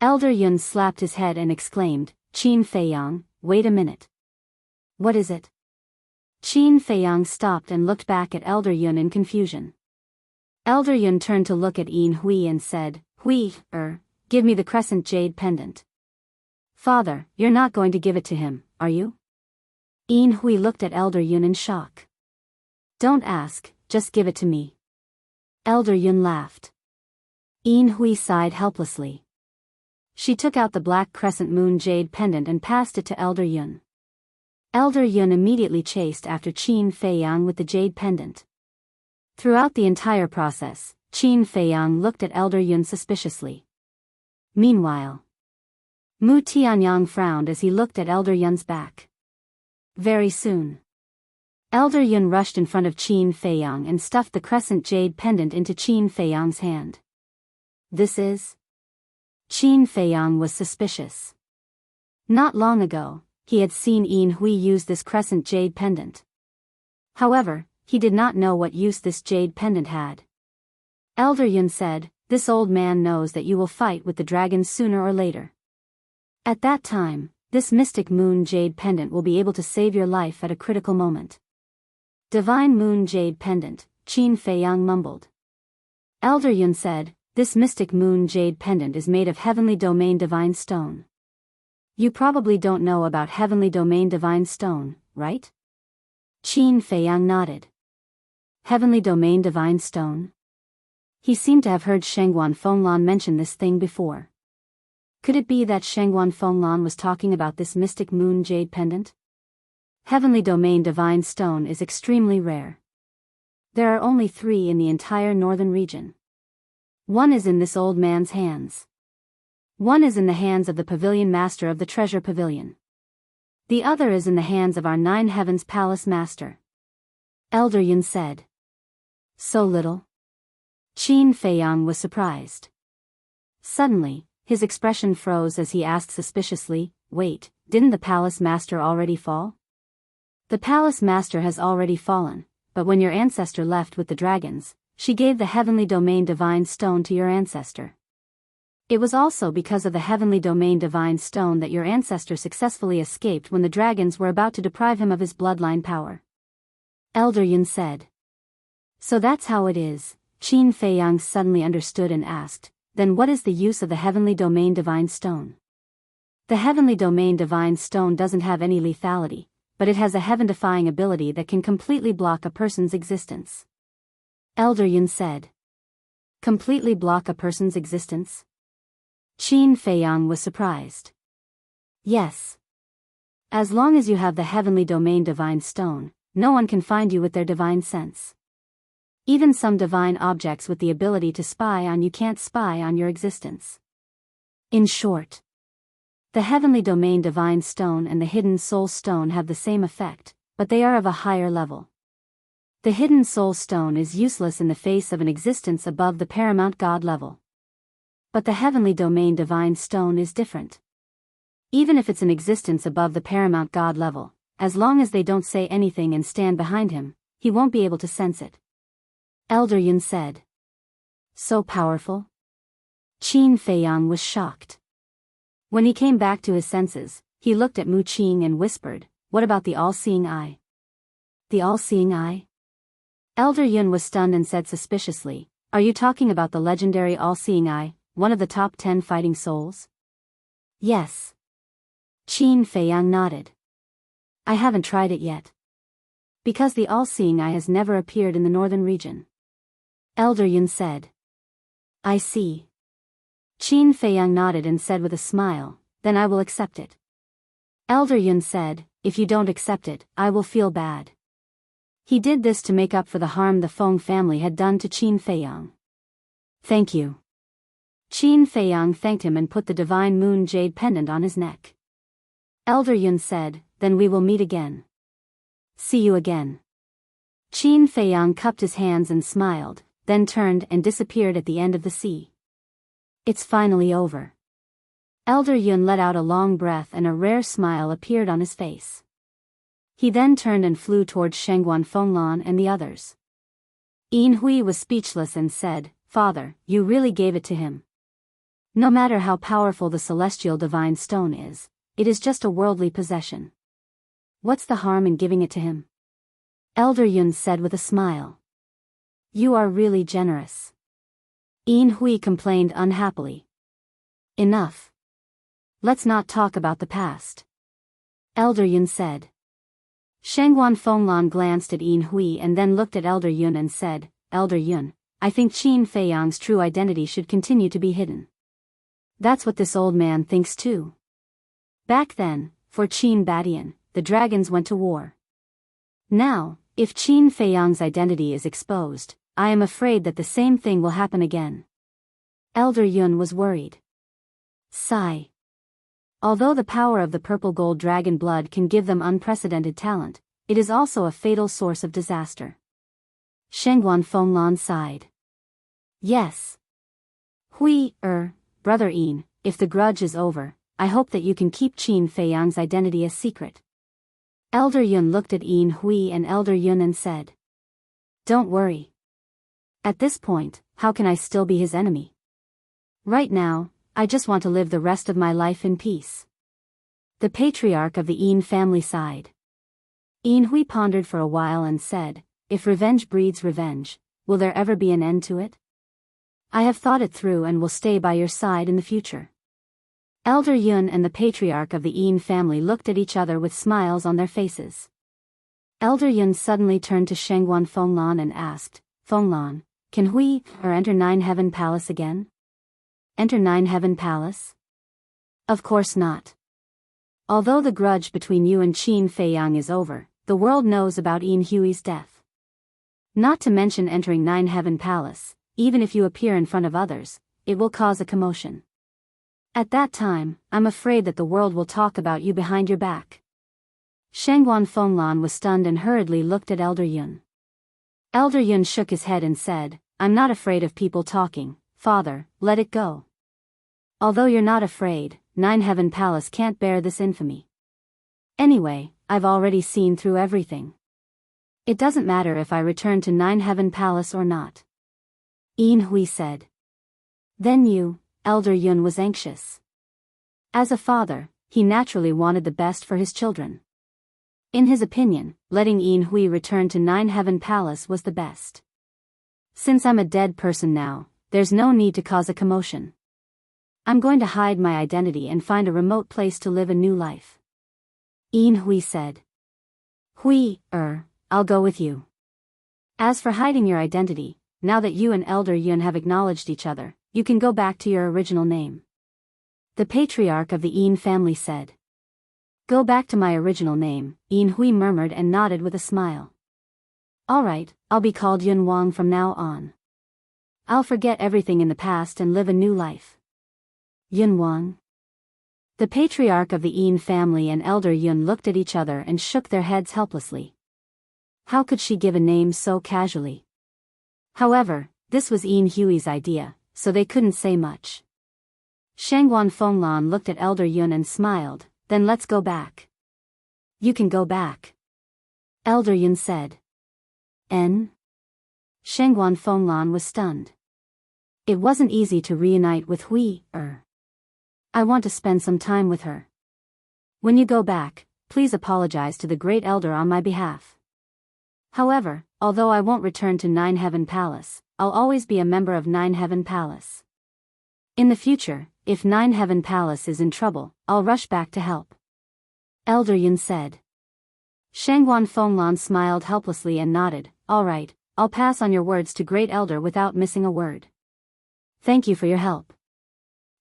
Elder Yun slapped his head and exclaimed, Qin Feiyang, wait a minute. What is it? Qin Feiyang stopped and looked back at Elder Yun in confusion. Elder Yun turned to look at Yin Hui and said, Hui, give me the crescent jade pendant. Father, you're not going to give it to him, are you? Yin Hui looked at Elder Yun in shock. Don't ask, just give it to me. Elder Yun laughed. Yin Hui sighed helplessly. She took out the black crescent moon jade pendant and passed it to Elder Yun. Elder Yun immediately chased after Qin Feiyang with the jade pendant. Throughout the entire process, Qin Feiyang looked at Elder Yun suspiciously. Meanwhile, Mu Tianyang frowned as he looked at Elder Yun's back. Very soon, Elder Yun rushed in front of Qin Feiyang and stuffed the crescent jade pendant into Qin Feiyang's hand. This is? Qin Feiyang was suspicious. Not long ago, he had seen Yin Hui use this crescent jade pendant. However, he did not know what use this jade pendant had. Elder Yun said, this old man knows that you will fight with the dragons sooner or later. At that time, this mystic moon jade pendant will be able to save your life at a critical moment. Divine moon jade pendant, Qin Feiyang mumbled. Elder Yun said, this mystic moon jade pendant is made of heavenly domain divine stone. You probably don't know about heavenly domain divine stone, right? Qin Feiyang nodded. Heavenly domain divine stone? He seemed to have heard Shangguan Fenglan mention this thing before. Could it be that Shangguan Fenglan was talking about this mystic moon jade pendant? Heavenly domain divine stone is extremely rare. There are only 3 in the entire northern region. One is in this old man's hands. One is in the hands of the pavilion master of the treasure pavilion. The other is in the hands of our Nine Heavens Palace master. Elder Yun said. So little? Qin Feiyang was surprised. Suddenly, his expression froze as he asked suspiciously, wait, didn't the palace master already fall? The palace master has already fallen, but when your ancestor left with the dragons, she gave the heavenly domain divine stone to your ancestor. It was also because of the heavenly domain divine stone that your ancestor successfully escaped when the dragons were about to deprive him of his bloodline power. Elder Yun said. So that's how it is. Qin Feiyang suddenly understood and asked, then what is the use of the heavenly domain divine stone? The heavenly domain divine stone doesn't have any lethality, but it has a heaven-defying ability that can completely block a person's existence. Elder Yun said. Completely block a person's existence? Qin Feiyang was surprised. Yes. As long as you have the heavenly domain divine stone, no one can find you with their divine sense. Even some divine objects with the ability to spy on you can't spy on your existence. In short, the heavenly domain divine stone and the hidden soul stone have the same effect, but they are of a higher level. The hidden soul stone is useless in the face of an existence above the paramount God level. But the heavenly domain divine stone is different. Even if it's an existence above the paramount God level, as long as they don't say anything and stand behind him, he won't be able to sense it. Elder Yun said. So powerful? Qin Feiyang was shocked. When he came back to his senses, he looked at Mu Qing and whispered, what about the all-seeing eye? The all-seeing eye? Elder Yun was stunned and said suspiciously, are you talking about the legendary all-seeing eye, one of the top 10 fighting souls? Yes. Qin Feiyang nodded. I haven't tried it yet. Because the all-seeing eye has never appeared in the northern region. Elder Yun said. I see. Qin Feiyang nodded and said with a smile, then I will accept it. Elder Yun said, if you don't accept it, I will feel bad. He did this to make up for the harm the Feng family had done to Qin Feiyang. Thank you. Qin Feiyang thanked him and put the divine moon jade pendant on his neck. Elder Yun said, then we will meet again. See you again. Qin Feiyang cupped his hands and smiled, then turned and disappeared at the end of the sea. It's finally over. Elder Yun let out a long breath and a rare smile appeared on his face. He then turned and flew towards Shengguan Fenglan and the others. Yin Hui was speechless and said, Father, you really gave it to him. No matter how powerful the celestial divine stone is, it is just a worldly possession. What's the harm in giving it to him? Elder Yun said with a smile. You are really generous. Yin Hui complained unhappily. Enough. Let's not talk about the past. Elder Yun said. Shengguan Fenglan glanced at Yin Hui and then looked at Elder Yun and said, Elder Yun, I think Qin Feiyang's true identity should continue to be hidden. That's what this old man thinks too. Back then, for Qin Badian, the dragons went to war. Now, if Qin Feiyang's identity is exposed, I am afraid that the same thing will happen again. Elder Yun was worried. Sigh. Although the power of the purple gold dragon blood can give them unprecedented talent, it is also a fatal source of disaster. Shengguan Fenglan sighed. Yes. Brother Yin, if the grudge is over, I hope that you can keep Qin Feiyang's identity a secret. Elder Yun looked at Yin Hui and Elder Yun and said. Don't worry. At this point, how can I still be his enemy? Right now, I just want to live the rest of my life in peace. The patriarch of the Yin family sighed. Yin Hui pondered for a while and said, if revenge breeds revenge, will there ever be an end to it? I have thought it through and will stay by your side in the future. Elder Yun and the patriarch of the Yin family looked at each other with smiles on their faces. Elder Yun suddenly turned to Shengguan Fenglan and asked, Fenglan, can Hui enter Nine Heaven Palace again? Enter Nine Heaven Palace? Of course not. Although the grudge between you and Qin Feiyang is over, the world knows about Yin Hui's death. Not to mention entering Nine Heaven Palace, even if you appear in front of others, it will cause a commotion. At that time, I'm afraid that the world will talk about you behind your back. Shengguan Fenglan was stunned and hurriedly looked at Elder Yun. Elder Yun shook his head and said, I'm not afraid of people talking, Father, let it go. Although you're not afraid, Nine Heaven Palace can't bear this infamy. Anyway, I've already seen through everything. It doesn't matter if I return to Nine Heaven Palace or not. Yin Hui said. Then you Elder Yun was anxious. As a father, he naturally wanted the best for his children. In his opinion, letting Yin Hui return to Nine Heaven Palace was the best. Since I'm a dead person now, there's no need to cause a commotion. I'm going to hide my identity and find a remote place to live a new life. Yin Hui said. I'll go with you. As for hiding your identity, now that you and Elder Yun have acknowledged each other, you can go back to your original name. The patriarch of the Yin family said. Go back to my original name, Yin Hui murmured and nodded with a smile. Alright, I'll be called Yun Wang from now on. I'll forget everything in the past and live a new life. Yun Wang. The patriarch of the Yin family and Elder Yun looked at each other and shook their heads helplessly. How could she give a name so casually? However, this was Yin Hui's idea, so they couldn't say much. Shangguan Fenglan looked at Elder Yun and smiled, then let's go back. You can go back. Elder Yun said. Shangguan Fenglan was stunned. It wasn't easy to reunite with Hui. I want to spend some time with her. When you go back, please apologize to the Great Elder on my behalf. However, although I won't return to Nine Heaven Palace, I'll always be a member of Nine Heaven Palace. In the future, if Nine Heaven Palace is in trouble, I'll rush back to help. Elder Yun said. Shangguan Fenglan smiled helplessly and nodded. Alright, I'll pass on your words to Great Elder without missing a word. Thank you for your help.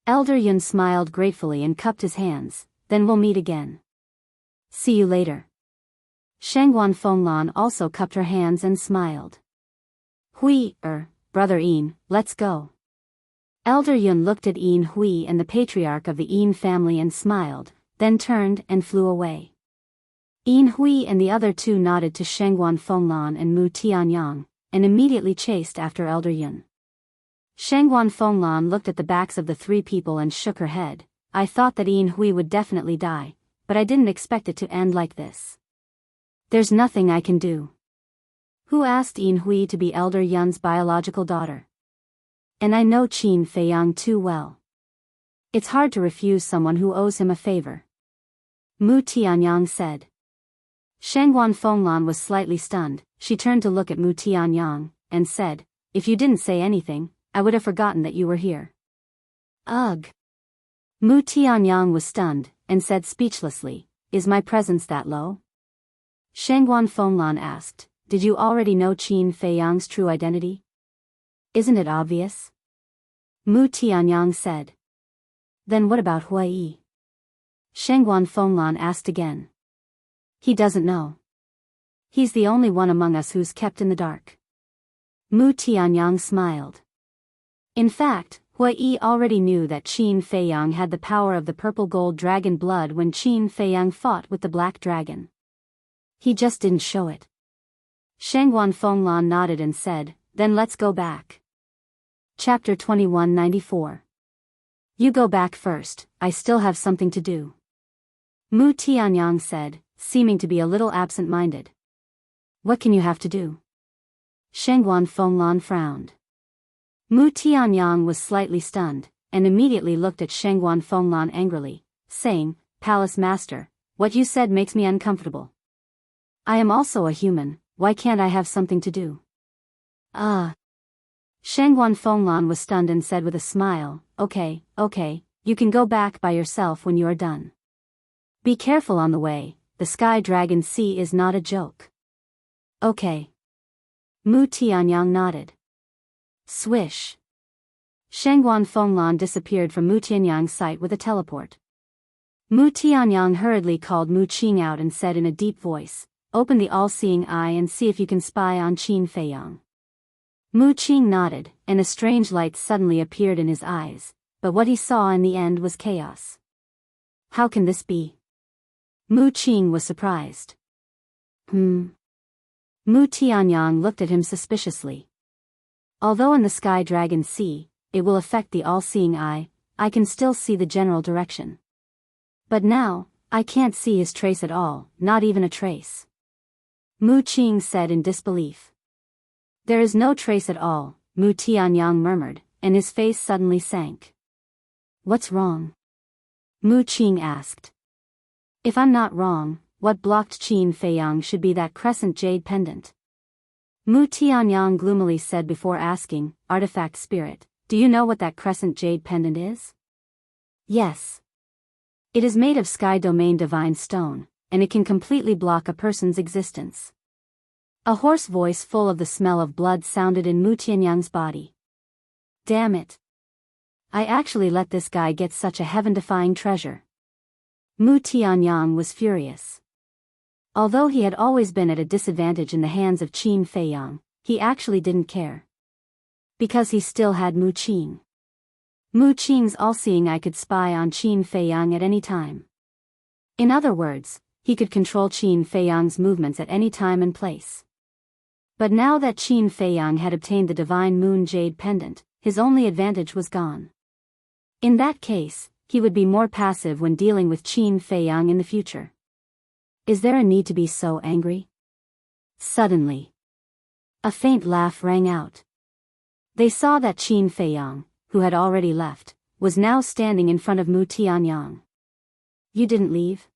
Elder Yun smiled gratefully and cupped his hands. Then we'll meet again. See you later. Shangguan Fenglan also cupped her hands and smiled. Brother Yin, let's go. Elder Yun looked at Yin Hui and the patriarch of the Yin family and smiled, then turned and flew away. Yin Hui and the other two nodded to Shangguan Fenglan and Mu Tianyang, and immediately chased after Elder Yun. Shangguan Fenglan looked at the backs of the three people and shook her head. I thought that Yin Hui would definitely die, but I didn't expect it to end like this. There's nothing I can do. Who asked Yin Hui to be Elder Yun's biological daughter? And I know Qin Feiyang too well. It's hard to refuse someone who owes him a favor. Mu Tianyang said. Shangguan Fenglan was slightly stunned. She turned to look at Mu Tianyang, and said, if you didn't say anything, I would have forgotten that you were here. Ugh. Mu Tianyang was stunned, and said speechlessly, is my presence that low? Shangguan Fenglan asked, did you already know Qin Feiyang's true identity? Isn't it obvious? Mu Tianyang said. Then what about Huai? Shangguan Fenglan asked again. He doesn't know. He's the only one among us who's kept in the dark. Mu Tianyang smiled. In fact, Huai already knew that Qin Feiyang had the power of the purple gold dragon blood when Qin Feiyang fought with the black dragon. He just didn't show it. Shangguan Fenglan nodded and said, then let's go back. Chapter 2194. You go back first, I still have something to do. Mu Tianyang said, seeming to be a little absent-minded. What can you have to do? Shangguan Fenglan frowned. Mu Tianyang was slightly stunned, and immediately looked at Shangguan Fenglan angrily, saying, Palace Master, what you said makes me uncomfortable. I am also a human, why can't I have something to do? Shangguan Fenglan was stunned and said with a smile, okay, you can go back by yourself when you are done. Be careful on the way, the Sky Dragon Sea is not a joke. Okay. Mu Tianyang nodded. Swish. Shangguan Fenglan disappeared from Mu Tianyang's sight with a teleport. Mu Tianyang hurriedly called Mu Qing out and said in a deep voice, open the all-seeing eye and see if you can spy on Qin Feiyang. Mu Qing nodded, and a strange light suddenly appeared in his eyes, but what he saw in the end was chaos. How can this be? Mu Qing was surprised. Mu Tianyang looked at him suspiciously. Although in the Sky Dragon Sea, it will affect the all-seeing eye, I can still see the general direction. But now, I can't see his trace at all, not even a trace. Mu Qing said in disbelief. There is no trace at all, Mu Tianyang murmured, and his face suddenly sank. What's wrong? Mu Qing asked. If I'm not wrong, what blocked Qin Feiyang should be that crescent jade pendant. Mu Tianyang gloomily said before asking, Artifact Spirit, do you know what that crescent jade pendant is? Yes. It is made of sky domain divine stone, and it can completely block a person's existence. A hoarse voice full of the smell of blood sounded in Mu Tianyang's body. Damn it. I actually let this guy get such a heaven-defying treasure. Mu Tianyang was furious. Although he had always been at a disadvantage in the hands of Qin Feiyang, he actually didn't care. Because he still had Mu Qing. Mu Qing's all-seeing eye could spy on Qin Feiyang at any time. In other words, he could control Qin Feiyang's movements at any time and place. But now that Qin Feiyang had obtained the Divine Moon Jade Pendant, his only advantage was gone. In that case, he would be more passive when dealing with Qin Feiyang in the future. Is there a need to be so angry? Suddenly, a faint laugh rang out. They saw that Qin Feiyang, who had already left, was now standing in front of Mu Tianyang. You didn't leave?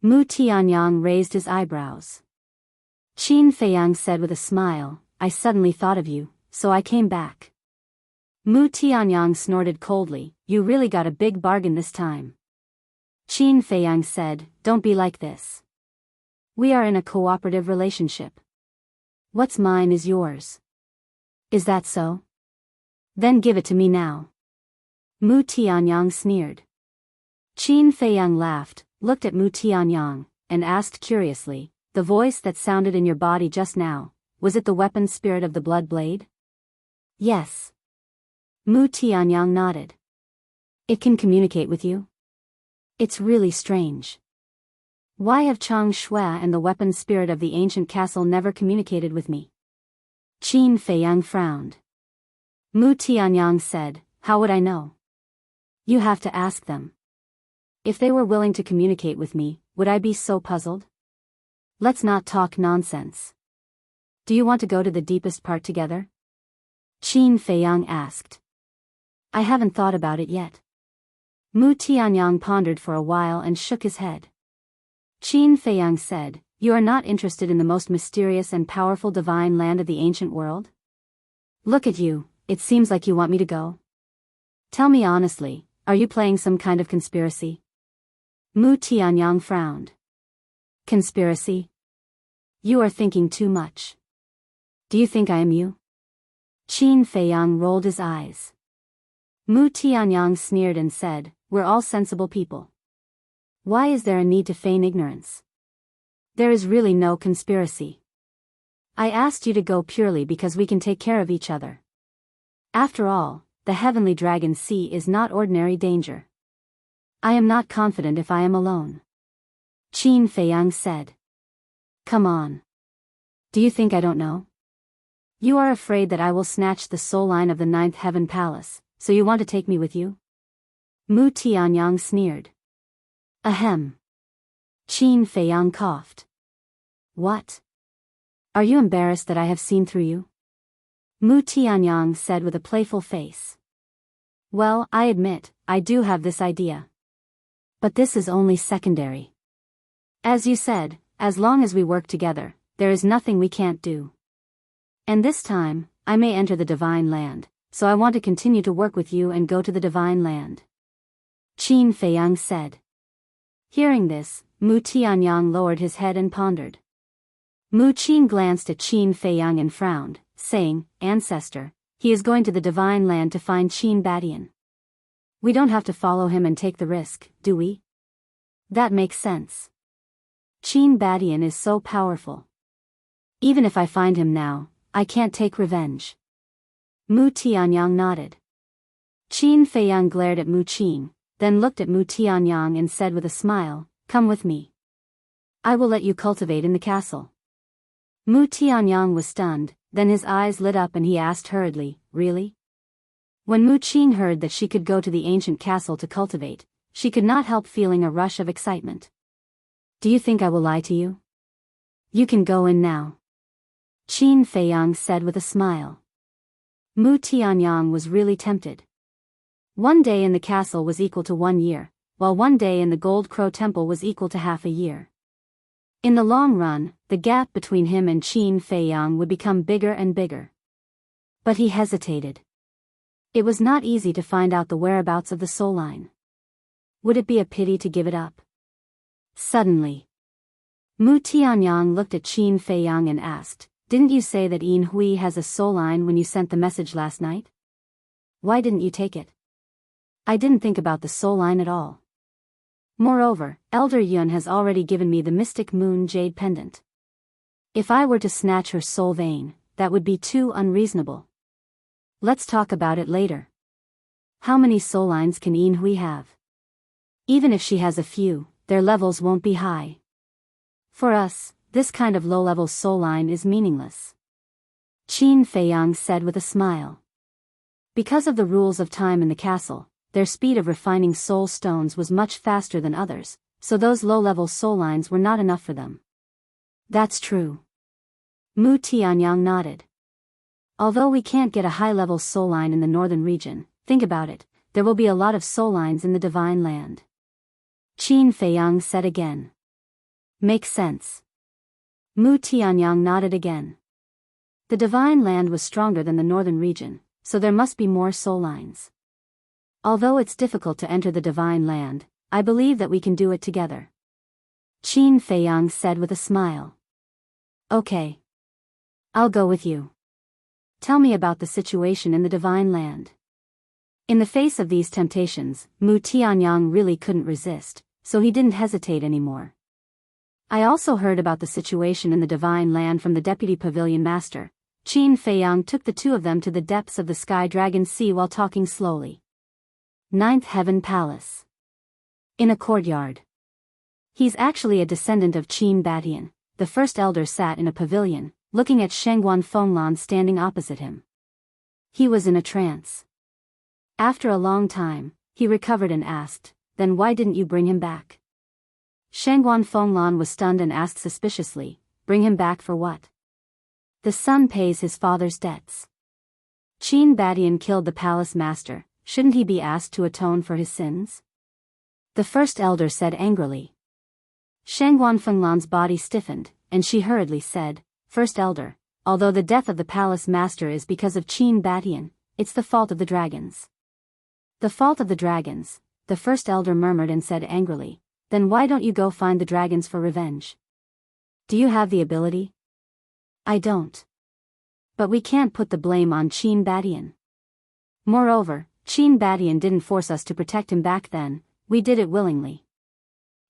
Mu Tianyang raised his eyebrows. Qin Feiyang said with a smile, I suddenly thought of you, so I came back. Mu Tianyang snorted coldly, you really got a big bargain this time. Qin Feiyang said, don't be like this. We are in a cooperative relationship. What's mine is yours. Is that so? Then give it to me now. Mu Tianyang sneered. Qin Feiyang laughed, looked at Mu Tianyang, and asked curiously, the voice that sounded in your body just now, was it the weapon spirit of the blood blade? Yes. Mu Tianyang nodded. It can communicate with you? It's really strange. Why have Chang Shui and the weapon spirit of the ancient castle never communicated with me? Qin Feiyang frowned. Mu Tianyang said, how would I know? You have to ask them. If they were willing to communicate with me, would I be so puzzled? Let's not talk nonsense. Do you want to go to the deepest part together? Qin Feiyang asked. I haven't thought about it yet. Mu Tianyang pondered for a while and shook his head. Qin Feiyang said, you are not interested in the most mysterious and powerful divine land of the ancient world? Look at you, it seems like you want me to go. Tell me honestly, are you playing some kind of conspiracy? Mu Tianyang frowned. Conspiracy? You are thinking too much. Do you think I am you? Qin Feiyang rolled his eyes. Mu Tianyang sneered and said, we're all sensible people. Why is there a need to feign ignorance? There is really no conspiracy. I asked you to go purely because we can take care of each other. After all, the heavenly dragon sea is not ordinary danger. I am not confident if I am alone. Qin Feiyang said. Come on. Do you think I don't know? You are afraid that I will snatch the soul line of the ninth heaven palace, so you want to take me with you? Mu Tianyang sneered. Ahem. Qin Feiyang coughed. What? Are you embarrassed that I have seen through you? Mu Tianyang said with a playful face. Well, I admit, I do have this idea. But this is only secondary. As you said, as long as we work together, there is nothing we can't do. And this time, I may enter the divine land, so I want to continue to work with you and go to the divine land. Qin Feiyang said. Hearing this, Mu Tianyang lowered his head and pondered. Mu Qing glanced at Qin Feiyang and frowned, saying, Ancestor, he is going to the divine land to find Qin Badian. We don't have to follow him and take the risk, do we? That makes sense. Qin Badian is so powerful. Even if I find him now, I can't take revenge. Mu Tianyang nodded. Qin Feiyang glared at Mu Qing, then looked at Mu Tianyang and said with a smile, come with me. I will let you cultivate in the castle. Mu Tianyang was stunned, then his eyes lit up and he asked hurriedly, really? When Mu Qing heard that she could go to the ancient castle to cultivate, she could not help feeling a rush of excitement. Do you think I will lie to you? You can go in now. Qin Feiyang said with a smile. Mu Tianyang was really tempted. One day in the castle was equal to 1 year, while 1 day in the Gold Crow Temple was equal to half a year. In the long run, the gap between him and Qin Feiyang would become bigger and bigger. But he hesitated. It was not easy to find out the whereabouts of the soul line. Would it be a pity to give it up? Suddenly, Mu Tianyang looked at Qin Feiyang and asked, "Didn't you say that Yin Hui has a soul line when you sent the message last night? Why didn't you take it?" "I didn't think about the soul line at all. Moreover, Elder Yun has already given me the Mystic Moon Jade Pendant. If I were to snatch her soul vein, that would be too unreasonable. Let's talk about it later. How many soul lines can Yin Hui have? Even if she has a few, their levels won't be high. For us, this kind of low-level soul line is meaningless," Qin Feiyang said with a smile. Because of the rules of time in the castle, their speed of refining soul stones was much faster than others, so those low-level soul lines were not enough for them. "That's true." Mu Tianyang nodded. "Although we can't get a high-level soul line in the northern region, think about it, there will be a lot of soul lines in the Divine Land," Qin Feiyang said again. "Makes sense." Mu Tianyang nodded again. The Divine Land was stronger than the northern region, so there must be more soul lines. Although it's difficult to enter the Divine Land, I believe that we can do it together," Qin Feiyang said with a smile. "Okay. I'll go with you. Tell me about the situation in the Divine Land." In the face of these temptations, Mu Tianyang really couldn't resist, so he didn't hesitate anymore. "I also heard about the situation in the Divine Land from the Deputy Pavilion Master." Qin Feiyang took the two of them to the depths of the Sky Dragon Sea while talking slowly. Ninth Heaven Palace. In a courtyard. He's actually a descendant of Qin Batian. The first elder sat in a pavilion, looking at Shengguan Fenglan standing opposite him. He was in a trance. After a long time, he recovered and asked, "Then why didn't you bring him back?" Shengguan Fenglan was stunned and asked suspiciously, "Bring him back for what?" "The son pays his father's debts. Qin Batian killed the palace master. Shouldn't he be asked to atone for his sins?" the first elder said angrily. Shengguan Fenglan's body stiffened, and she hurriedly said, "First elder, although the death of the palace master is because of Qin Batian, it's the fault of the dragons." "The fault of the dragons," the first elder murmured and said angrily, "Then why don't you go find the dragons for revenge? Do you have the ability?" "I don't. But we can't put the blame on Qin Batian. Moreover, Qin Batian didn't force us to protect him back then, we did it willingly."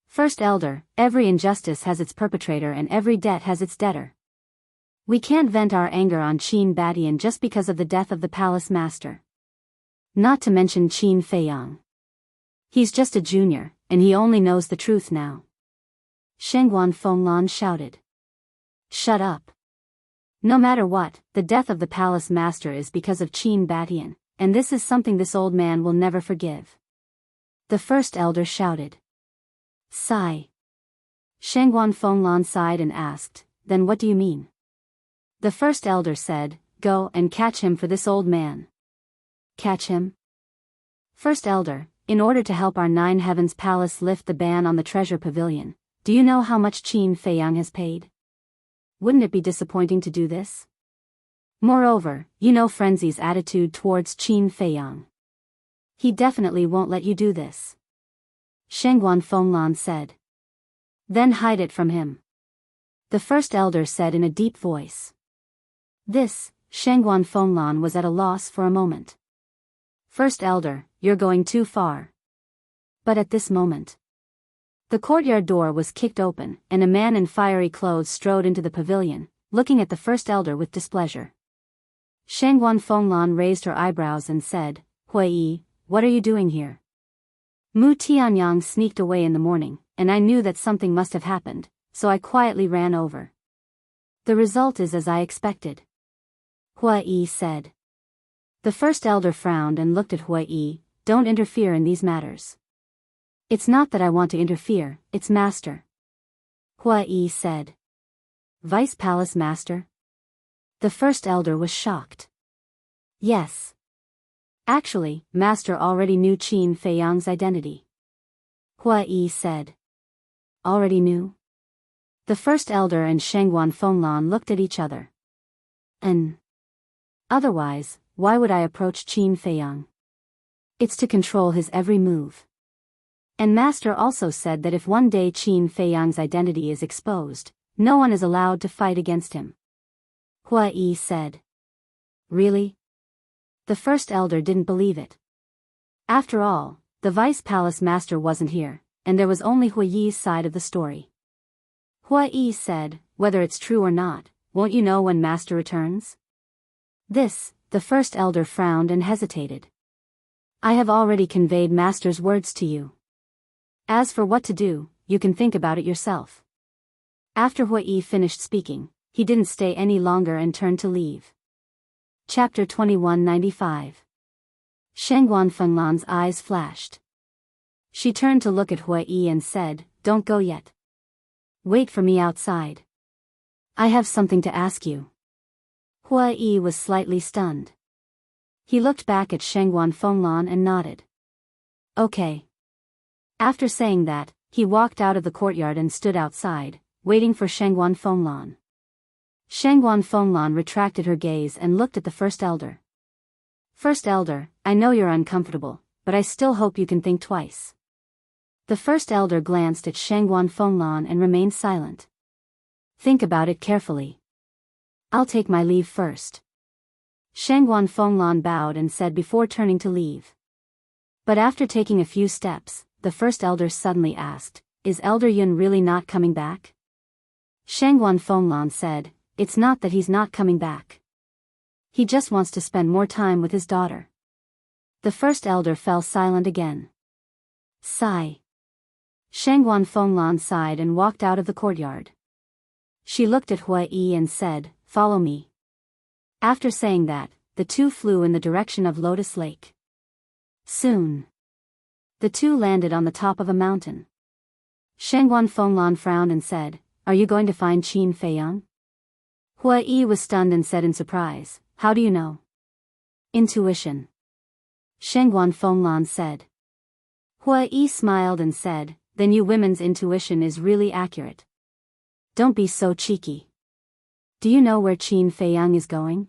"First elder, every injustice has its perpetrator and every debt has its debtor. We can't vent our anger on Qin Batian just because of the death of the palace master. Not to mention Qin Feiyang. He's just a junior, and he only knows the truth now." Shengguan Fenglan shouted. "Shut up. No matter what, the death of the palace master is because of Qin Batian, and this is something this old man will never forgive," the first elder shouted. Sigh. Shengguan Fenglan sighed and asked, "Then what do you mean?" The first elder said, "Go and catch him for this old man." "Catch him?" "First elder, in order to help our Nine Heavens Palace lift the ban on the treasure pavilion, do you know how much Qin Feiyang has paid? Wouldn't it be disappointing to do this? Moreover, you know Frenzy's attitude towards Qin Feiyang. He definitely won't let you do this," Shengguan Fenglan said. "Then hide it from him," the first elder said in a deep voice. This, Shengguan Fenglan was at a loss for a moment. "First elder, you're going too far." But at this moment, the courtyard door was kicked open, and a man in fiery clothes strode into the pavilion, looking at the first elder with displeasure. Shengguan Fenglan raised her eyebrows and said, "Hui, what are you doing here?" "Mu Tianyang sneaked away in the morning, and I knew that something must have happened, so I quietly ran over. The result is as I expected," Hui said. The first elder frowned and looked at Hui. "Don't interfere in these matters." "It's not that I want to interfere, it's master," Hui said. "Vice Palace Master?" The first elder was shocked. "Yes. Actually, Master already knew Qin Feiyang's identity. Hua Yi said. Already knew? The first elder and Shengguan Fenglan looked at each other. Otherwise, why would I approach Qin Feiyang? It's to control his every move. And Master also said that if one day Qin Feiyang's identity is exposed, no one is allowed to fight against him. Hua Yi said. Really? The first elder didn't believe it. After all, the Vice Palace Master wasn't here, and there was only Hua Yi's side of the story. Hua Yi said, whether it's true or not, won't you know when Master returns? The first elder frowned and hesitated. I have already conveyed Master's words to you. As for what to do, you can think about it yourself. After Hua Yi finished speaking, he didn't stay any longer and turned to leave. Chapter 2195. Shengguan Fenglan's eyes flashed. She turned to look at Hua Yi and said, Don't go yet. Wait for me outside. I have something to ask you. Hua Yi was slightly stunned. He looked back at Shengguan Fenglan and nodded. Okay. After saying that, he walked out of the courtyard and stood outside, waiting for Shengguan Fenglan. Shengguan Fenglan retracted her gaze and looked at the first elder. First elder, I know you're uncomfortable, but I still hope you can think twice. The first elder glanced at Shengguan Fenglan and remained silent. Think about it carefully. I'll take my leave first. Shengguan Fenglan bowed and said before turning to leave. But after taking a few steps, the first elder suddenly asked, Is Elder Yun really not coming back? Shengguan Fenglan said, It's not that he's not coming back. He just wants to spend more time with his daughter. The first elder fell silent again. Sigh. Shengguan Fenglan sighed and walked out of the courtyard. She looked at Hua Yi and said, Follow me. After saying that, the two flew in the direction of Lotus Lake. Soon, the two landed on the top of a mountain. Shengguan Fenglan frowned and said, Are you going to find Qin Feiyang? Hua Yi was stunned and said in surprise, How do you know? Intuition. Shengguan Fenglan said. Hua Yi smiled and said, Then you women's intuition is really accurate. Don't be so cheeky. Do you know where Qin Feiyang is going?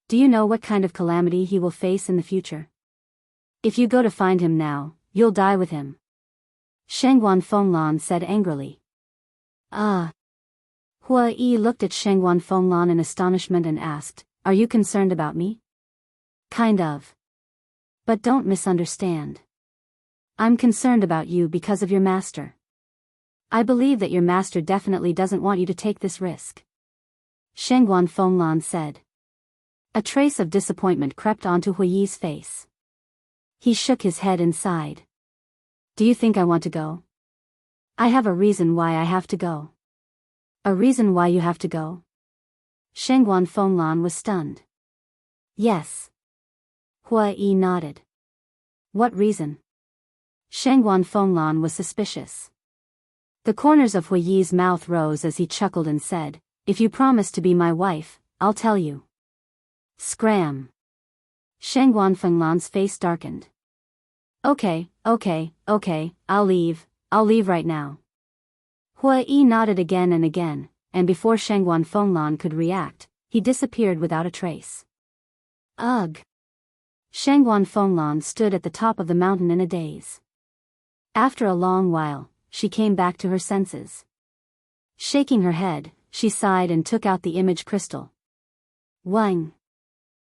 Do you know what kind of calamity he will face in the future? If you go to find him now, you'll die with him. Shengguan Fenglan said angrily. Hua Yi looked at Shengguan Fenglan in astonishment and asked, Are you concerned about me? Kind of. But don't misunderstand. I'm concerned about you because of your master. I believe that your master definitely doesn't want you to take this risk. Shengguan Fenglan said. A trace of disappointment crept onto Hua Yi's face. He shook his head and sighed. Do you think I want to go? I have a reason why I have to go. A reason why you have to go? Shengguan Fenglan was stunned. Yes. Hua Yi nodded. What reason? Shengguan Fenglan was suspicious. The corners of Hua Yi's mouth rose as he chuckled and said, If you promise to be my wife, I'll tell you. Scram. Shengguan Fenglan's face darkened. Okay, I'll leave right now. Hua Yi nodded again and again, and before Shengguan Fenglan could react, he disappeared without a trace. Ugh. Shengguan Fenglan stood at the top of the mountain in a daze. After a long while, she came back to her senses. Shaking her head, she sighed and took out the image crystal. Wang.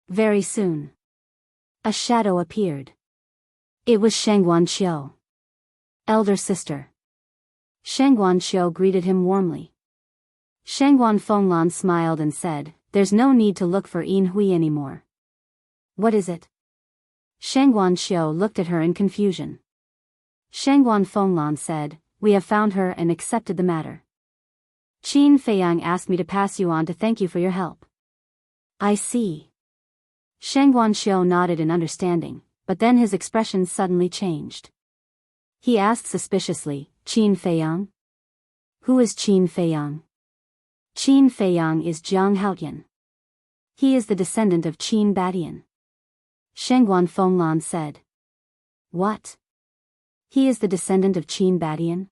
Very soon, a shadow appeared. It was Shengguan Qiu. Elder sister. Shengguan Qiu greeted him warmly. Shengguan Fenglan smiled and said, There's no need to look for Yin Hui anymore. What is it? Shengguan Qiu looked at her in confusion. Shengguan Fenglan said, We have found her and accepted the matter. Qin Feiyang asked me to pass you on to thank you for your help. I see. Shengguan Qiu nodded in understanding, but then his expression suddenly changed. He asked suspiciously, Qin Feiyang? Who is Qin Feiyang? Qin Feiyang is Jiang Haotian. He is the descendant of Qin Badian. Shangguan Fenglan said. What? He is the descendant of Qin Badian?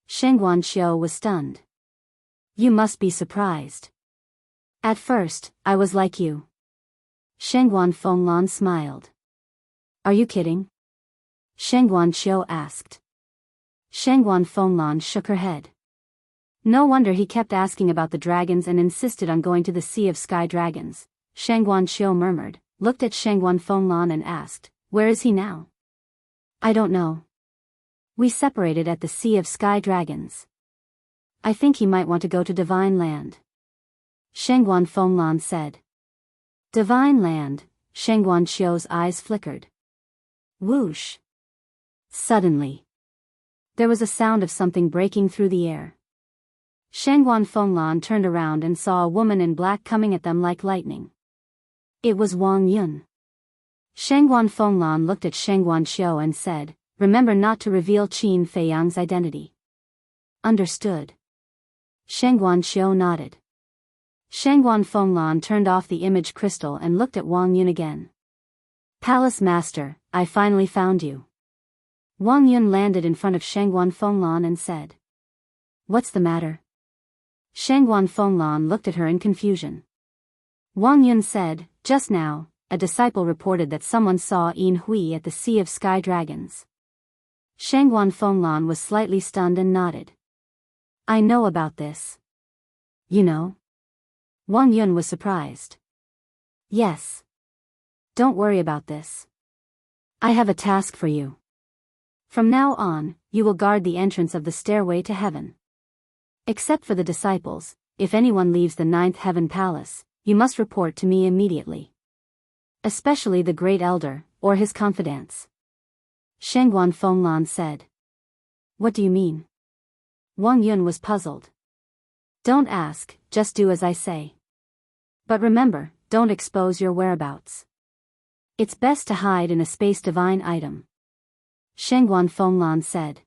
Shangguan Xiu was stunned. You must be surprised. At first, I was like you. Shangguan Fenglan smiled. Are you kidding? Shangguan Xiu asked. Shangguan Fenglan shook her head. No wonder he kept asking about the dragons and insisted on going to the Sea of Sky Dragons. Shangguan Xiu murmured, looked at Shangguan Fenglan and asked, where is he now? I don't know. We separated at the Sea of Sky Dragons. I think he might want to go to Divine Land. Shangguan Fenglan said. Divine Land, Shangguan Xiu's eyes flickered. Whoosh. Suddenly, there was a sound of something breaking through the air. Shangguan Fenglan turned around and saw a woman in black coming at them like lightning. It was Wang Yun. Shangguan Fenglan looked at Shangguan Xiu and said, remember not to reveal Qin Feiyang's identity. Understood. Shangguan Xiu nodded. Shangguan Fenglan turned off the image crystal and looked at Wang Yun again. Palace Master, I finally found you. Wang Yun landed in front of Shangguan Fenglan and said. What's the matter? Shangguan Fenglan looked at her in confusion. Wang Yun said, just now, a disciple reported that someone saw Yin Hui at the Sea of Sky Dragons. Shangguan Fenglan was slightly stunned and nodded. I know about this. You know? Wang Yun was surprised. Yes. Don't worry about this. I have a task for you. From now on, you will guard the entrance of the stairway to heaven. Except for the disciples, if anyone leaves the 9th heaven palace, you must report to me immediately. Especially the great elder, or his confidants. Shangguan Fenglan said. What do you mean? Wang Yun was puzzled. Don't ask, just do as I say. But remember, don't expose your whereabouts. It's best to hide in a space divine item. Shangguan Fenglan said.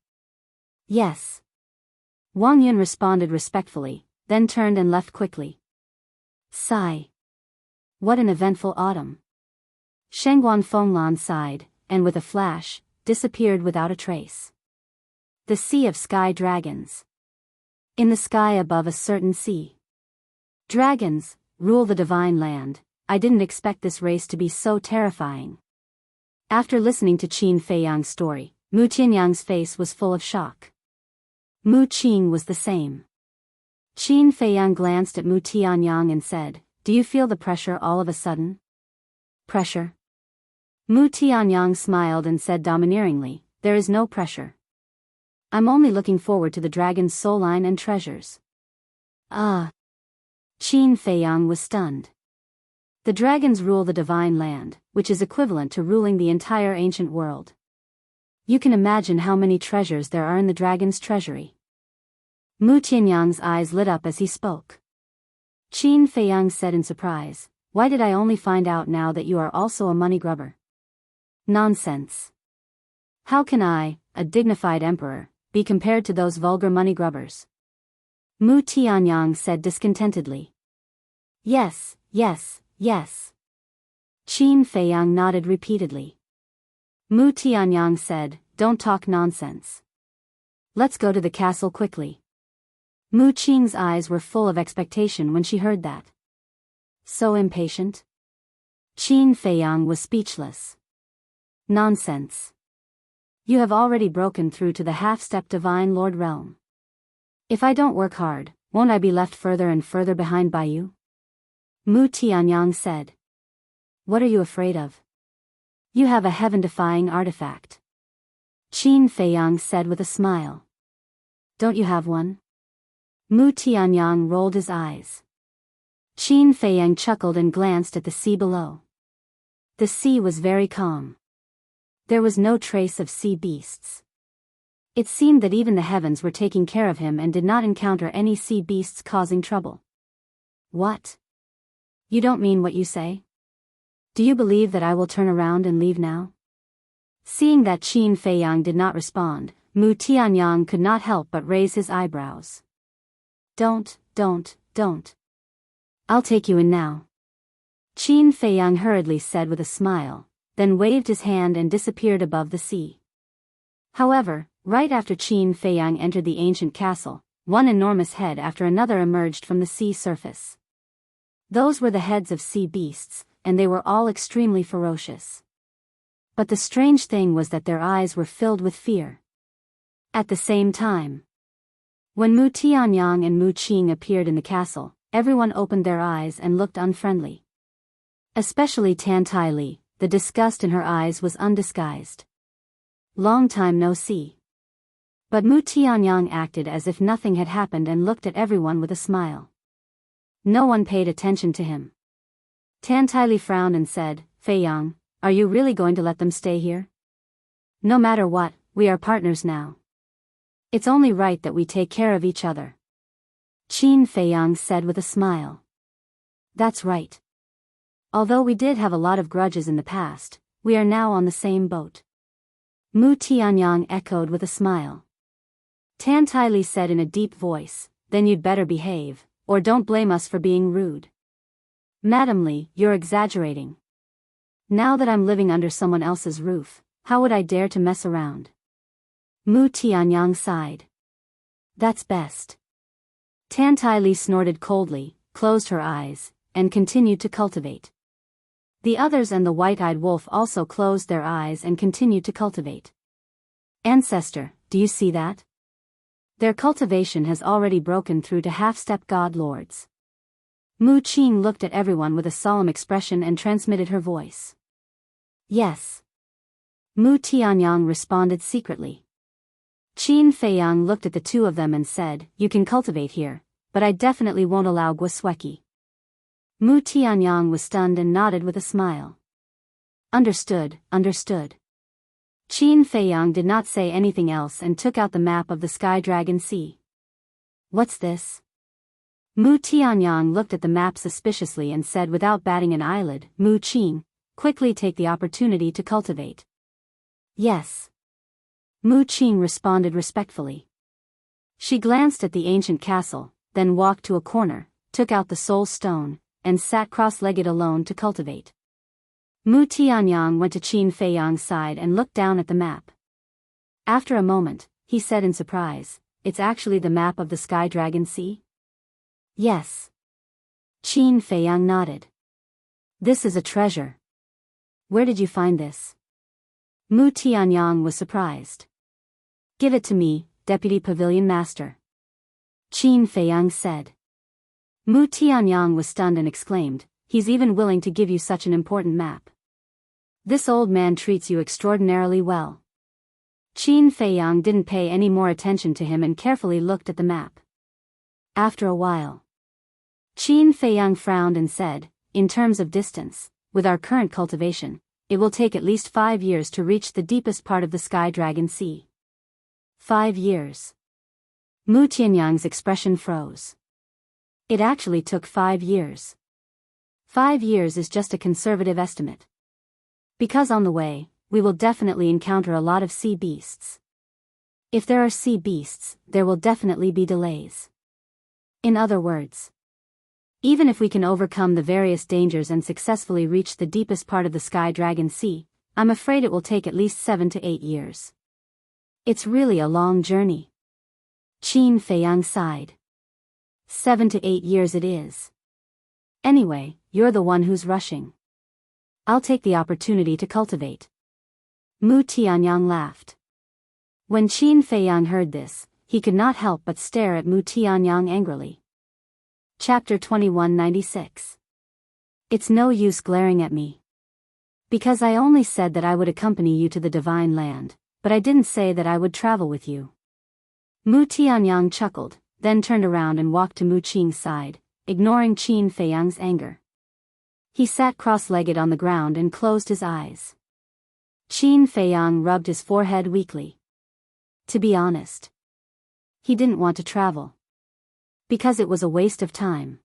Yes. Wang Yun responded respectfully, then turned and left quickly. Sigh. What an eventful autumn. Shangguan Fenglan sighed, and with a flash, disappeared without a trace. The Sea of Sky Dragons. In the sky above a certain sea. Dragons, rule the divine land. I didn't expect this race to be so terrifying. After listening to Qin Feiyang's story, Mu Tianyang's face was full of shock. Mu Qing was the same. Qin Feiyang glanced at Mu Tianyang and said, do you feel the pressure all of a sudden? Pressure? Mu Tianyang smiled and said domineeringly, there is no pressure. I'm only looking forward to the dragon's soul line and treasures. Ah. Qin Feiyang was stunned. The dragons rule the divine land, which is equivalent to ruling the entire ancient world. You can imagine how many treasures there are in the dragon's treasury. Mu Tianyang's eyes lit up as he spoke. Qin Feiyang said in surprise, why did I only find out now that you are also a money grubber? Nonsense. How can I, a dignified emperor, be compared to those vulgar money grubbers? Mu Tianyang said discontentedly. Yes, yes, yes. Qin Feiyang nodded repeatedly. Mu Tianyang said, don't talk nonsense. Let's go to the castle quickly. Mu Qing's eyes were full of expectation when she heard that. So impatient? Qin Feiyang was speechless. Nonsense. You have already broken through to the half-step divine lord realm. If I don't work hard, won't I be left further and further behind by you? Mu Tianyang said. What are you afraid of? You have a heaven-defying artifact. Qin Feiyang said with a smile. Don't you have one? Mu Tianyang rolled his eyes. Qin Feiyang chuckled and glanced at the sea below. The sea was very calm. There was no trace of sea beasts. It seemed that even the heavens were taking care of him and did not encounter any sea beasts causing trouble. What? You don't mean what you say? Do you believe that I will turn around and leave now? Seeing that Qin Feiyang did not respond, Mu Tianyang could not help but raise his eyebrows. Don't. I'll take you in now. Qin Feiyang hurriedly said with a smile, then waved his hand and disappeared above the sea. However, right after Qin Feiyang entered the ancient castle, one enormous head after another emerged from the sea surface. Those were the heads of sea beasts, and they were all extremely ferocious. But the strange thing was that their eyes were filled with fear. At the same time, when Mu Tianyang and Mu Qing appeared in the castle, everyone opened their eyes and looked unfriendly. Especially Tan Tai Li, the disgust in her eyes was undisguised. Long time no see. But Mu Tianyang acted as if nothing had happened and looked at everyone with a smile. No one paid attention to him. Tan Tai Li frowned and said, "Feiyang, are you really going to let them stay here? No matter what, we are partners now. It's only right that we take care of each other." Qin Feiyang said with a smile. "That's right. Although we did have a lot of grudges in the past, we are now on the same boat." Mu Tianyang echoed with a smile. Tan Tai Li said in a deep voice, "Then you'd better behave, or don't blame us for being rude." "Madam Li, you're exaggerating. Now that I'm living under someone else's roof, how would I dare to mess around?" Mu Tianyang sighed. "That's best." Tan Tai Li snorted coldly, closed her eyes, and continued to cultivate. The others and the white-eyed wolf also closed their eyes and continued to cultivate. "Ancestor, do you see that? Their cultivation has already broken through to half-step god lords." Mu Qing looked at everyone with a solemn expression and transmitted her voice. "Yes." Mu Tianyang responded secretly. Qin Feiyang looked at the two of them and said, "You can cultivate here, but I definitely won't allow Guasweki." Mu Tianyang was stunned and nodded with a smile. "Understood, understood." Qin Feiyang did not say anything else and took out the map of the Sky Dragon Sea. "What's this?" Mu Tianyang looked at the map suspiciously and said without batting an eyelid, "Mu Qing, quickly take the opportunity to cultivate." "Yes." Mu Qing responded respectfully. She glanced at the ancient castle, then walked to a corner, took out the soul stone, and sat cross-legged alone to cultivate. Mu Tianyang went to Qin Feiyang's side and looked down at the map. After a moment, he said in surprise, "It's actually the map of the Sky Dragon Sea?" "Yes." Qin Feiyang nodded. "This is a treasure. Where did you find this?" Mu Tianyang was surprised. "Give it to me, Deputy Pavilion Master," Qin Feiyang said. Mu Tianyang was stunned and exclaimed, "He's even willing to give you such an important map. This old man treats you extraordinarily well." Qin Feiyang didn't pay any more attention to him and carefully looked at the map. After a while, Qin Feiyang frowned and said, "In terms of distance, with our current cultivation, it will take at least 5 years to reach the deepest part of the Sky Dragon Sea." 5 years. Mu Tianyang's expression froze. It actually took 5 years. 5 years is just a conservative estimate. Because on the way, we will definitely encounter a lot of sea beasts. If there are sea beasts, there will definitely be delays. In other words, even if we can overcome the various dangers and successfully reach the deepest part of the Sky Dragon Sea, I'm afraid it will take at least 7 to 8 years. It's really a long journey. Qin Feiyang sighed. 7 to 8 years it is. Anyway, you're the one who's rushing. I'll take the opportunity to cultivate. Mu Tianyang laughed. When Qin Feiyang heard this, he could not help but stare at Mu Tianyang angrily. Chapter 2196. It's no use glaring at me. Because I only said that I would accompany you to the Divine Land, but I didn't say that I would travel with you. Mu Tianyang chuckled, then turned around and walked to Mu Qing's side, ignoring Qin Feiyang's anger. He sat cross-legged on the ground and closed his eyes. Qin Feiyang rubbed his forehead weakly. To be honest, he didn't want to travel. Because it was a waste of time.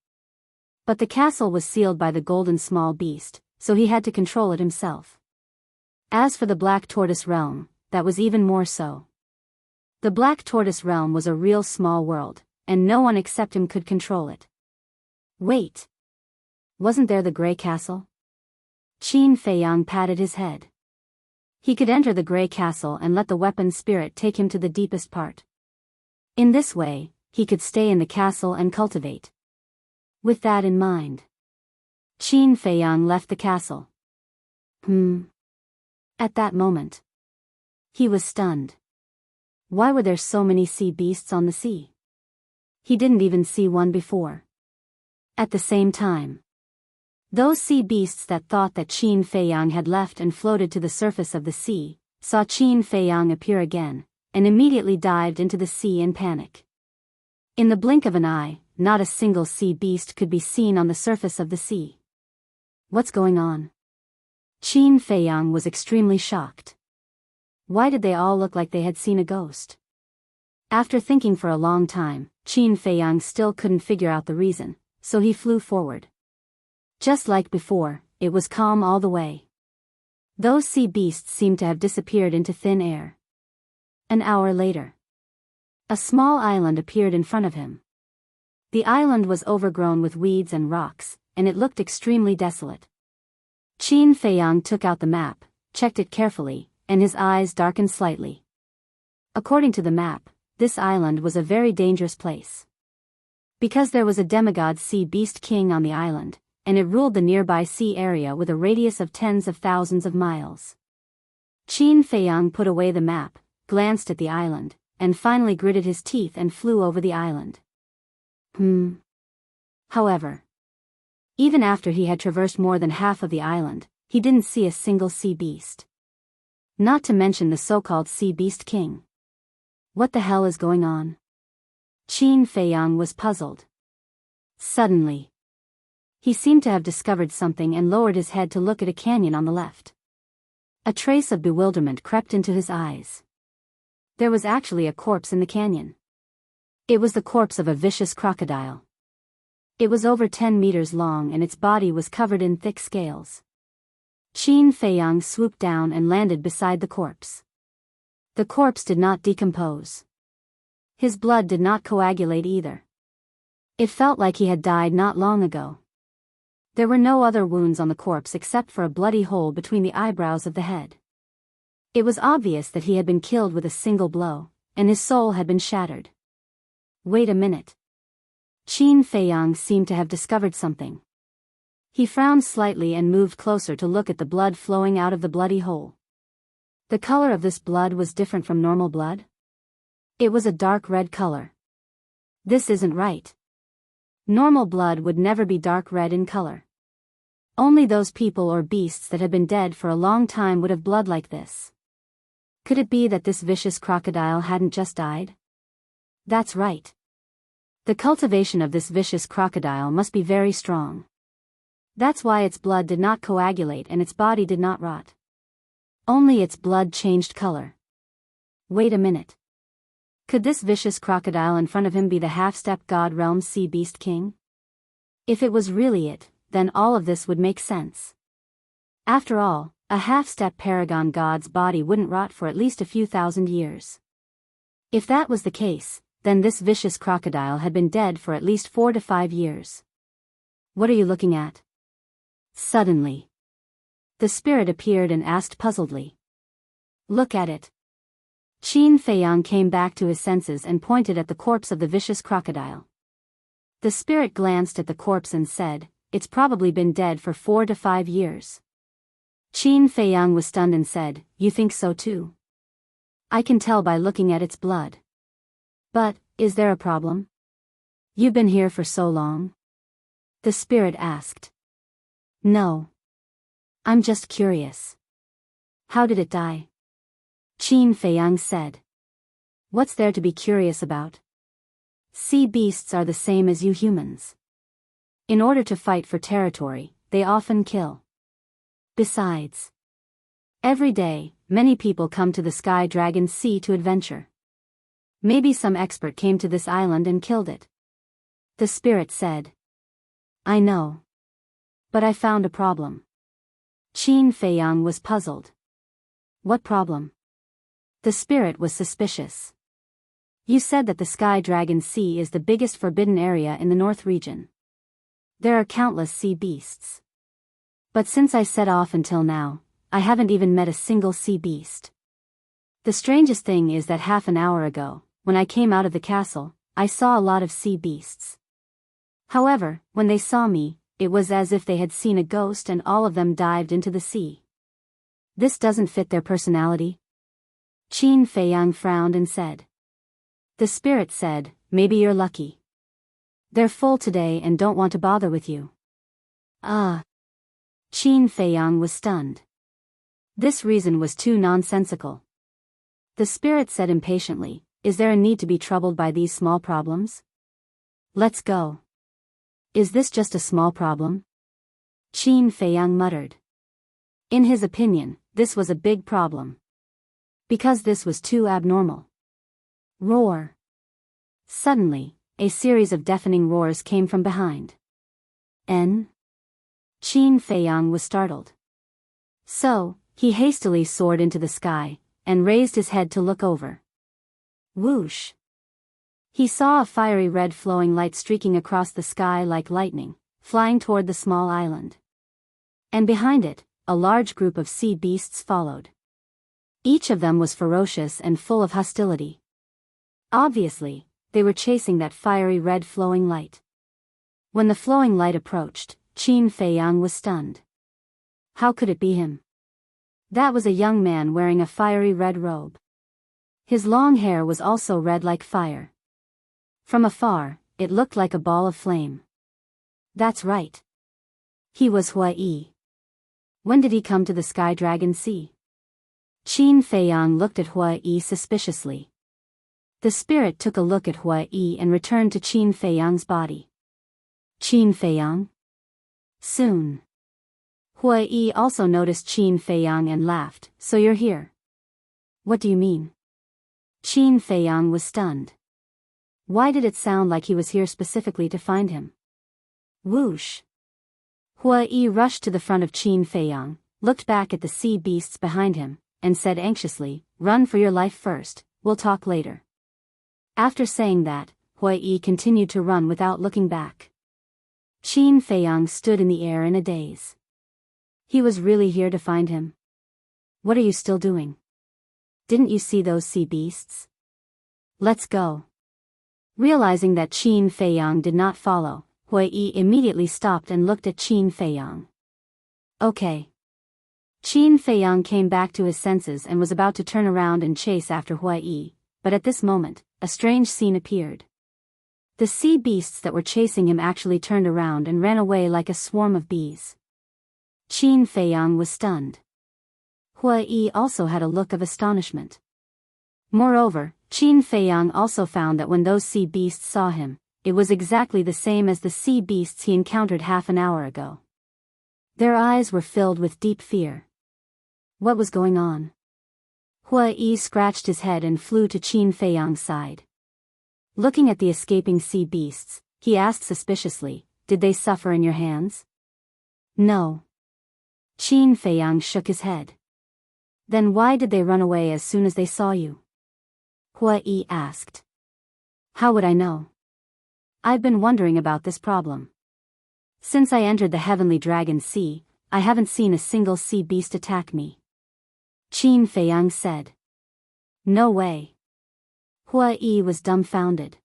But the castle was sealed by the golden small beast, so he had to control it himself. As for the Black Tortoise Realm, that was even more so. The Black Tortoise Realm was a real small world, and no one except him could control it. Wait. Wasn't there the Grey Castle? Qin Feiyang patted his head. He could enter the gray castle and let the weapon spirit take him to the deepest part. In this way, he could stay in the castle and cultivate. With that in mind, Qin Feiyang left the castle. At that moment, he was stunned. Why were there so many sea beasts on the sea? He didn't even see one before. At the same time, those sea beasts that thought that Qin Feiyang had left and floated to the surface of the sea, saw Qin Feiyang appear again, and immediately dived into the sea in panic. In the blink of an eye, not a single sea beast could be seen on the surface of the sea. What's going on? Qin Feiyang was extremely shocked. Why did they all look like they had seen a ghost? After thinking for a long time, Qin Feiyang still couldn't figure out the reason, so he flew forward. Just like before, it was calm all the way. Those sea beasts seemed to have disappeared into thin air. An hour later, a small island appeared in front of him. The island was overgrown with weeds and rocks, and it looked extremely desolate. Qin Feiyang took out the map, checked it carefully, and his eyes darkened slightly. According to the map, this island was a very dangerous place. Because there was a demigod sea beast king on the island, and it ruled the nearby sea area with a radius of tens of thousands of miles. Qin Feiyang put away the map, glanced at the island, and finally gritted his teeth and flew over the island. However, even after he had traversed more than half of the island, he didn't see a single sea beast. Not to mention the so-called sea beast king. What the hell is going on? Qin Feiyang was puzzled. Suddenly, he seemed to have discovered something and lowered his head to look at a canyon on the left. A trace of bewilderment crept into his eyes. There was actually a corpse in the canyon. It was the corpse of a vicious crocodile. It was over 10 meters long and its body was covered in thick scales. Qin Feiyang swooped down and landed beside the corpse. The corpse did not decompose. His blood did not coagulate either. It felt like he had died not long ago. There were no other wounds on the corpse except for a bloody hole between the eyebrows of the head. It was obvious that he had been killed with a single blow, and his soul had been shattered. Wait a minute. Qin Feiyang seemed to have discovered something. He frowned slightly and moved closer to look at the blood flowing out of the bloody hole. The color of this blood was different from normal blood. It was a dark red color. This isn't right. Normal blood would never be dark red in color. Only those people or beasts that had been dead for a long time would have blood like this. Could it be that this vicious crocodile hadn't just died? That's right. The cultivation of this vicious crocodile must be very strong. That's why its blood did not coagulate and its body did not rot. Only its blood changed color. Wait a minute. Could this vicious crocodile in front of him be the half-step god realm sea beast king? If it was really it, then all of this would make sense. After all, a half-step paragon god's body wouldn't rot for at least a few thousand years. If that was the case, then this vicious crocodile had been dead for at least 4 to 5 years. What are you looking at? Suddenly, the spirit appeared and asked puzzledly. Look at it. Qin Feiyang came back to his senses and pointed at the corpse of the vicious crocodile. The spirit glanced at the corpse and said, "It's probably been dead for 4 to 5 years." Qin Feiyang was stunned and said, "You think so too? I can tell by looking at its blood. But, is there a problem? You've been here for so long?" The spirit asked. "No. I'm just curious. How did it die?" Qin Feiyang said. "What's there to be curious about? Sea beasts are the same as you humans. In order to fight for territory, they often kill. Besides, every day, many people come to the Sky Dragon Sea to adventure. Maybe some expert came to this island and killed it." The spirit said. "I know. But I found a problem." Qin Feiyang was puzzled. "What problem?" The spirit was suspicious. "You said that the Sky Dragon Sea is the biggest forbidden area in the North region. There are countless sea beasts. But since I set off until now, I haven't even met a single sea beast. The strangest thing is that half an hour ago, when I came out of the castle, I saw a lot of sea beasts. However, when they saw me, it was as if they had seen a ghost and all of them dived into the sea. This doesn't fit their personality. Qin Feiyang frowned and said. The spirit said, maybe you're lucky. They're full today and don't want to bother with you. Ah. Qin Feiyang was stunned. This reason was too nonsensical. The spirit said impatiently, is there a need to be troubled by these small problems? Let's go. Is this just a small problem? Qin Feiyang muttered. In his opinion, this was a big problem. Because this was too abnormal. Roar. Suddenly, a series of deafening roars came from behind. Qin Feiyang was startled. So, he hastily soared into the sky, and raised his head to look over. Whoosh! He saw a fiery red flowing light streaking across the sky like lightning, flying toward the small island. And behind it, a large group of sea beasts followed. Each of them was ferocious and full of hostility. Obviously, they were chasing that fiery red flowing light. When the flowing light approached, Qin Feiyang was stunned. How could it be him? That was a young man wearing a fiery red robe. His long hair was also red like fire. From afar, it looked like a ball of flame. That's right. He was Huai. When did he come to the Sky Dragon Sea? Qin Feiyang looked at Huai suspiciously. The spirit took a look at Huai and returned to Qin Feiyang's body. Qin Feiyang? Soon. Huai also noticed Qin Feiyang and laughed, so you're here. What do you mean? Qin Feiyang was stunned. Why did it sound like he was here specifically to find him? Whoosh! Huai rushed to the front of Qin Feiyang, looked back at the sea beasts behind him, and said anxiously, run for your life first, we'll talk later. After saying that, Huai continued to run without looking back. Qin Feiyang stood in the air in a daze. He was really here to find him. What are you still doing? Didn't you see those sea beasts? Let's go. Realizing that Qin Feiyang did not follow, Huai immediately stopped and looked at Qin Feiyang. Okay. Qin Feiyang came back to his senses and was about to turn around and chase after Huai, but at this moment, a strange scene appeared. The sea beasts that were chasing him actually turned around and ran away like a swarm of bees. Qin Feiyang was stunned. Huai also had a look of astonishment. Moreover, Qin Feiyang also found that when those sea beasts saw him, it was exactly the same as the sea beasts he encountered half an hour ago. Their eyes were filled with deep fear. What was going on? Huai scratched his head and flew to Qin Feiyang's side. Looking at the escaping sea beasts, he asked suspiciously, did they suffer in your hands? No. Qin Feiyang shook his head. Then why did they run away as soon as they saw you? Huai asked. How would I know? I've been wondering about this problem. Since I entered the Heavenly Dragon Sea, I haven't seen a single sea beast attack me. Qin Feiyang said. No way. Huai was dumbfounded.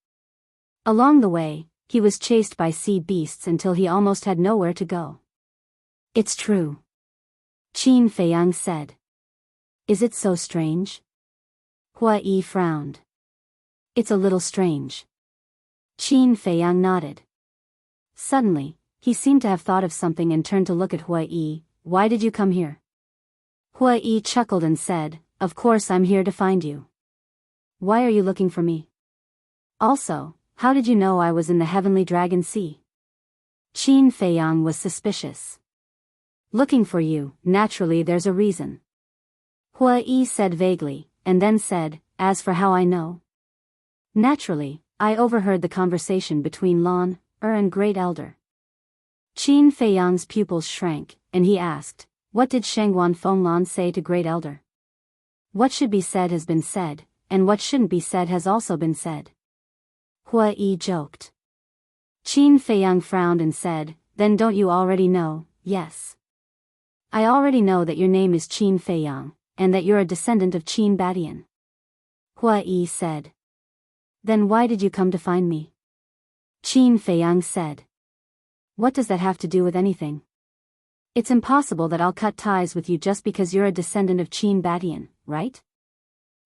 Along the way, he was chased by sea beasts until he almost had nowhere to go. It's true. Qin Feiyang said. Is it so strange? Huai frowned. It's a little strange. Qin Feiyang nodded. Suddenly, he seemed to have thought of something and turned to look at Huai. Why did you come here? Huai chuckled and said, of course I'm here to find you. Why are you looking for me? Also, how did you know I was in the Heavenly Dragon Sea? Qin Feiyang was suspicious. Looking for you, naturally there's a reason. Huai said vaguely, and then said, as for how I know. Naturally, I overheard the conversation between Lan, and Great Elder. Qin Feiyang's pupils shrank, and he asked, what did Shengguan Fenglan say to Great Elder? What should be said has been said, and what shouldn't be said has also been said. Huai joked. Qin Feiyang frowned and said, then don't you already know? Yes. I already know that your name is Qin Feiyang, and that you're a descendant of Qin Badian. Hua Yi said. Then why did you come to find me? Qin Feiyang said. What does that have to do with anything? It's impossible that I'll cut ties with you just because you're a descendant of Qin Badian, right?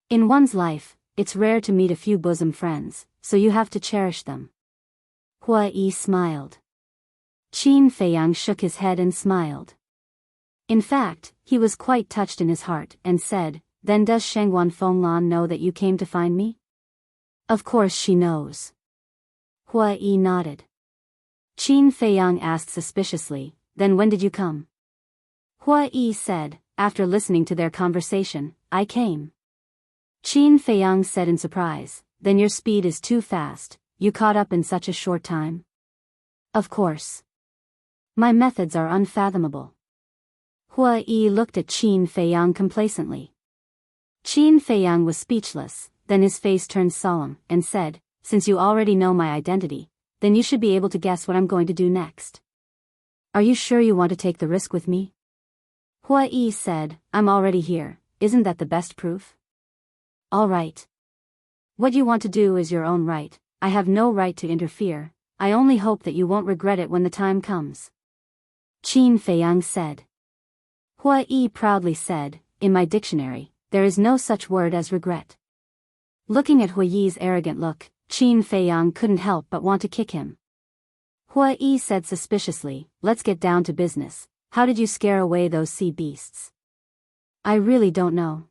In one's life, it's rare to meet a few bosom friends, so you have to cherish them. Hua Yi smiled. Qin Feiyang shook his head and smiled. In fact, he was quite touched in his heart and said, Then does Shangguan Fenglan know that you came to find me? Of course she knows. Hua Yi nodded. Qin Feiyang asked suspiciously, Then when did you come? Hua Yi said, After listening to their conversation, I came. Qin Feiyang said in surprise, Then your speed is too fast, you caught up in such a short time? Of course. My methods are unfathomable. Hua Yi looked at Qin Feiyang complacently. Qin Feiyang was speechless, then his face turned solemn, and said, Since you already know my identity, then you should be able to guess what I'm going to do next. Are you sure you want to take the risk with me? Hua Yi said, I'm already here, isn't that the best proof? All right. What you want to do is your own right, I have no right to interfere, I only hope that you won't regret it when the time comes. Qin Feiyang said. Hua Yi proudly said, In my dictionary, there is no such word as regret. Looking at Hua Yi's arrogant look, Qin Feiyang couldn't help but want to kick him. Hua Yi said suspiciously, Let's get down to business, how did you scare away those sea beasts? I really don't know.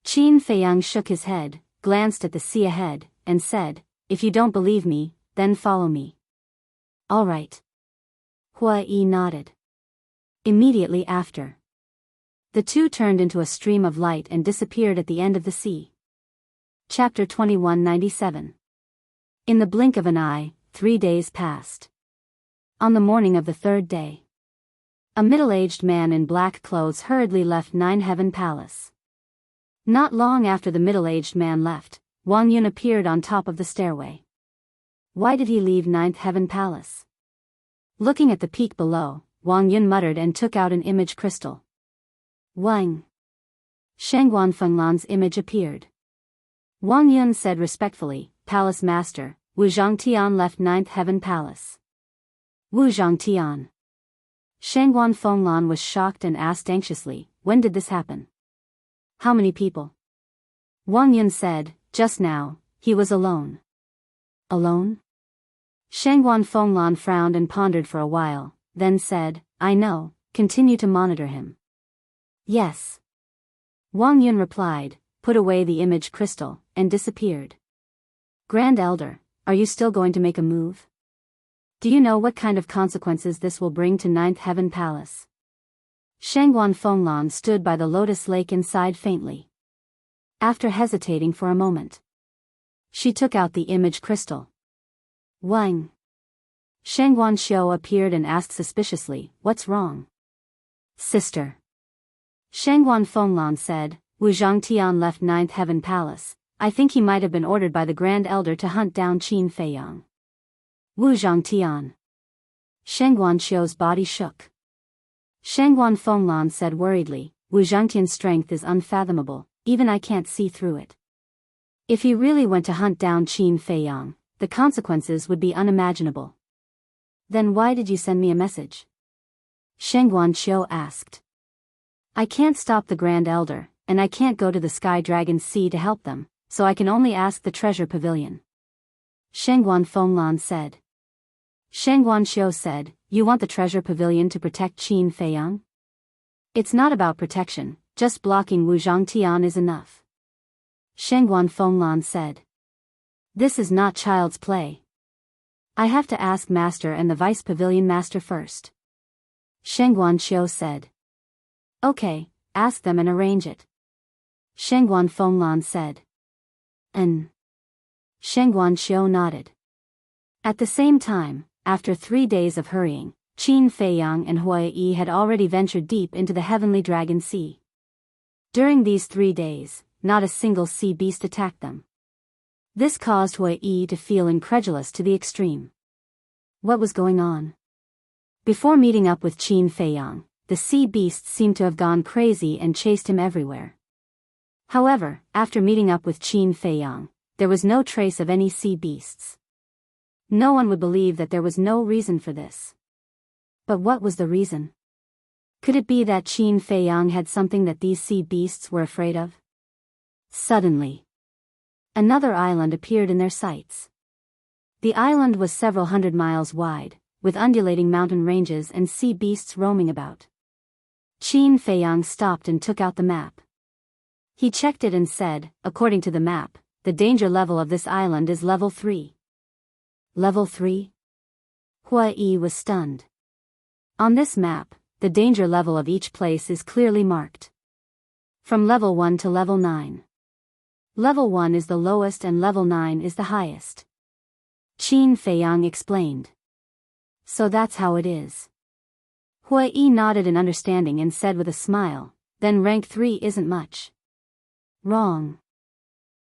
Qin Feiyang shook his head, glanced at the sea ahead, and said, If you don't believe me, then follow me. All right. Hua Yi nodded. Immediately after, the two turned into a stream of light and disappeared at the end of the sea. Chapter 2197. In the blink of an eye, 3 days passed. On the morning of the third day, a middle-aged man in black clothes hurriedly left Nine Heaven Palace. Not long after the middle-aged man left, Wang Yun appeared on top of the stairway. Why did he leave Ninth Heaven Palace? Looking at the peak below, Wang Yun muttered and took out an image crystal. Wang. Shangguan Fenglan's image appeared. Wang Yun said respectfully, Palace Master, Wu Zhangtian left Ninth Heaven Palace. Wu Zhangtian. Shangguan Fenglan was shocked and asked anxiously, When did this happen? How many people? Wang Yun said, Just now, he was alone. Alone? Shangguan Fenglan frowned and pondered for a while, then said, I know, continue to monitor him. Yes. Wang Yun replied, put away the image crystal, and disappeared. Grand Elder, are you still going to make a move? Do you know what kind of consequences this will bring to Ninth Heaven Palace? Shangguan Fenglan stood by the lotus lake and sighed faintly. After hesitating for a moment, she took out the image crystal. Wang. Shangguan Xiu appeared and asked suspiciously, What's wrong? Sister. Shangguan Fenglan said, Wu Zhangtian left Ninth Heaven Palace. I think he might have been ordered by the Grand Elder to hunt down Qin Feiyang. Wu Zhangtian. Shangguan Xiu's body shook. Shangguan Fenglan said worriedly, Wu Zhangtian's strength is unfathomable, even I can't see through it. If he really went to hunt down Qin Feiyang, the consequences would be unimaginable. Then why did you send me a message? Shangguan Xiu asked. I can't stop the Grand Elder, and I can't go to the Sky Dragon's Sea to help them, so I can only ask the Treasure Pavilion. Shangguan Fenglan said. Shangguan Xiu said, You want the Treasure Pavilion to protect Qin Feiyang? It's not about protection, just blocking Wu Zhangtian is enough. Shangguan Fenglan said. This is not child's play. I have to ask Master and the Vice Pavilion Master first. Shangguan Xiu said. Okay, ask them and arrange it. Shangguan Fenglan said. Shangguan Xiu nodded. At the same time, after 3 days of hurrying, Qin Feiyang and Hua Yi had already ventured deep into the Heavenly Dragon Sea. During these 3 days, not a single sea beast attacked them. This caused Hua Yi to feel incredulous to the extreme. What was going on? Before meeting up with Qin Feiyang, the sea beasts seemed to have gone crazy and chased him everywhere. However, after meeting up with Qin Feiyang, there was no trace of any sea beasts. No one would believe that there was no reason for this. But what was the reason? Could it be that Qin Feiyang had something that these sea beasts were afraid of? Suddenly, another island appeared in their sights. The island was several hundred miles wide, with undulating mountain ranges and sea beasts roaming about. Qin Feiyang stopped and took out the map. He checked it and said, according to the map, the danger level of this island is level 3. Level 3? Hua Yi was stunned. On this map, the danger level of each place is clearly marked. From level 1 to level 9. Level 1 is the lowest and level 9 is the highest. Qin Feiyang explained. So that's how it is. Hua Yi nodded in understanding and said with a smile, then rank 3 isn't much. Wrong.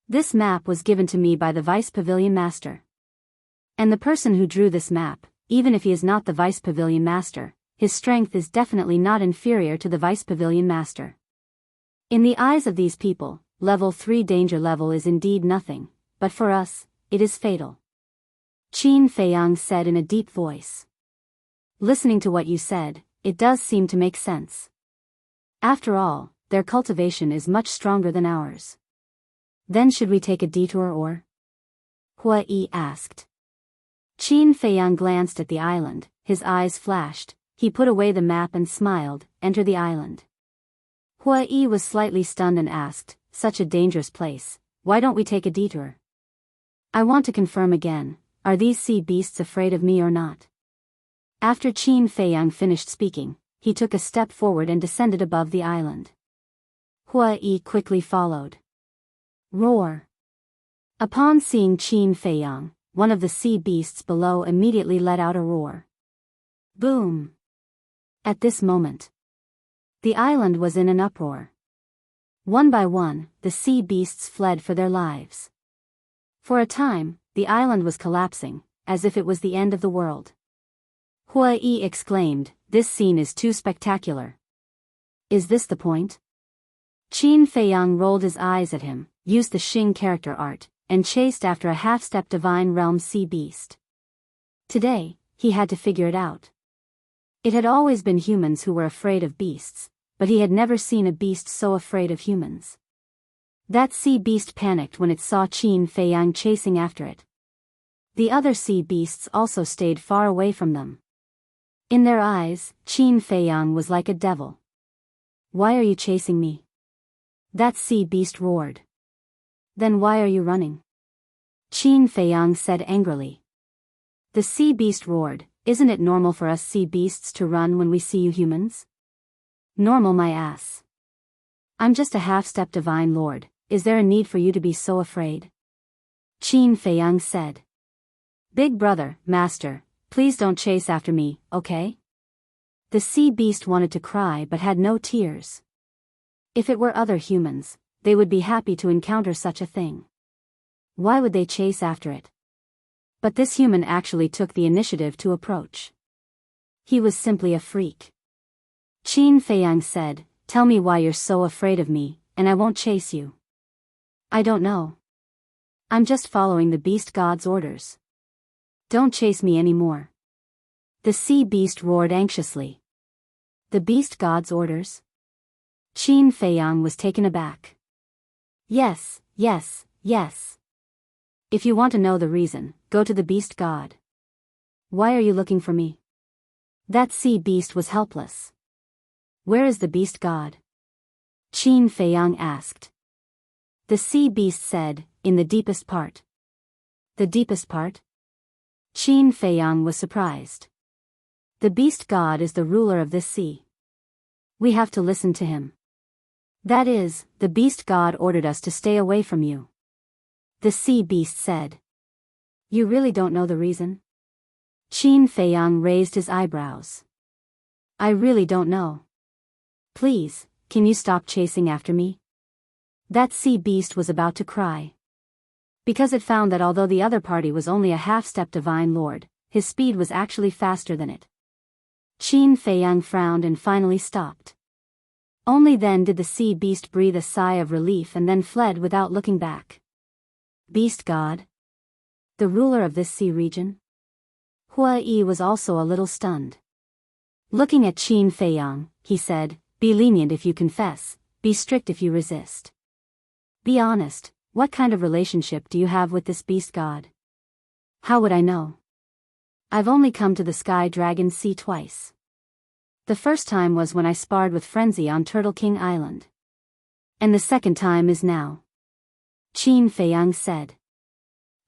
This map was given to me by the Vice Pavilion Master. And the person who drew this map, even if he is not the Vice Pavilion Master, his strength is definitely not inferior to the Vice Pavilion Master. In the eyes of these people, level 3 danger level is indeed nothing, but for us, it is fatal. Qin Feiyang said in a deep voice. Listening to what you said, it does seem to make sense. After all, their cultivation is much stronger than ours. Then should we take a detour or? Hua Yi asked. Qin Feiyang glanced at the island, his eyes flashed, he put away the map and smiled, enter the island. Hua Yi was slightly stunned and asked, such a dangerous place, why don't we take a detour? I want to confirm again, are these sea beasts afraid of me or not? After Qin Feiyang finished speaking, he took a step forward and descended above the island. Hua Yi quickly followed. Roar! Upon seeing Qin Feiyang, one of the sea beasts below immediately let out a roar. Boom! At this moment, the island was in an uproar. One by one, the sea beasts fled for their lives. For a time, the island was collapsing, as if it was the end of the world. Hua Yi exclaimed, this scene is too spectacular. Is this the point? Qin Feiyang rolled his eyes at him, used the Xing character art, and chased after a half-step divine realm sea beast. Today, he had to figure it out. It had always been humans who were afraid of beasts, but he had never seen a beast so afraid of humans. That sea beast panicked when it saw Qin Feiyang chasing after it. The other sea beasts also stayed far away from them. In their eyes, Qin Feiyang was like a devil. Why are you chasing me? That sea beast roared. Then why are you running? Qin Feiyang said angrily. The sea beast roared, isn't it normal for us sea beasts to run when we see you humans? Normal my ass. I'm just a half-step divine lord, is there a need for you to be so afraid? Qin Feiyang said. Big brother, master, please don't chase after me, okay? The sea beast wanted to cry but had no tears. If it were other humans, they would be happy to encounter such a thing. Why would they chase after it? But this human actually took the initiative to approach. He was simply a freak. Qin Feiyang said, tell me why you're so afraid of me, and I won't chase you. I don't know. I'm just following the beast god's orders. Don't chase me anymore. The sea beast roared anxiously. The beast god's orders? Qin Feiyang was taken aback. Yes, yes, yes. If you want to know the reason, go to the beast god. Why are you looking for me? That sea beast was helpless. Where is the beast god? Qin Feiyang asked. The sea beast said, in the deepest part. The deepest part? Qin Feiyang was surprised. The beast god is the ruler of this sea. We have to listen to him. That is, the beast god ordered us to stay away from you. The sea beast said. You really don't know the reason? Qin Feiyang raised his eyebrows. I really don't know. Please, can you stop chasing after me? That sea beast was about to cry. Because it found that although the other party was only a half-step divine lord, his speed was actually faster than it. Qin Feiyang frowned and finally stopped. Only then did the sea beast breathe a sigh of relief and then fled without looking back. Beast god? The ruler of this sea region? Hua Yi was also a little stunned. Looking at Qin Feiyang, he said, "Be lenient if you confess, be strict if you resist. Be honest, what kind of relationship do you have with this beast god?" "How would I know? I've only come to the Sky Dragon Sea twice. The first time was when I sparred with Frenzy on Turtle King Island. And the second time is now," Qin Feiyang said.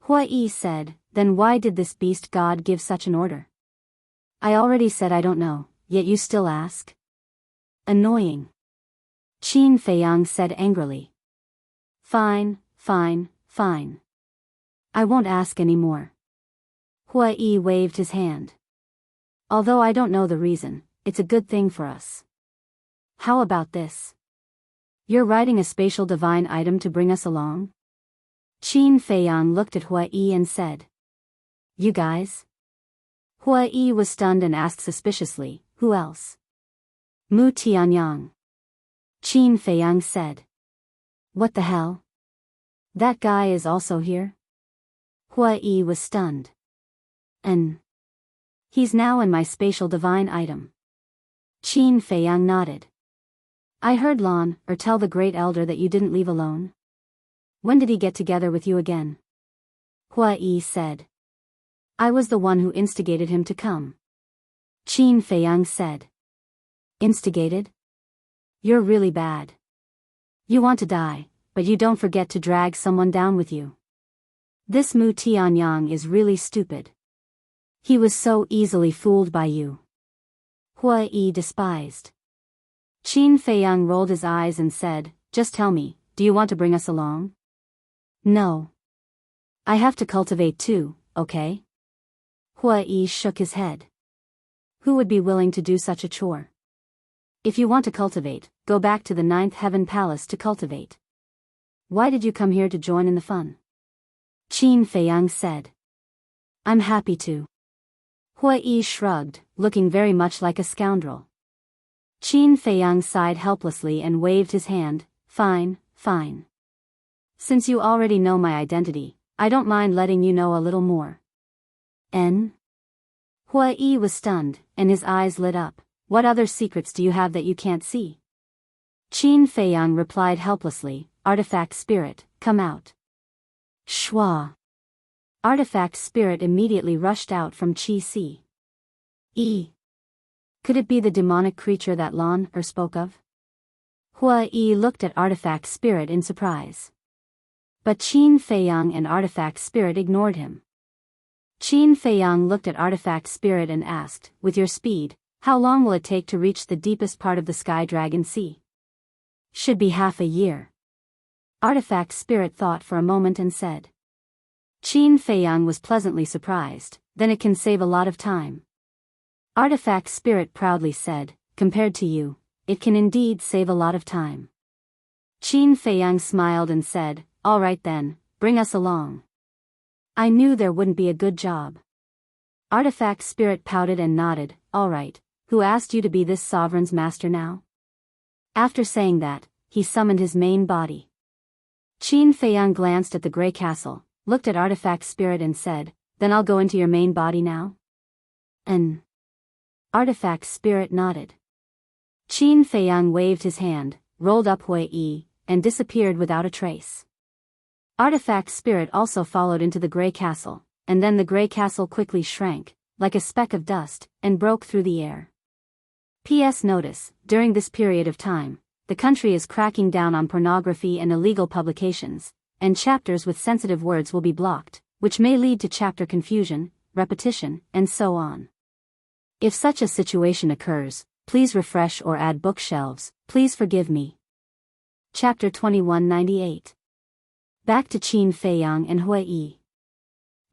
Hua Yi said, "Then why did this beast god give such an order?" "I already said I don't know, yet you still ask?" "Annoying," Qin Feiyang said angrily. Fine. I won't ask any more." Hua Yi waved his hand. "Although I don't know the reason, it's a good thing for us. How about this? You're writing a spatial divine item to bring us along?" Qin Feiyang looked at Hua Yi and said. "You guys?" Hua Yi was stunned and asked suspiciously, "Who else?" "Mu Tianyang," Qin Feiyang said. "What the hell? That guy is also here?" Hua Yi was stunned. "And he's now in my spatial divine item." Qin Feiyang nodded. "I heard tell the Great Elder that you didn't leave alone. When did he get together with you again?" Hua Yi said. "I was the one who instigated him to come." Qin Feiyang said. "Instigated? You're really bad. You want to die, but you don't forget to drag someone down with you. This Mu Tianyang is really stupid. He was so easily fooled by you." Hua Yi despised. Qin Feiyang rolled his eyes and said, "Just tell me, do you want to bring us along?" "No. I have to cultivate too, okay?" Hua Yi shook his head. "Who would be willing to do such a chore? If you want to cultivate, go back to the 9th Heaven Palace to cultivate. Why did you come here to join in the fun?" Qin Feiyang said. "I'm happy to." Hua Yi shrugged, looking very much like a scoundrel. Qin Feiyang sighed helplessly and waved his hand. Fine. Since you already know my identity, I don't mind letting you know a little more." "En?" Hua Yi was stunned, and his eyes lit up. "What other secrets do you have that you can't see?" Qin Feiyang replied helplessly, "Artifact spirit, come out." Shwa. Artifact spirit immediately rushed out from Qi Si. Could it be the demonic creature that spoke of? Hua Yi looked at Artifact spirit in surprise. But Qin Feiyang and Artifact spirit ignored him. Qin Feiyang looked at Artifact spirit and asked, "With your speed, how long will it take to reach the deepest part of the Sky Dragon Sea?" "Should be half a year." Artifact spirit thought for a moment and said. Qin Feiyang was pleasantly surprised, "Then it can save a lot of time." Artifact spirit proudly said, "Compared to you, it can indeed save a lot of time." Qin Feiyang smiled and said, "All right then, bring us along." "I knew there wouldn't be a good job." Artifact spirit pouted and nodded. "All right, who asked you to be this sovereign's master now?" After saying that, he summoned his main body. Qin Feiyang glanced at the Grey Castle, looked at Artifact spirit and said, "Then I'll go into your main body now?" "And?" Artifact spirit nodded. Qin Feiyang waved his hand, rolled up Hua Yi, and disappeared without a trace. Artifact spirit also followed into the Grey Castle, and then the Grey Castle quickly shrank, like a speck of dust, and broke through the air. P.S. Notice, during this period of time, the country is cracking down on pornography and illegal publications, and chapters with sensitive words will be blocked, which may lead to chapter confusion, repetition, and so on. If such a situation occurs, please refresh or add bookshelves, please forgive me. Chapter 2198. Back to Qin Feiyang and Hua Yi.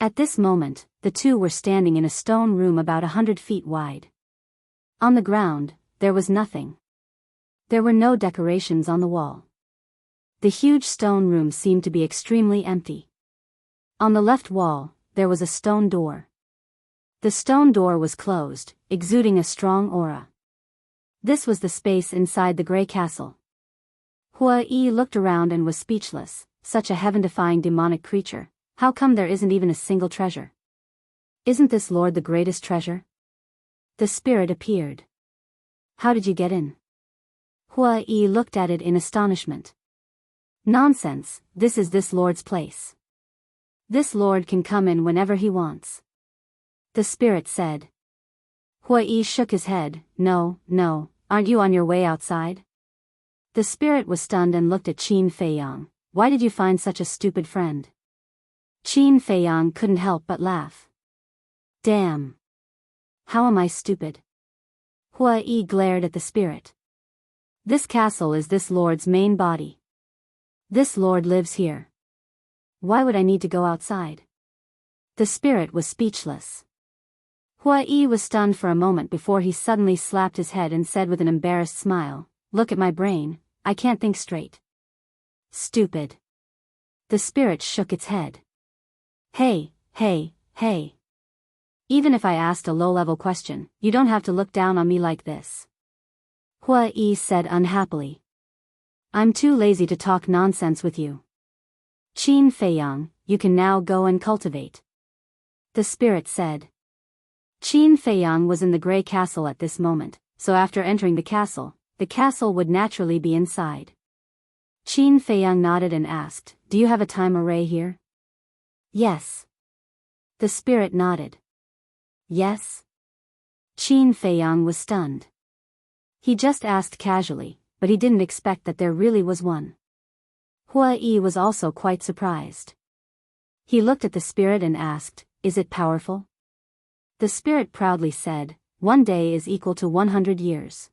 At this moment, the two were standing in a stone room about 100 feet wide. On the ground, there was nothing. There were no decorations on the wall. The huge stone room seemed to be extremely empty. On the left wall, there was a stone door. The stone door was closed, exuding a strong aura. This was the space inside the gray castle. Hua Yi looked around and was speechless. Such a heaven-defying demonic creature, how come there isn't even a single treasure? Isn't this lord the greatest treasure? The spirit appeared. How did you get in? Hua Yi looked at it in astonishment. Nonsense, this is this lord's place. This lord can come in whenever he wants. The spirit said. Hua Yi shook his head. No, aren't you on your way outside? The spirit was stunned and looked at Qin Feiyang. Why did you find such a stupid friend? Qin Feiyang couldn't help but laugh. Damn. How am I stupid? Hua Yi glared at the spirit. This castle is this lord's main body. This lord lives here. Why would I need to go outside? The spirit was speechless. Hua Yi was stunned for a moment before he suddenly slapped his head and said with an embarrassed smile, "Look at my brain, I can't think straight." Stupid. The spirit shook its head. Hey. Even if I asked a low-level question, you don't have to look down on me like this. Hua Yi said unhappily. I'm too lazy to talk nonsense with you. Qin Feiyang, you can now go and cultivate. The spirit said. Qin Feiyang was in the gray castle at this moment, so after entering the castle would naturally be inside. Qin Feiyang nodded and asked, Do you have a time array here? Yes. The spirit nodded. Yes? Qin Feiyang was stunned. He just asked casually, but he didn't expect that there really was one. Hua Yi was also quite surprised. He looked at the spirit and asked, Is it powerful? The spirit proudly said, 1 day is equal to 100 years.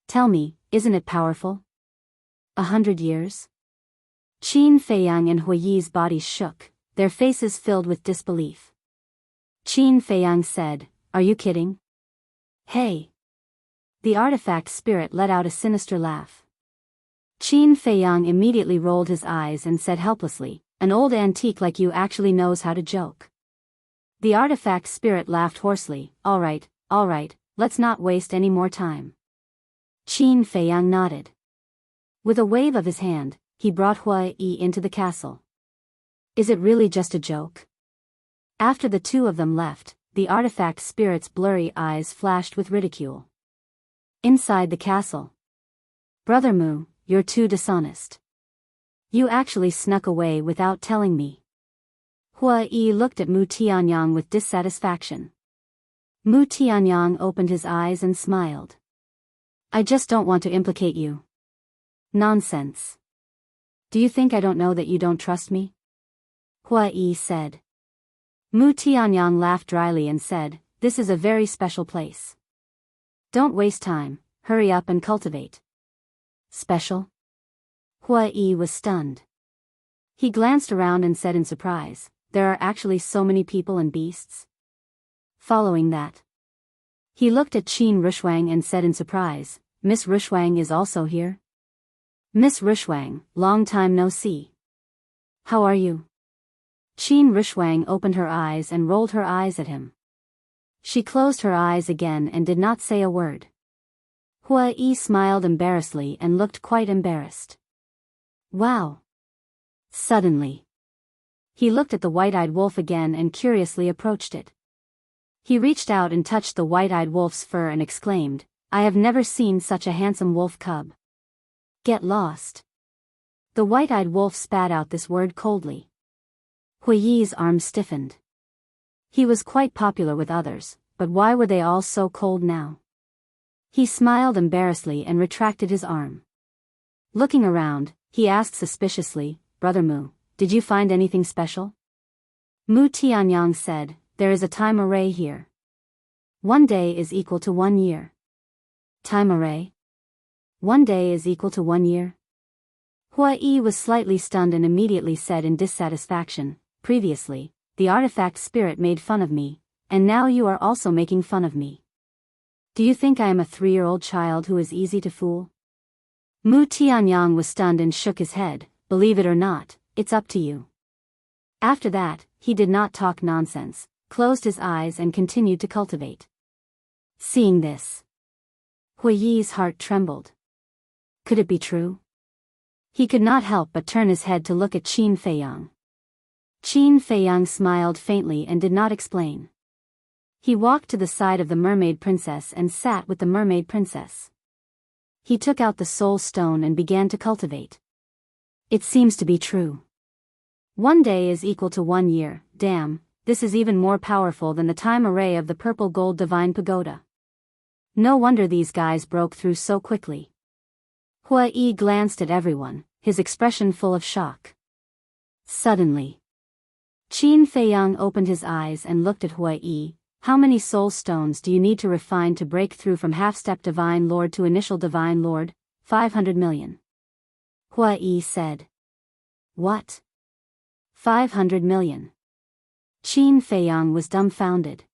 Tell me, isn't it powerful? 100 years? Qin Feiyang and Hua Yi's bodies shook, their faces filled with disbelief. Qin Feiyang said, Are you kidding? Hey! The artifact spirit let out a sinister laugh. Qin Feiyang immediately rolled his eyes and said helplessly, An old antique like you actually knows how to joke. The artifact spirit laughed hoarsely, All right, let's not waste any more time. Qin Feiyang nodded. With a wave of his hand, he brought Hua Yi into the castle. Is it really just a joke? After the two of them left, the artifact spirit's blurry eyes flashed with ridicule. Inside the castle. Brother Mu, you're too dishonest. You actually snuck away without telling me. Hua Yi looked at Mu Tianyang with dissatisfaction. Mu Tianyang opened his eyes and smiled. I just don't want to implicate you. Nonsense. Do you think I don't know that you don't trust me? Hua Yi said. Mu Tianyang laughed dryly and said, This is a very special place. Don't waste time, hurry up and cultivate. Special? Hua Yi was stunned. He glanced around and said in surprise, There are actually so many people and beasts? Following that, he looked at Qin Rushwang and said in surprise, Miss Rushwang is also here? Miss Rushwang, long time no see. How are you? Qin Rushwang opened her eyes and rolled her eyes at him. She closed her eyes again and did not say a word. Hua Yi smiled embarrassedly and looked quite embarrassed. Wow! Suddenly, he looked at the white-eyed wolf again and curiously approached it. He reached out and touched the white-eyed wolf's fur and exclaimed, I have never seen such a handsome wolf cub. Get lost. The white-eyed wolf spat out this word coldly. Hua Yi's arm stiffened. He was quite popular with others, but why were they all so cold now? He smiled embarrassedly and retracted his arm. Looking around, he asked suspiciously, Brother Mu, did you find anything special? Mu Tianyang said, There is a time array here. 1 day is equal to 1 year. Time array? 1 day is equal to 1 year? Hua Yi was slightly stunned and immediately said in dissatisfaction, Previously, the artifact spirit made fun of me, and now you are also making fun of me. Do you think I am a 3-year-old child who is easy to fool? Mu Tianyang was stunned and shook his head, Believe it or not, it's up to you. After that, he did not talk nonsense, closed his eyes and continued to cultivate. Seeing this, Huiyi's heart trembled. Could it be true? He could not help but turn his head to look at Qin Feiyang. Qin Feiyang smiled faintly and did not explain. He walked to the side of the mermaid princess and sat with the mermaid princess. He took out the soul stone and began to cultivate. It seems to be true. 1 day is equal to 1 year. Damn, this is even more powerful than the time array of the purple gold divine pagoda. No wonder these guys broke through so quickly. Huiyi glanced at everyone, his expression full of shock. Suddenly, Qin Feiyang opened his eyes and looked at Huiyi. How many soul stones do you need to refine to break through from half-step divine lord to initial divine lord? 500 million. Huiyi said. What? 500 million. Qin Feiyang was dumbfounded.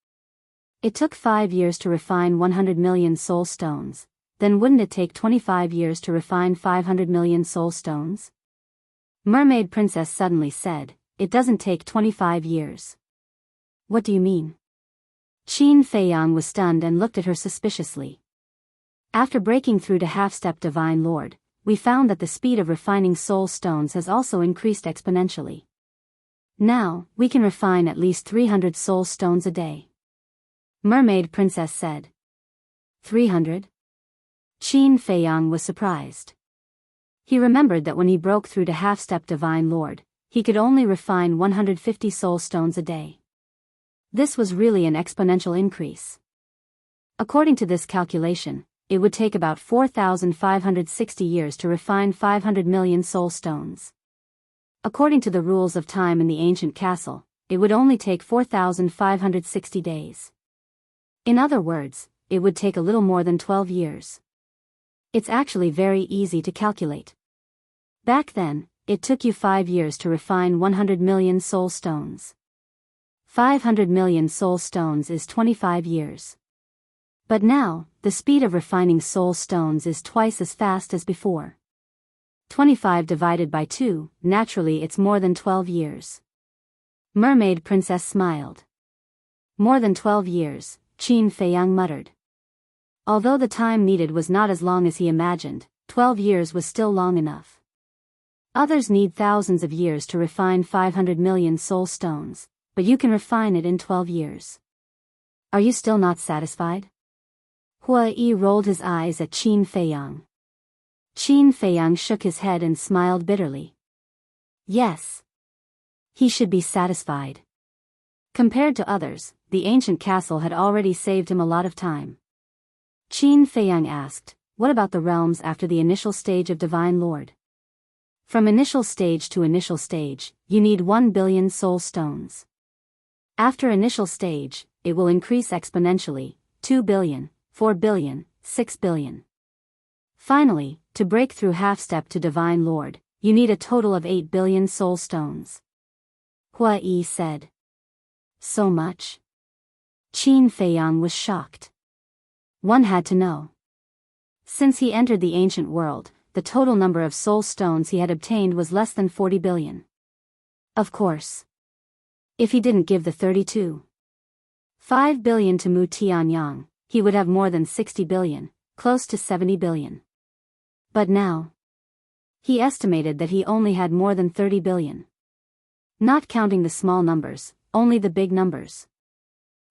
It took 5 years to refine 100 million soul stones, then wouldn't it take 25 years to refine 500 million soul stones? Mermaid Princess suddenly said, it doesn't take 25 years. What do you mean? Qin Feiyang was stunned and looked at her suspiciously. After breaking through to half-step divine lord, we found that the speed of refining soul stones has also increased exponentially. Now, we can refine at least 300 soul stones a day. Mermaid Princess said. 300? Qin Feiyang was surprised. He remembered that when he broke through to half-step divine lord, he could only refine 150 soul stones a day. This was really an exponential increase. According to this calculation, it would take about 4,560 years to refine 500 million soul stones. According to the rules of time in the ancient castle, it would only take 4,560 days. In other words, it would take a little more than 12 years. It's actually very easy to calculate. Back then, it took you 5 years to refine 100 million soul stones. 500 million soul stones is 25 years. But now, the speed of refining soul stones is twice as fast as before. 25 divided by 2, naturally it's more than 12 years. Mermaid Princess smiled. More than 12 years, Qin Feiyang muttered. Although the time needed was not as long as he imagined, 12 years was still long enough. Others need thousands of years to refine 500 million soul stones, but you can refine it in 12 years. Are you still not satisfied? Huiyi rolled his eyes at Qin Feiyang. Qin Feiyang shook his head and smiled bitterly. Yes. He should be satisfied. Compared to others, the ancient castle had already saved him a lot of time. Qin Feiyang asked, what about the realms after the initial stage of Divine Lord? From initial stage to initial stage, you need 1 billion soul stones. After initial stage, it will increase exponentially, 2 billion, 4 billion, 6 billion. Finally, to break through half-step to Divine Lord, you need a total of 8 billion soul stones. Huiyi said. So much? Qin Feiyang was shocked. One had to know. Since he entered the ancient world, the total number of soul stones he had obtained was less than 40 billion. Of course. If he didn't give the 32.5 billion to Mu Tianyang, he would have more than 60 billion, close to 70 billion. But now, he estimated that he only had more than 30 billion. Not counting the small numbers, only the big numbers.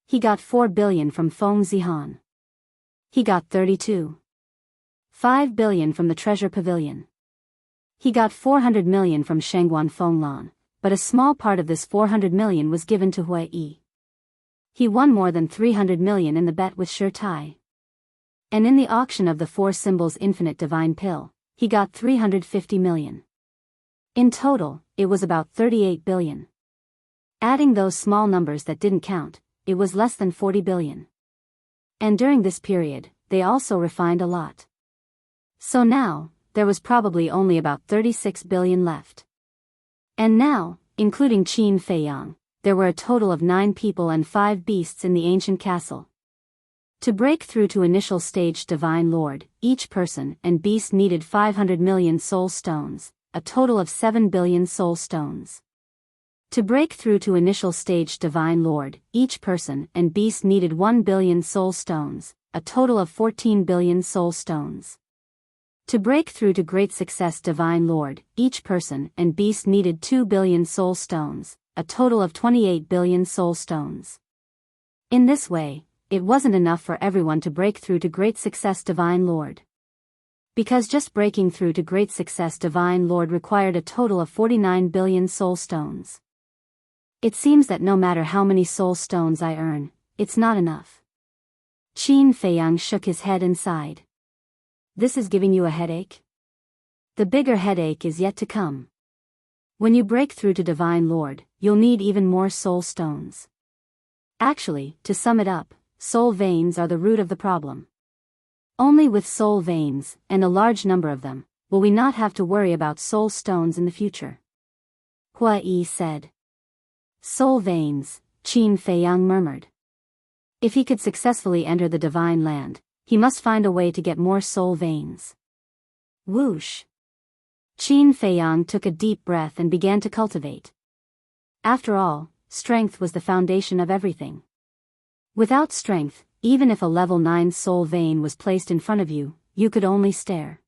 He got 4 billion from Feng Zihan. He got 32.5 billion from the Treasure Pavilion. He got 400 million from Shangguan Fenglan, but a small part of this 400 million was given to Huiyi. He won more than 300 million in the bet with Shi Tai. And in the auction of the 4 symbols Infinite Divine Pill, he got 350 million. In total, it was about 38 billion. Adding those small numbers that didn't count, it was less than 40 billion. And during this period, they also refined a lot. So now, there was probably only about 36 billion left. And now, including Qin Feiyang, there were a total of 9 people and 5 beasts in the ancient castle. To break through to initial stage Divine Lord, each person and beast needed 500 million soul stones, a total of 7 billion soul stones. To break through to initial stage Divine Lord, each person and beast needed 1 billion soul stones, a total of 14 billion soul stones. To break through to great success Divine Lord, each person and beast needed 2 billion soul stones, a total of 28 billion soul stones. In this way, it wasn't enough for everyone to break through to great success Divine Lord. Because just breaking through to great success Divine Lord required a total of 49 billion soul stones. It seems that no matter how many soul stones I earn, it's not enough. Qin Feiyang shook his head and sighed. This is giving you a headache? The bigger headache is yet to come. When you break through to Divine Lord, you'll need even more soul stones. Actually, to sum it up, soul veins are the root of the problem. Only with soul veins, and a large number of them, will we not have to worry about soul stones in the future. Hua Yi said. Soul veins, Qin Feiyang murmured. If he could successfully enter the divine land, he must find a way to get more soul veins. Whoosh! Qin Feiyang took a deep breath and began to cultivate. After all, strength was the foundation of everything. Without strength, even if a level 9 soul vein was placed in front of you, you could only stare.